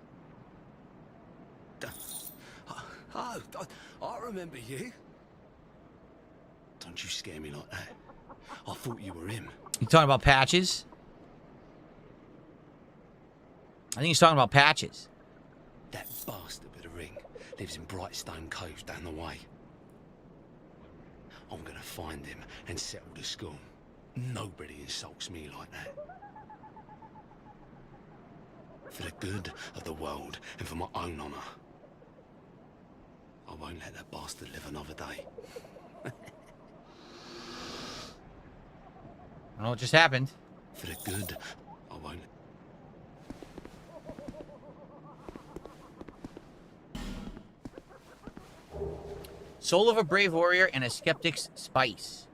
Speaker 5: Oh, I remember you. Don't you scare me like that. I thought you were him.
Speaker 1: You talking about Patches? I think he's talking about Patches.
Speaker 5: That bastard with the ring lives in Brightstone Cove down the way. I'm gonna find him and settle the score. Nobody insults me like that. For the good of the world and for my own honour. I won't let that bastard live another day.
Speaker 1: I don't know what just happened.
Speaker 5: For the good, I won't.
Speaker 1: Soul of a brave warrior and a skeptic's spice.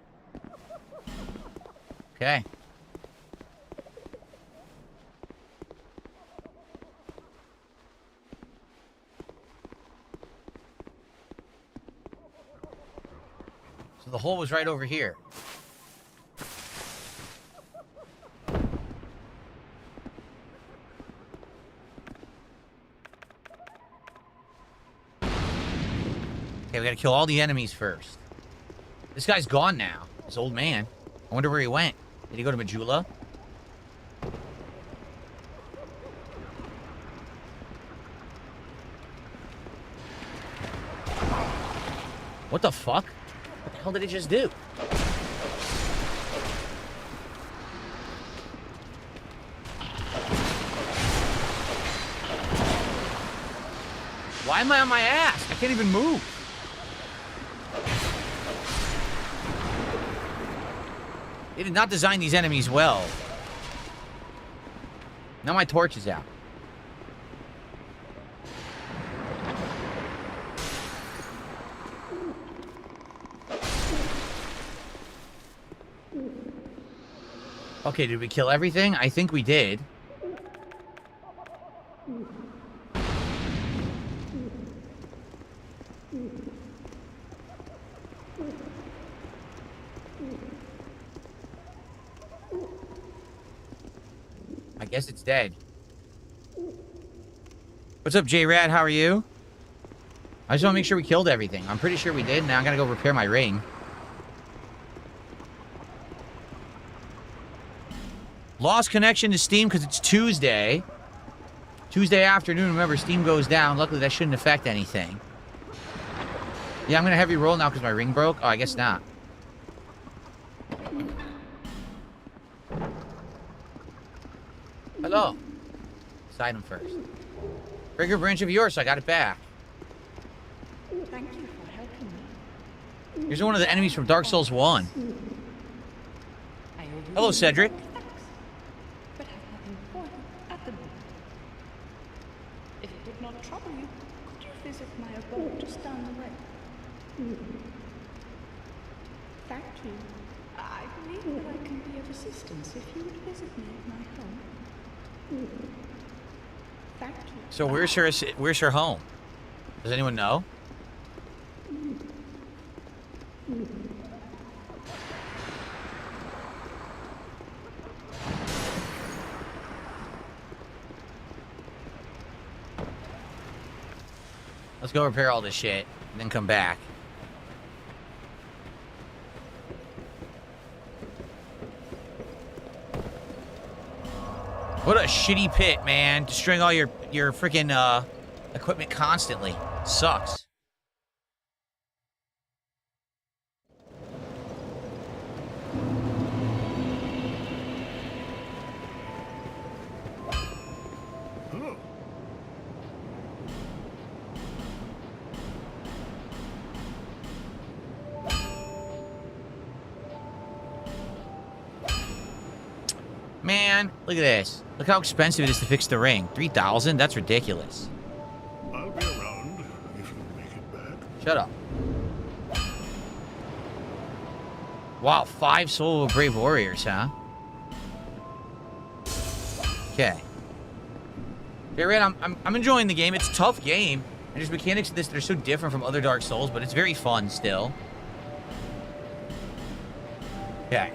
Speaker 1: Okay. hole was right over here. Okay, we gotta kill all the enemies first. This guy's gone now. This old man. I wonder where he went. Did he go to Majula? What the fuck? What the hell did it just do? Why am I on my ass? I can't even move. They did not design these enemies well. Now my torch is out. Okay, did we kill everything? I think we did. I guess it's dead. What's up, J-Rad? How are you? I just want to make sure we killed everything. I'm pretty sure we did. Now I gotta go repair my ring. Lost connection to Steam because it's Tuesday. Tuesday afternoon, remember, Steam goes down. Luckily, that shouldn't affect anything. Yeah, I'm going to heavy roll now because my ring broke. Oh, I guess not. Hello. Sign him first. Trigger branch of yours, so I got it back.
Speaker 4: Thank you for helping me.
Speaker 1: Here's one of the enemies from Dark Souls 1. Hello, Cedric.
Speaker 4: But have nothing for you at the moment. If it did not trouble you, could you visit my abode just down the way? Thank you. I believe that I can be of assistance if you would visit me at my home. Thank you.
Speaker 1: So where's her home? Does anyone know? Let's go repair all this shit and then come back. What a shitty pit, man. Destroying all your freaking equipment constantly. Sucks. Man, look at this. Look how expensive it is to fix the ring. 3,000? That's ridiculous.
Speaker 5: I'll be around if you make it back.
Speaker 1: Shut up. Wow, 5 Soul of Brave Warriors, huh? Okay. Okay, Red, I'm enjoying the game. It's a tough game. And there's mechanics of this that are so different from other Dark Souls, but it's very fun still. Okay.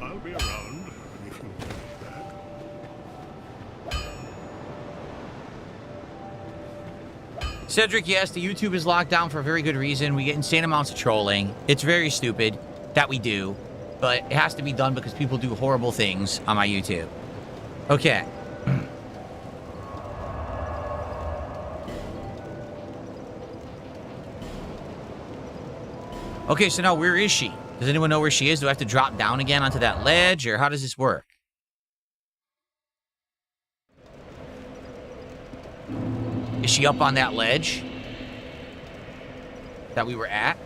Speaker 5: I'll be around if you make it back.
Speaker 1: Cedric, yes, the YouTube is locked down for a very good reason. We get insane amounts of trolling. It's very stupid that we do, but it has to be done because people do horrible things on my YouTube. Okay. Okay, so now where is she? Does anyone know where she is? Do I have to drop down again onto that ledge, or how does this work? Is she up on that ledge that we were at?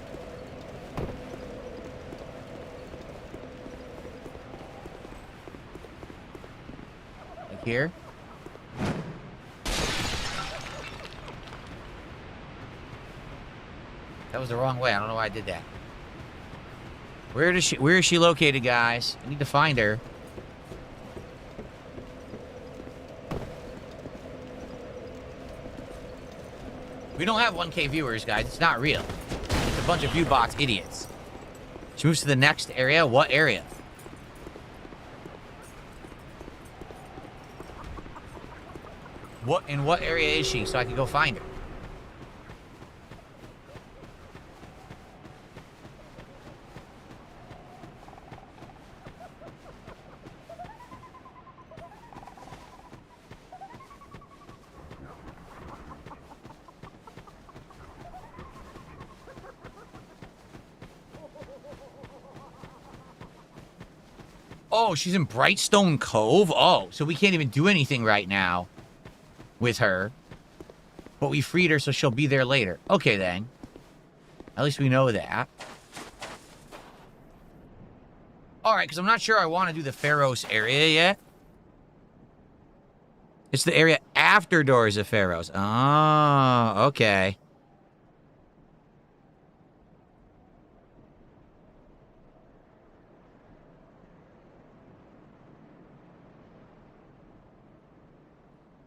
Speaker 1: Like here? That was the wrong way. I don't know why I did that. Where is she located, guys? I need to find her. We don't have 1K viewers, guys. It's not real. It's a bunch of view box idiots. She moves to the next area. What area? In what area is she so I can go find her? Oh, she's in Brightstone Cove? Oh, so we can't even do anything right now with her. But we freed her, so she'll be there later. Okay, then. At least we know that. Alright, because I'm not sure I want to do the Pharos area yet. It's the area after Doors of Pharos. Oh, okay.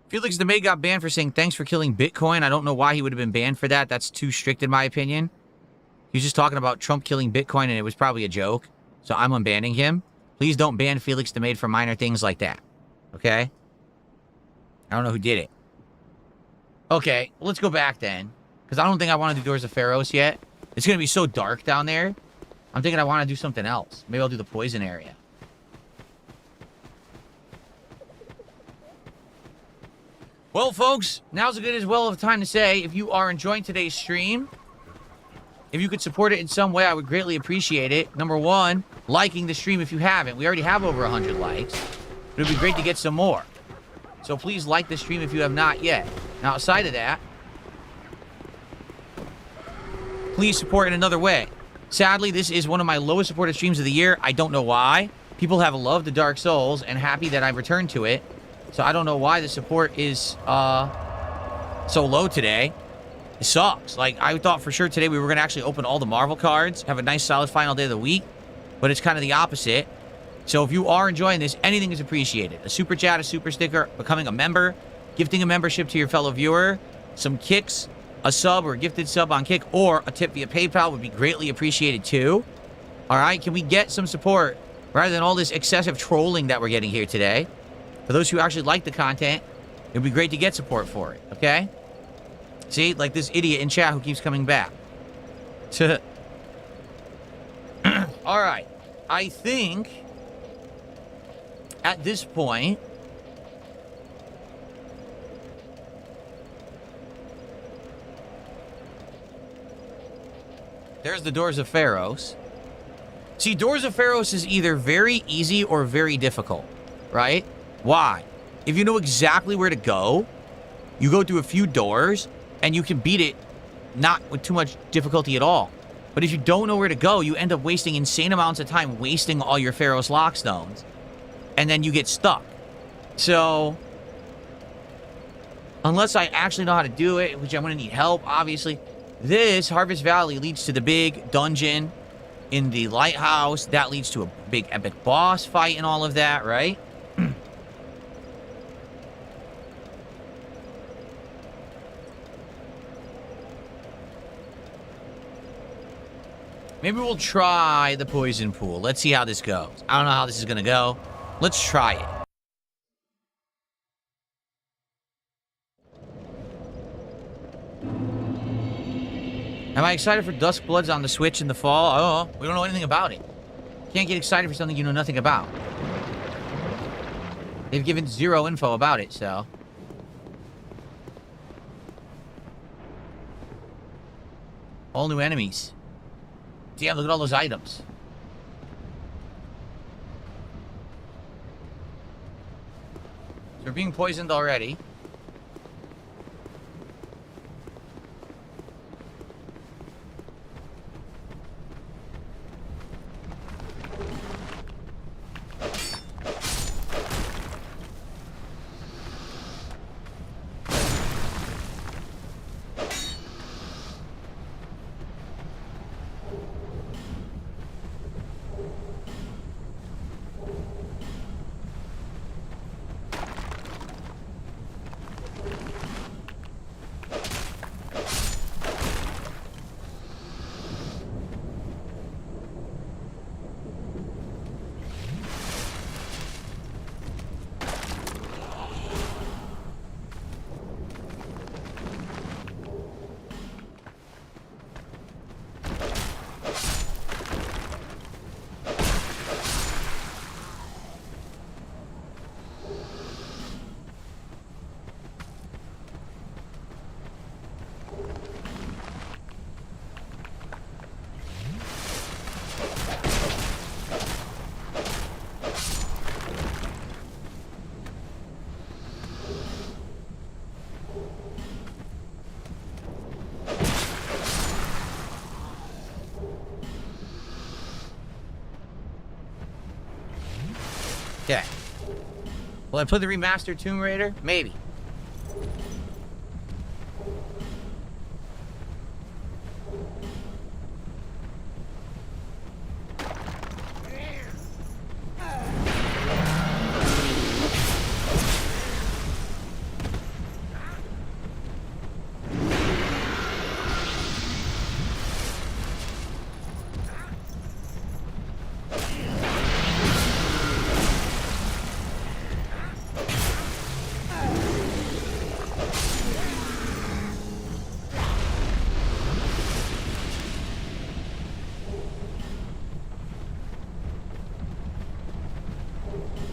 Speaker 1: Felix the Maid got banned for saying thanks for killing Bitcoin. I don't know why he would have been banned for that. That's too strict in my opinion. He was just talking about Trump killing Bitcoin and it was probably a joke. So I'm unbanning him. Please don't ban Felix the Maid for minor things like that. Okay? I don't know who did it. Okay, well, let's go back then. Because I don't think I want to do Doors of Pharos yet. It's going to be so dark down there. I'm thinking I want to do something else. Maybe I'll do the poison area. Well, folks, now's a good as well of a time to say, if you are enjoying today's stream, if you could support it in some way, I would greatly appreciate it. Number one, liking the stream if you haven't. We already have over 100 likes. But it would be great to get some more. So please like the stream if you have not yet. Now, outside of that, please support in another way. Sadly, this is one of my lowest supported streams of the year. I don't know why. People have loved the Dark Souls and happy that I've returned to it. So I don't know why the support is so low today. It sucks. Like, I thought for sure today we were going to actually open all the Marvel cards, have a nice solid final day of the week, but it's kind of the opposite. So if you are enjoying this, anything is appreciated. A super chat, a super sticker, becoming a member, gifting a membership to your fellow viewer, some kicks, a sub or a gifted sub on Kick, or a tip via PayPal would be greatly appreciated too. All right, can we get some support rather than all this excessive trolling that we're getting here today? For those who actually like the content, it would be great to get support for it, okay? See, like this idiot in chat who keeps coming back. All right, I think at this point, there's the Doors of Pharos. See, Doors of Pharos is either very easy or very difficult, right? Why? If you know exactly where to go, you go through a few doors, and you can beat it not with too much difficulty at all. But if you don't know where to go, you end up wasting insane amounts of time wasting all your Pharos Lockstones. And then you get stuck. So, unless I actually know how to do it, which I'm going to need help, obviously, this Harvest Valley leads to the big dungeon in the lighthouse. That leads to a big epic boss fight and all of that, right? Maybe we'll try the poison pool. Let's see how this goes. I don't know how this is going to go. Let's try it. Am I excited for Dusk Bloods on the Switch in the fall? Oh, we don't know anything about it. Can't get excited for something you know nothing about. They've given zero info about it, so. All new enemies. Damn, look at all those items. So we're being poisoned already. Okay. Will I play the remastered Tomb Raider? Maybe.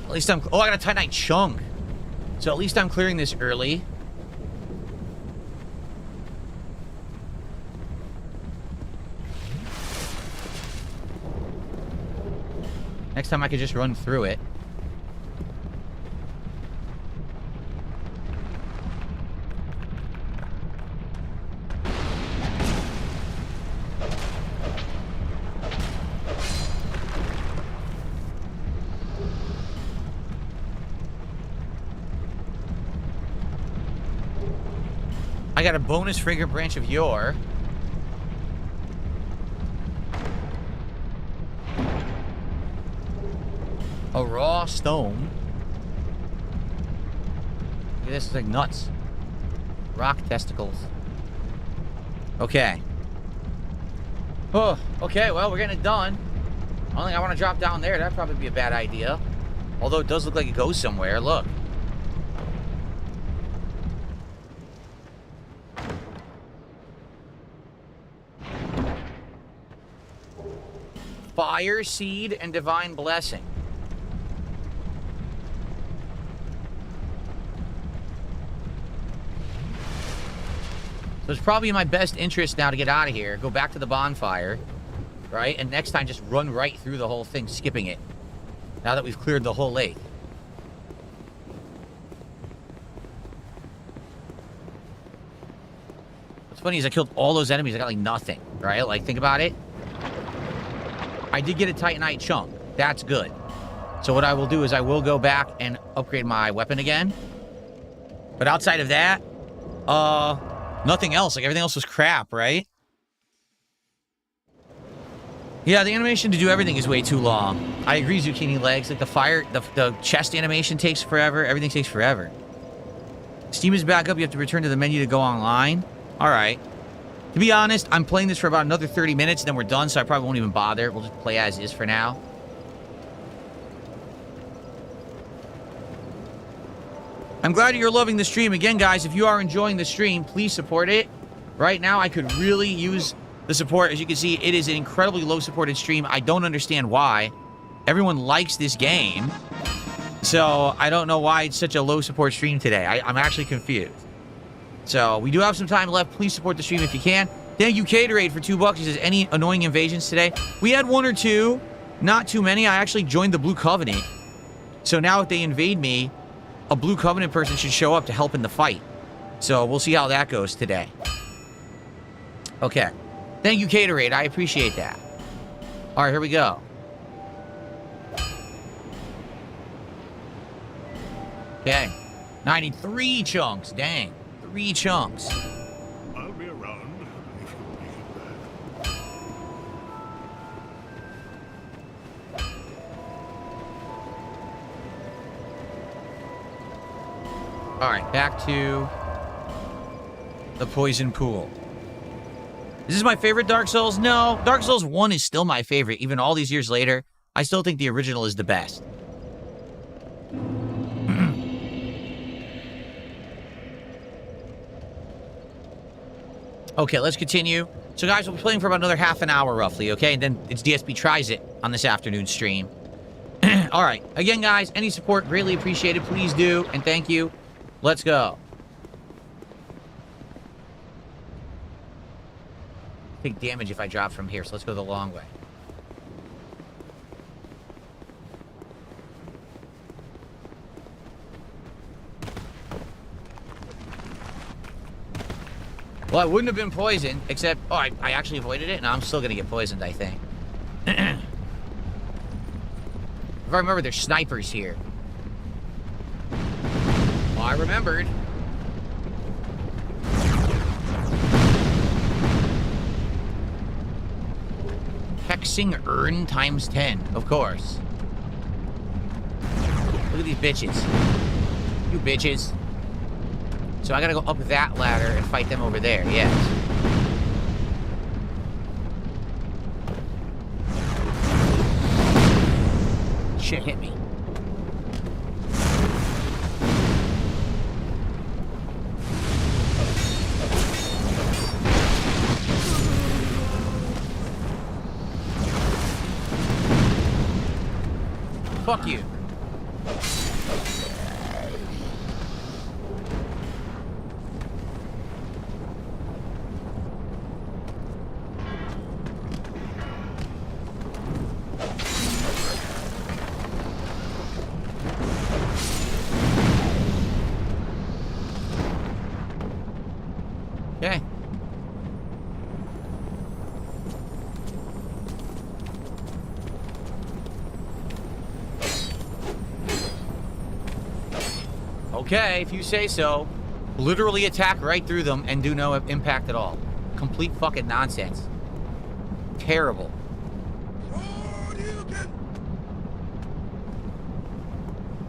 Speaker 1: At least I'm... Oh, I got a Titanite chunk. So at least I'm clearing this early. Next time I could just run through it. I got a bonus fragrant branch of yore. A raw stone. Look at this, it's like nuts. Rock testicles. Okay. Oh, okay, well, we're getting it done. I don't think I want to drop down there. That'd probably be a bad idea. Although it does look like it goes somewhere. Look. Fire, seed, and divine blessing. So it's probably in my best interest now to get out of here, go back to the bonfire, right? And next time just run right through the whole thing, skipping it. Now that we've cleared the whole lake. What's funny is I killed all those enemies. I got like nothing, right? Like, think about it. I did get a Titanite chunk. That's good. So what I will do is I will go back and upgrade my weapon again. But outside of that, nothing else. Like, everything else was crap, right? Yeah, the animation to do everything is way too long. I agree, Zucchini Legs. Like, the chest animation takes forever. Everything takes forever. Steam is back up. You have to return to the menu to go online. All right. To be honest, I'm playing this for about another 30 minutes, and then we're done, so I probably won't even bother. We'll just play as is for now. I'm glad you're loving the stream. Again, guys, if you are enjoying the stream, please support it. Right now, I could really use the support. As you can see, it is an incredibly low-supported stream. I don't understand why. Everyone likes this game. So, I don't know why it's such a low-support stream today. I'm actually confused. So, we do have some time left. Please support the stream if you can. Thank you, Caterade, for $2. He says, any annoying invasions today? We had one or two. Not too many. I actually joined the Blue Covenant. So now if they invade me, a Blue Covenant person should show up to help in the fight. So, we'll see how that goes today. Okay. Thank you, Caterade. I appreciate that. All right, here we go. Okay. 93 chunks. Dang. 3 chunks.
Speaker 5: I'll be around if you make it back.
Speaker 1: All right, back to the poison pool. Is this my favorite Dark Souls? No. Dark Souls 1 is still my favorite. Even all these years later, I still think the original is the best. Okay, let's continue. So, guys, we'll be playing for about another half an hour, roughly, okay? And then it's DSP Tries It on this afternoon stream. All right. Again, guys, any support, greatly appreciated. Please do, and thank you. Let's go. Take damage if I drop from here, so let's go the long way. Well, I wouldn't have been poisoned, except... Oh, I actually avoided it, and I'm still going to get poisoned, I think. If I remember, there's snipers here. Oh, I remembered. Hexing urn times 10, of course. Look at these bitches. You bitches. So I gotta go up that ladder and fight them over there, yes. Shit hit me. Fuck you. Okay. Okay, if you say so. Literally attack right through them and do no impact at all. Complete fucking nonsense. Terrible.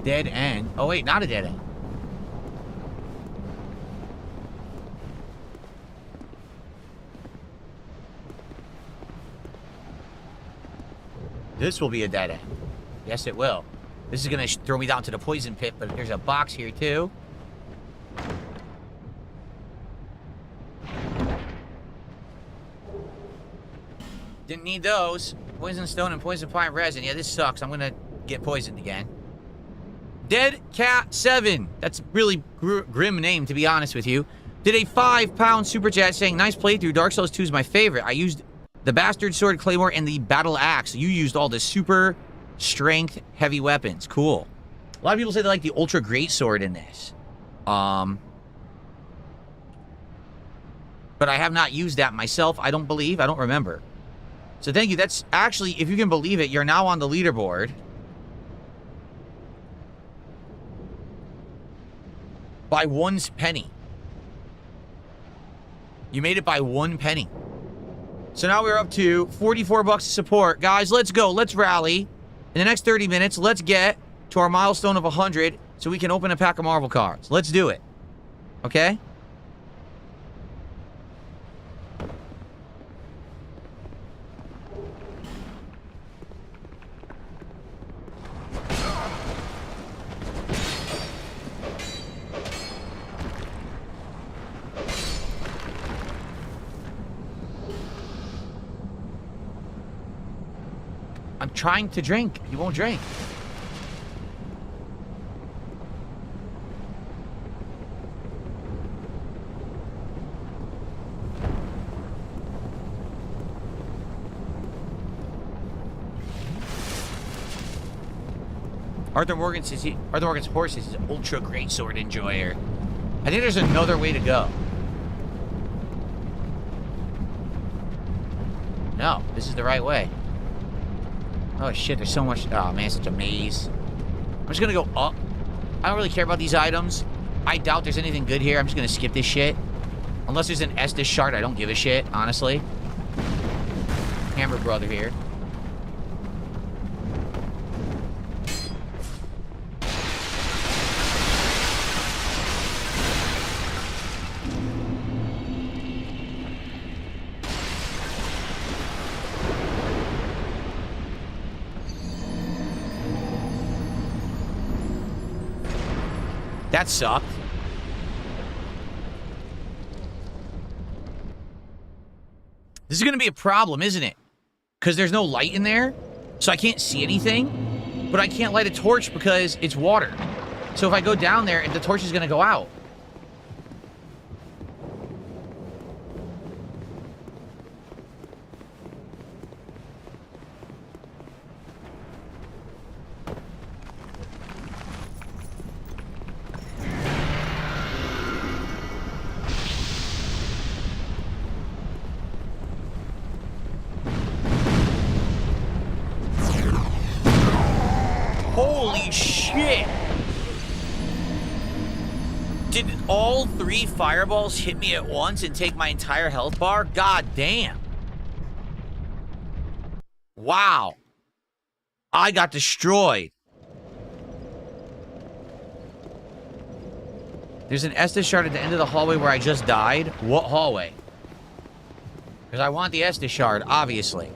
Speaker 1: Dead end. Oh wait, not a dead end. This will be a dead end. Yes, it will. This is going to throw me down to the poison pit, but there's a box here, too. Didn't need those. Poison stone and poison pine resin. Yeah, this sucks. I'm going to get poisoned again. Dead Cat 7. That's a really grim name, to be honest with you. Did a £5 super chat saying, nice playthrough. Dark Souls 2 is my favorite. I used the Bastard Sword, Claymore, and the Battle Axe. You used all the super strength heavy weapons. Cool. A lot of people say they like the Ultra Great Sword in this. But I have not used that myself. I don't believe. I don't remember. So thank you. That's actually, if you can believe it, you're now on the leaderboard. By 1 penny. You made it by 1 penny. So now we're up to 44 bucks of support. Guys, let's go. Let's rally. In the next 30 minutes, let's get to our milestone of 100 so we can open a pack of Marvel cards. Let's do it. Okay? I'm trying to drink. You won't drink. Arthur Morgan's horse is an ultra great sword enjoyer. I think there's another way to go. No, this is the right way. Oh shit, there's so much. Oh man, such a maze. I'm just gonna go up. I don't really care about these items. I doubt there's anything good here. I'm just gonna skip this shit. Unless there's an Estus shard, I don't give a shit, honestly. Hammer brother here. That sucked. This is going to be a problem, isn't it? Because there's no light in there, so I can't see anything. But I can't light a torch because it's water. So if I go down there, the torch is going to go out. Holy shit! Did all 3 fireballs hit me at once and take my entire health bar? God damn. Wow. I got destroyed. There's an Estus shard at the end of the hallway where I just died. What hallway? Because I want the Estus shard, obviously.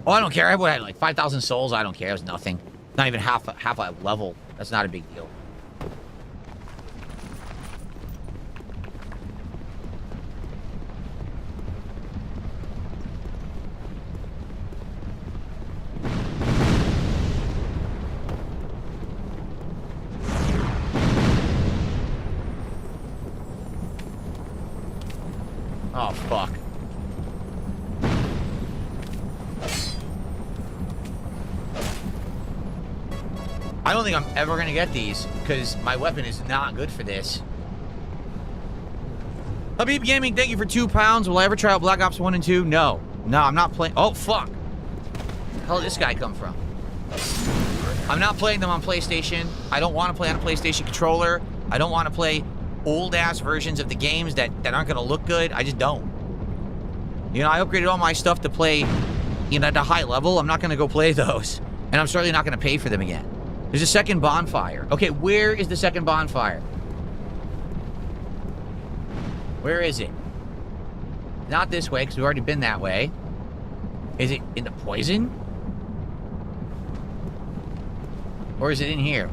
Speaker 1: Oh, I don't care. I had like 5,000 souls. I don't care. It was nothing. Not even half a level. That's not a big deal. Oh, fuck. I don't think I'm ever going to get these, because my weapon is not good for this. Habib Gaming, thank you for £2. Will I ever try out Black Ops 1 and 2? No. No, I'm not playing... Oh, fuck. Where the hell did this guy come from? I'm not playing them on PlayStation. I don't want to play on a PlayStation controller. I don't want to play old-ass versions of the games that aren't going to look good. I just don't. You know, I upgraded all my stuff to play, you know, at a high level. I'm not going to go play those. And I'm certainly not going to pay for them again. There's a second bonfire. Okay, where is the second bonfire? Where is it? Not this way, because we've already been that way. Is it in the poison? Or is it in here?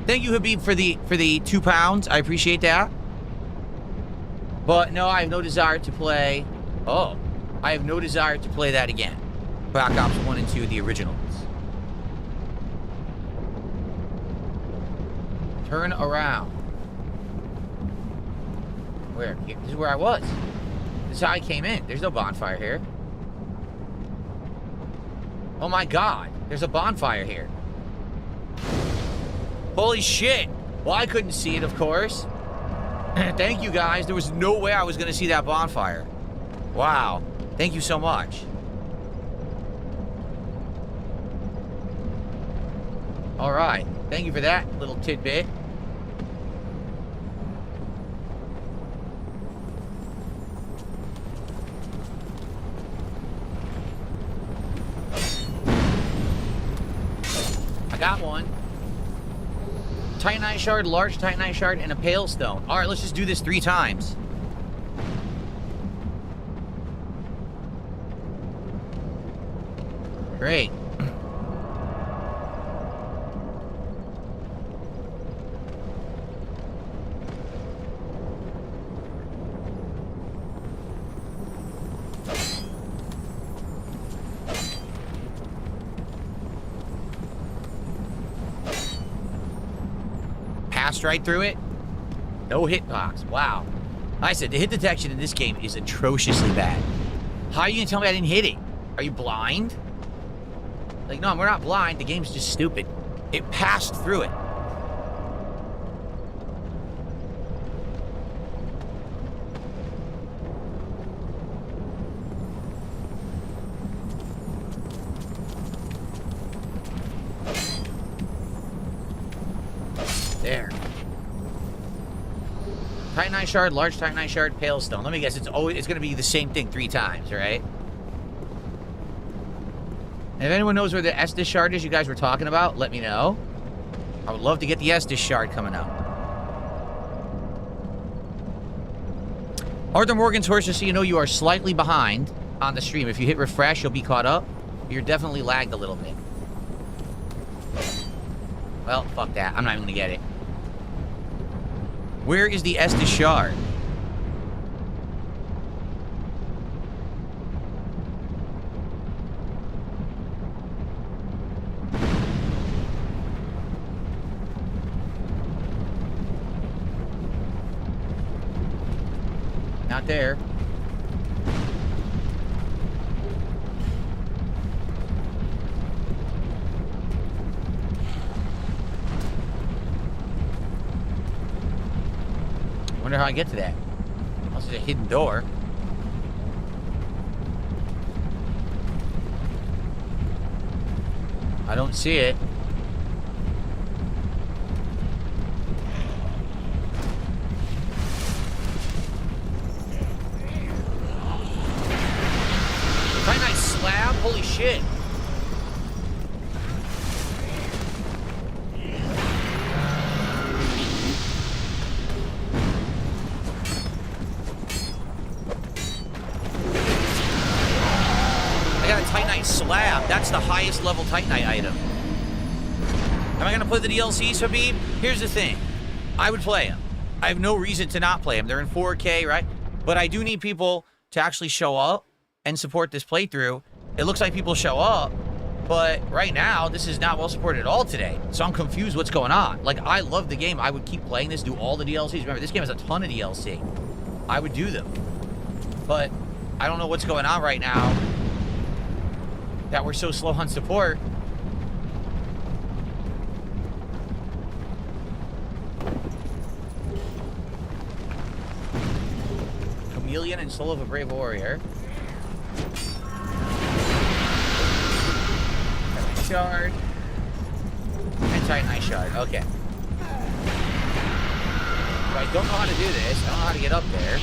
Speaker 1: Thank you, Habib, for the £2. I appreciate that. But no, I have no desire to play... Oh. I have no desire to play that again. Black Ops 1 and 2, the originals. Turn around. Where? Here. This is where I was. This is how I came in. There's no bonfire here. Oh my god. There's a bonfire here. Holy shit. Well, I couldn't see it, of course. Thank you, guys. There was no way I was going to see that bonfire. Wow. Thank you so much. All right. Thank you for that little tidbit. I got one. Titanite shard, large Titanite shard, and a pale stone. All right, let's just do this 3 times. Great. Passed right through it. No hitbox. Wow. Like I said, the hit detection in this game is atrociously bad. How are you gonna tell me I didn't hit it? Are you blind? Like, no, we're not blind. The game's just stupid. It passed through it. There. Titanite shard, large Titanite shard, pale stone. Let me guess, it's going to be the same thing 3 times, right? And if anyone knows where the Estus shard is you guys were talking about, let me know. I would love to get the Estus shard coming up. Arthur Morgan's horse, just so you know, you are slightly behind on the stream. If you hit refresh, you'll be caught up. You're definitely lagged a little bit. Well, fuck that. I'm not even going to get it. Where is the Estus shard? Not there. I wonder how I get to that. Unless there's a hidden door. I don't see it. Titanite slab? Holy shit. I got a Titanite slab. That's the highest level Titanite item. Am I going to play the DLCs, Habib? Here's the thing. I would play them. I have no reason to not play them. They're in 4K, right? But I do need people to actually show up and support this playthrough. It looks like people show up, but right now, this is not well supported at all today. So I'm confused what's going on. Like, I love the game. I would keep playing this, do all the DLCs. Remember, this game has a ton of DLC. I would do them. But I don't know what's going on right now that we're so slow on support. Chameleon and Soul of a Brave Warrior. Titanite Shard. And Titanite Shard. Okay. So I don't know how to do this. I don't know how to get up there.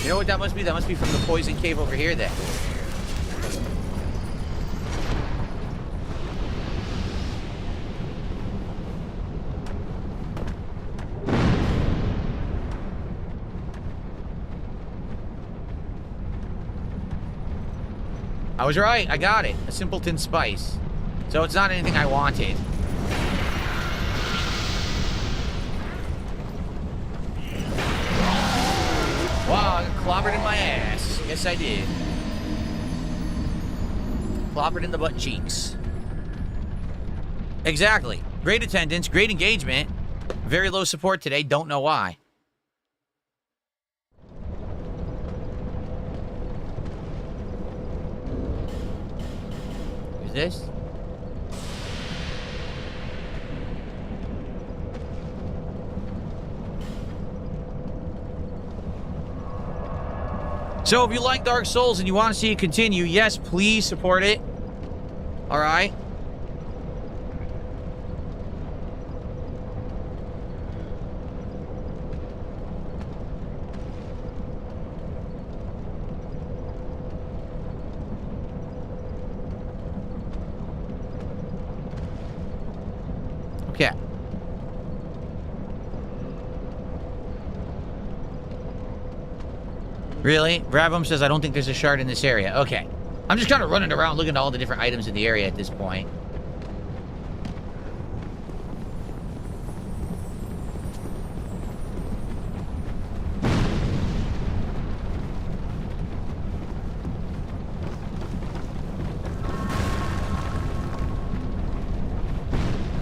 Speaker 1: You know what that must be? That must be from the poison cave over here then. I was right. I got it. A simpleton spice. So it's not anything I wanted. Wow, I got clobbered in my ass. Yes, I did. Clobbered in the butt cheeks. Exactly. Great attendance, great engagement. Very low support today. Don't know why. Who's this? So if you like Dark Souls and you want to see it continue, yes, please support it. All right. Okay. Really? Brabham says, I don't think there's a shard in this area. Okay. I'm just kind of running around looking at all the different items in the area at this point.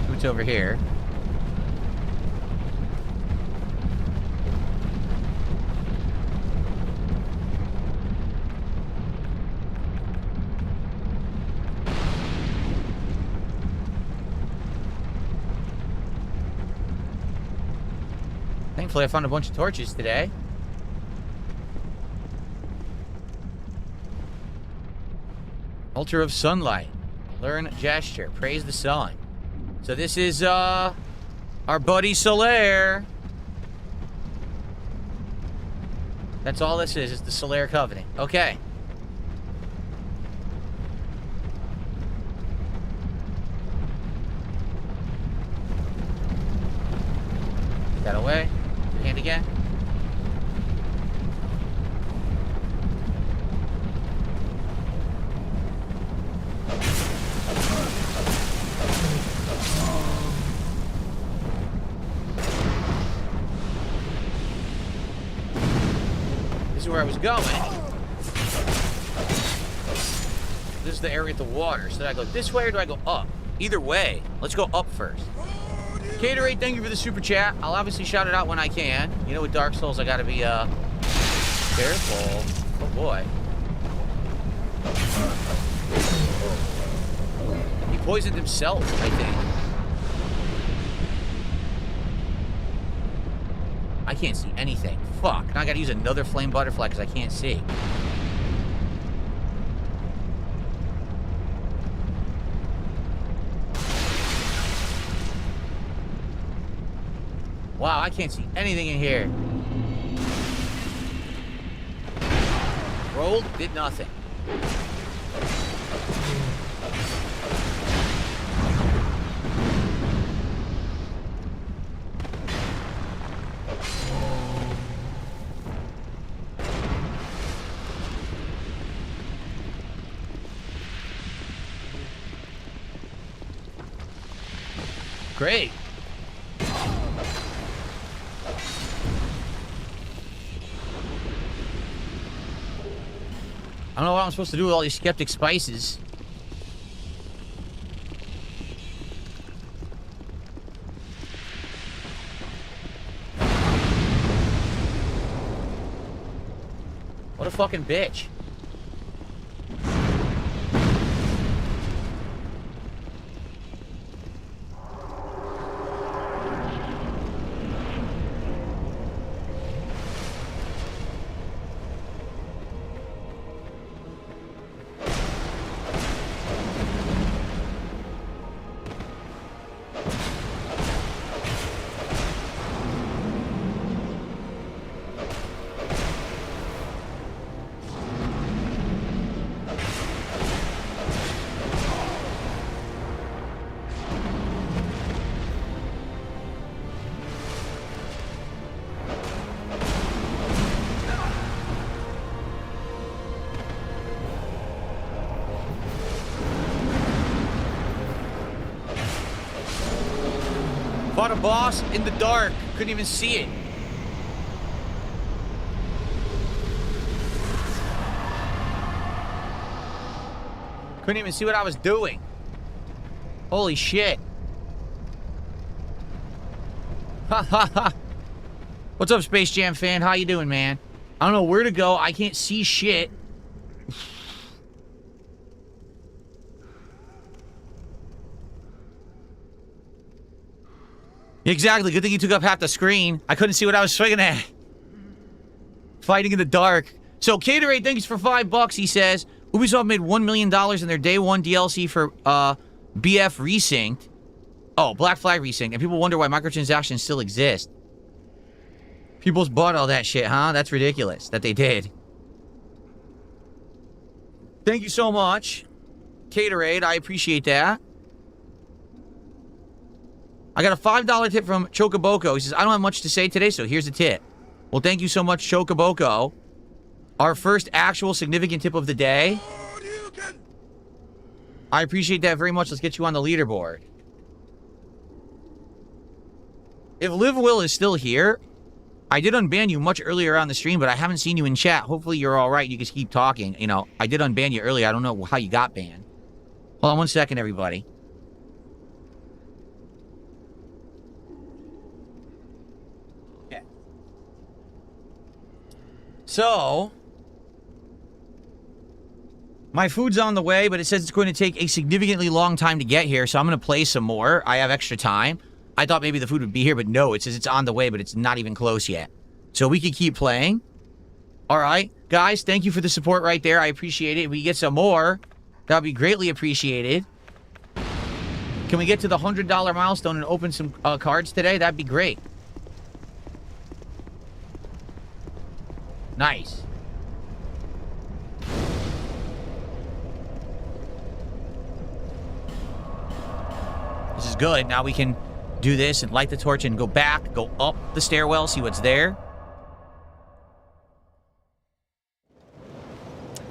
Speaker 1: What's over here? Thankfully, I found a bunch of torches today. Altar of Sunlight. Learn gesture. Praise the sun. So this is, our buddy Solaire. That's all this is the Solaire Covenant. Okay. That away. Hand again. This is where I was going. This is the area with the water. So do I go this way or do I go up? Either way, let's go up first. Caterate, thank you for the super chat. I'll obviously shout it out when I can. You know, with Dark Souls, I gotta be, careful. Oh, boy. He poisoned himself, I think. I can't see anything. Fuck. Now I gotta use another flame butterfly because I can't see. Wow, I can't see anything in here. Rolled, did nothing. Great. I don't know what I'm supposed to do with all these skeptic spices. What a fucking bitch. Fought a boss in the dark. Couldn't even see it. Couldn't even see what I was doing. Holy shit. Ha ha ha. What's up, Space Jam fan? How you doing, man? I don't know where to go. I can't see shit. Exactly. Good thing you took up half the screen. I couldn't see what I was swinging at. Fighting in the dark. So, Caterade, thanks for $5. He says, Ubisoft made $1 million in their day one DLC for BF Resynced. Oh, Black Flag Resynced. And people wonder why microtransactions still exist. People's bought all that shit, huh? That's ridiculous that they did. Thank you so much, Caterade. I appreciate that. I got a $5 tip from Chocoboko. He says, I don't have much to say today, so here's a tip. Well, thank you so much, Chocoboko. Our first actual significant tip of the day. I appreciate that very much. Let's get you on the leaderboard. If Liv Will is still here, I did unban you much earlier on the stream, but I haven't seen you in chat. Hopefully you're all right. You can keep talking. You know, I did unban you earlier. I don't know how you got banned. Hold on one second, everybody. So, my food's on the way, but it says it's going to take a significantly long time to get here, so I'm going to play some more. I have extra time. I thought maybe the food would be here, but no, it says it's on the way, but it's not even close yet. So we could keep playing. All right, guys, thank you for the support right there. I appreciate it. If we get some more, that would be greatly appreciated. Can we get to the $100 milestone and open some cards today? That'd be great. Nice. This is good. Now we can do this and light the torch and go back, go up the stairwell, see what's there.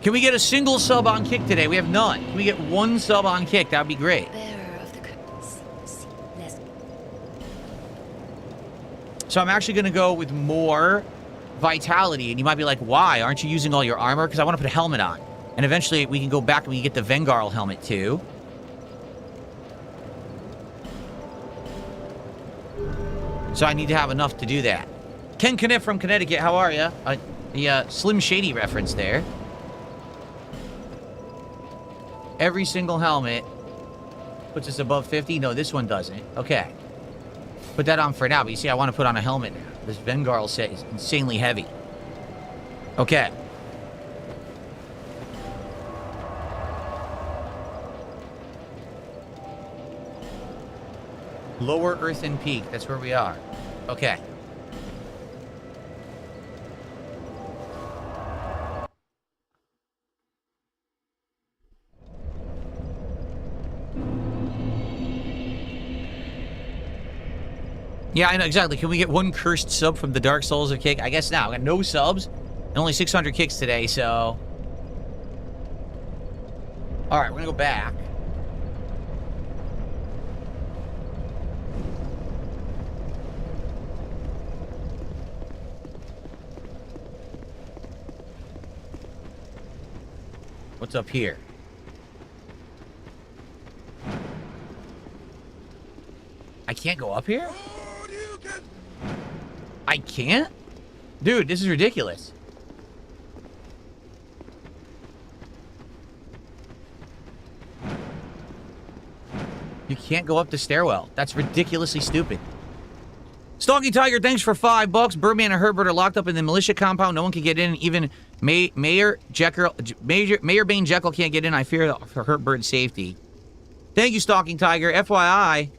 Speaker 1: Can we get a single sub on Kick today? We have none. Can we get one sub on Kick? That would be great. So I'm actually going to go with more vitality, and you might be like, why? Aren't you using all your armor? Because I want to put a helmet on. And eventually we can go back and we can get the Vengarl helmet too. So I need to have enough to do that. Ken Kniff from Connecticut, how are you? The Slim Shady reference there. Every single helmet puts us above 50. No, this one doesn't. Okay. Put that on for now, but you see, I want to put on a helmet now. This Vengarl set is insanely heavy. Okay. Lower Earthen Peak. That's where we are. Okay. Yeah, I know, exactly. Can we get one cursed sub from the Dark Souls of Kick? I guess now. I got no subs and only 600 kicks today, so... Alright, we're gonna go back. What's up here? I can't go up here? I can't? Dude, this is ridiculous. You can't go up the stairwell. That's ridiculously stupid. Stalking Tiger, thanks for $5. Birdman and Herbert are locked up in the militia compound. No one can get in. Even Mayor Bane Jekyll can't get in. I fear for Herbert's safety. Thank you, Stalking Tiger. FYI,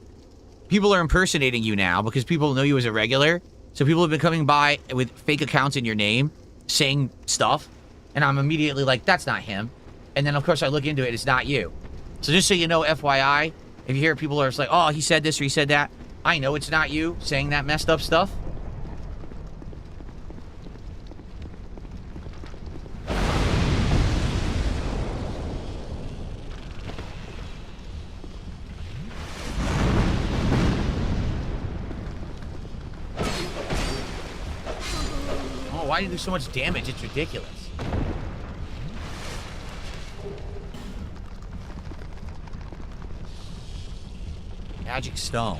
Speaker 1: people are impersonating you now because people know you as a regular. So people have been coming by with fake accounts in your name, saying stuff. And I'm immediately like, that's not him. And then, of course, I look into it. It's not you. So just so you know, FYI, if you hear people are just like, oh, he said this or he said that, I know it's not you saying that messed up stuff. Oh, why do you do so much damage? It's ridiculous. Magic stone.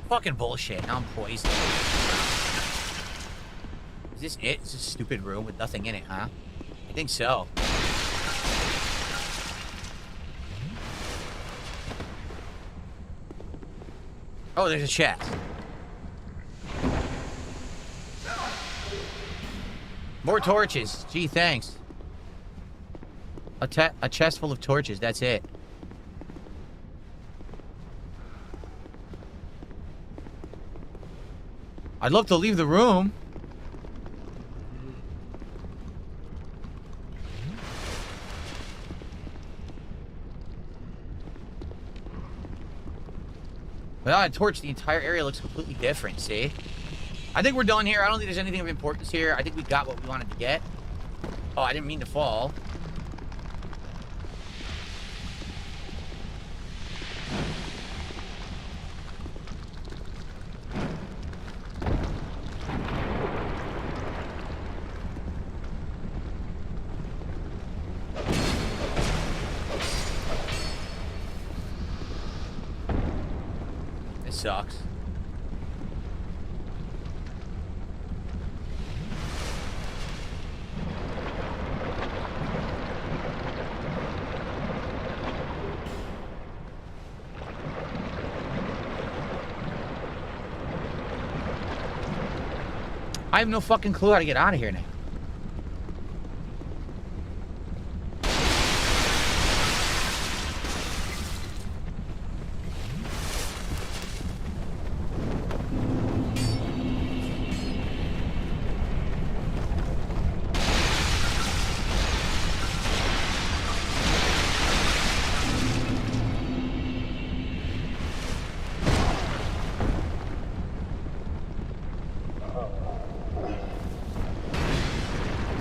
Speaker 1: Fucking bullshit. Now I'm poisoned. Is this it? Is this a stupid room with nothing in it, huh? I think so. Oh, there's a chest. More torches. Gee, thanks. A chest full of torches. That's it. I'd love to leave the room. Without a torch, the entire area looks completely different, see? I think we're done here. I don't think there's anything of importance here. I think we got what we wanted to get. Oh, I didn't mean to fall. Sucks. I have no fucking clue how to get out of here now.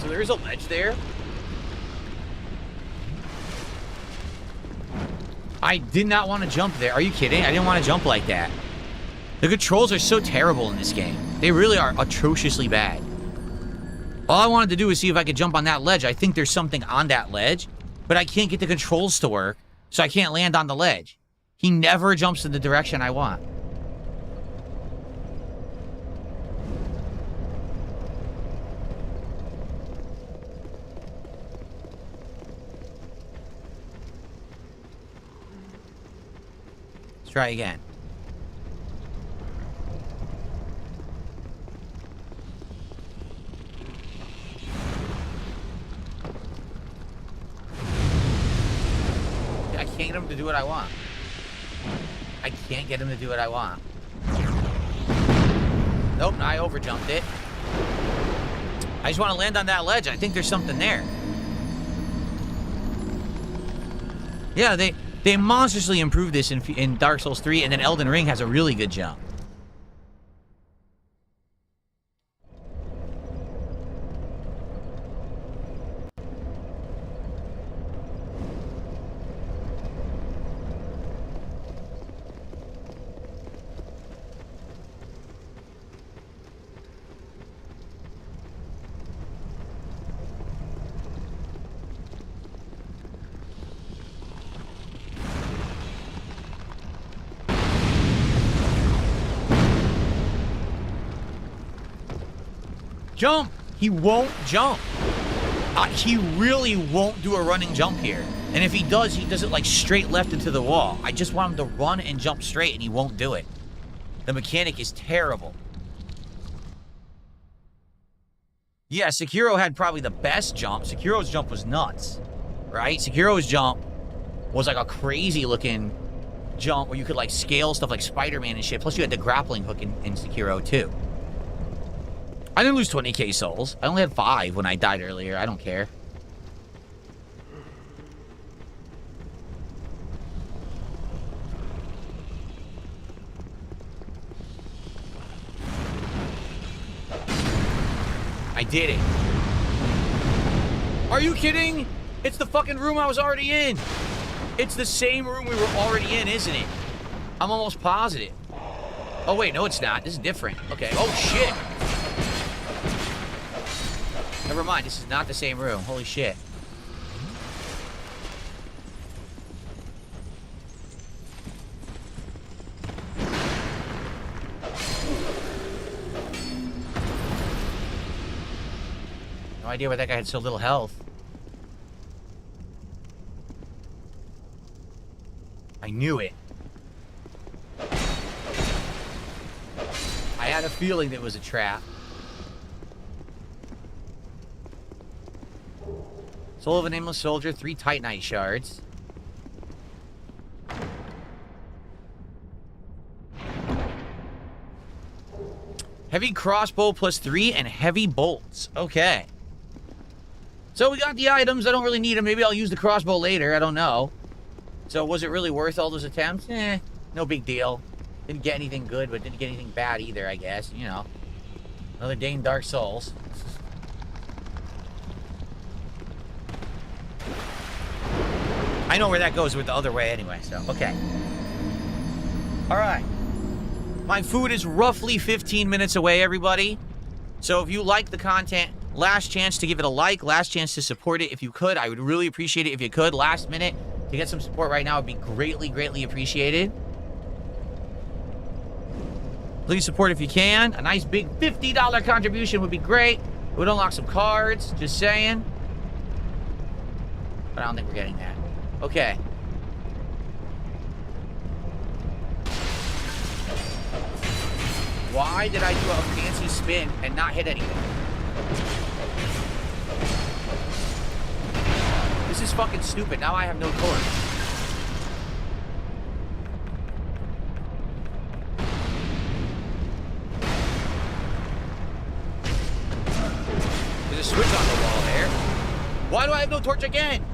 Speaker 1: There's a ledge there. I did not want to jump there. Are you kidding? I didn't want to jump like that. The controls are so terrible in this game. They really are atrociously bad. All I wanted to do was see if I could jump on that ledge. I think there's something on that ledge, but I can't get the controls to work, so I can't land on the ledge. He never jumps in the direction I want. Try again. I can't get him to do what I want. I can't get him to do what I want. Nope, I overjumped it. I just want to land on that ledge. I think there's something there. Yeah, they monstrously improved this in Dark Souls 3, and then Elden Ring has a really good jump. Jump! He won't jump. He really won't do a running jump here. And if he does it like straight left into the wall. I just want him to run and jump straight, and he won't do it. The mechanic is terrible. Yeah, Sekiro had probably the best jump. Sekiro's jump was nuts, right? Sekiro's jump was like a crazy looking jump where you could like scale stuff like Spider-Man and shit. Plus you had the grappling hook in Sekiro too. I didn't lose 20k souls. I only had 5 when I died earlier. I don't care. I did it. Are you kidding? It's the fucking room I was already in. It's the same room we were already in, isn't it? I'm almost positive. Oh, wait, no, it's not. This is different. Okay. Oh, shit. Never mind, this is not the same room. Holy shit. No idea why that guy had so little health. I knew it. I had a feeling that it was a trap. Soul of a Nameless Soldier, 3 Titanite shards. Heavy crossbow plus 3 and heavy bolts. Okay. So we got the items. I don't really need them. Maybe I'll use the crossbow later. I don't know. So was it really worth all those attempts? No big deal. Didn't get anything good, but didn't get anything bad either, I guess. You know. Another day in Dark Souls. I know where that goes with the other way anyway, so, okay. Alright. My food is roughly 15 minutes away, everybody. So if you like the content, last chance to give it a like, last chance to support it if you could. I would really appreciate it if you could. Last minute to get some support right now would be greatly, greatly appreciated. Please support if you can. A nice big $50 contribution would be great. It would unlock some cards, just saying. But I don't think we're getting that. Okay. Why did I do a fancy spin and not hit anything? This is fucking stupid. Now I have no torch. There's a switch on the wall there. Why do I have no torch again?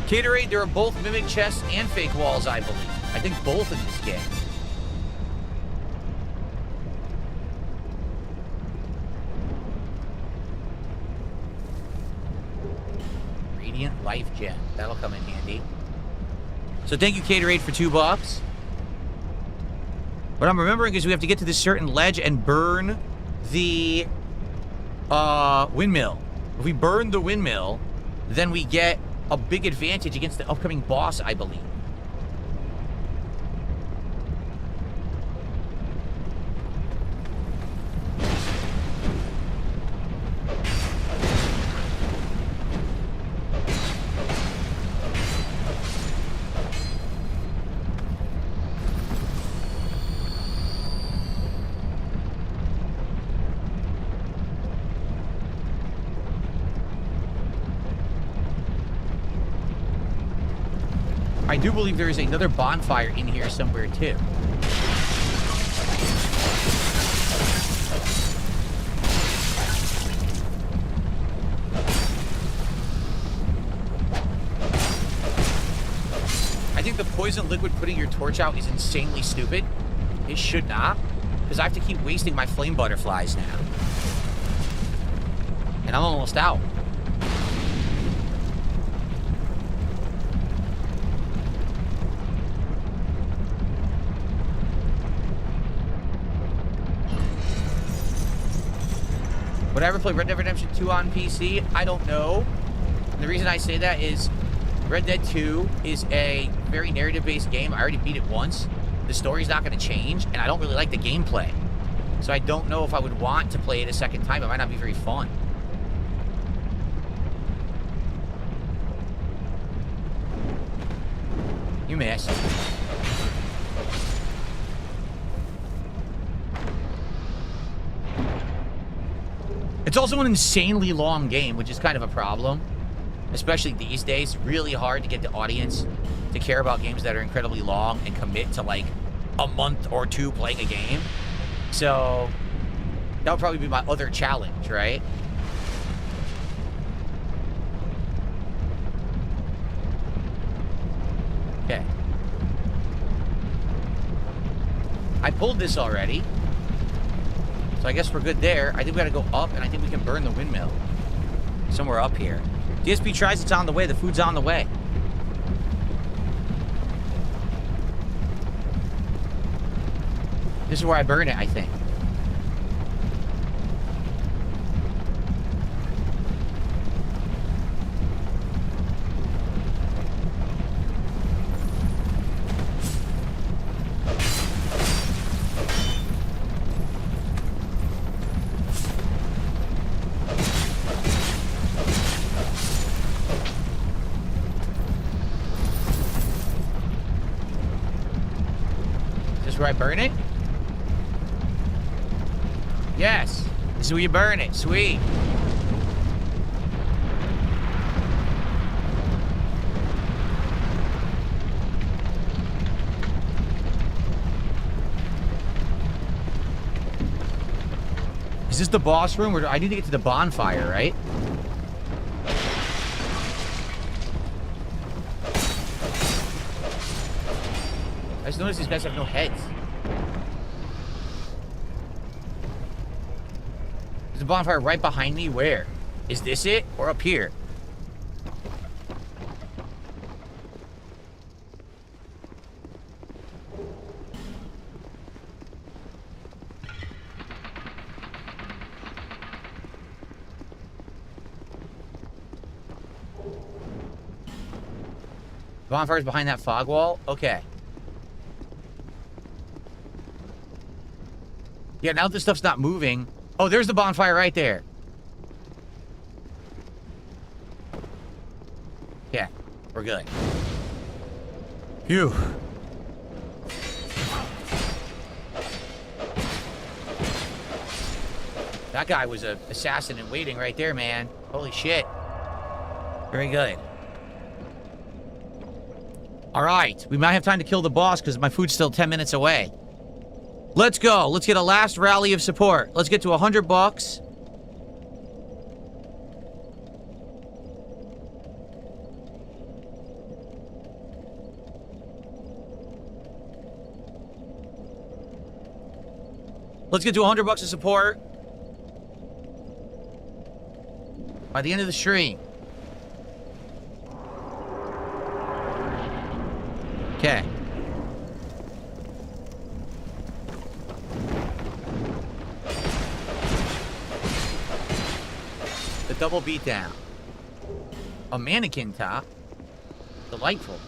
Speaker 1: Caterade, there are both mimic chests and fake walls, I believe. I think both in this game. Radiant Life Gem. That'll come in handy. So thank you, Caterade, for $2. What I'm remembering is we have to get to this certain ledge and burn the windmill. If we burn the windmill, then we get a big advantage against the upcoming boss, I believe. I do believe there is another bonfire in here somewhere, too. I think the poison liquid putting your torch out is insanely stupid. It should not, because I have to keep wasting my flame butterflies now. And I'm almost out. Would I ever play Red Dead Redemption 2 on PC? I don't know. And the reason I say that is Red Dead 2 is a very narrative-based game. I already beat it once. The story's not going to change, and I don't really like the gameplay. So I don't know if I would want to play it a second time. It might not be very fun. You missed. It's also an insanely long game, which is kind of a problem. Especially these days. It's really hard to get the audience to care about games that are incredibly long and commit to like a month or two playing a game. So that would probably be my other challenge, right? Okay. I pulled this already. So I guess we're good there. I think we gotta go up, and I think we can burn the windmill. Somewhere up here. DSP tries, it's on the way. The food's on the way. This is where I burn it, I think. Where I burn it? Yes. This is where you burn it. Sweet. Is this the boss room? I need to get to the bonfire, right? I just noticed these guys have no heads. There's a bonfire right behind me. Where? Is this it? Or up here? Bonfire's behind that fog wall? Okay. Yeah, now this stuff's not moving. Oh, there's the bonfire right there. Yeah, we're good. Phew. That guy was an assassin in waiting right there, man. Holy shit. Very good. All right, we might have time to kill the boss because my food's still 10 minutes away. Let's go. Let's get a last rally of support. Let's get to $100. Let's get to $100 of support by the end of the stream. Okay. The double beatdown. A mannequin top. Delightful.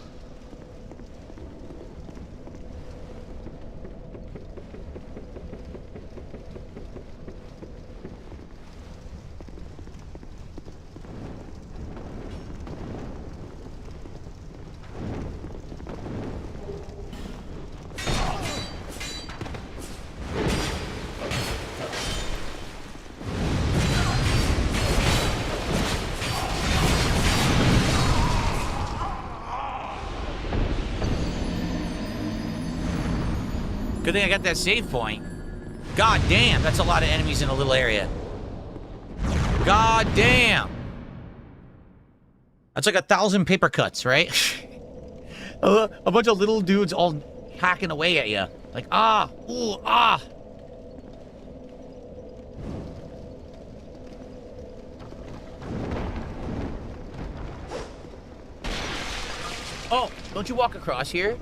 Speaker 1: Good thing I got that save point. God damn, that's a lot of enemies in a little area. God damn. That's like 1,000 paper cuts, right? A bunch of little dudes all hacking away at you. Like, ah, ooh, ah. Oh, don't you walk across here?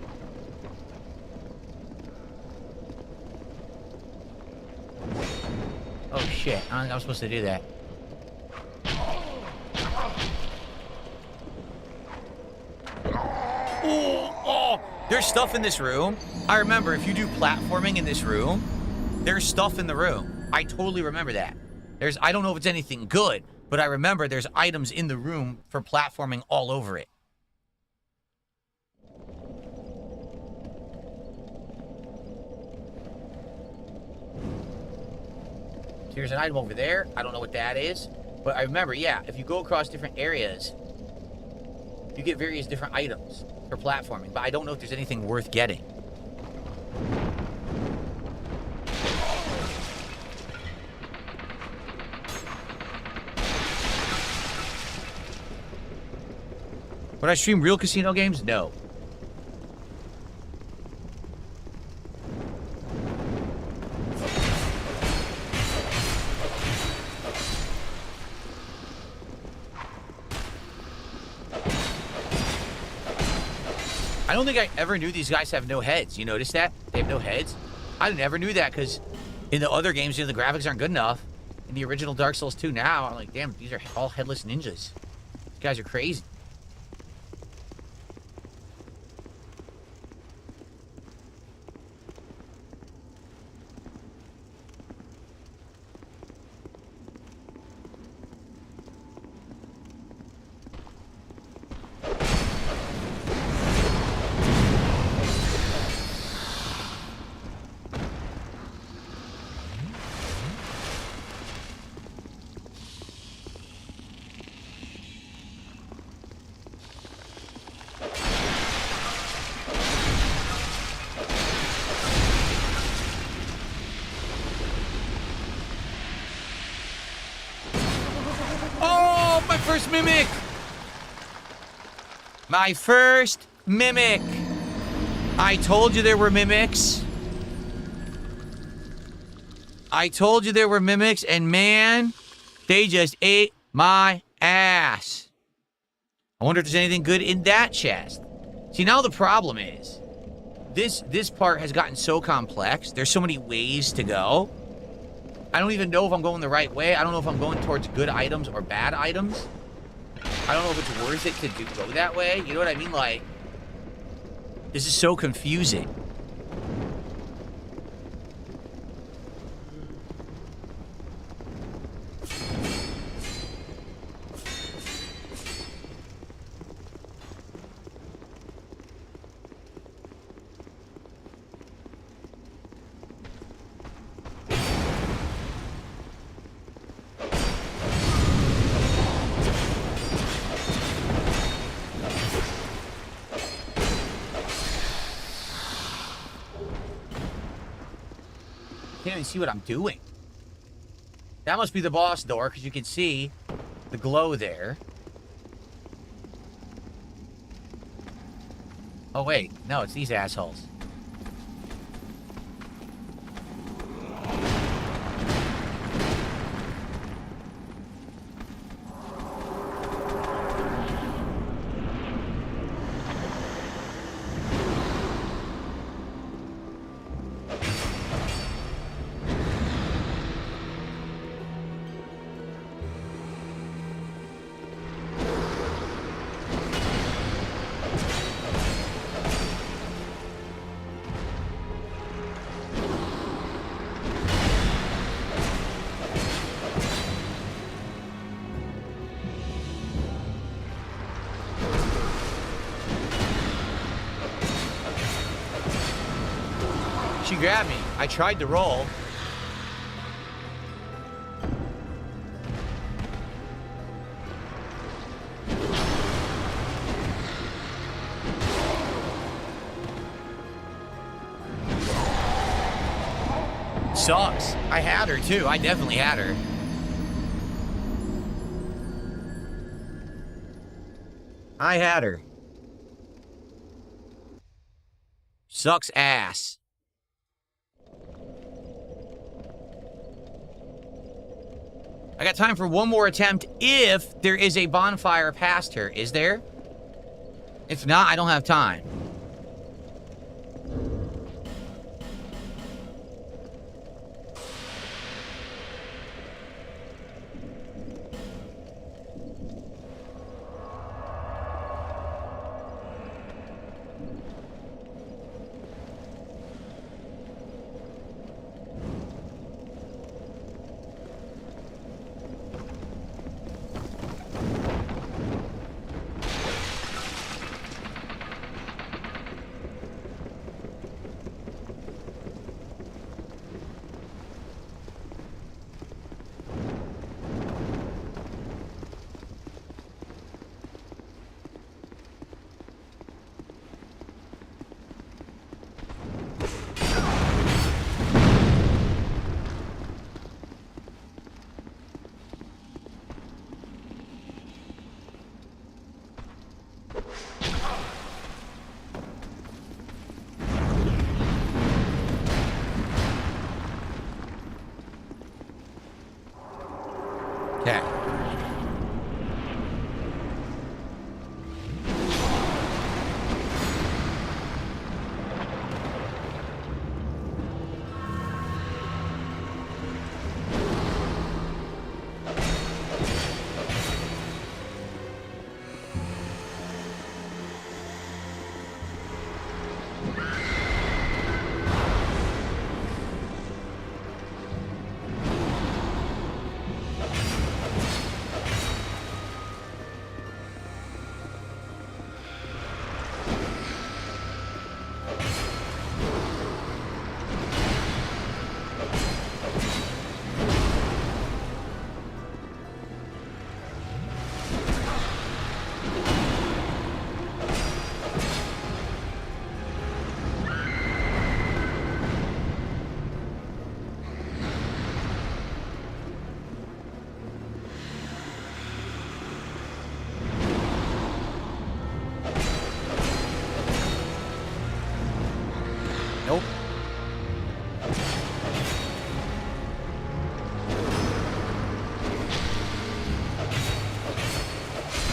Speaker 1: Oh shit, I don't think I'm supposed to do that. Oh, there's stuff in this room. I remember if you do platforming in this room, there's stuff in the room. I totally remember that. I don't know if it's anything good, but I remember there's items in the room for platforming all over it. Here's an item over there. I don't know what that is. But I remember, yeah, if you go across different areas, you get various different items for platforming. But I don't know if there's anything worth getting. Would I stream real casino games? No. I don't think I ever knew these guys have no heads. You notice that? They have no heads? I never knew that because in the other games, the graphics aren't good enough. In the original Dark Souls 2 now, I'm like, damn, these are all headless ninjas. These guys are crazy. First mimic! My first mimic! I told you there were mimics. I told you there were mimics, and man, they just ate my ass. I wonder if there's anything good in that chest. See, now the problem is, this part has gotten so complex. There's so many ways to go. I don't even know if I'm going the right way. I don't know if I'm going towards good items or bad items. I don't know if it's worth it to go that way. You know what I mean? Like, this is so confusing. Can't even see what I'm doing. That must be the boss door, because you can see the glow there. Oh, wait. No, it's these assholes. She grabbed me. I tried to roll. sucks. I had her too. I definitely had her. I had her. Sucks ass. I got time for one more attempt if there is a bonfire past her. Is there? If not, I don't have time. Okay. Nope.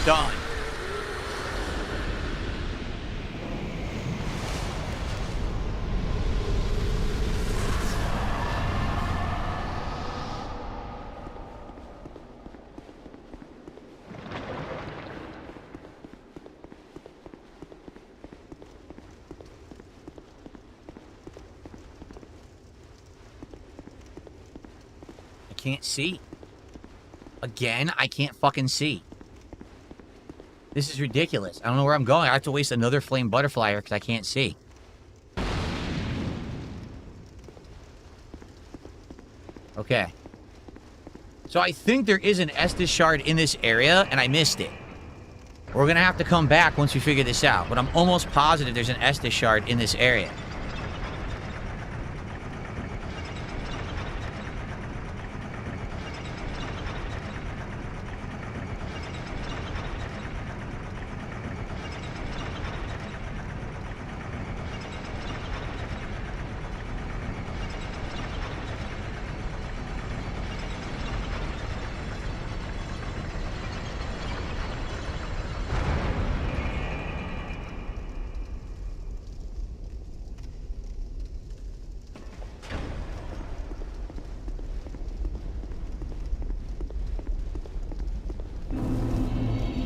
Speaker 1: Done. Can't see. Again, I can't fucking see. This is ridiculous. I don't know where I'm going. I have to waste another flame butterfly here because I can't see. Okay. So I think there is an Estus shard in this area, and I missed it. We're going to have to come back once we figure this out, but I'm almost positive there's an Estus shard in this area.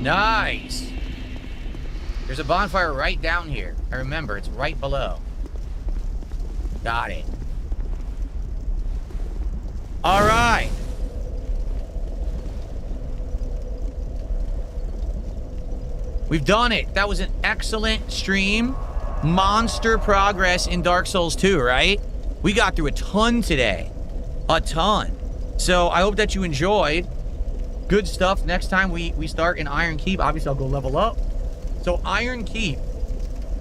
Speaker 1: Nice! There's a bonfire right down here. I remember, it's right below. Got it. Alright! We've done it! That was an excellent stream. Monster progress in Dark Souls 2, right? We got through a ton today. A ton. So, I hope that you enjoyed. Good stuff. Next time we start in Iron Keep, obviously I'll go level up. So Iron Keep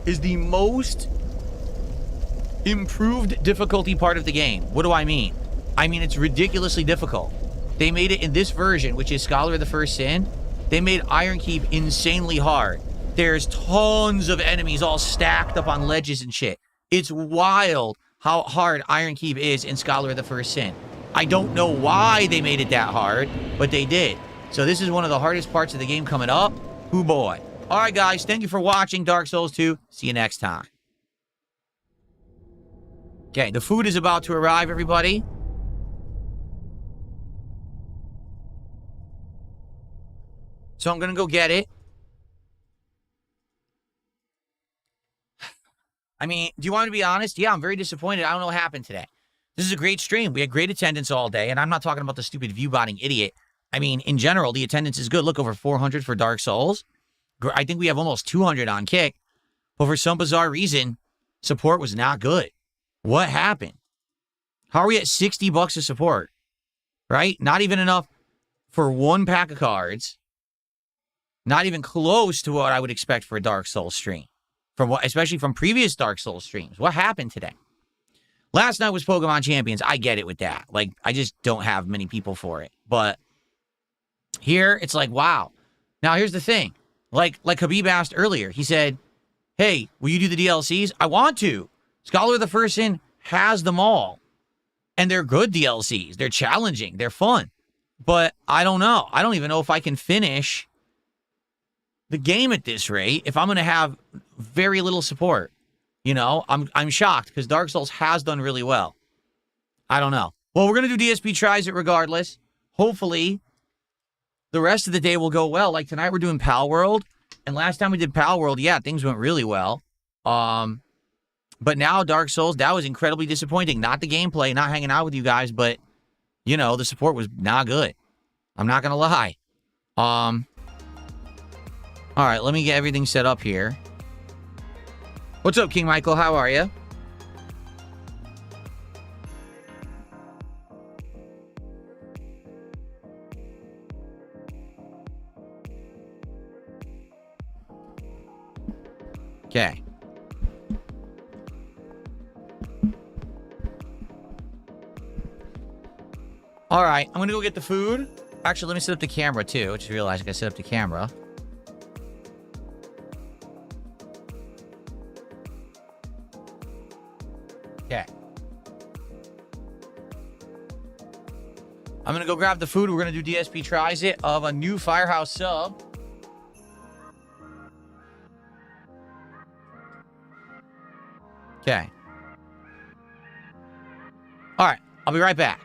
Speaker 1: is the most improved difficulty part of the game. What do I mean? I mean, it's ridiculously difficult. They made it in this version, which is Scholar of the First Sin. They made Iron Keep insanely hard. There's tons of enemies all stacked up on ledges and shit. It's wild how hard Iron Keep is in Scholar of the First Sin. I don't know why they made it that hard, but they did. So this is one of the hardest parts of the game coming up. Hoo boy. All right, guys. Thank you for watching Dark Souls 2. See you next time. Okay, the food is about to arrive, everybody. So I'm going to go get it. I mean, do you want me to be honest? Yeah, I'm very disappointed. I don't know what happened today. This is a great stream. We had great attendance all day, and I'm not talking about the stupid view-botting idiot. I mean, in general, the attendance is good. Look, over 400 for Dark Souls. I think we have almost 200 on Kick. But for some bizarre reason, support was not good. What happened? How are we at $60 of support? Right? Not even enough for one pack of cards. Not even close to what I would expect for a Dark Souls stream. Especially from previous Dark Souls streams. What happened today? Last night was Pokemon Champions. I get it with that. Like, I just don't have many people for it. But here, it's like, wow. Now, here's the thing. Like Habib asked earlier. He said, hey, will you do the DLCs? I want to. Scholar of the First Sin has them all. And they're good DLCs. They're challenging. They're fun. But I don't know. I don't even know if I can finish the game at this rate if I'm going to have very little support. You know, I'm shocked because Dark Souls has done really well. I don't know. Well, we're going to do DSP tries it regardless. Hopefully, the rest of the day will go well. Like tonight, we're doing Pal World. And last time we did Pal World, yeah, things went really well. But now Dark Souls, that was incredibly disappointing. Not the gameplay, not hanging out with you guys, but, you know, the support was not good. I'm not going to lie. All right, let me get everything set up here. What's up, King Michael? How are you? Okay. All right, I'm going to go get the food. Actually, let me set up the camera, too. I just realized I got to set up the camera. Okay. I'm going to go grab the food. We're going to do DSP tries it of a new Firehouse sub. Okay. All right. I'll be right back.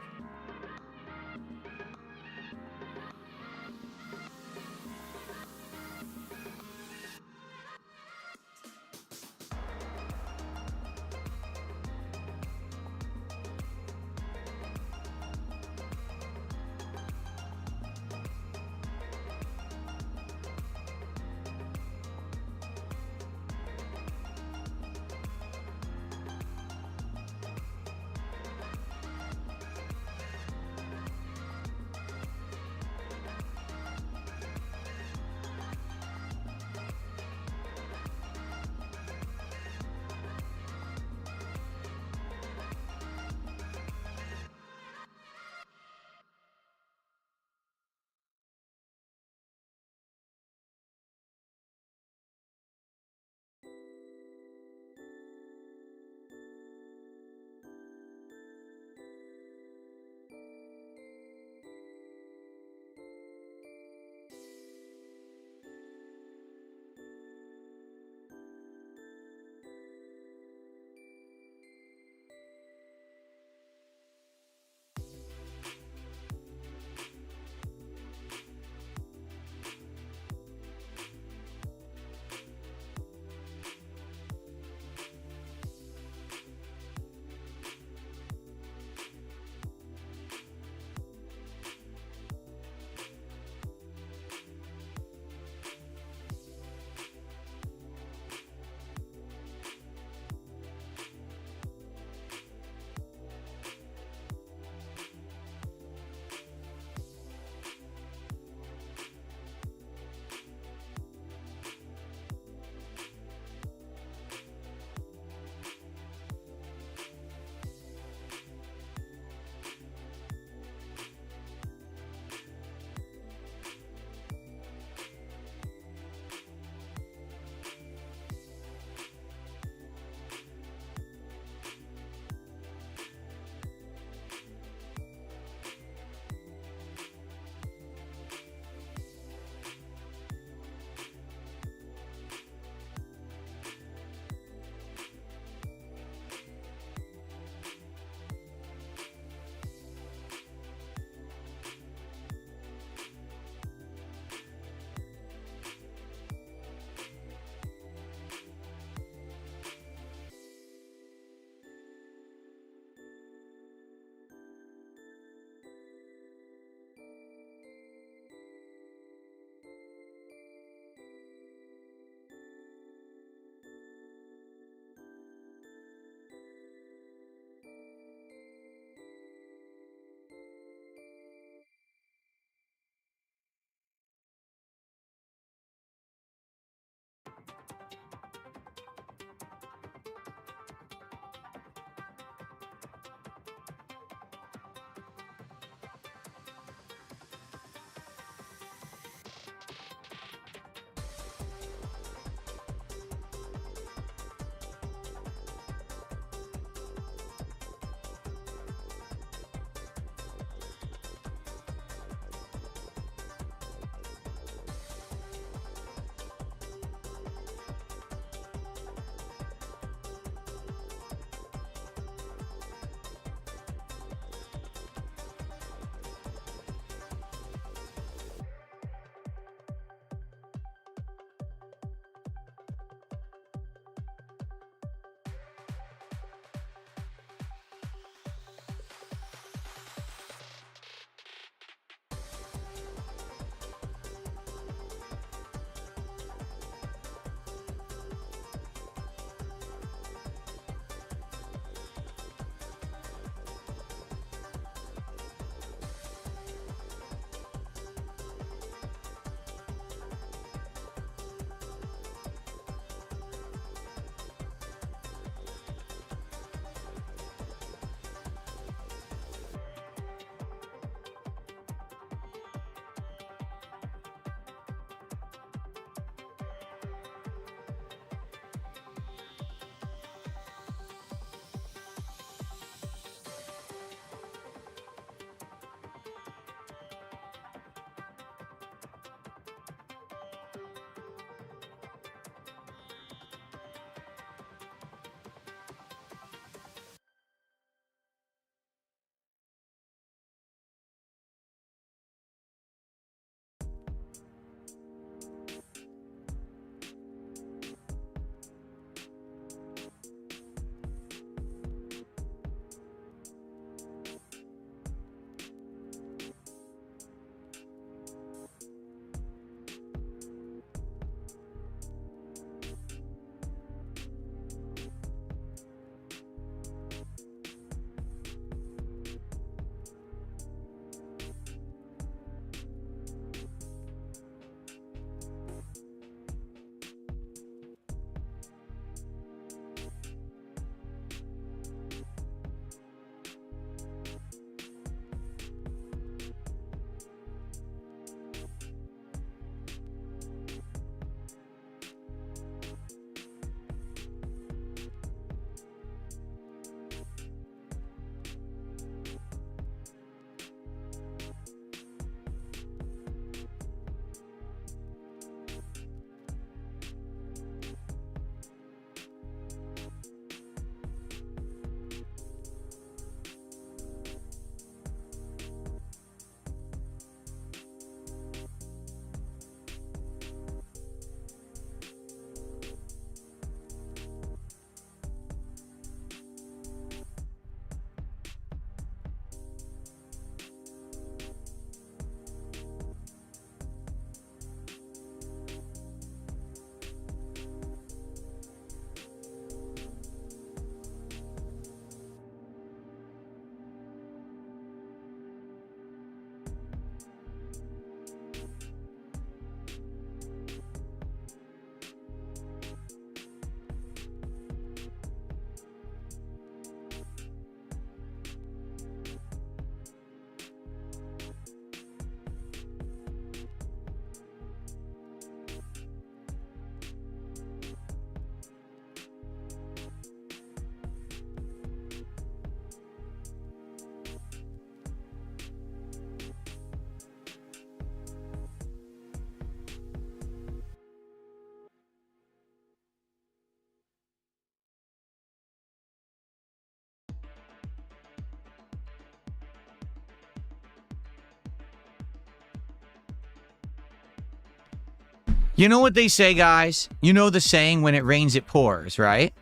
Speaker 1: You know what they say, guys? You know the saying, when it rains, it pours, right?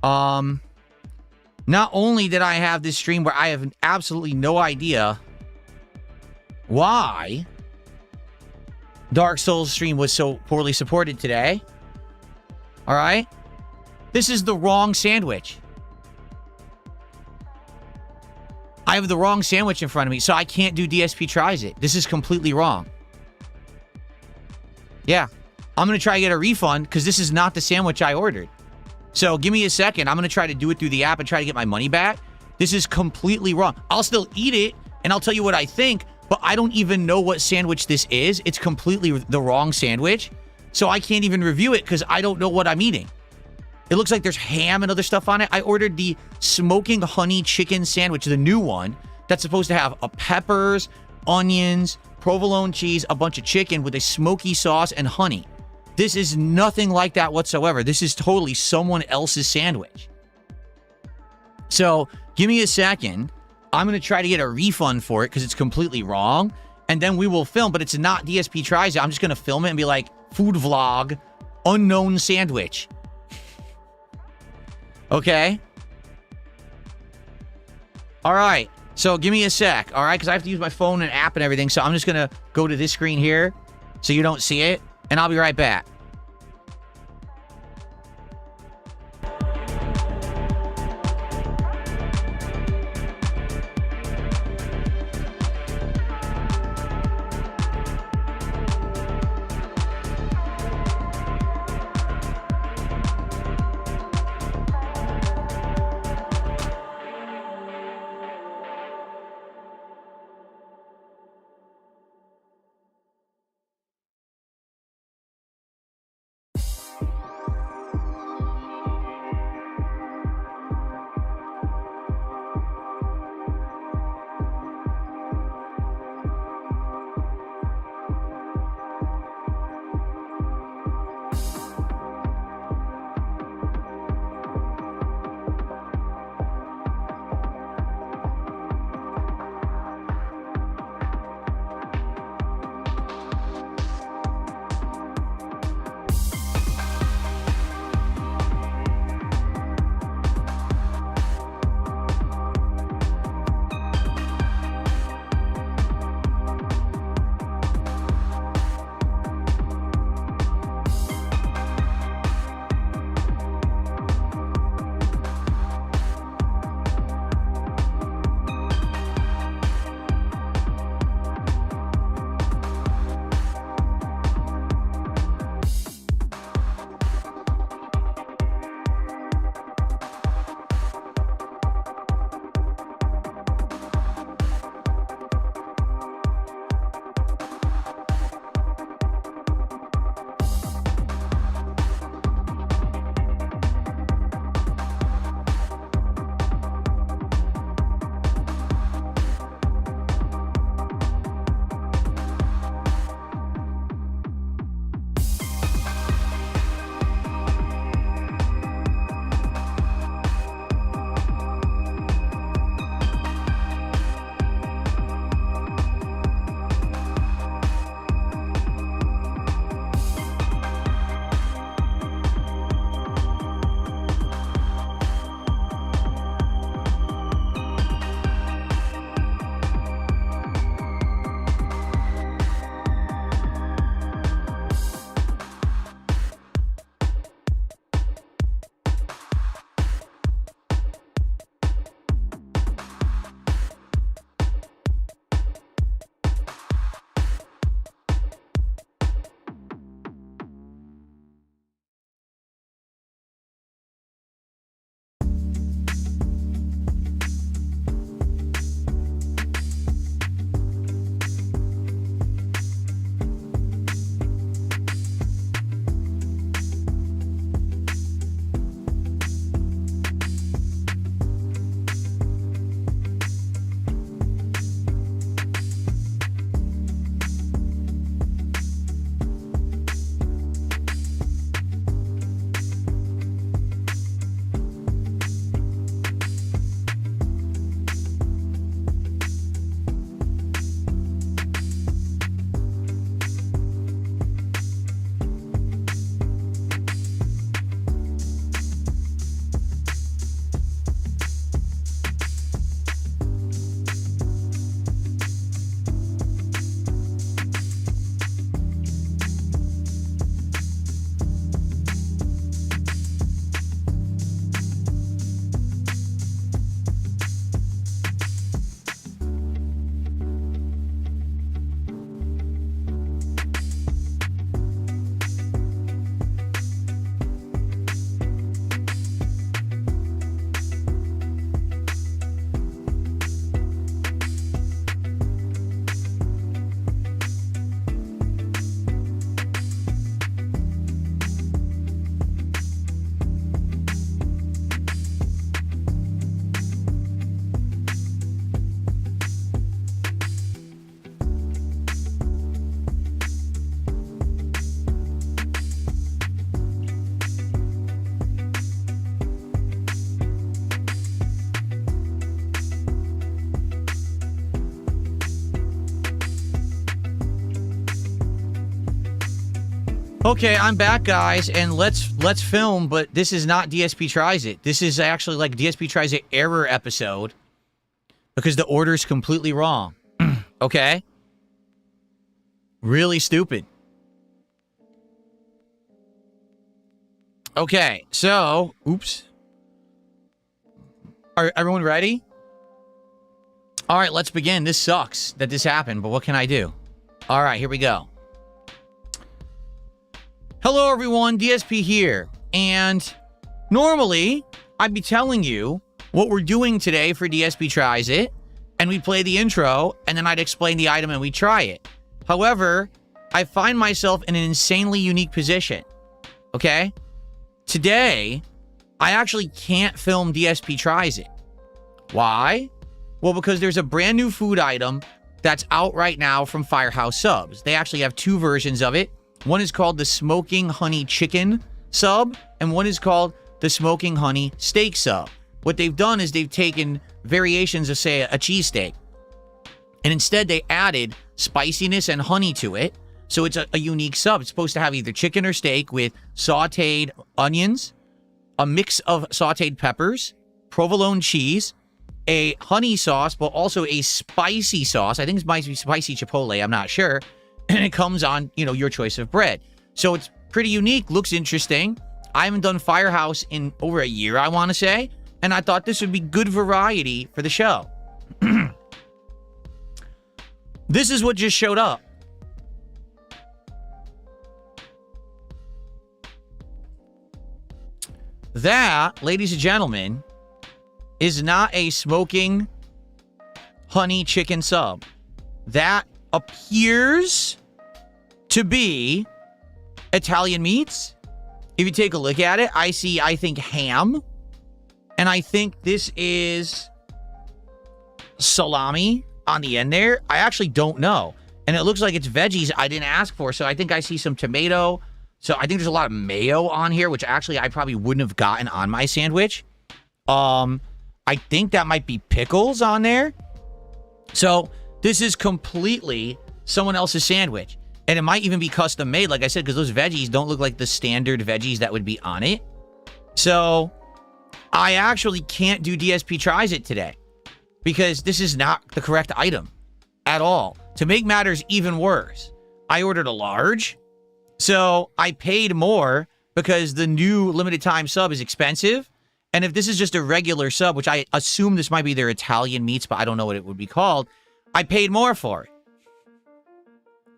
Speaker 1: Not only did I have this stream where I have absolutely no idea why Dark Souls stream was so poorly supported today. All right? This is the wrong sandwich. I have the wrong sandwich in front of me, so I can't do DSP tries it. This is completely wrong. Yeah. I'm going to try to get a refund because this is not the sandwich I ordered. So give me a second. I'm going to try to do it through the app and try to get my money back. This is completely wrong. I'll still eat it, and I'll tell you what I think, but I don't even know what sandwich this is. It's completely the wrong sandwich. So I can't even review it because I don't know what I'm eating. It looks like there's ham and other stuff on it. I ordered the smoking honey chicken sandwich, the new one, that's supposed to have peppers, onions, provolone cheese, a bunch of chicken with a smoky sauce and honey. This is nothing like that whatsoever. This is totally someone else's sandwich. So give me a second. I'm going to try to get a refund for it because it's completely wrong. And then we will film, but it's not DSP tries it. I'm just going to film it and be like, food vlog, unknown sandwich. Okay. All right. So give me a sec. All right. Because I have to use my phone and app and everything. So I'm just going to go to this screen here so you don't see it. And I'll be right back. Okay, I'm back, guys, and let's film, but this is not DSP Tries It. This is actually like DSP Tries It error episode because the order is completely wrong. Okay? Really stupid. Okay, so, oops. Are everyone ready? All right, let's begin. This sucks that this happened, but what can I do? All right, here we go. Hello, everyone. DSP here. And normally, I'd be telling you what we're doing today for DSP Tries It, and we'd play the intro, and then I'd explain the item and we'd try it. However, I find myself in an insanely unique position. Okay? Today, I actually can't film DSP Tries It. Why? Well, because there's a brand new food item that's out right now from Firehouse Subs. They actually have two versions of it. One is called the Smoking Honey Chicken sub, and one is called the Smoking Honey Steak sub. What they've done is they've taken variations of, say, a cheesesteak, and instead they added spiciness and honey to it, so it's a unique sub. It's supposed to have either chicken or steak with sauteed onions, a mix of sauteed peppers, provolone cheese, a honey sauce, but also a spicy sauce. I think it might be spicy chipotle, I'm not sure. And it comes on, you know, your choice of bread. So it's pretty unique, looks interesting. I haven't done Firehouse in over a year, I want to say. And I thought this would be good variety for the show. This is what just showed up. That, ladies and gentlemen, is not a smoking honey chicken sub. That appears to be Italian meats. If you take a look at it, I think, ham. And I think this is salami on the end there. I actually don't know. And it looks like it's veggies I didn't ask for. So I think I see some tomato. So I think there's a lot of mayo on here, which actually I probably wouldn't have gotten on my sandwich. I think that might be pickles on there. So this is completely someone else's sandwich. And it might even be custom made, like I said, because those veggies don't look like the standard veggies that would be on it. So I actually can't do DSP Tries It today because this is not the correct item at all. To make matters even worse, I ordered a large. So I paid more because the new limited time sub is expensive. And if this is just a regular sub, which I assume this might be their Italian meats, but I don't know what it would be called, I paid more for it.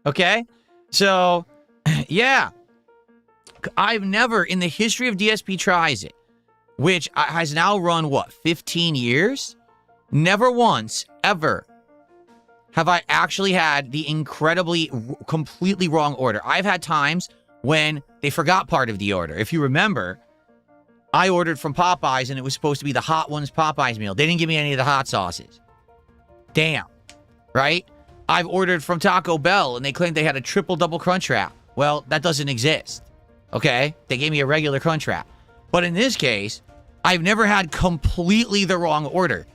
Speaker 1: Okay? So, yeah. I've never, in the history of DSP Tries It, which has now run, what, 15 years? Never once, ever, have I actually had the incredibly, completely wrong order. I've had times when they forgot part of the order. If you remember, I ordered from Popeyes, and it was supposed to be the Hot Ones Popeyes meal. They didn't give me any of the hot sauces. Damn. Right? I've ordered from Taco Bell, and they claimed they had a triple double crunch wrap. Well, that doesn't exist. Okay? They gave me a regular crunch wrap. But in this case, I've never had completely the wrong order.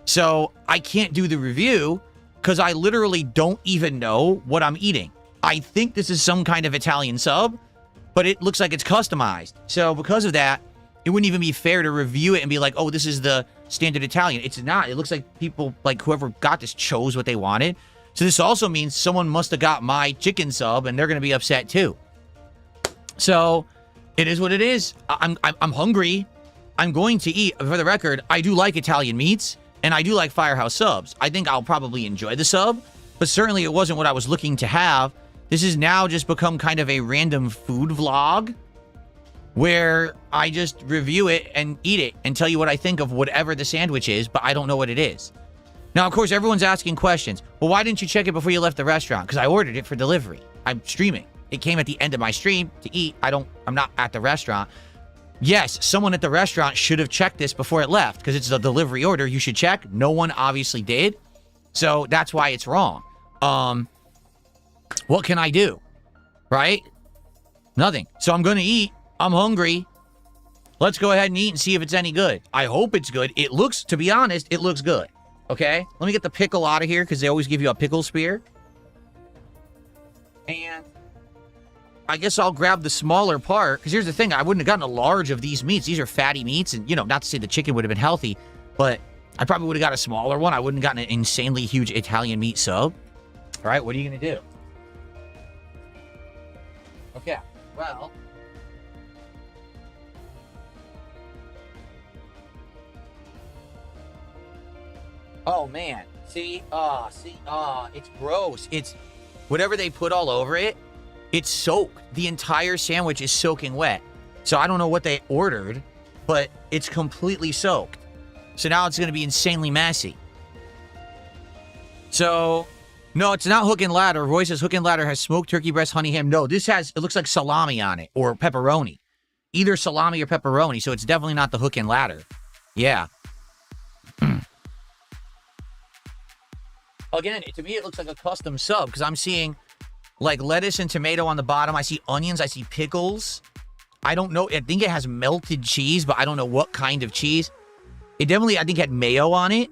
Speaker 1: So I can't do the review because I literally don't even know what I'm eating. I think this is some kind of Italian sub, but it looks like it's customized. So because of that, it wouldn't even be fair to review it and be like, oh, this is the standard Italian. It's not. It looks like people, like whoever got this chose what they wanted. So this also means someone must have got my chicken sub and they're going to be upset too. So it is what it is. I'm hungry. I'm going to eat. For the record, I do like Italian meats and I do like Firehouse subs. I think I'll probably enjoy the sub, but certainly it wasn't what I was looking to have. This has now just become kind of a random food vlog where I just review it and eat it and tell you what I think of whatever the sandwich is, but I don't know what it is. Now, of course, everyone's asking questions. Well, why didn't you check it before you left the restaurant? Because I ordered it for delivery. I'm streaming. It came at the end of my stream to eat. I'm not at the restaurant. Yes, someone at the restaurant should have checked this before it left because it's a delivery order. You should check. No one obviously did. So that's why it's wrong. What can I do? Right? Nothing. So I'm going to eat. I'm hungry. Let's go ahead and eat and see if it's any good. I hope it's good. It looks, to be honest, it looks good. Okay? Let me get the pickle out of here because they always give you a pickle spear. And I guess I'll grab the smaller part. Because here's the thing. I wouldn't have gotten a large of these meats. These are fatty meats. And, you know, not to say the chicken would have been healthy. But I probably would have got a smaller one. I wouldn't have gotten an insanely huge Italian meat sub. All right, what are you going to do? Okay, well... Oh, man. See? It's gross. It's... Whatever they put all over it, it's soaked. The entire sandwich is soaking wet. So I don't know what they ordered, but it's completely soaked. So now it's going to be insanely messy. So, no, it's not hook and ladder. Roy says hook and ladder has smoked turkey breast, honey ham. No, this has, it looks like salami on it, or pepperoni. Either salami or pepperoni, so it's definitely not the hook and ladder. Yeah. Again, to me, it looks like a custom sub, because I'm seeing, like, lettuce and tomato on the bottom. I see onions. I see pickles. I don't know. I think it has melted cheese, but I don't know what kind of cheese. It definitely, I think, had mayo on it,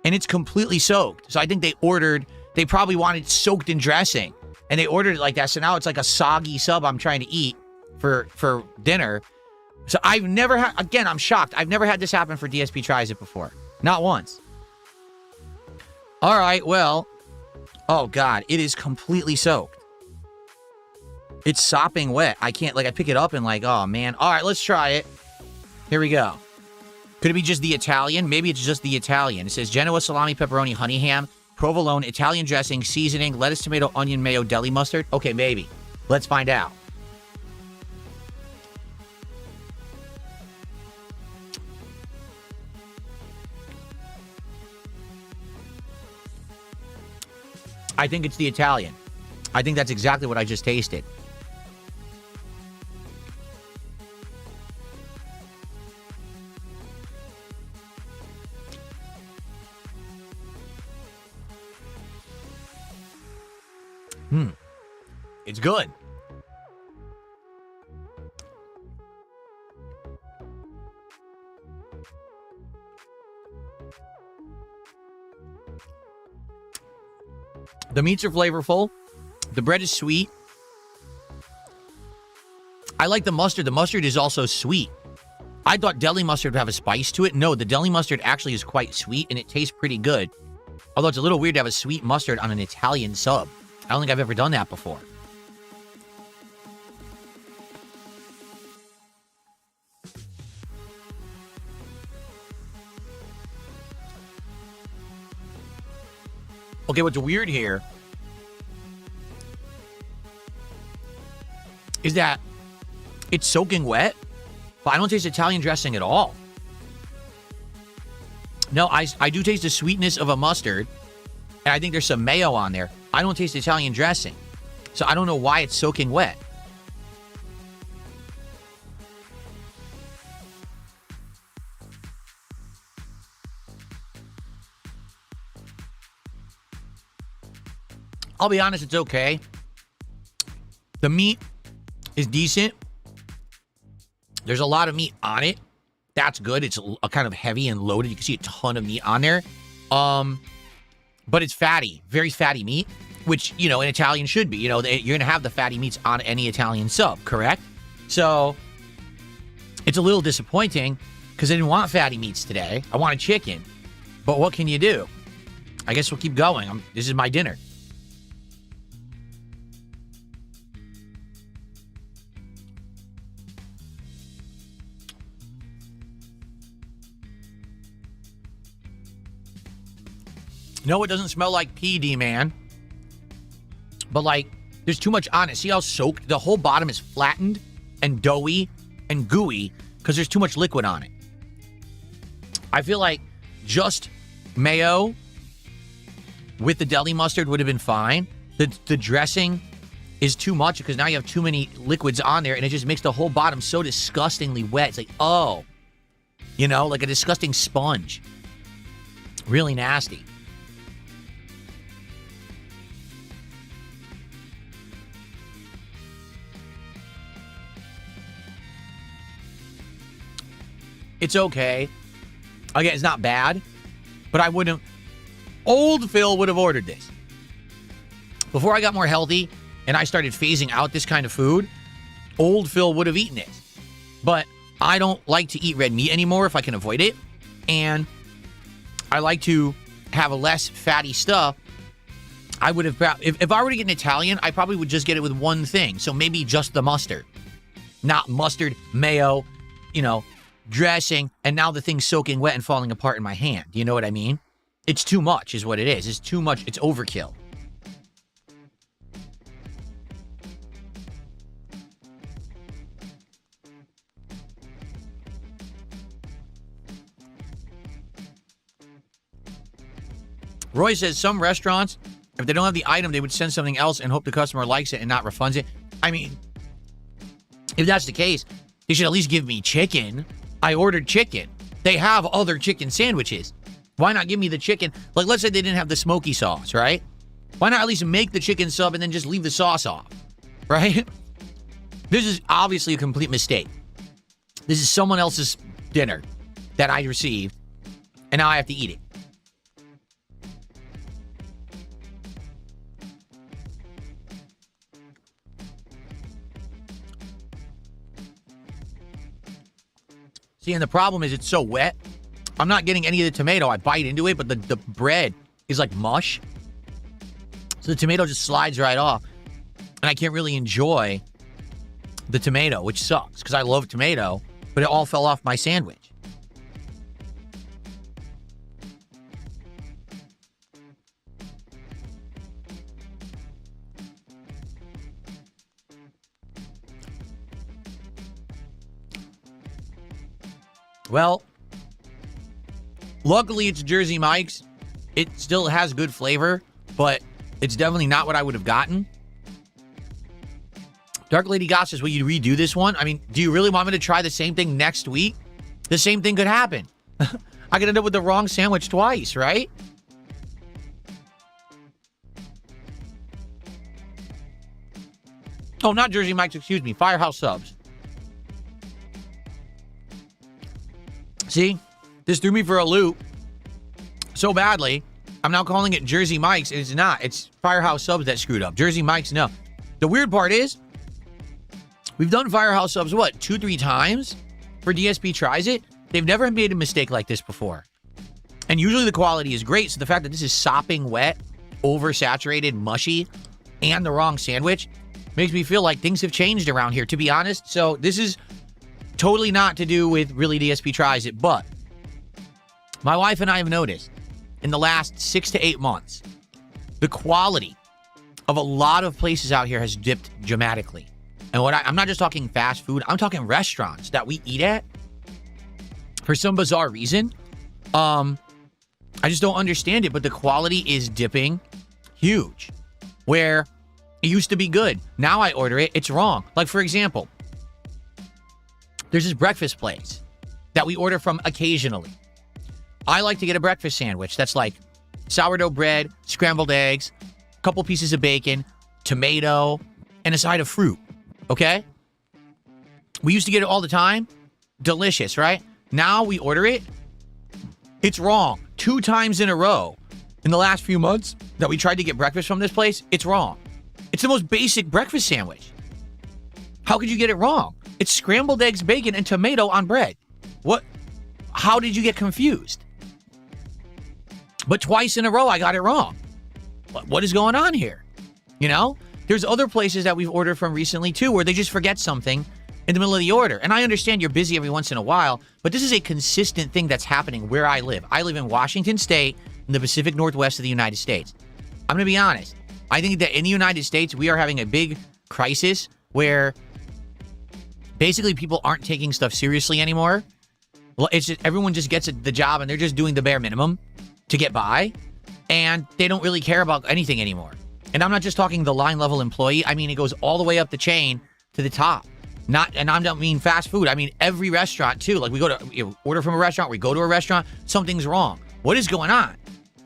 Speaker 1: and it's completely soaked. So I think they probably wanted soaked in dressing, and they ordered it like that. So now it's like a soggy sub I'm trying to eat for dinner. So I've never had, again, I'm shocked. I've never had this happen for DSP Tries It before. Not once. All right, well, oh God, it is completely soaked. It's sopping wet. I can't, like, I pick it up and like, oh man. All right, let's try it. Here we go. Could it be just the Italian? Maybe it's just the Italian. It says Genoa, salami, pepperoni, honey ham, provolone, Italian dressing, seasoning, lettuce, tomato, onion, mayo, deli mustard. Okay, maybe. Let's find out. I think it's the Italian. I think that's exactly what I just tasted. It's good. The meats are flavorful. The bread is sweet. I like the mustard. The mustard is also sweet. I thought deli mustard would have a spice to it. No, the deli mustard actually is quite sweet, and it tastes pretty good. Although it's a little weird to have a sweet mustard on an Italian sub. I don't think I've ever done that before. Okay, what's weird here is that it's soaking wet, but I don't taste Italian dressing at all. No, I do taste the sweetness of a mustard, and I think there's some mayo on there. I don't taste Italian dressing, so I don't know why it's soaking wet. I'll be honest, it's okay. The meat is decent. There's a lot of meat on it. That's good. It's a kind of heavy and loaded. You can see a ton of meat on there. But it's fatty. Very fatty meat, which, you know, an Italian should be. You know, you're going to have the fatty meats on any Italian sub, correct? So it's a little disappointing because I didn't want fatty meats today. I wanted chicken. But what can you do? I guess we'll keep going. This is my dinner. No, it doesn't smell like PD, man. But, like, there's too much on it. See how soaked? The whole bottom is flattened and doughy and gooey because there's too much liquid on it. I feel like just mayo with the deli mustard would have been fine. The dressing is too much because now you have too many liquids on there, and it just makes the whole bottom so disgustingly wet. It's like, oh, you know, like a disgusting sponge. Really nasty. It's okay. Again, it's not bad, but I wouldn't. Old Phil would have ordered this. Before I got more healthy, and I started phasing out this kind of food, old Phil would have eaten it. But I don't like to eat red meat anymore if I can avoid it. And I like to have a less fatty stuff. I would have, if I were to get an Italian, I probably would just get it with one thing. So maybe just the mustard. Not mustard, mayo, dressing, and now the thing's soaking wet and falling apart in my hand. You know what I mean? It's too much is what it is. It's too much. It's overkill. Roy says some restaurants, if they don't have the item, they would send something else and hope the customer likes it and not refunds it. I mean, if that's the case, they should at least give me chicken. I ordered chicken. They have other chicken sandwiches. Why not give me the chicken? Like, let's say they didn't have the smoky sauce, right? Why not at least make the chicken sub and then just leave the sauce off, right? This is obviously a complete mistake. This is someone else's dinner that I received, and now I have to eat it. See, and the problem is it's so wet. I'm not getting any of the tomato. I bite into it, but the bread is like mush. So the tomato just slides right off. And I can't really enjoy the tomato, which sucks because I love tomato, but it all fell off my sandwich. Well, luckily it's Jersey Mike's. It still has good flavor, but it's definitely not what I would have gotten. Dark Lady Goss says, will you redo this one? I mean, do you really want me to try the same thing next week? The same thing could happen. I could end up with the wrong sandwich twice, right? Oh, not Jersey Mike's, excuse me. Firehouse Subs. See, this threw me for a loop so badly. I'm now calling it Jersey Mike's. It's not. It's Firehouse Subs that screwed up. Jersey Mike's, no. The weird part is, we've done Firehouse Subs, 2-3 times for DSP Tries It. They've never made a mistake like this before. And usually the quality is great. So the fact that this is sopping wet, oversaturated, mushy, and the wrong sandwich makes me feel like things have changed around here, to be honest. So this is totally not to do with really DSP Tries It, but my wife and I have noticed in the last 6 to 8 months, the quality of a lot of places out here has dipped dramatically. And I'm not just talking fast food, I'm talking restaurants that we eat at. For some bizarre reason, I just don't understand it, but the quality is dipping huge. Where it used to be good, now I order it, it's wrong. Like, for example, there's this breakfast place that we order from occasionally. I like to get a breakfast sandwich that's like sourdough bread, scrambled eggs, a couple pieces of bacon, tomato, and a side of fruit, okay? We used to get it all the time. Delicious, right? Now we order it. It's wrong. 2 times in a row in the last few months that we tried to get breakfast from this place, it's wrong. It's the most basic breakfast sandwich. How could you get it wrong? It's scrambled eggs, bacon, and tomato on bread. What? How did you get confused? But twice in a row, I got it wrong. What is going on here? You know? There's other places that we've ordered from recently, too, where they just forget something in the middle of the order. And I understand you're busy every once in a while, but this is a consistent thing that's happening where I live. I live in Washington State, in the Pacific Northwest of the United States. I'm going to be honest. I think that in the United States, we are having a big crisis where basically people aren't taking stuff seriously anymore. Well, it's just everyone just gets the job and they're just doing the bare minimum to get by, and they don't really care about anything anymore. And I'm not just talking the line level employee. I mean, it goes all the way up the chain to the top. And I don't mean fast food. I mean every restaurant too. Like we order from a restaurant, we go to a restaurant, something's wrong. What is going on?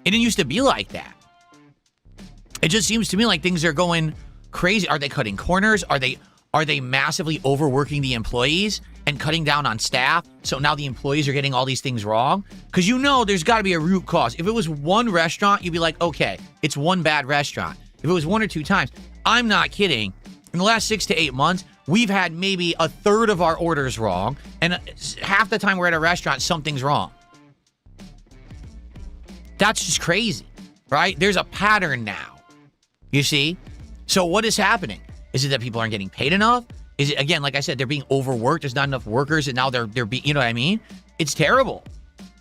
Speaker 1: It didn't used to be like that. It just seems to me like things are going crazy. Are they cutting corners? Are they massively overworking the employees and cutting down on staff? So now the employees are getting all these things wrong? Because there's got to be a root cause. If it was one restaurant, you'd be like, okay, it's one bad restaurant. If it was 1 or 2 times, I'm not kidding. In the last 6 to 8 months, we've had maybe a third of our orders wrong, and half the time we're at a restaurant, something's wrong. That's just crazy, right? There's a pattern now, you see? So what is happening? Is it that people aren't getting paid enough? Is it, again, like I said, they're being overworked, there's not enough workers, and now they're being, you know what I mean? It's terrible.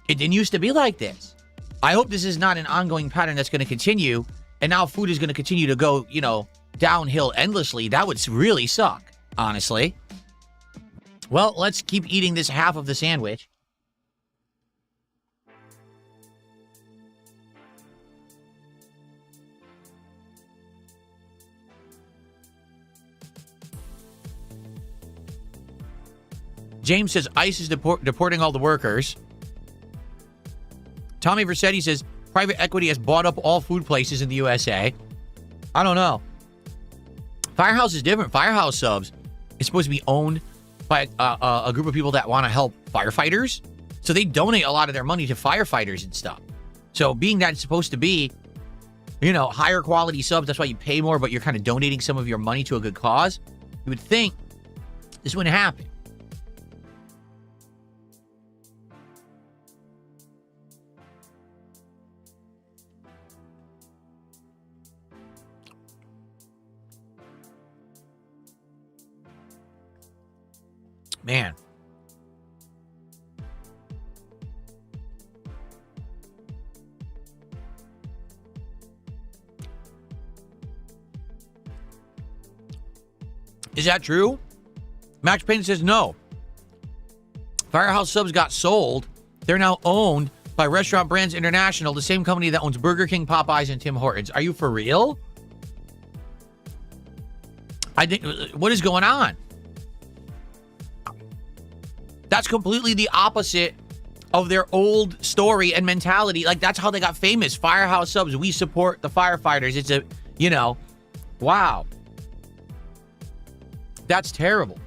Speaker 1: It didn't used to be like this. I hope this is not an ongoing pattern that's going to continue, and now food is going to continue to go, you know, downhill endlessly. That would really suck, honestly. Well, let's keep eating this half of the sandwich. James says ICE is deporting all the workers. Tommy Versetti says private equity has bought up all food places in the USA. I don't know. Firehouse is different. Firehouse Subs is supposed to be owned by a group of people that want to help firefighters. So they donate a lot of their money to firefighters and stuff. So being that it's supposed to be, you know, higher quality subs, that's why you pay more, but you're kind of donating some of your money to a good cause. You would think this wouldn't happen. Man. Is that true? Max Payne says no. Firehouse Subs got sold. They're now owned by Restaurant Brands International, the same company that owns Burger King, Popeyes, and Tim Hortons. Are you for real? I think, what is going on? That's completely the opposite of their old story and mentality. Like, that's how they got famous. Firehouse Subs, we support the firefighters. It's a, you know, wow. That's terrible.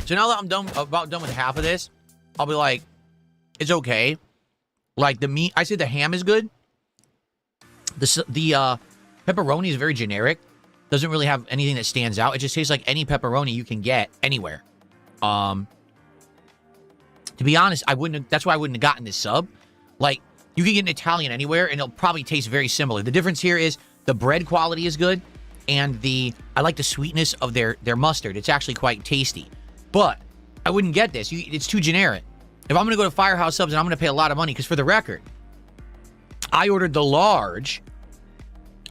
Speaker 1: So now that I'm about done with half of this, I'll be like, it's okay. Like the meat, I say the ham is good. The pepperoni is very generic. Doesn't really have anything that stands out. It just tastes like any pepperoni you can get anywhere. To be honest, that's why I wouldn't have gotten this sub. Like, you can get an Italian anywhere and it'll probably taste very similar. The difference here is the bread quality is good, and I like the sweetness of their mustard. It's actually quite tasty. But I wouldn't get this. It's too generic. If I'm going to go to Firehouse Subs and I'm going to pay a lot of money, because for the record, I ordered the large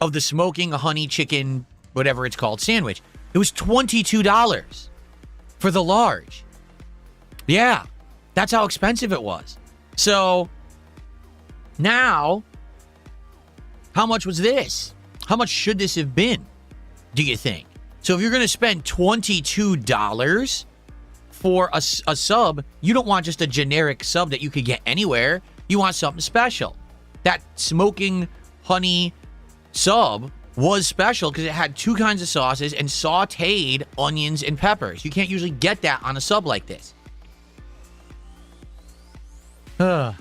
Speaker 1: of the smoking honey chicken, whatever it's called, sandwich. It was $22 for the large. Yeah, that's how expensive it was. So now, how much was this? How much should this have been, do you think? So if you're going to spend $22 for a sub, you don't want just a generic sub that you could get anywhere. You want something special. That smoking honey sub was special because it had 2 kinds of sauces and sauteed onions and peppers. You can't usually get that on a sub like this. Well,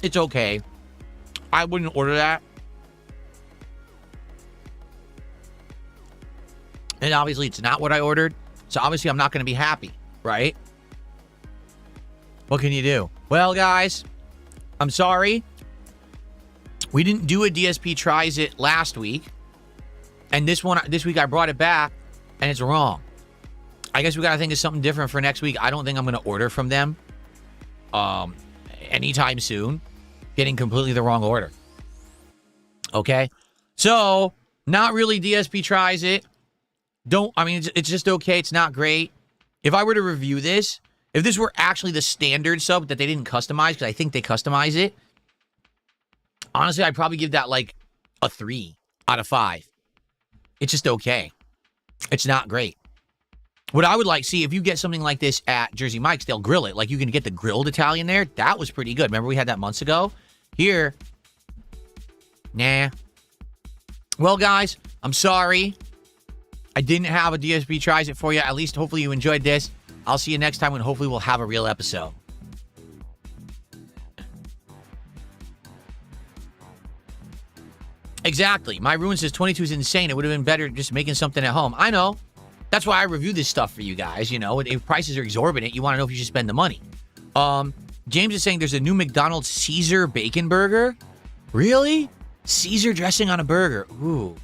Speaker 1: it's okay. I wouldn't order that. And obviously it's not what I ordered. So obviously I'm not going to be happy, right? What can you do? Well, guys, I'm sorry. We didn't do a DSP Tries It last week. And this week I brought it back, and it's wrong. I guess we got to think of something different for next week. I don't think I'm going to order from them anytime soon. Getting completely the wrong order. Okay? So, not really DSP Tries It. It's just okay. It's not great. If I were to review this, if this were actually the standard sub that they didn't customize, because I think they customize it, honestly, I'd probably give that like a 3 out of 5. It's just okay. It's not great. What I would like to see, if you get something like this at Jersey Mike's, they'll grill it. Like, you can get the grilled Italian there. That was pretty good. Remember we had that months ago? Here, nah. Well, guys, I'm sorry. I didn't have a DSP Tries It for you. At least, hopefully, you enjoyed this. I'll see you next time when hopefully we'll have a real episode. Exactly. My Ruin says 22 is insane. It would have been better just making something at home. I know. That's why I review this stuff for you guys. You know, if prices are exorbitant, you want to know if you should spend the money. James is saying there's a new McDonald's Caesar bacon burger. Really? Caesar dressing on a burger. Ooh.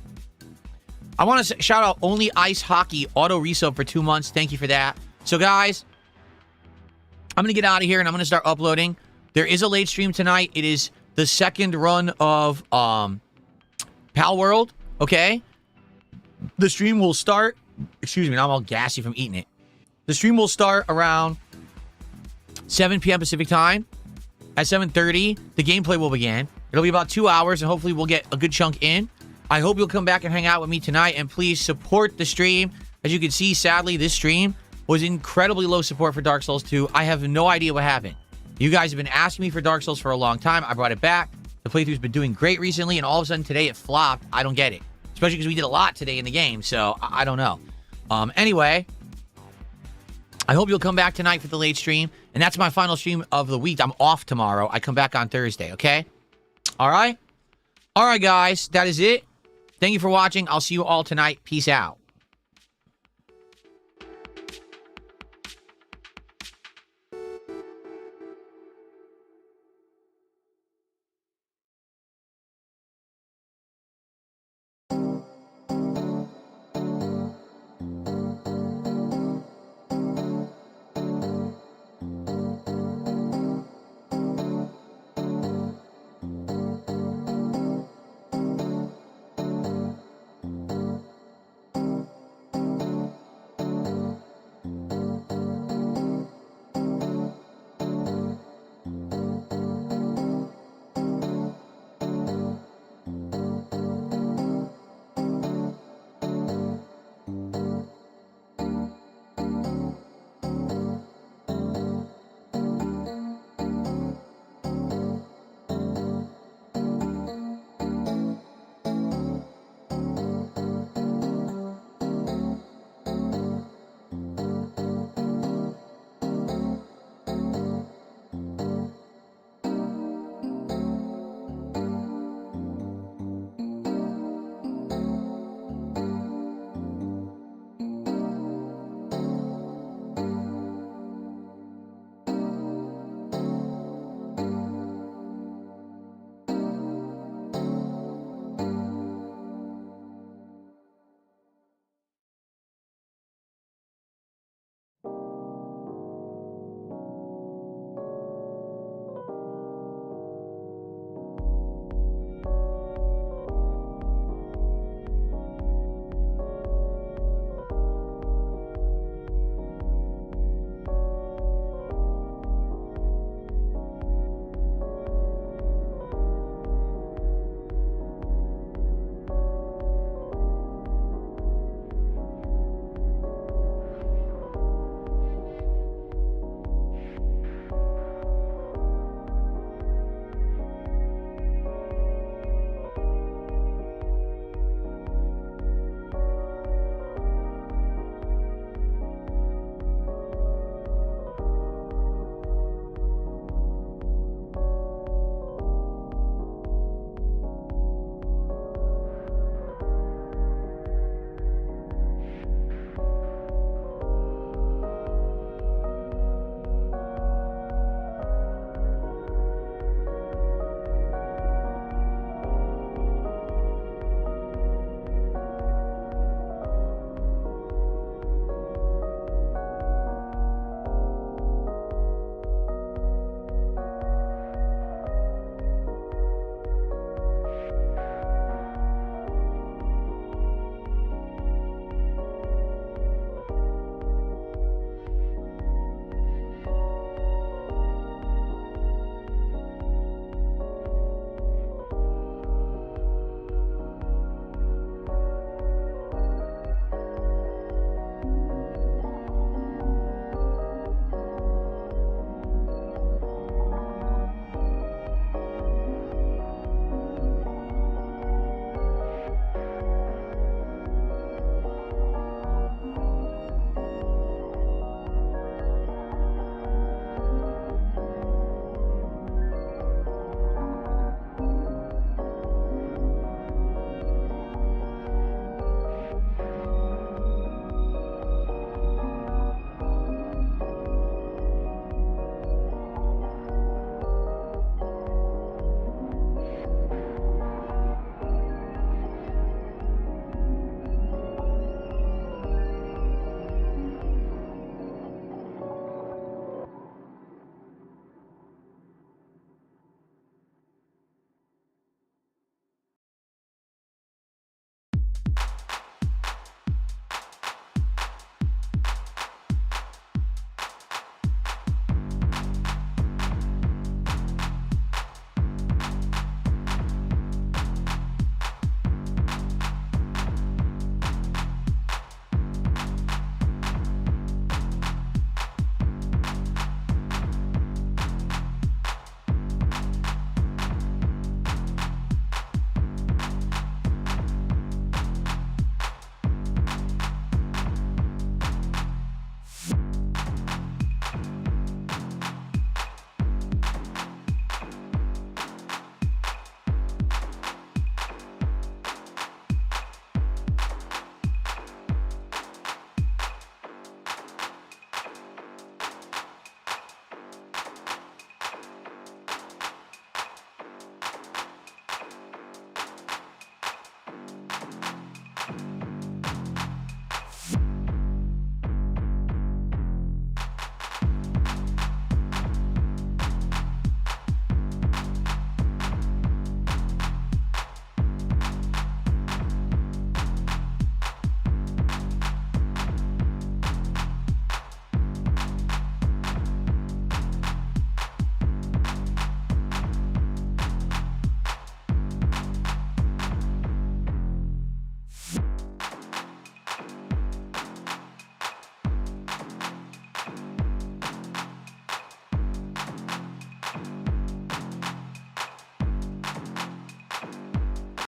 Speaker 1: I want to shout out Only Ice Hockey Auto Resub for 2 months. Thank you for that. So, guys, I'm going to get out of here and I'm going to start uploading. There is a late stream tonight. It is the second run of Pal World. Okay? The stream will start. Excuse me, now I'm all gassy from eating it. The stream will start around 7 p.m. Pacific time. At 7:30, the gameplay will begin. It'll be about 2 hours, and hopefully we'll get a good chunk in. I hope you'll come back and hang out with me tonight, and please support the stream. As you can see, sadly, this stream was incredibly low support for Dark Souls 2. I have no idea what happened. You guys have been asking me for Dark Souls for a long time. I brought it back. The playthrough's been doing great recently, and all of a sudden today it flopped. I don't get it. Especially because we did a lot today in the game, so I don't know. Anyway, I hope you'll come back tonight for the late stream. And that's my final stream of the week. I'm off tomorrow. I come back on Thursday, okay? All right? All right, guys. That is it. Thank you for watching. I'll see you all tonight. Peace out.